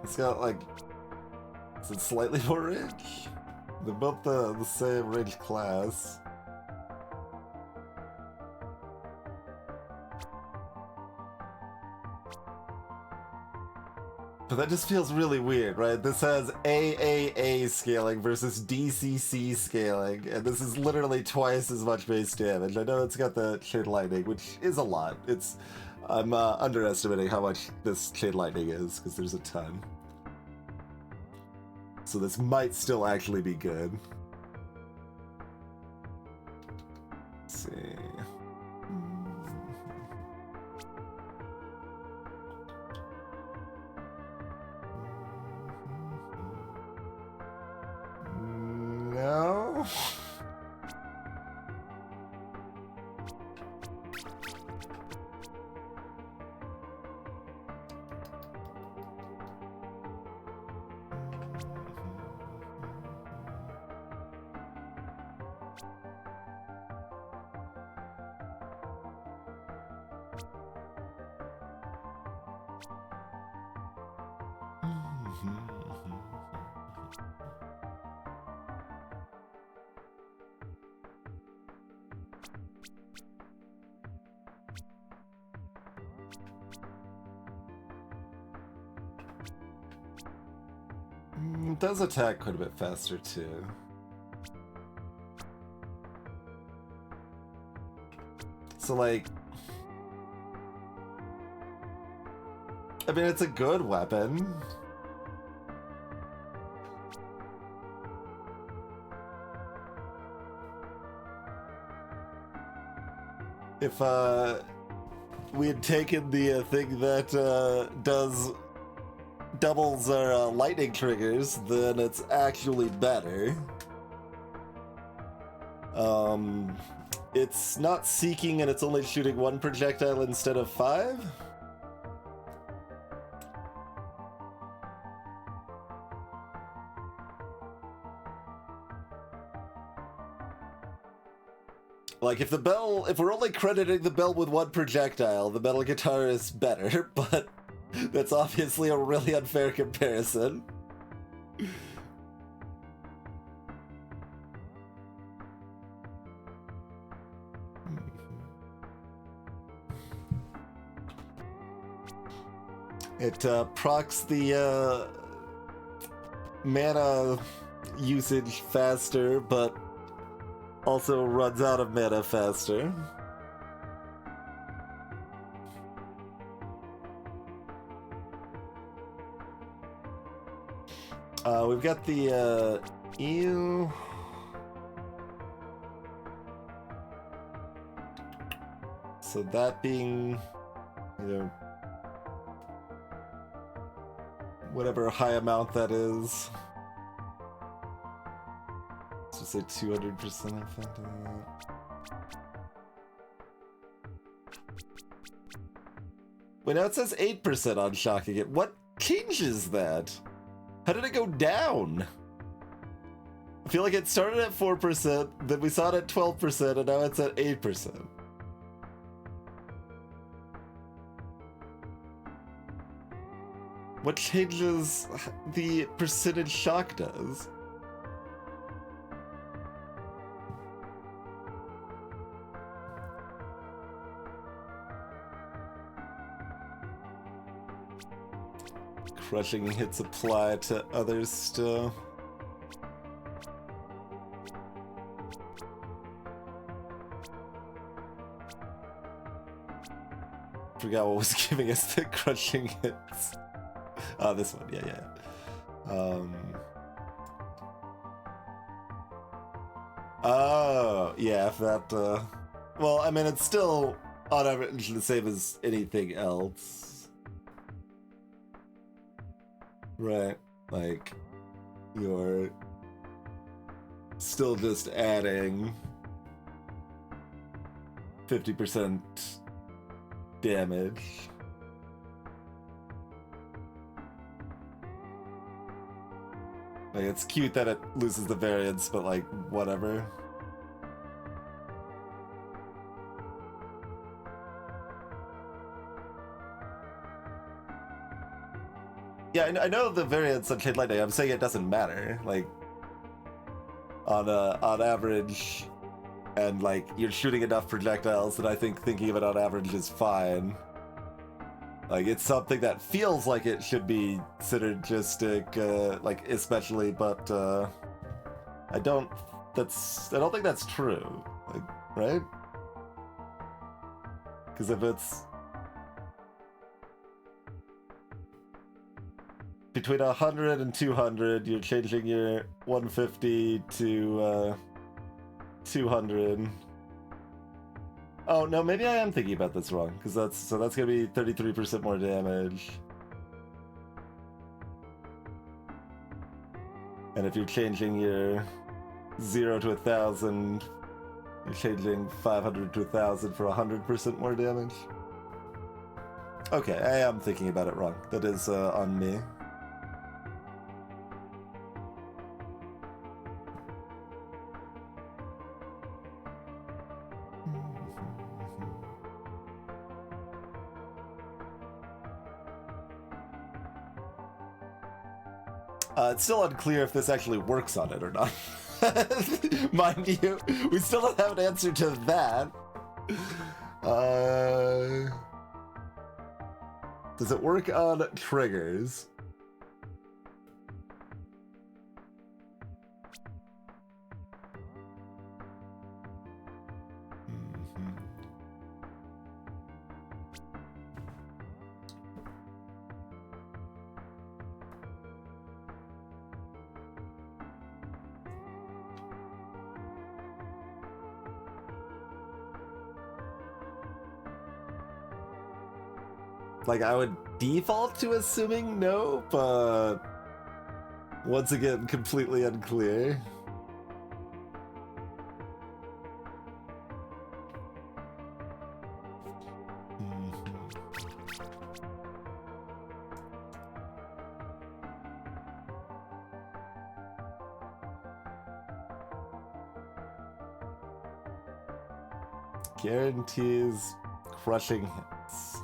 It's got like, is it slightly more range? They're both the same range class. But that just feels really weird, right? This has AAA scaling versus DCC scaling, and this is literally twice as much base damage. I know it's got the Chain Lightning, which is a lot. It's I'm underestimating how much this chain lightning is, because there's a ton. So this might still actually be good. Let's see. No. It does attack quite a bit faster too. So like, I mean, it's a good weapon. If we had taken the thing that doubles our lightning triggers, then it's actually better. It's not seeking and it's only shooting one projectile instead of 5. Like, if we're only crediting the bell with one projectile, the metal guitar is better, but that's obviously a really unfair comparison. It procs the mana usage faster, but also runs out of mana faster. We've got the ew. So that being, you know, whatever high amount that is. Let's just say 200% effect on that. Wait, now it says 8% on shocking it. What changes that? How did it go down? I feel like it started at 4%, then we saw it at 12%, and now it's at 8%. What changes the percentage shock does? Crushing hits apply to others still. Forgot what was giving us the crushing hits. Oh, this one, yeah. Oh, yeah, if that, well, I mean, it's still on average the same as anything else. Right, like, you're still just adding 50% damage. Like, it's cute that it loses the variance, but like, whatever. Yeah, I know the variance on Chain Lightning. I'm saying it doesn't matter. Like, on average, and like you're shooting enough projectiles that I think thinking of it on average is fine. Like, it's something that feels like it should be synergistic, like especially, but I don't think that's true. Like, right? Because if it's between 100 and 200, you're changing your 150 to 200. Oh no, maybe I am thinking about this wrong, because that's gonna be 33% more damage. And if you're changing your 0 to 1,000, you're changing 500 to 1,000 for 100% more damage. Okay, I am thinking about it wrong. That is on me. It's still unclear if this actually works on it or not. Mind you, we still don't have an answer to that. Does it work on triggers? Like, I would default to assuming no, but once again, completely unclear. Guarantees crushing hits.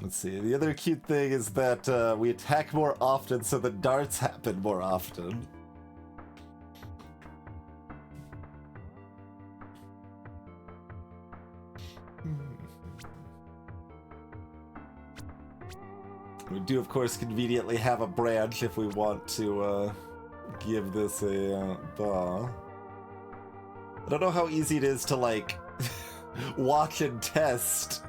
Let's see, the other cute thing is that we attack more often, so the darts happen more often. We do, of course, conveniently have a branch if we want to give this a bow. I don't know how easy it is to, like, watch and test.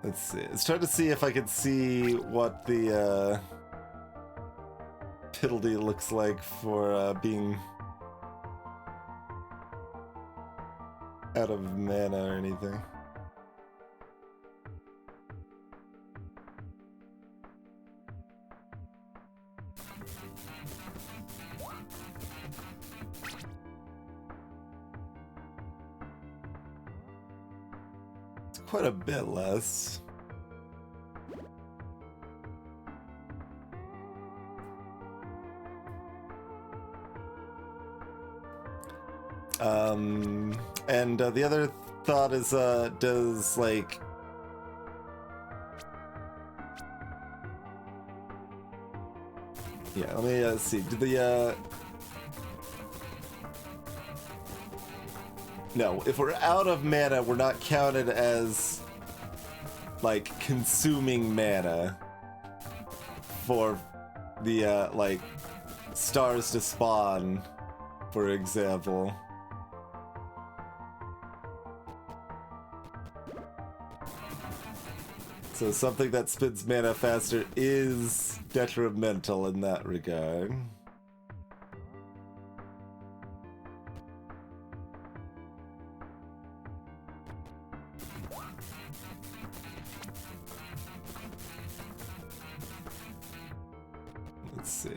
Let's see. Let's try to see if I can see what the penalty looks like for being out of mana or anything. Quite a bit less. And the other thought is, does, like... Yeah, let me see. Do the, No, if we're out of mana, we're not counted as, like, consuming mana for the, like, stars to spawn, for example. So something that spends mana faster is detrimental in that regard. Let's see.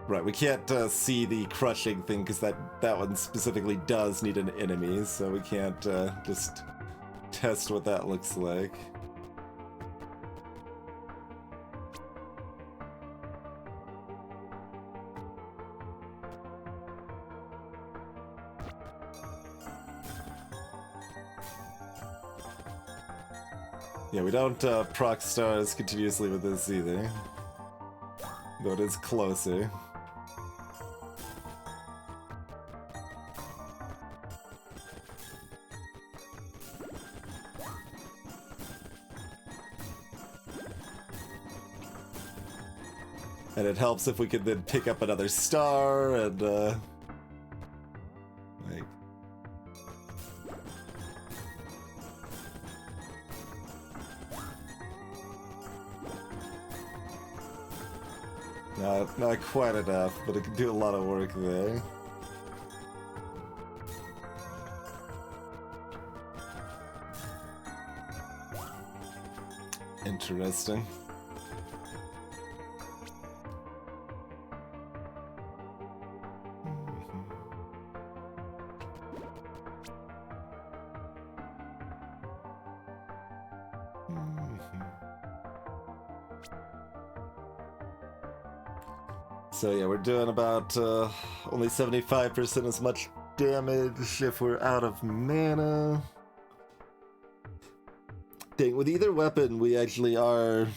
Right, we can't see the crushing thing because that one specifically does need an enemy, so we can't just test what that looks like. Yeah, we don't proc stars continuously with this either. Though it is closer. And it helps if we could then pick up another star and, like... Not quite enough, but it can do a lot of work there. Interesting. So yeah, we're doing about only 75% as much damage if we're out of mana. Dang, with either weapon we actually are,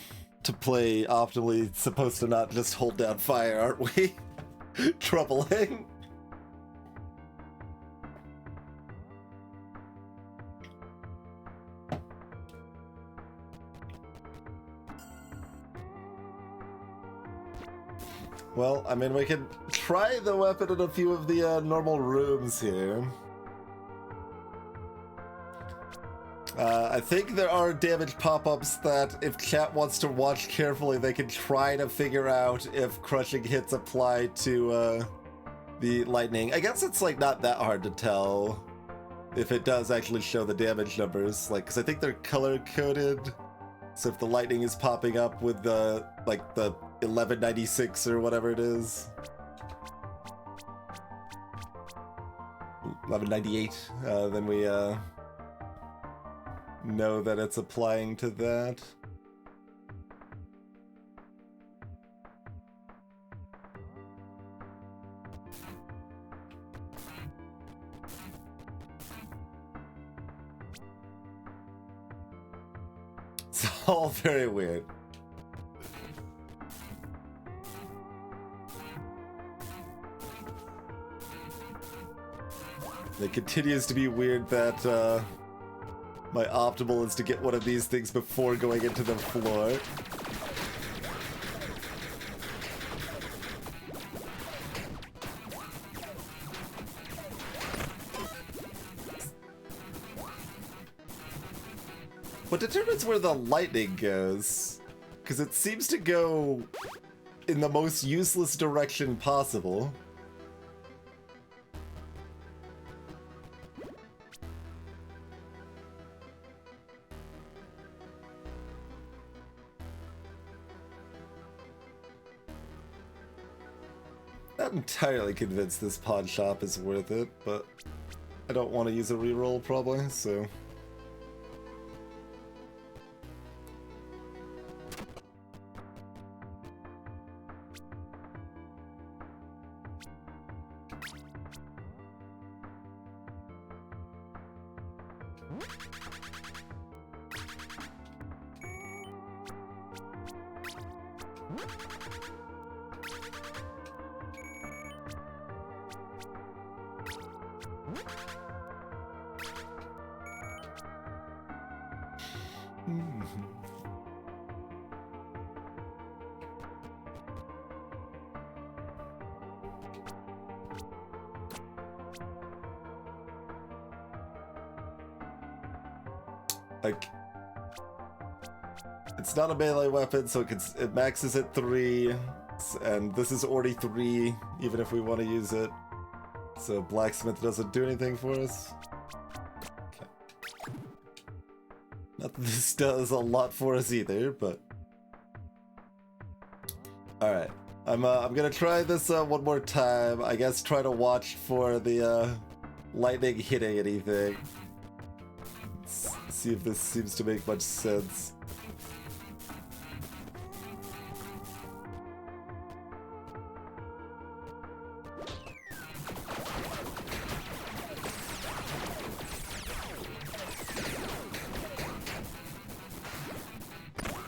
to play optimally, supposed to not just hold down fire, aren't we? Troubling. Well, I mean, we can try the weapon in a few of the normal rooms here. I think there are damage pop-ups that, if chat wants to watch carefully, they can try to figure out if crushing hits apply to the lightning. I guess it's like not that hard to tell if it does actually show the damage numbers, like, because I think they're color-coded. So if the lightning is popping up with the, like, the 1196 or whatever it is. 1198, then we know that it's applying to that. It's all very weird. It continues to be weird that my optimal is to get one of these things before going into the floor. What determines where the lightning goes? Because it seems to go in the most useless direction possible. Not entirely convinced this pawn shop is worth it, but I don't want to use a reroll probably, so... Like, it's not a melee weapon, so it maxes at 3, and this is already 3, even if we want to use it. So blacksmith doesn't do anything for us. Okay. Not that this does a lot for us either, but... Alright, I'm gonna try this one more time. I guess try to watch for the lightning hitting anything. See if this seems to make much sense.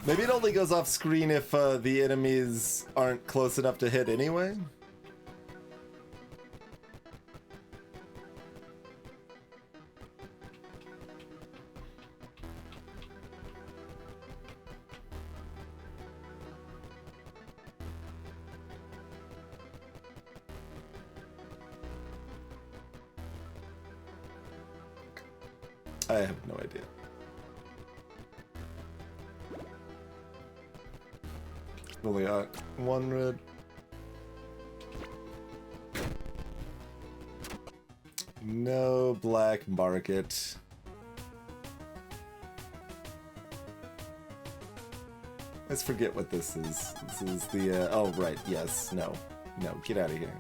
Maybe it only goes off screen if the enemies aren't close enough to hit anyway? I have no idea. Only got one red. No black market. Let's forget what this is. This is the, oh right, yes, no. No, get out of here.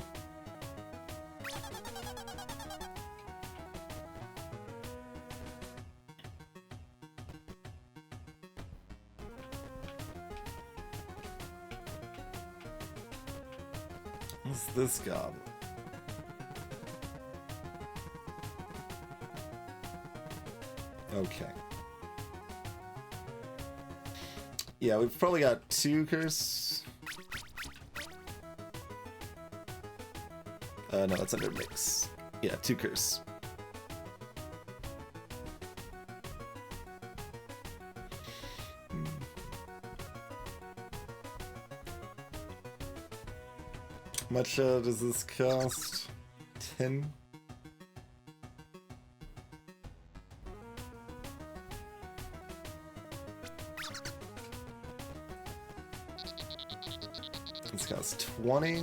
What's this goblin? Okay. Yeah, we've probably got 2 curse. No, that's under mix. Yeah, 2 curse. How much does this cost? 10? This costs 20.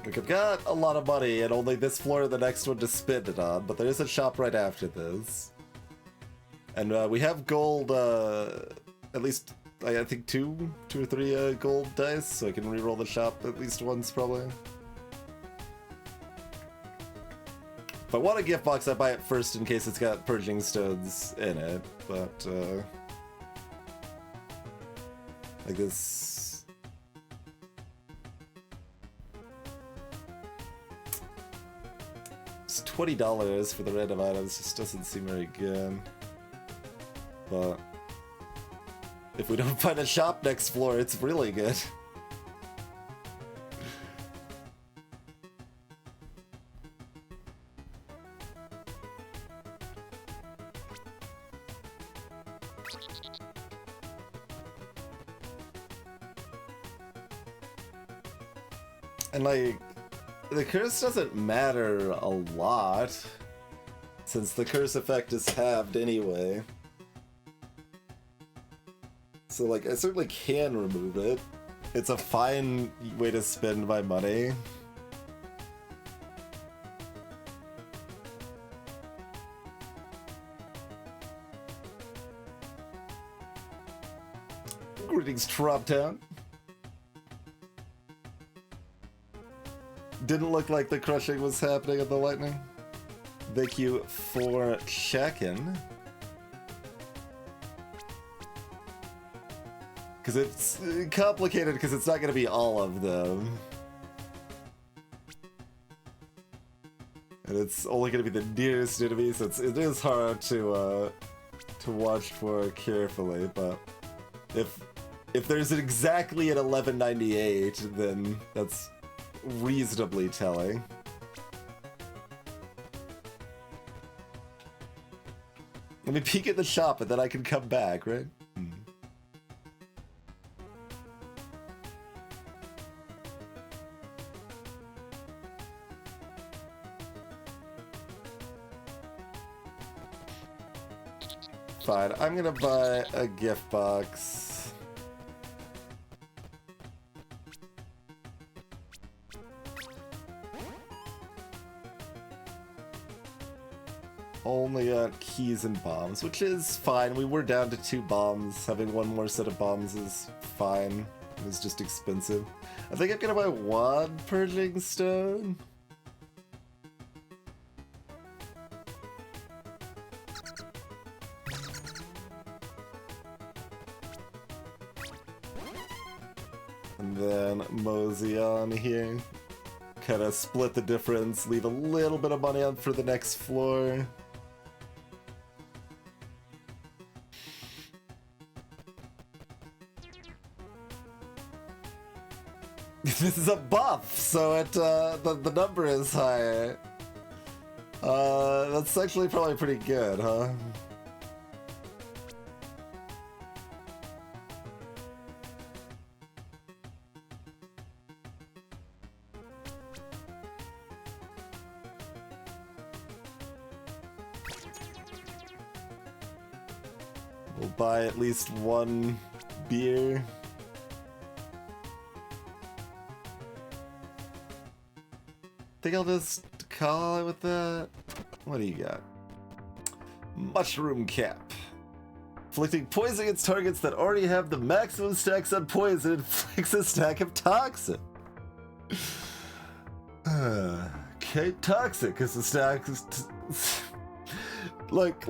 Like, I've got a lot of money and only this floor and the next one to spend it on, but there is a shop right after this. And we have gold, at least, I think two or three gold dice, so I can reroll the shop at least once, probably. If I want a gift box, I buy it first in case it's got purging stones in it, but, like this... It's $20 for the random items, just doesn't seem very good. But if we don't find a shop next floor, it's really good. And like, the curse doesn't matter a lot, since the curse effect is halved anyway. So like, I certainly can remove it. It's a fine way to spend my money. Greetings, Troptown. Didn't look like the crushing was happening at the lightning. Thank you for checking. Because it's complicated because it's not going to be all of them. And it's only going to be the nearest enemy, so it is hard to watch for carefully, but if there's exactly an 1198, then that's reasonably telling. Let me peek at the shop and then I can come back, right? Fine, I'm gonna buy a gift box. only keys and bombs, which is fine. We were down to 2 bombs. Having one more set of bombs is fine. It was just expensive. I think I'm gonna buy 1 purging stone. And then mosey on here. Kind of split the difference, leave a little bit of money up for the next floor. This is a buff, so it the number is higher. That's actually probably pretty good, huh? We'll buy at least 1 beer. Think I'll just call it with that. What do you got? Mushroom cap. Inflicting poison against targets that already have the maximum stacks on poison inflicts a stack of toxic. Okay, toxic is a stack. Look.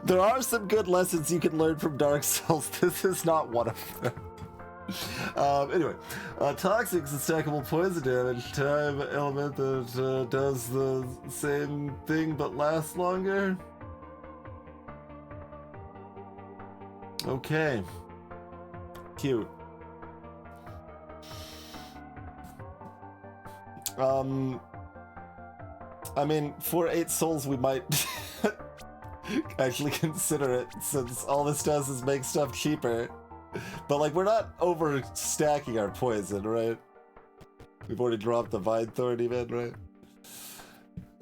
There are some good lessons you can learn from Dark Souls. This is not one of them. Anyway, toxic is a stackable poison damage time element that does the same thing but lasts longer. Okay. Cute. I mean, for 8 souls we might actually consider it, since all this does is make stuff cheaper. But, like, we're not overstacking our poison, right? We've already dropped the Vine Thorn even, right?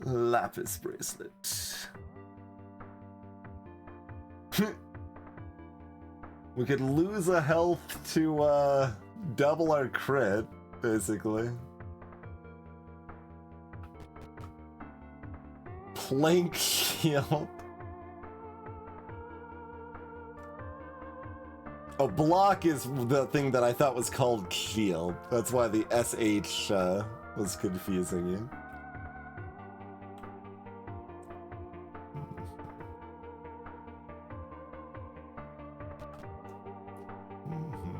Lapis bracelet. We could lose a health to, double our crit, basically. Plank shield. Oh, block is the thing that I thought was called shield. That's why the SH was confusing you. Mm-hmm.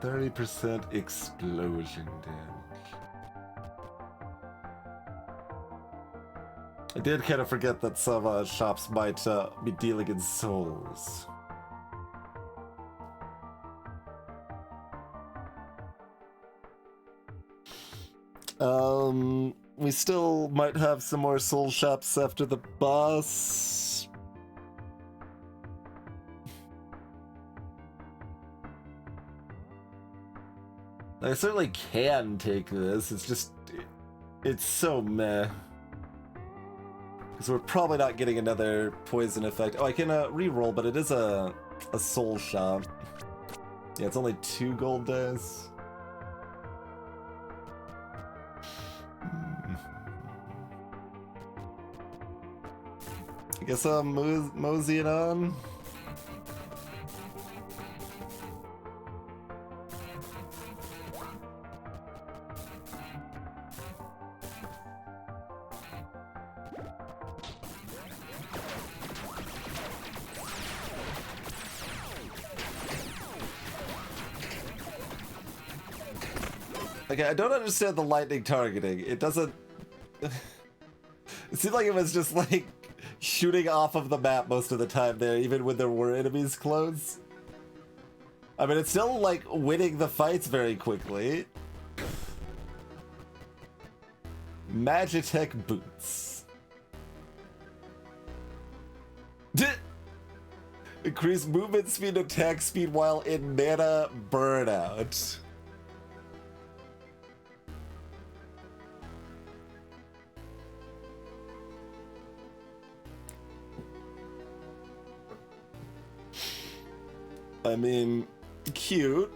30% explosion damage. I did kind of forget that some shops might be dealing in souls. We still might have some more soul shops after the boss. I certainly can take this, it's just... it's so meh. So we're probably not getting another poison effect. Oh, I can re-roll, but it is a soul shop. Yeah, it's only 2 gold dice. I guess I'm moseying on. Okay, I don't understand the lightning targeting. It doesn't... It seemed like it was just, like, shooting off of the map most of the time there, even when there were enemies close. I mean, it's still, like, winning the fights very quickly. Magitech boots. Increase movement speed and attack speed while in mana burnout. I mean, cute,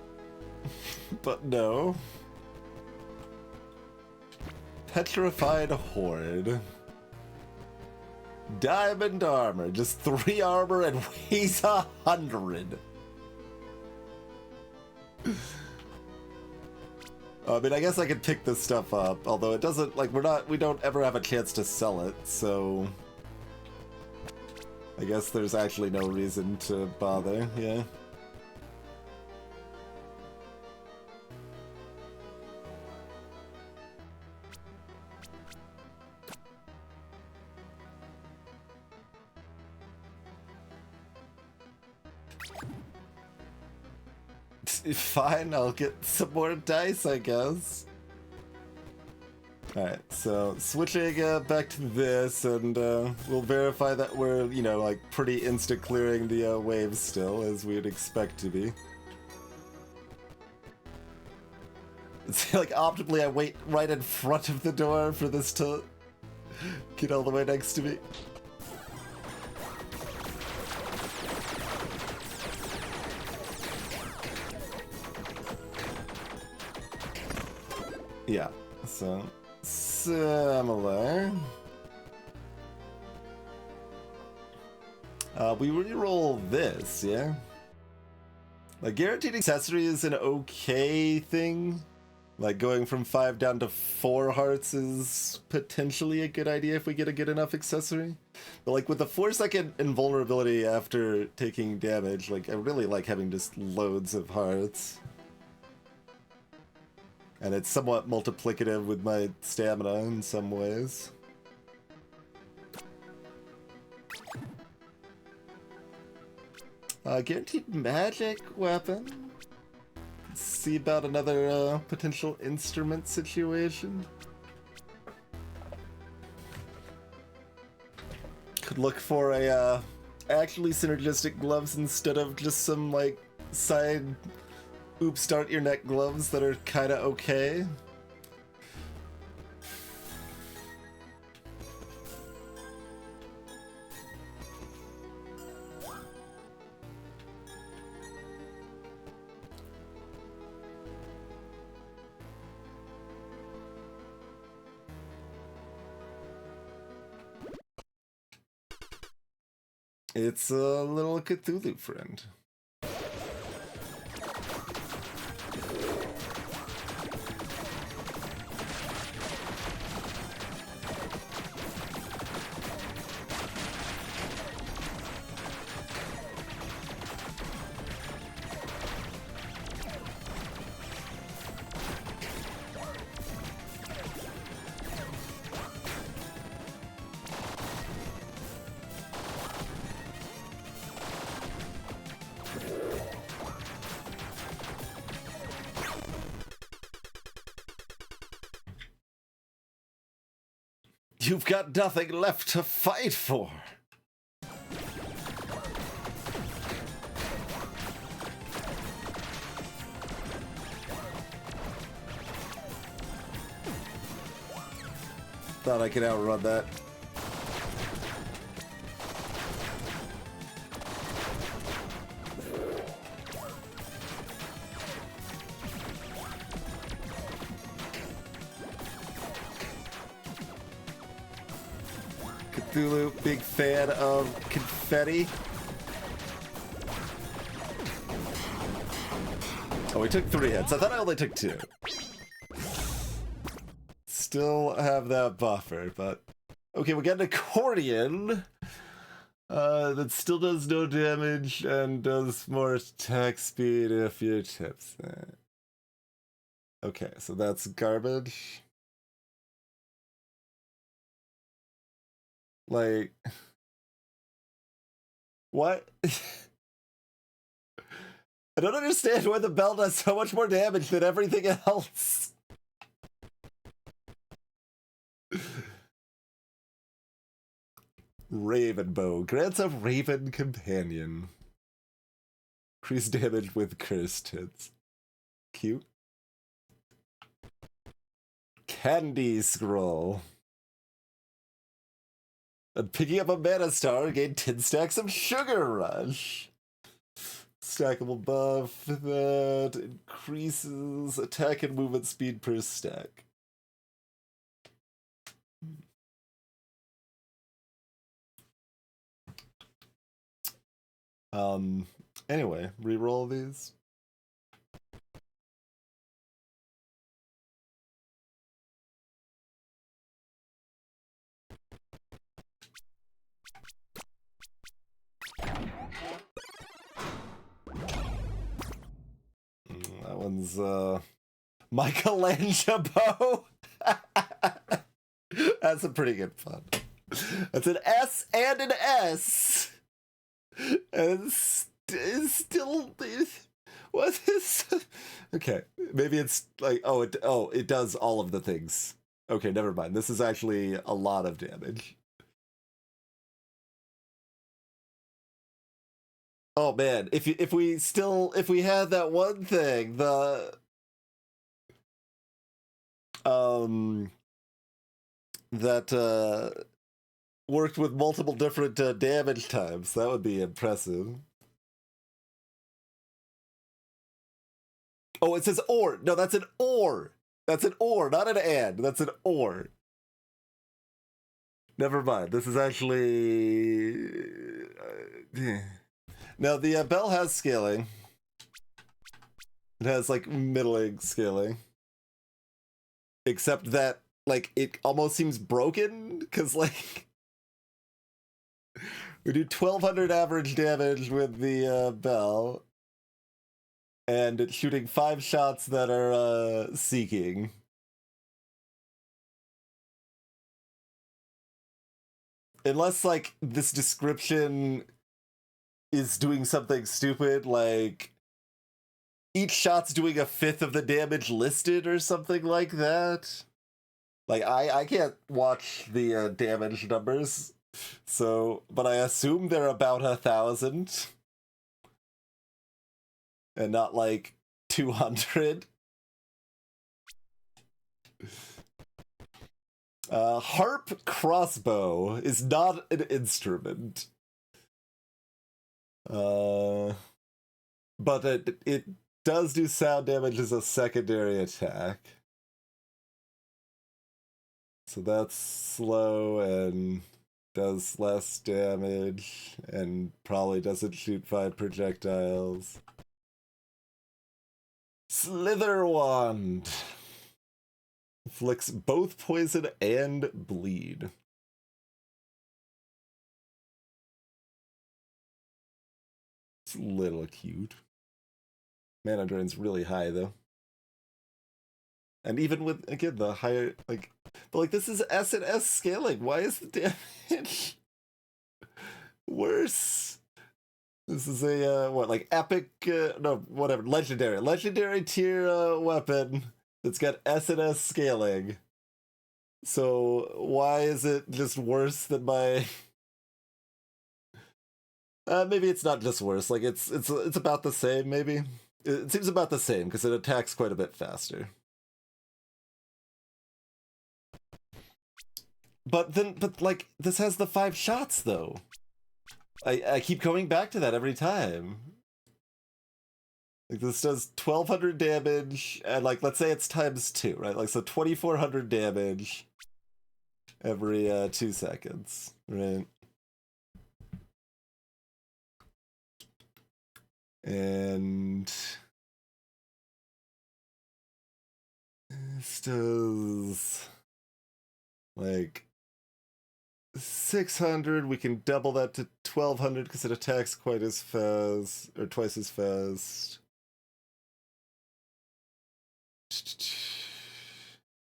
but no. Petrified Horde. Diamond armor, just 3 armor and weighs 100. I mean, I guess I could pick this stuff up, although it doesn't, like, we don't ever have a chance to sell it, so I guess there's actually no reason to bother, yeah. Fine, I'll get some more dice, I guess. Alright, so switching back to this, and we'll verify that we're, you know, like, pretty insta-clearing the waves still, as we'd expect to be. It's like, optimally, I wait right in front of the door for this to get all the way next to me. Yeah, so similar. We re-roll this, yeah? Like, guaranteed accessory is an okay thing. Like, going from 5 down to 4 hearts is potentially a good idea if we get a good enough accessory. But, like, with the 4-second invulnerability after taking damage, like, I really like having just loads of hearts. And it's somewhat multiplicative with my stamina in some ways. Guaranteed magic weapon. Let's see about another potential instrument situation. Could look for a actually synergistic gloves instead of just some like side oops start your neck gloves that are kinda okay. It's a little Cthulhu friend. You've got nothing left to fight for. Thought I could outrun that. Cthulhu, big fan of confetti. Oh, we took 3 hits. I thought I only took 2. Still have that buffer, but... Okay, we got an accordion. That still does no damage and does more attack speed if you tips it. Okay, so that's garbage. Like... What? I don't understand why the bell does so much more damage than everything else. Ravenbow grants a Raven Companion. Increase damage with cursed hits. Cute. Candy Scroll. And picking up a Mana Star, gain 10 stacks of Sugar Rush. Stackable buff that increases attack and movement speed per stack. Anyway, reroll these. That one's Michelangelo. That's a pretty good pun. That's an S and an S. And it's still. What is? Okay, maybe it's like it does all of the things. Okay, never mind. This is actually a lot of damage. Oh man, if we had that one thing, the that worked with multiple different damage times, that would be impressive. Oh, it says or. No, that's an or. That's an or, not an and. That's an or. Never mind. This is actually. Now, the bell has scaling. It has, like, middling scaling. Except that, like, it almost seems broken, because, like. We do 1200 average damage with the bell. And it's shooting 5 shots that are seeking. Unless, like, this description is doing something stupid, like each shot's doing a fifth of the damage listed or something like that. Like, I can't watch the damage numbers, so, but I assume they're about 1,000 and not like 200. Harp crossbow is not an instrument. But it does do sound damage as a secondary attack. So that's slow and does less damage and probably doesn't shoot 5 projectiles. Slither Wand inflicts both poison and bleed. It's a little cute. Mana drain's really high though. And even with, again, the higher, like, but like, this is S and S scaling. Why is the damage worse? This is a, what, like, epic, no, whatever, legendary tier weapon that's got S and S scaling. So why is it just worse than my... maybe it's not just worse, like, it's about the same, maybe? It seems about the same, because it attacks quite a bit faster. But like, this has the 5 shots, though. I keep coming back to that every time. Like, this does 1,200 damage, and, like, let's say it's times 2, right? Like, so 2,400 damage every 2 seconds, right? And this does, like, 600. We can double that to 1,200 because it attacks quite as fast, or twice as fast.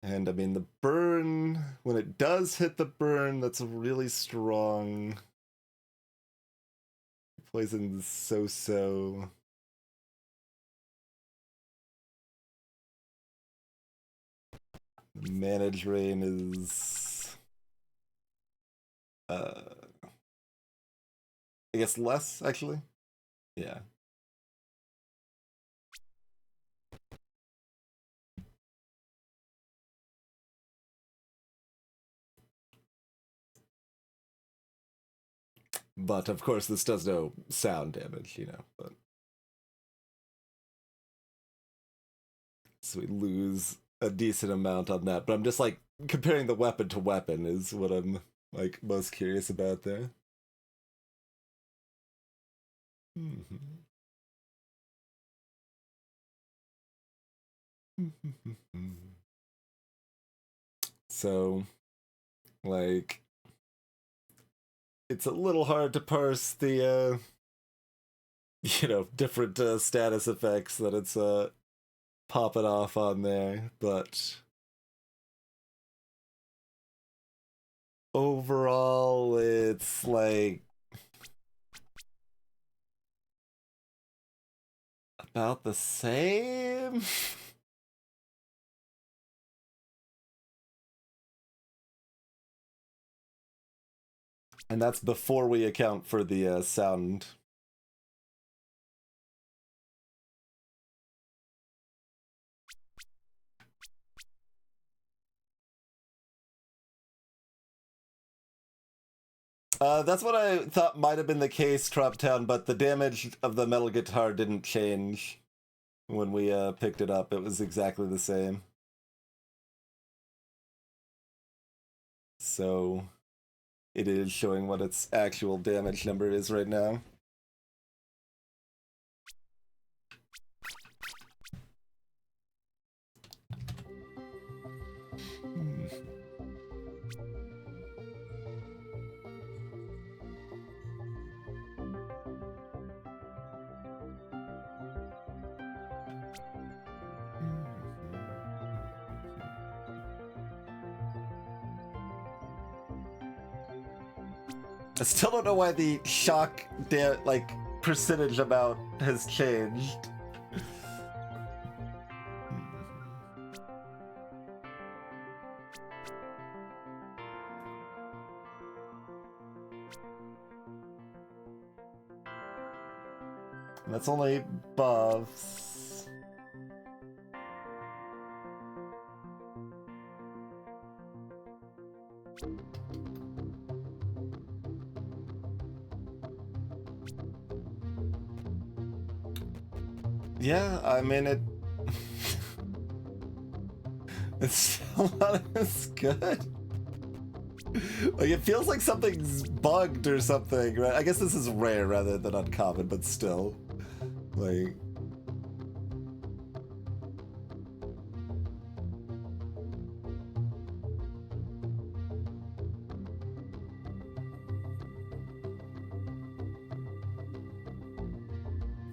And I mean, the burn, when it does hit the burn, that's really strong. Poison is so-so. The mana drain is... I guess less, actually. Yeah. But, of course, this does no sound damage, you know, but... So we lose a decent amount on that, but I'm just, like, comparing the weapon to weapon is what I'm, like, most curious about there. So, like, it's a little hard to parse the, different status effects that it's popping off on there, but overall, it's like about the same. And that's before we account for the sound. That's what I thought might have been the case, Troptown, but the damage of the metal guitar didn't change when we picked it up. It was exactly the same. So it is showing what its actual damage number is right now. I still don't know why the shock percentage amount has changed. That's only buffs. Yeah, I mean it. It's still not as good. Like, it feels like something's bugged or something, right? I guess this is rare rather than uncommon, but still. Like...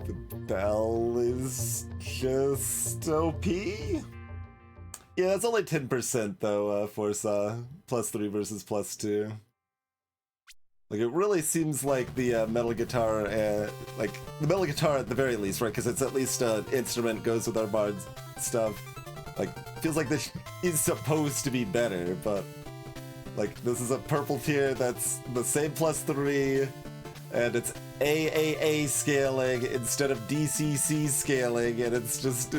The bell is just OP? Yeah, it's only 10% though, Forza. +3 versus +2. Like, it really seems like the metal guitar, like, the metal guitar at the very least, right? Because it's at least an instrument, goes with our bard stuff. Like, feels like this is supposed to be better, but, like, this is a purple tier that's the same +3, and it's AAA scaling instead of DCC scaling, and it's just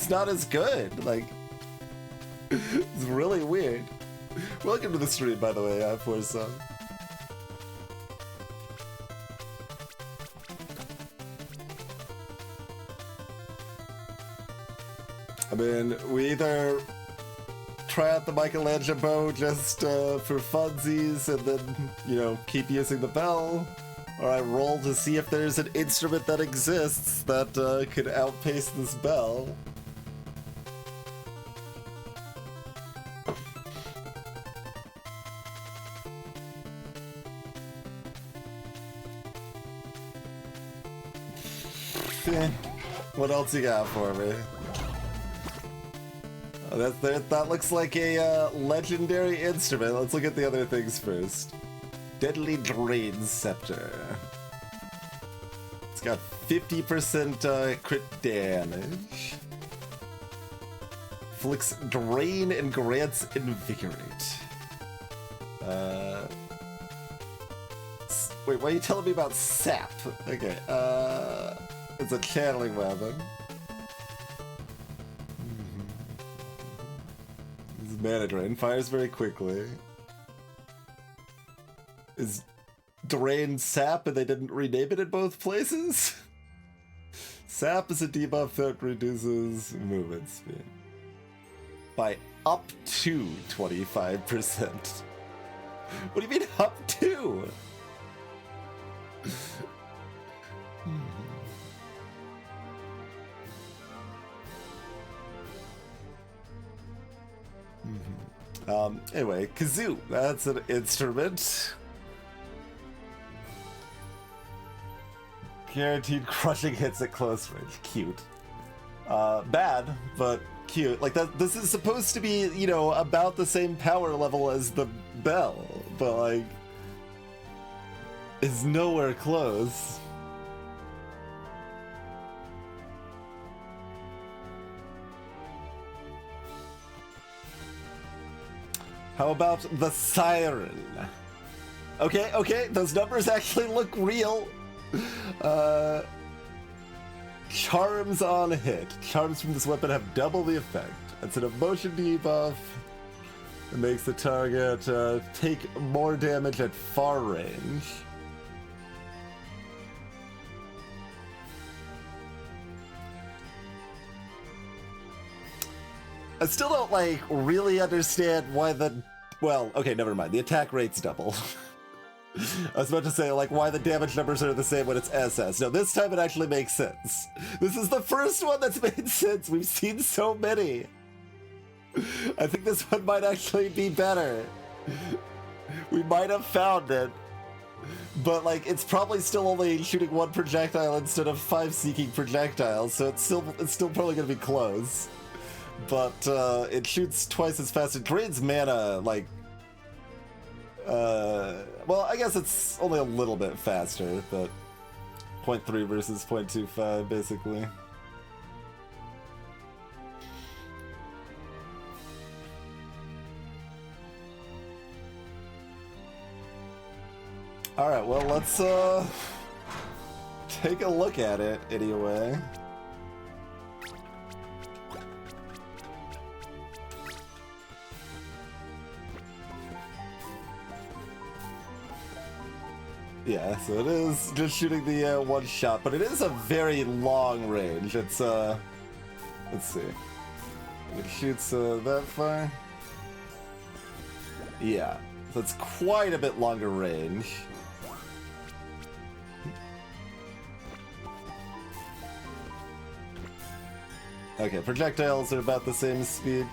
not as good. Like, it's really weird. Welcome to the stream, by the way, Forza. I mean, we either try out the Michelangelo just for funsies and then, keep using the bell, or I roll to see if there's an instrument that exists that could outpace this bell. What else you got for me? Oh, that looks like a legendary instrument. Let's look at the other things first. Deadly Drain Scepter. It's got 50% crit damage. Inflicts Drain and grants Invigorate. Wait, why are you telling me about Sap? Okay, it's a channeling weapon. Mana Drain fires very quickly. Is Drain Sap and they didn't rename it in both places? Sap is a debuff that reduces movement speed by up to 25%. What do you mean up to? Anyway, kazoo. That's an instrument. Guaranteed crushing hits at close range. Cute. Bad, but cute. Like that. This is supposed to be, you know, about the same power level as the bell, but like, is nowhere close. How about the siren? Okay, okay, those numbers actually look real. Charms on hit. Charms from this weapon have double the effect. It's an emotion debuff. It makes the target take more damage at far range. I still don't, like, really understand why the... Well, okay, never mind. The attack rate's double. I was about to say, like, why the damage numbers are the same when it's SS. No, this time it actually makes sense. This is the first one that's made sense. We've seen so many. I think this one might actually be better. We might have found it. But, like, it's probably still only shooting one projectile instead of 5 seeking projectiles, so it's still probably going to be close. But it shoots twice as fast. It drains mana, like... well, I guess it's only a little bit faster, but 0.3 versus 0.25, basically. Alright, well, let's take a look at it, anyway. Yeah, so it is just shooting the one shot, but it is a very long range. It's, let's see. It shoots that far. Yeah, so it's quite a bit longer range. Okay, projectiles are about the same speed.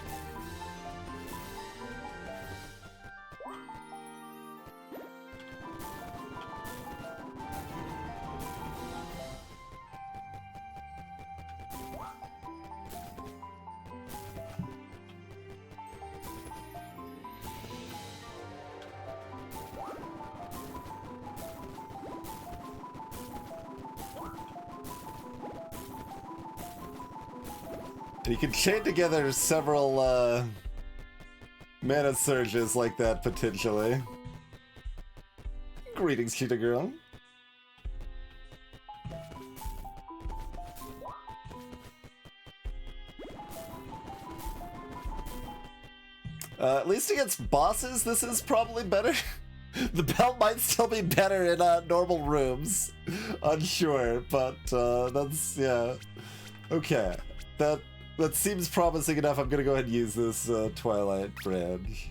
You can chain together several mana surges like that, potentially. Greetings, Cheetah Girl. At least against bosses, this is probably better. The belt might still be better in normal rooms. Unsure, but that's, yeah. Okay, that seems promising enough. I'm gonna go ahead and use this Twilight branch.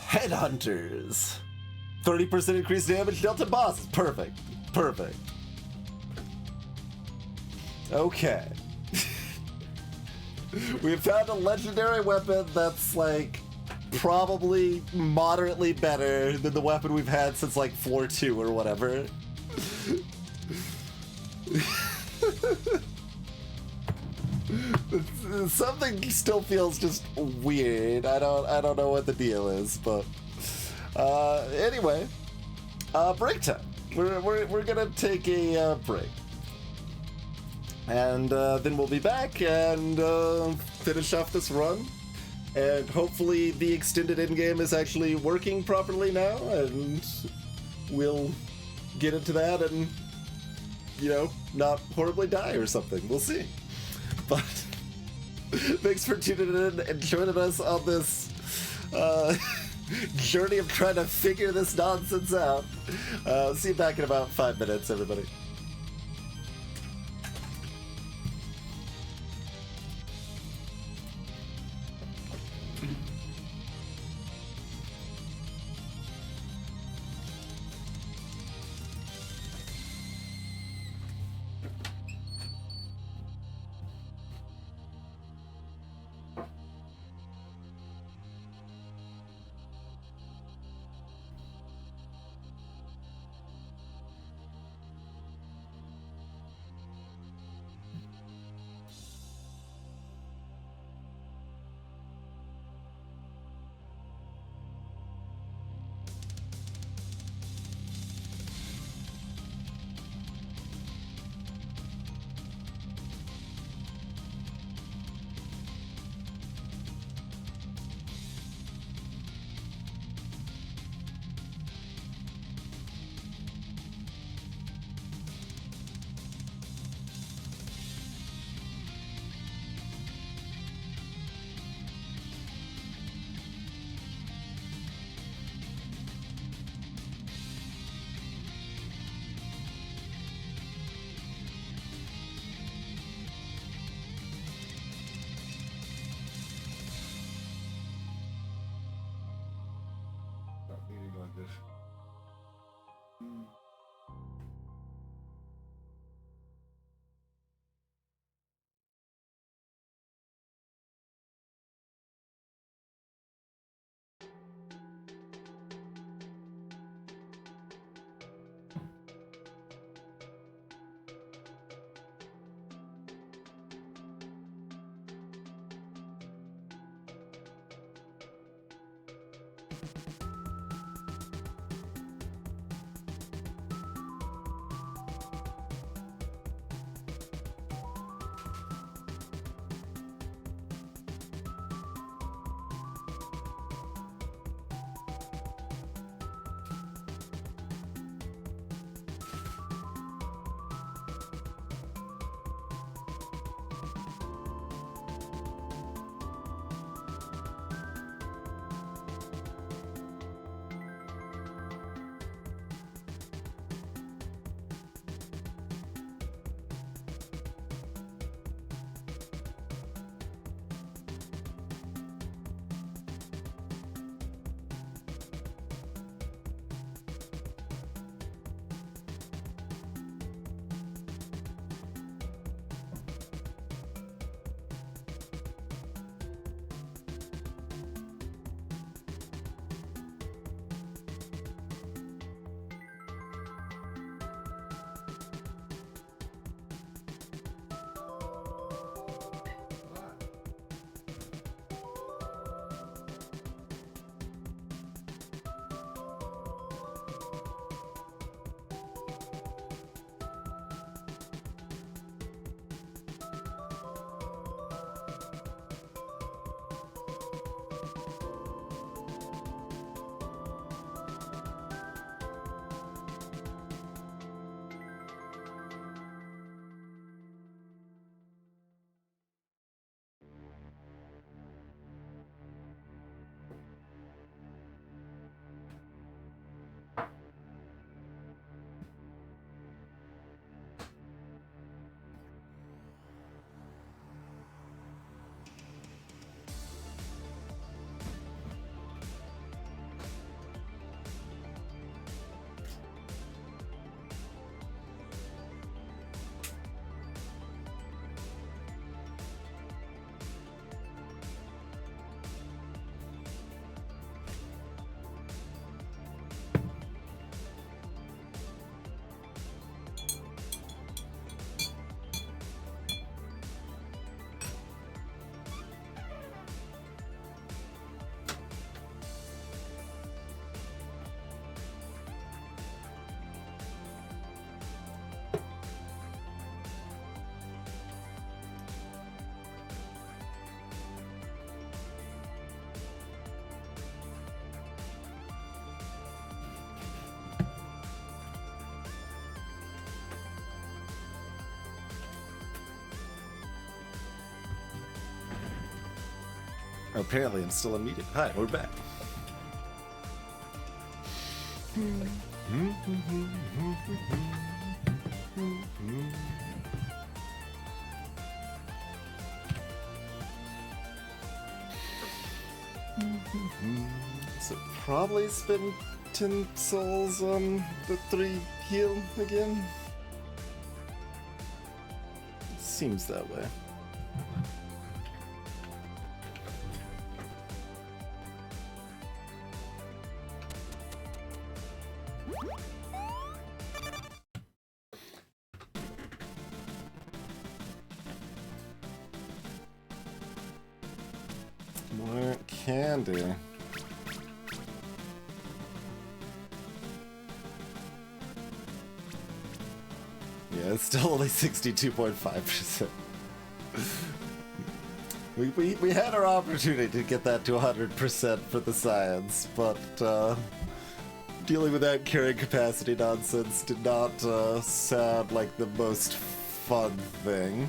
Headhunters. 30% increased damage dealt to bosses. Perfect. Perfect. Okay. We have found a legendary weapon that's, like, probably moderately better than the weapon we've had since, like, floor 2 or whatever. Something still feels just weird. I don't know what the deal is, but anyway, break time. We're gonna take a break, and then we'll be back and finish off this run. And hopefully the extended endgame is actually working properly now, and we'll get into that and, you know, not horribly die or something. We'll see. But thanks for tuning in and joining us on this journey of trying to figure this nonsense out. See you back in about 5 minutes, everybody. Apparently, I'm still unmuted. Hi, we're back. So probably spend 10 souls on the 3 heal again. Seems that way. More candy. Yeah, it's still only 62.5%. We had our opportunity to get that to 100% for the science, but dealing with that carrying capacity nonsense did not sound like the most fun thing.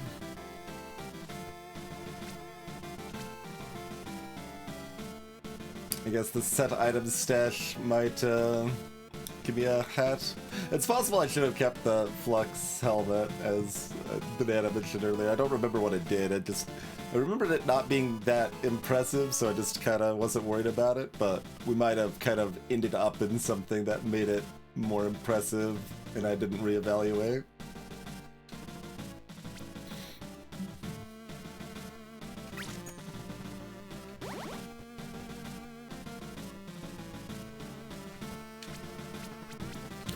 I guess the set items stash might give me a hat. It's possible I should have kept the Flux helmet, as Banana mentioned earlier. I don't remember what it did. I remembered it not being that impressive, so I just kind of wasn't worried about it, but we might have kind of ended up in something that made it more impressive, and I didn't reevaluate.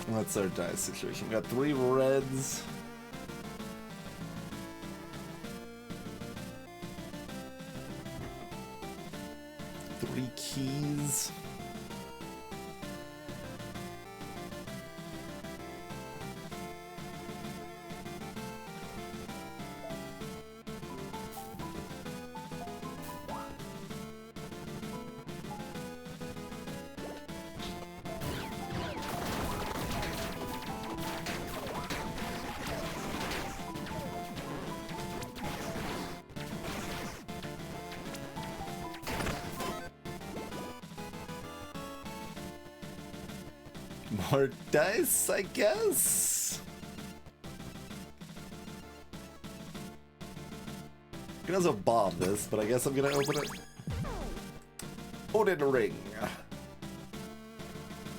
What's our dice situation? We got 3 reds. Three keys. More dice, I guess? I can also bomb this, but I guess I'm gonna open it. Odin Ring.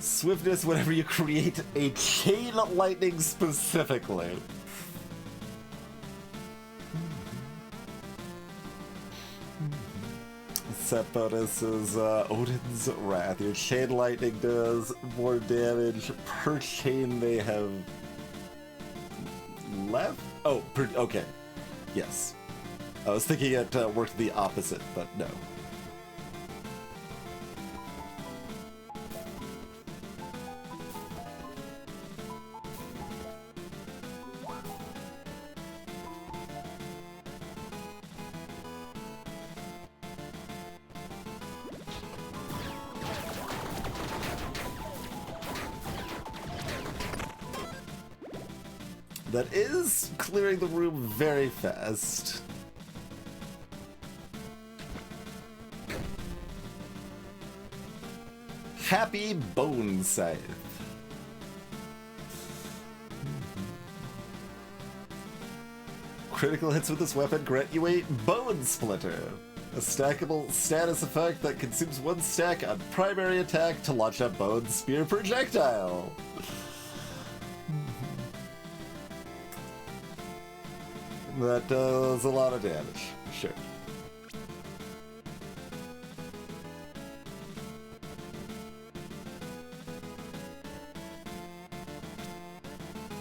Swiftness whenever you create a chain lightning specifically. Set bonus is Odin's Wrath. Your chain lightning does more damage per chain they have left? Oh, okay. Yes. I was thinking it worked the opposite, but no. That is clearing the room very fast. Happy Bone Scythe. Critical hits with this weapon grant you a Bone Splitter, a stackable status effect that consumes one stack on primary attack to launch a Bone Spear projectile. That does a lot of damage, sure.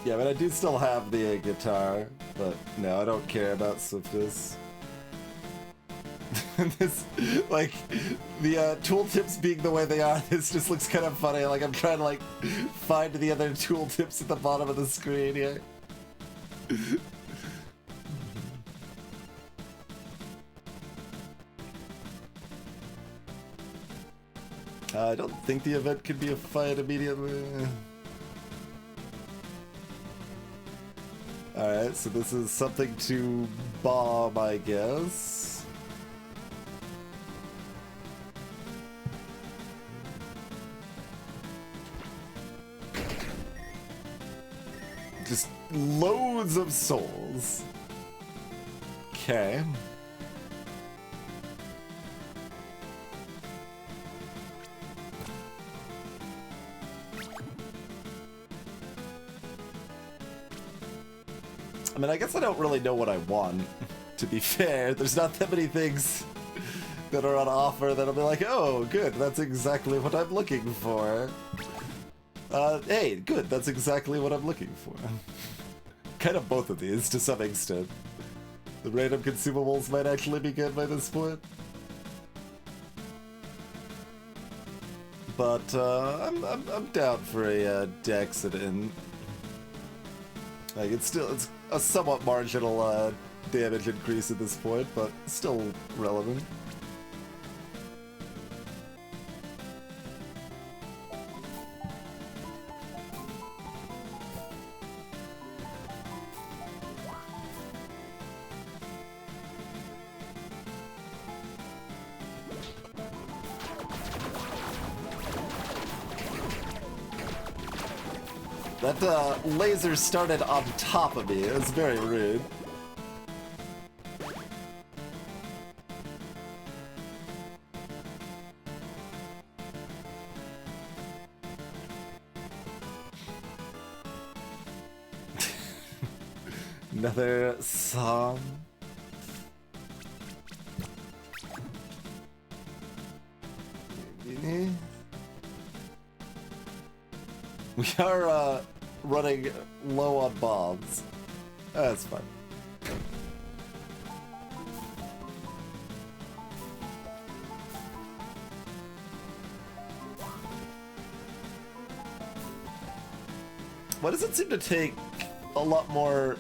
Yeah, but I do still have the guitar, but no, I don't care about swiftness. This, like, the tooltips being the way they are, this just looks kind of funny. Like, I'm trying to, like, find the other tooltips at the bottom of the screen here. I don't think the event could be a fight immediately. Alright, so this is something to bomb, I guess. Just loads of souls. Okay. I mean, I guess I don't really know what I want, to be fair. There's not that many things that are on offer that'll be like, oh, good, that's exactly what I'm looking for. Hey, good, that's exactly what I'm looking for. Kind of both of these, to some extent. The random consumables might actually be good by this point. But, I'm down for a Dexident. Like, it's a somewhat marginal damage increase at this point, but still relevant. That laser started on top of me. It was very rude. Another song. We are running low on bombs. That's fine. Why does it seem to take a lot more?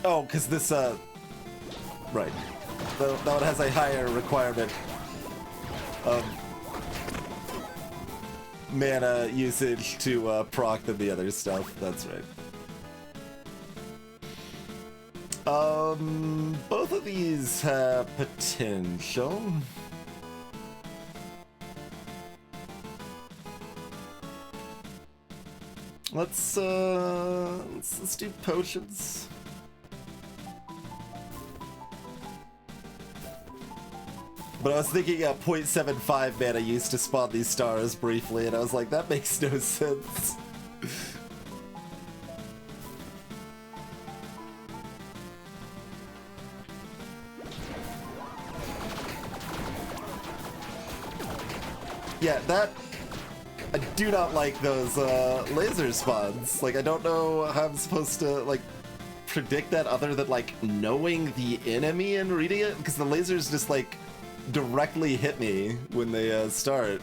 Oh, because this, right. That one has a higher requirement of mana usage to proc than the other stuff. That's right. Both of these have potential. Let's do potions. But I was thinking 0.75 mana used to spawn these stars briefly, and I was like, that makes no sense. Yeah, that... I do not like those laser spawns. Like, I don't know how I'm supposed to, like, predict that other than, like, knowing the enemy and reading it, because the lasers just, like, directly hit me when they start.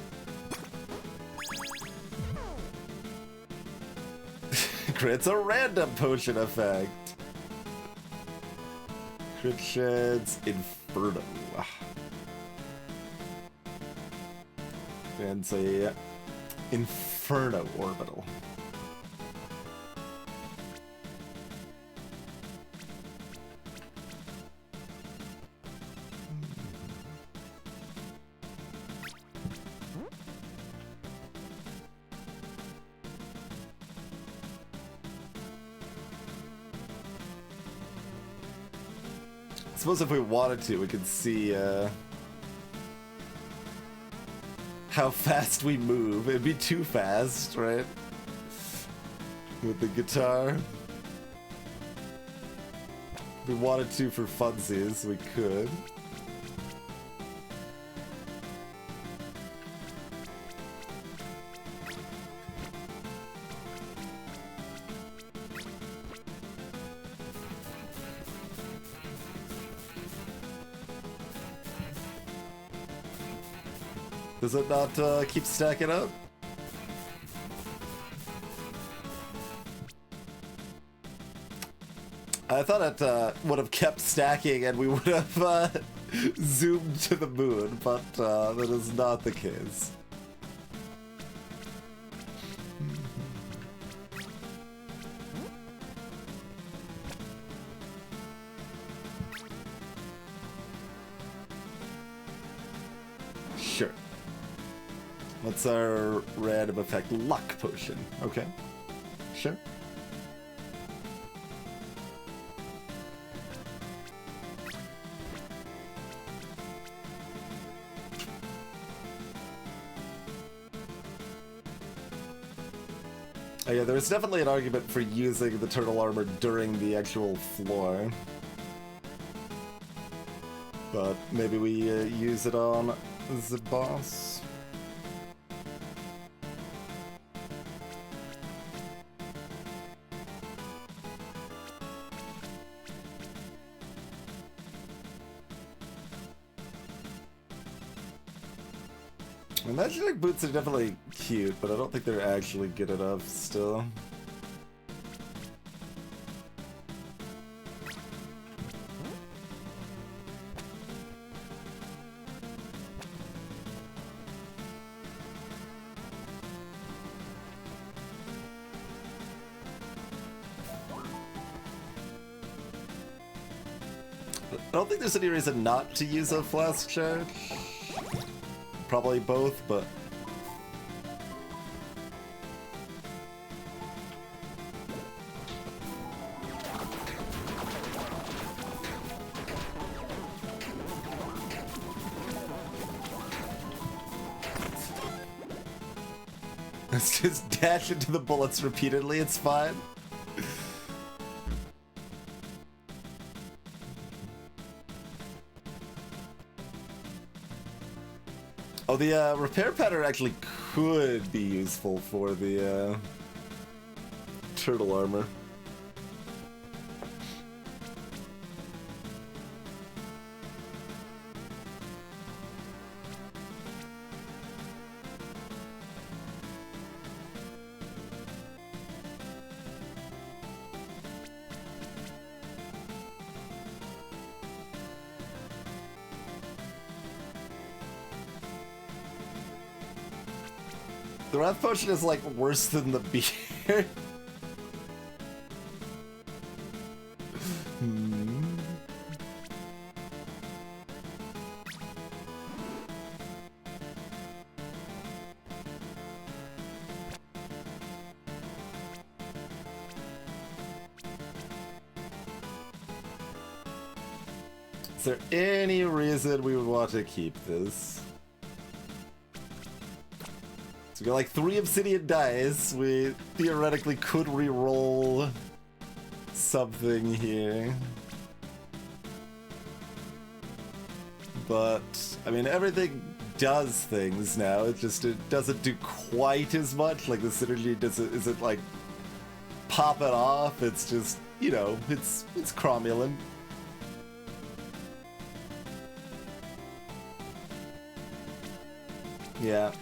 Crit's a random potion effect. Crit sheds Inferno. Fancy Inferno orbital. I suppose if we wanted to, we could see how fast we move. It'd be too fast, right? With the guitar. If we wanted to for funsies, we could. Does it not keep stacking up? I thought it would have kept stacking and we would have zoomed to the moon, but that is not the case. Sure. What's our random effect? Luck potion. Okay. Sure. Oh yeah, there's definitely an argument for using the turtle armor during the actual floor. But maybe we use it on the boss. And magic boots are definitely cute, but I don't think they're actually good enough still. I don't think there's any reason not to use a flask charge. Probably both, but... Let's just dash into the bullets repeatedly, it's fine. Oh, the repair pattern actually could be useful for the turtle armor. The Wrath Potion is, like, worse than the beer. Is there any reason we would want to keep this? So we got like 3 obsidian dice. We theoretically could re-roll something here. But, I mean, everything does things now. It doesn't do quite as much. Like the synergy isn't like popping off. It's just, you know, it's cromulent. Yeah.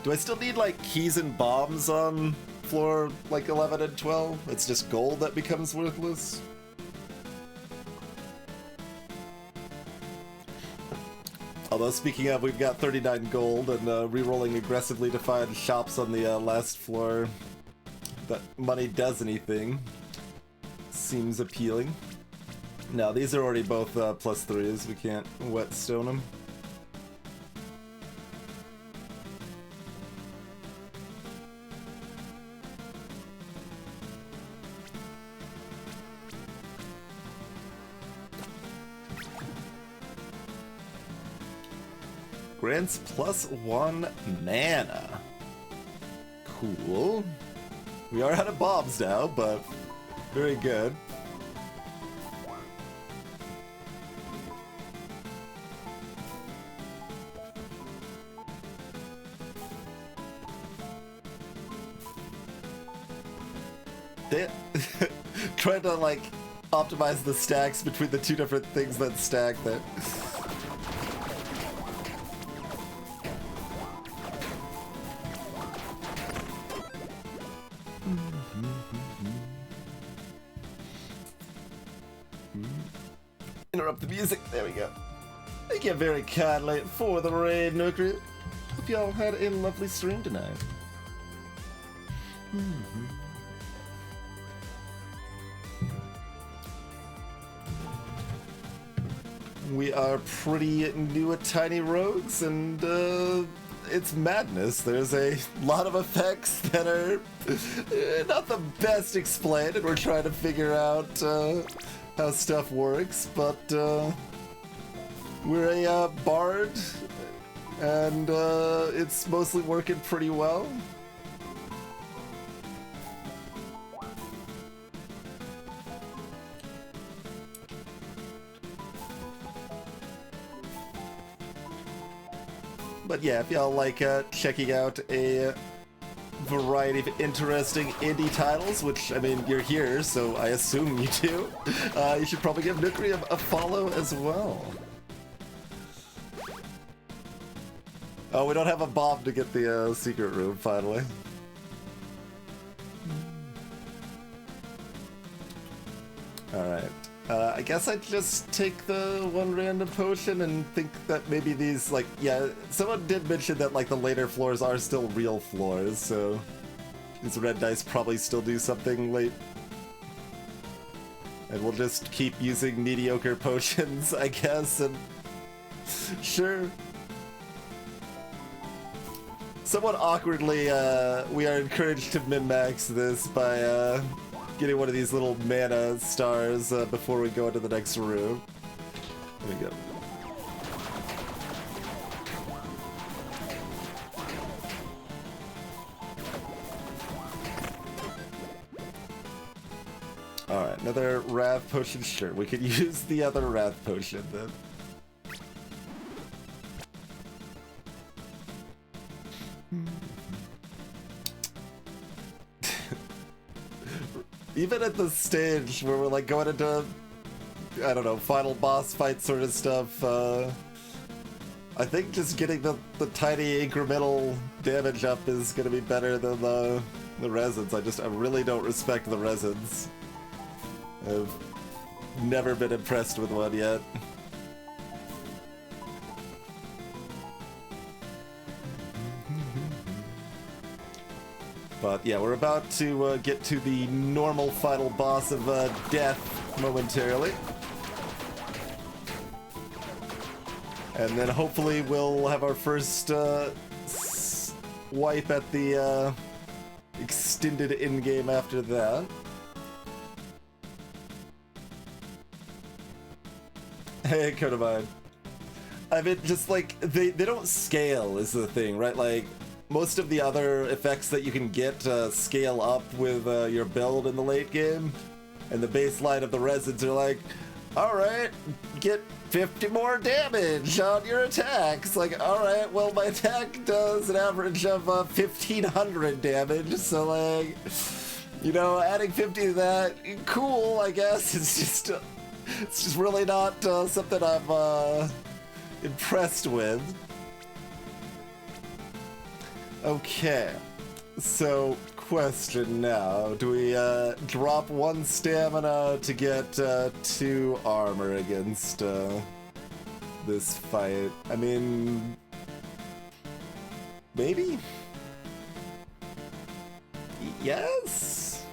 Do I still need like keys and bombs on floor like 11 and 12? It's just gold that becomes worthless? Although speaking of, we've got 39 gold and re-rolling aggressively to find shops on the last floor that money does anything. Seems appealing. No, these are already both +3s. We can't whetstone them. Grants +1 mana. Cool. We are out of bombs now, but very good. They trying to like optimize the stacks between the 2 different things that stack that. Interrupt the music. There we go. Thank you very kindly for the raid, Nukri. Hope y'all had a lovely stream tonight. We are pretty new at Tiny Rogues, and it's madness. There's a lot of effects that are not the best explained, and we're trying to figure out how stuff works, but we're a bard, and it's mostly working pretty well. But yeah, if y'all like checking out a variety of interesting indie titles, which, I mean, you're here, so I assume you do, you should probably give Nukri a follow as well. Oh, we don't have a bomb to get the secret room, finally. Alright. I guess I'd just take the 1 random potion and think that maybe these, like, yeah, someone did mention that, like, the later floors are still real floors, so these red dice probably still do something late. And we'll just keep using mediocre potions, I guess, and sure. Somewhat awkwardly, we are encouraged to min-max this by, getting one of these little mana stars before we go into the next room. There we go. Alright, another Wrath Potion. Sure, we could use the other Wrath Potion then. Even at the stage where we're like going into, I don't know, final boss fight sort of stuff, I think just getting the tiny incremental damage up is gonna be better than the resins. I really don't respect the resins. I've never been impressed with one yet. But yeah, we're about to get to the normal final boss of death momentarily. And then hopefully we'll have our first wipe at the extended in-game after that. Hey, Codamine. I mean, just like, they don't scale is the thing, right? Like, most of the other effects that you can get scale up with your build in the late game. And the baseline of the resins are like, alright, get 50 more damage on your attacks. Like, alright, well, my attack does an average of 1,500 damage, so like, you know, adding 50 to that, cool, I guess. It's just really not something I'm impressed with. Okay, so question now. Do we drop 1 stamina to get 2 armor against this fight? I mean, maybe? Yes?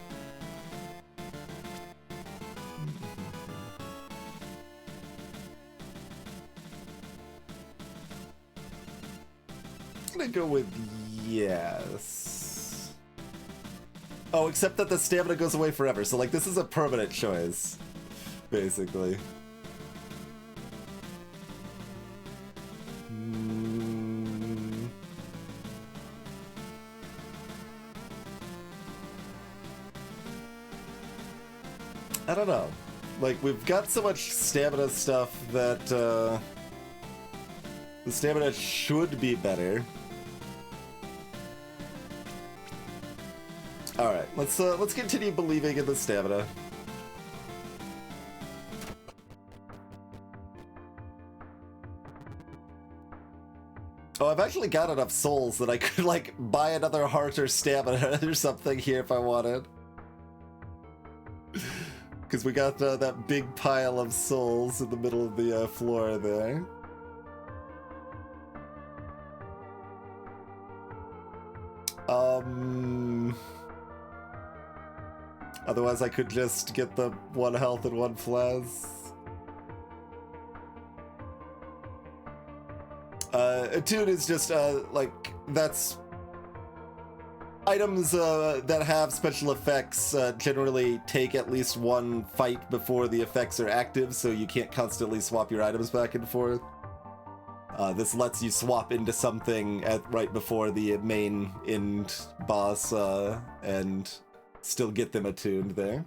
I'm gonna go with yes. Oh, except that the stamina goes away forever, so like this is a permanent choice, basically. I don't know. Like, we've got so much stamina stuff that the stamina should be better. Alright, let's continue believing in the stamina. Oh, I've actually got enough souls that I could, like, buy another heart or stamina or something here if I wanted. Because we got that big pile of souls in the middle of the floor there. Otherwise I could just get the 1 health and 1 flas. Attune is just, like, that's... Items that have special effects generally take at least 1 fight before the effects are active, so you can't constantly swap your items back and forth. This lets you swap into something right before the main end boss and still get them attuned there.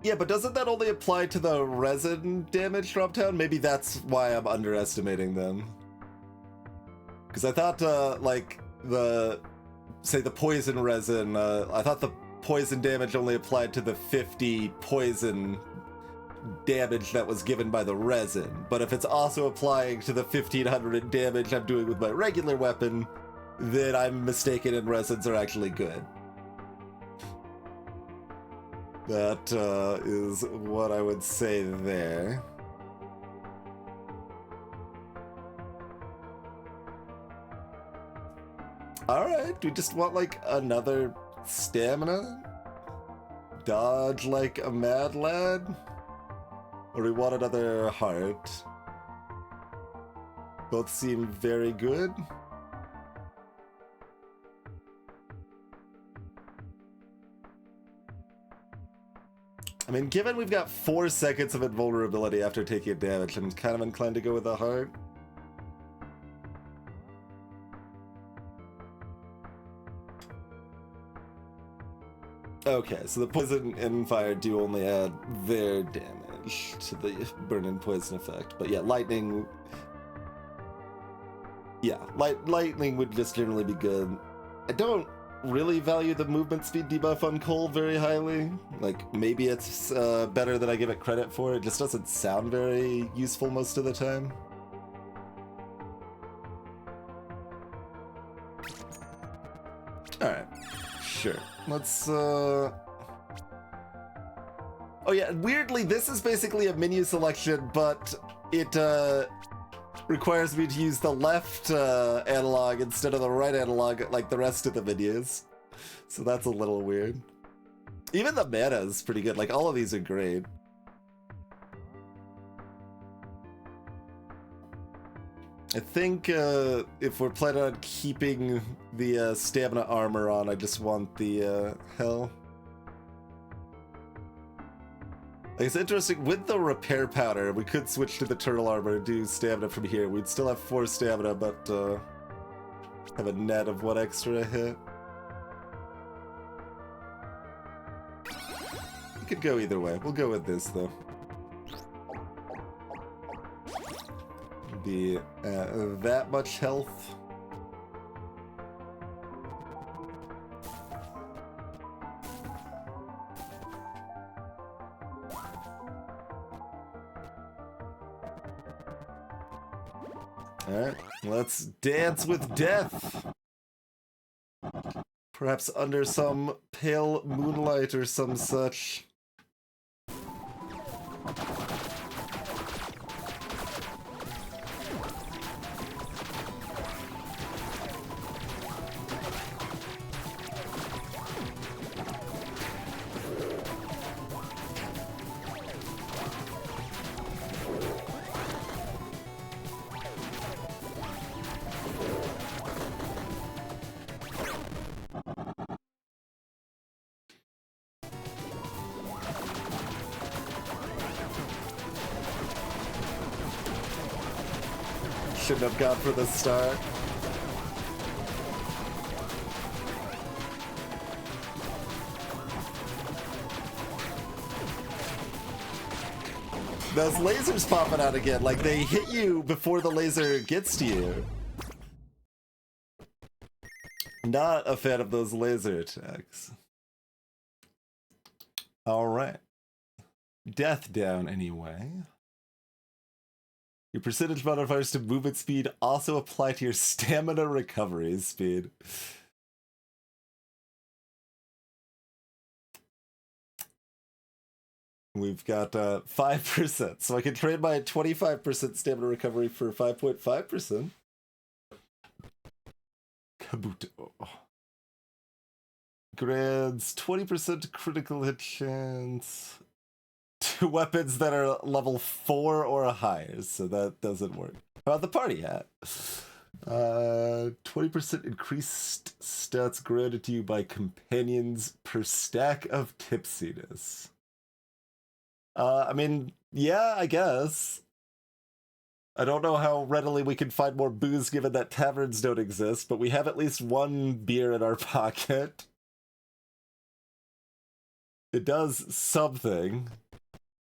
Yeah, but doesn't that only apply to the resin damage drop down? Maybe that's why I'm underestimating them. Because I thought, like, the poison resin, I thought the poison damage only applied to the 50 poison damage that was given by the resin. But if it's also applying to the 1,500 damage I'm doing with my regular weapon, then I'm mistaken and resins are actually good. That is what I would say there. Alright, we just want like another stamina? Dodge like a mad lad? Or we want another heart? Both seem very good. I mean, given we've got 4 seconds of invulnerability after taking a damage, I'm kind of inclined to go with the heart. Okay, so the poison and fire do only add their damage to the burn and poison effect. But yeah, lightning... Yeah, lightning would just generally be good. I don't really value the movement speed debuff on Cole very highly. Like, maybe it's better than I give it credit for. It just doesn't sound very useful most of the time. Alright, sure. Let's, Oh yeah, weirdly, this is basically a menu selection, but it, requires me to use the left analog instead of the right analog like the rest of the menus. So that's a little weird. Even the mana is pretty good, like all of these are great. I think if we're planning on keeping the stamina armor on, I just want the hell. Like, it's interesting, with the repair powder, we could switch to the turtle armor and do stamina from here. We'd still have 4 stamina, but have a net of 1 extra hit. We could go either way. We'll go with this, though. Be that much health. Alright, let's dance with death. Perhaps under some pale moonlight or some such. Shouldn't have gone for the start. Those lasers popping out again, like they hit you before the laser gets to you. Not a fan of those laser attacks. Alright. Death down anyway. Your percentage modifiers to movement speed also apply to your stamina recovery speed. We've got 5%, so I can trade my 25% stamina recovery for 5.5%. Kabuto. Grants 20% critical hit chance to weapons that are level 4 or higher, so that doesn't work. How about the party hat? 20% increased stats granted to you by companions per stack of tipsiness. I mean, yeah, I guess. I don't know how readily we can find more booze given that taverns don't exist, but we have at least 1 beer in our pocket. It does something.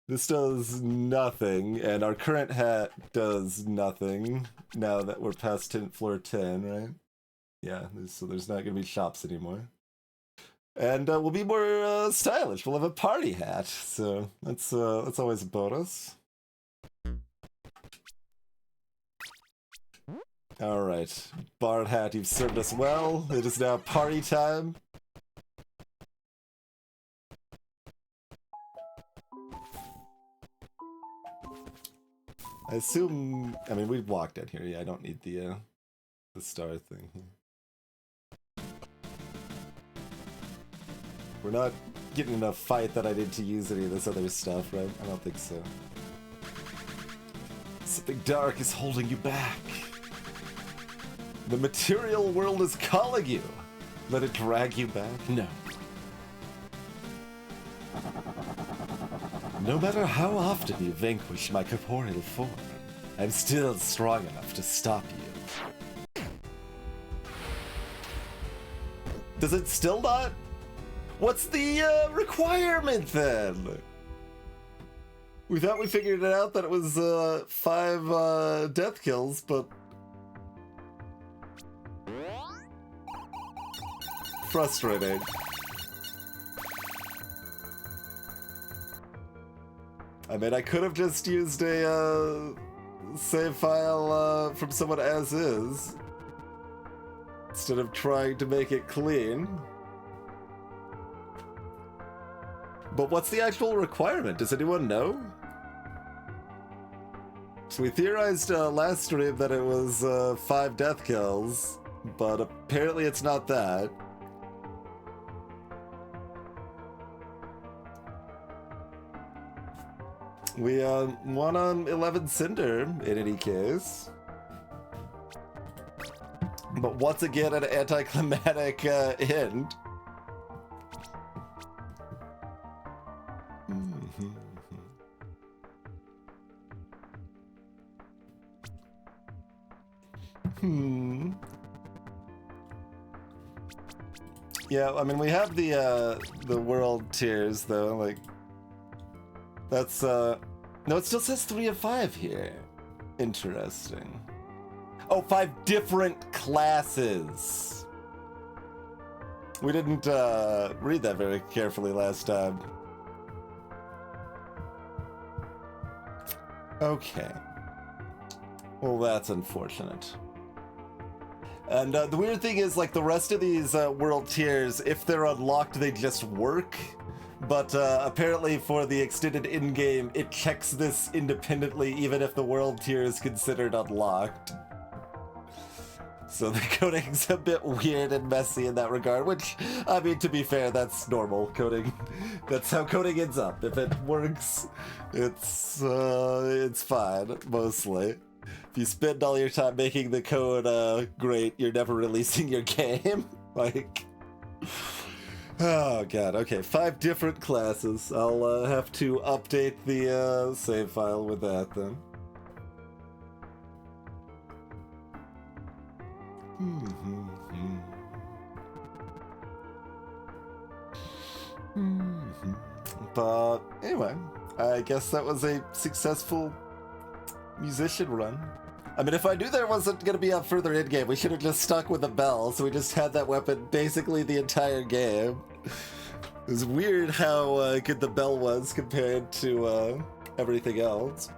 This does nothing, and our current hat does nothing now that we're past floor 10, right? Yeah, so there's not going to be shops anymore. And we'll be more stylish. We'll have a party hat, so that's always a bonus. Alright, Bard hat, you've served us well. It is now party time. I assume, I mean, we've walked in here. Yeah, I don't need the star thing. We're not getting enough fight that I need to use any of this other stuff, right? I don't think so. Something dark is holding you back. The material world is calling you. Let it drag you back? No. No matter how often you vanquish my corporeal form, I'm still strong enough to stop you. Does it still not? What's the requirement then? We thought we figured it out that it was 5 death kills, but... frustrating. I mean, I could have just used a save file from someone as is, instead of trying to make it clean. But what's the actual requirement? Does anyone know? So we theorized last stream that it was 5 death kills, but apparently it's not that. We won on 11 Cinder, in any case. But once again, an anticlimactic end. Yeah, I mean, we have the world tiers though. Like, that's no, it still says 3 of 5 here. Interesting. Oh, 5 different classes. We didn't read that very carefully last time. Okay. Well, that's unfortunate. And the weird thing is, like, the rest of these world tiers, if they're unlocked, they just work. But apparently for the extended in-game, it checks this independently, even if the world tier is considered unlocked. So the coding's a bit weird and messy in that regard, which, I mean, to be fair, that's normal coding. That's how coding ends up. If it works, it's fine, mostly. If you spend all your time making the code great, you're never releasing your game. Like, oh god, okay, 5 different classes. I'll have to update the save file with that then. But anyway, I guess that was a successful musician run. I mean, if I knew there wasn't going to be a further in-game, we should have just stuck with the bell, so we just had that weapon basically the entire game. It was weird how good the bell was compared to everything else.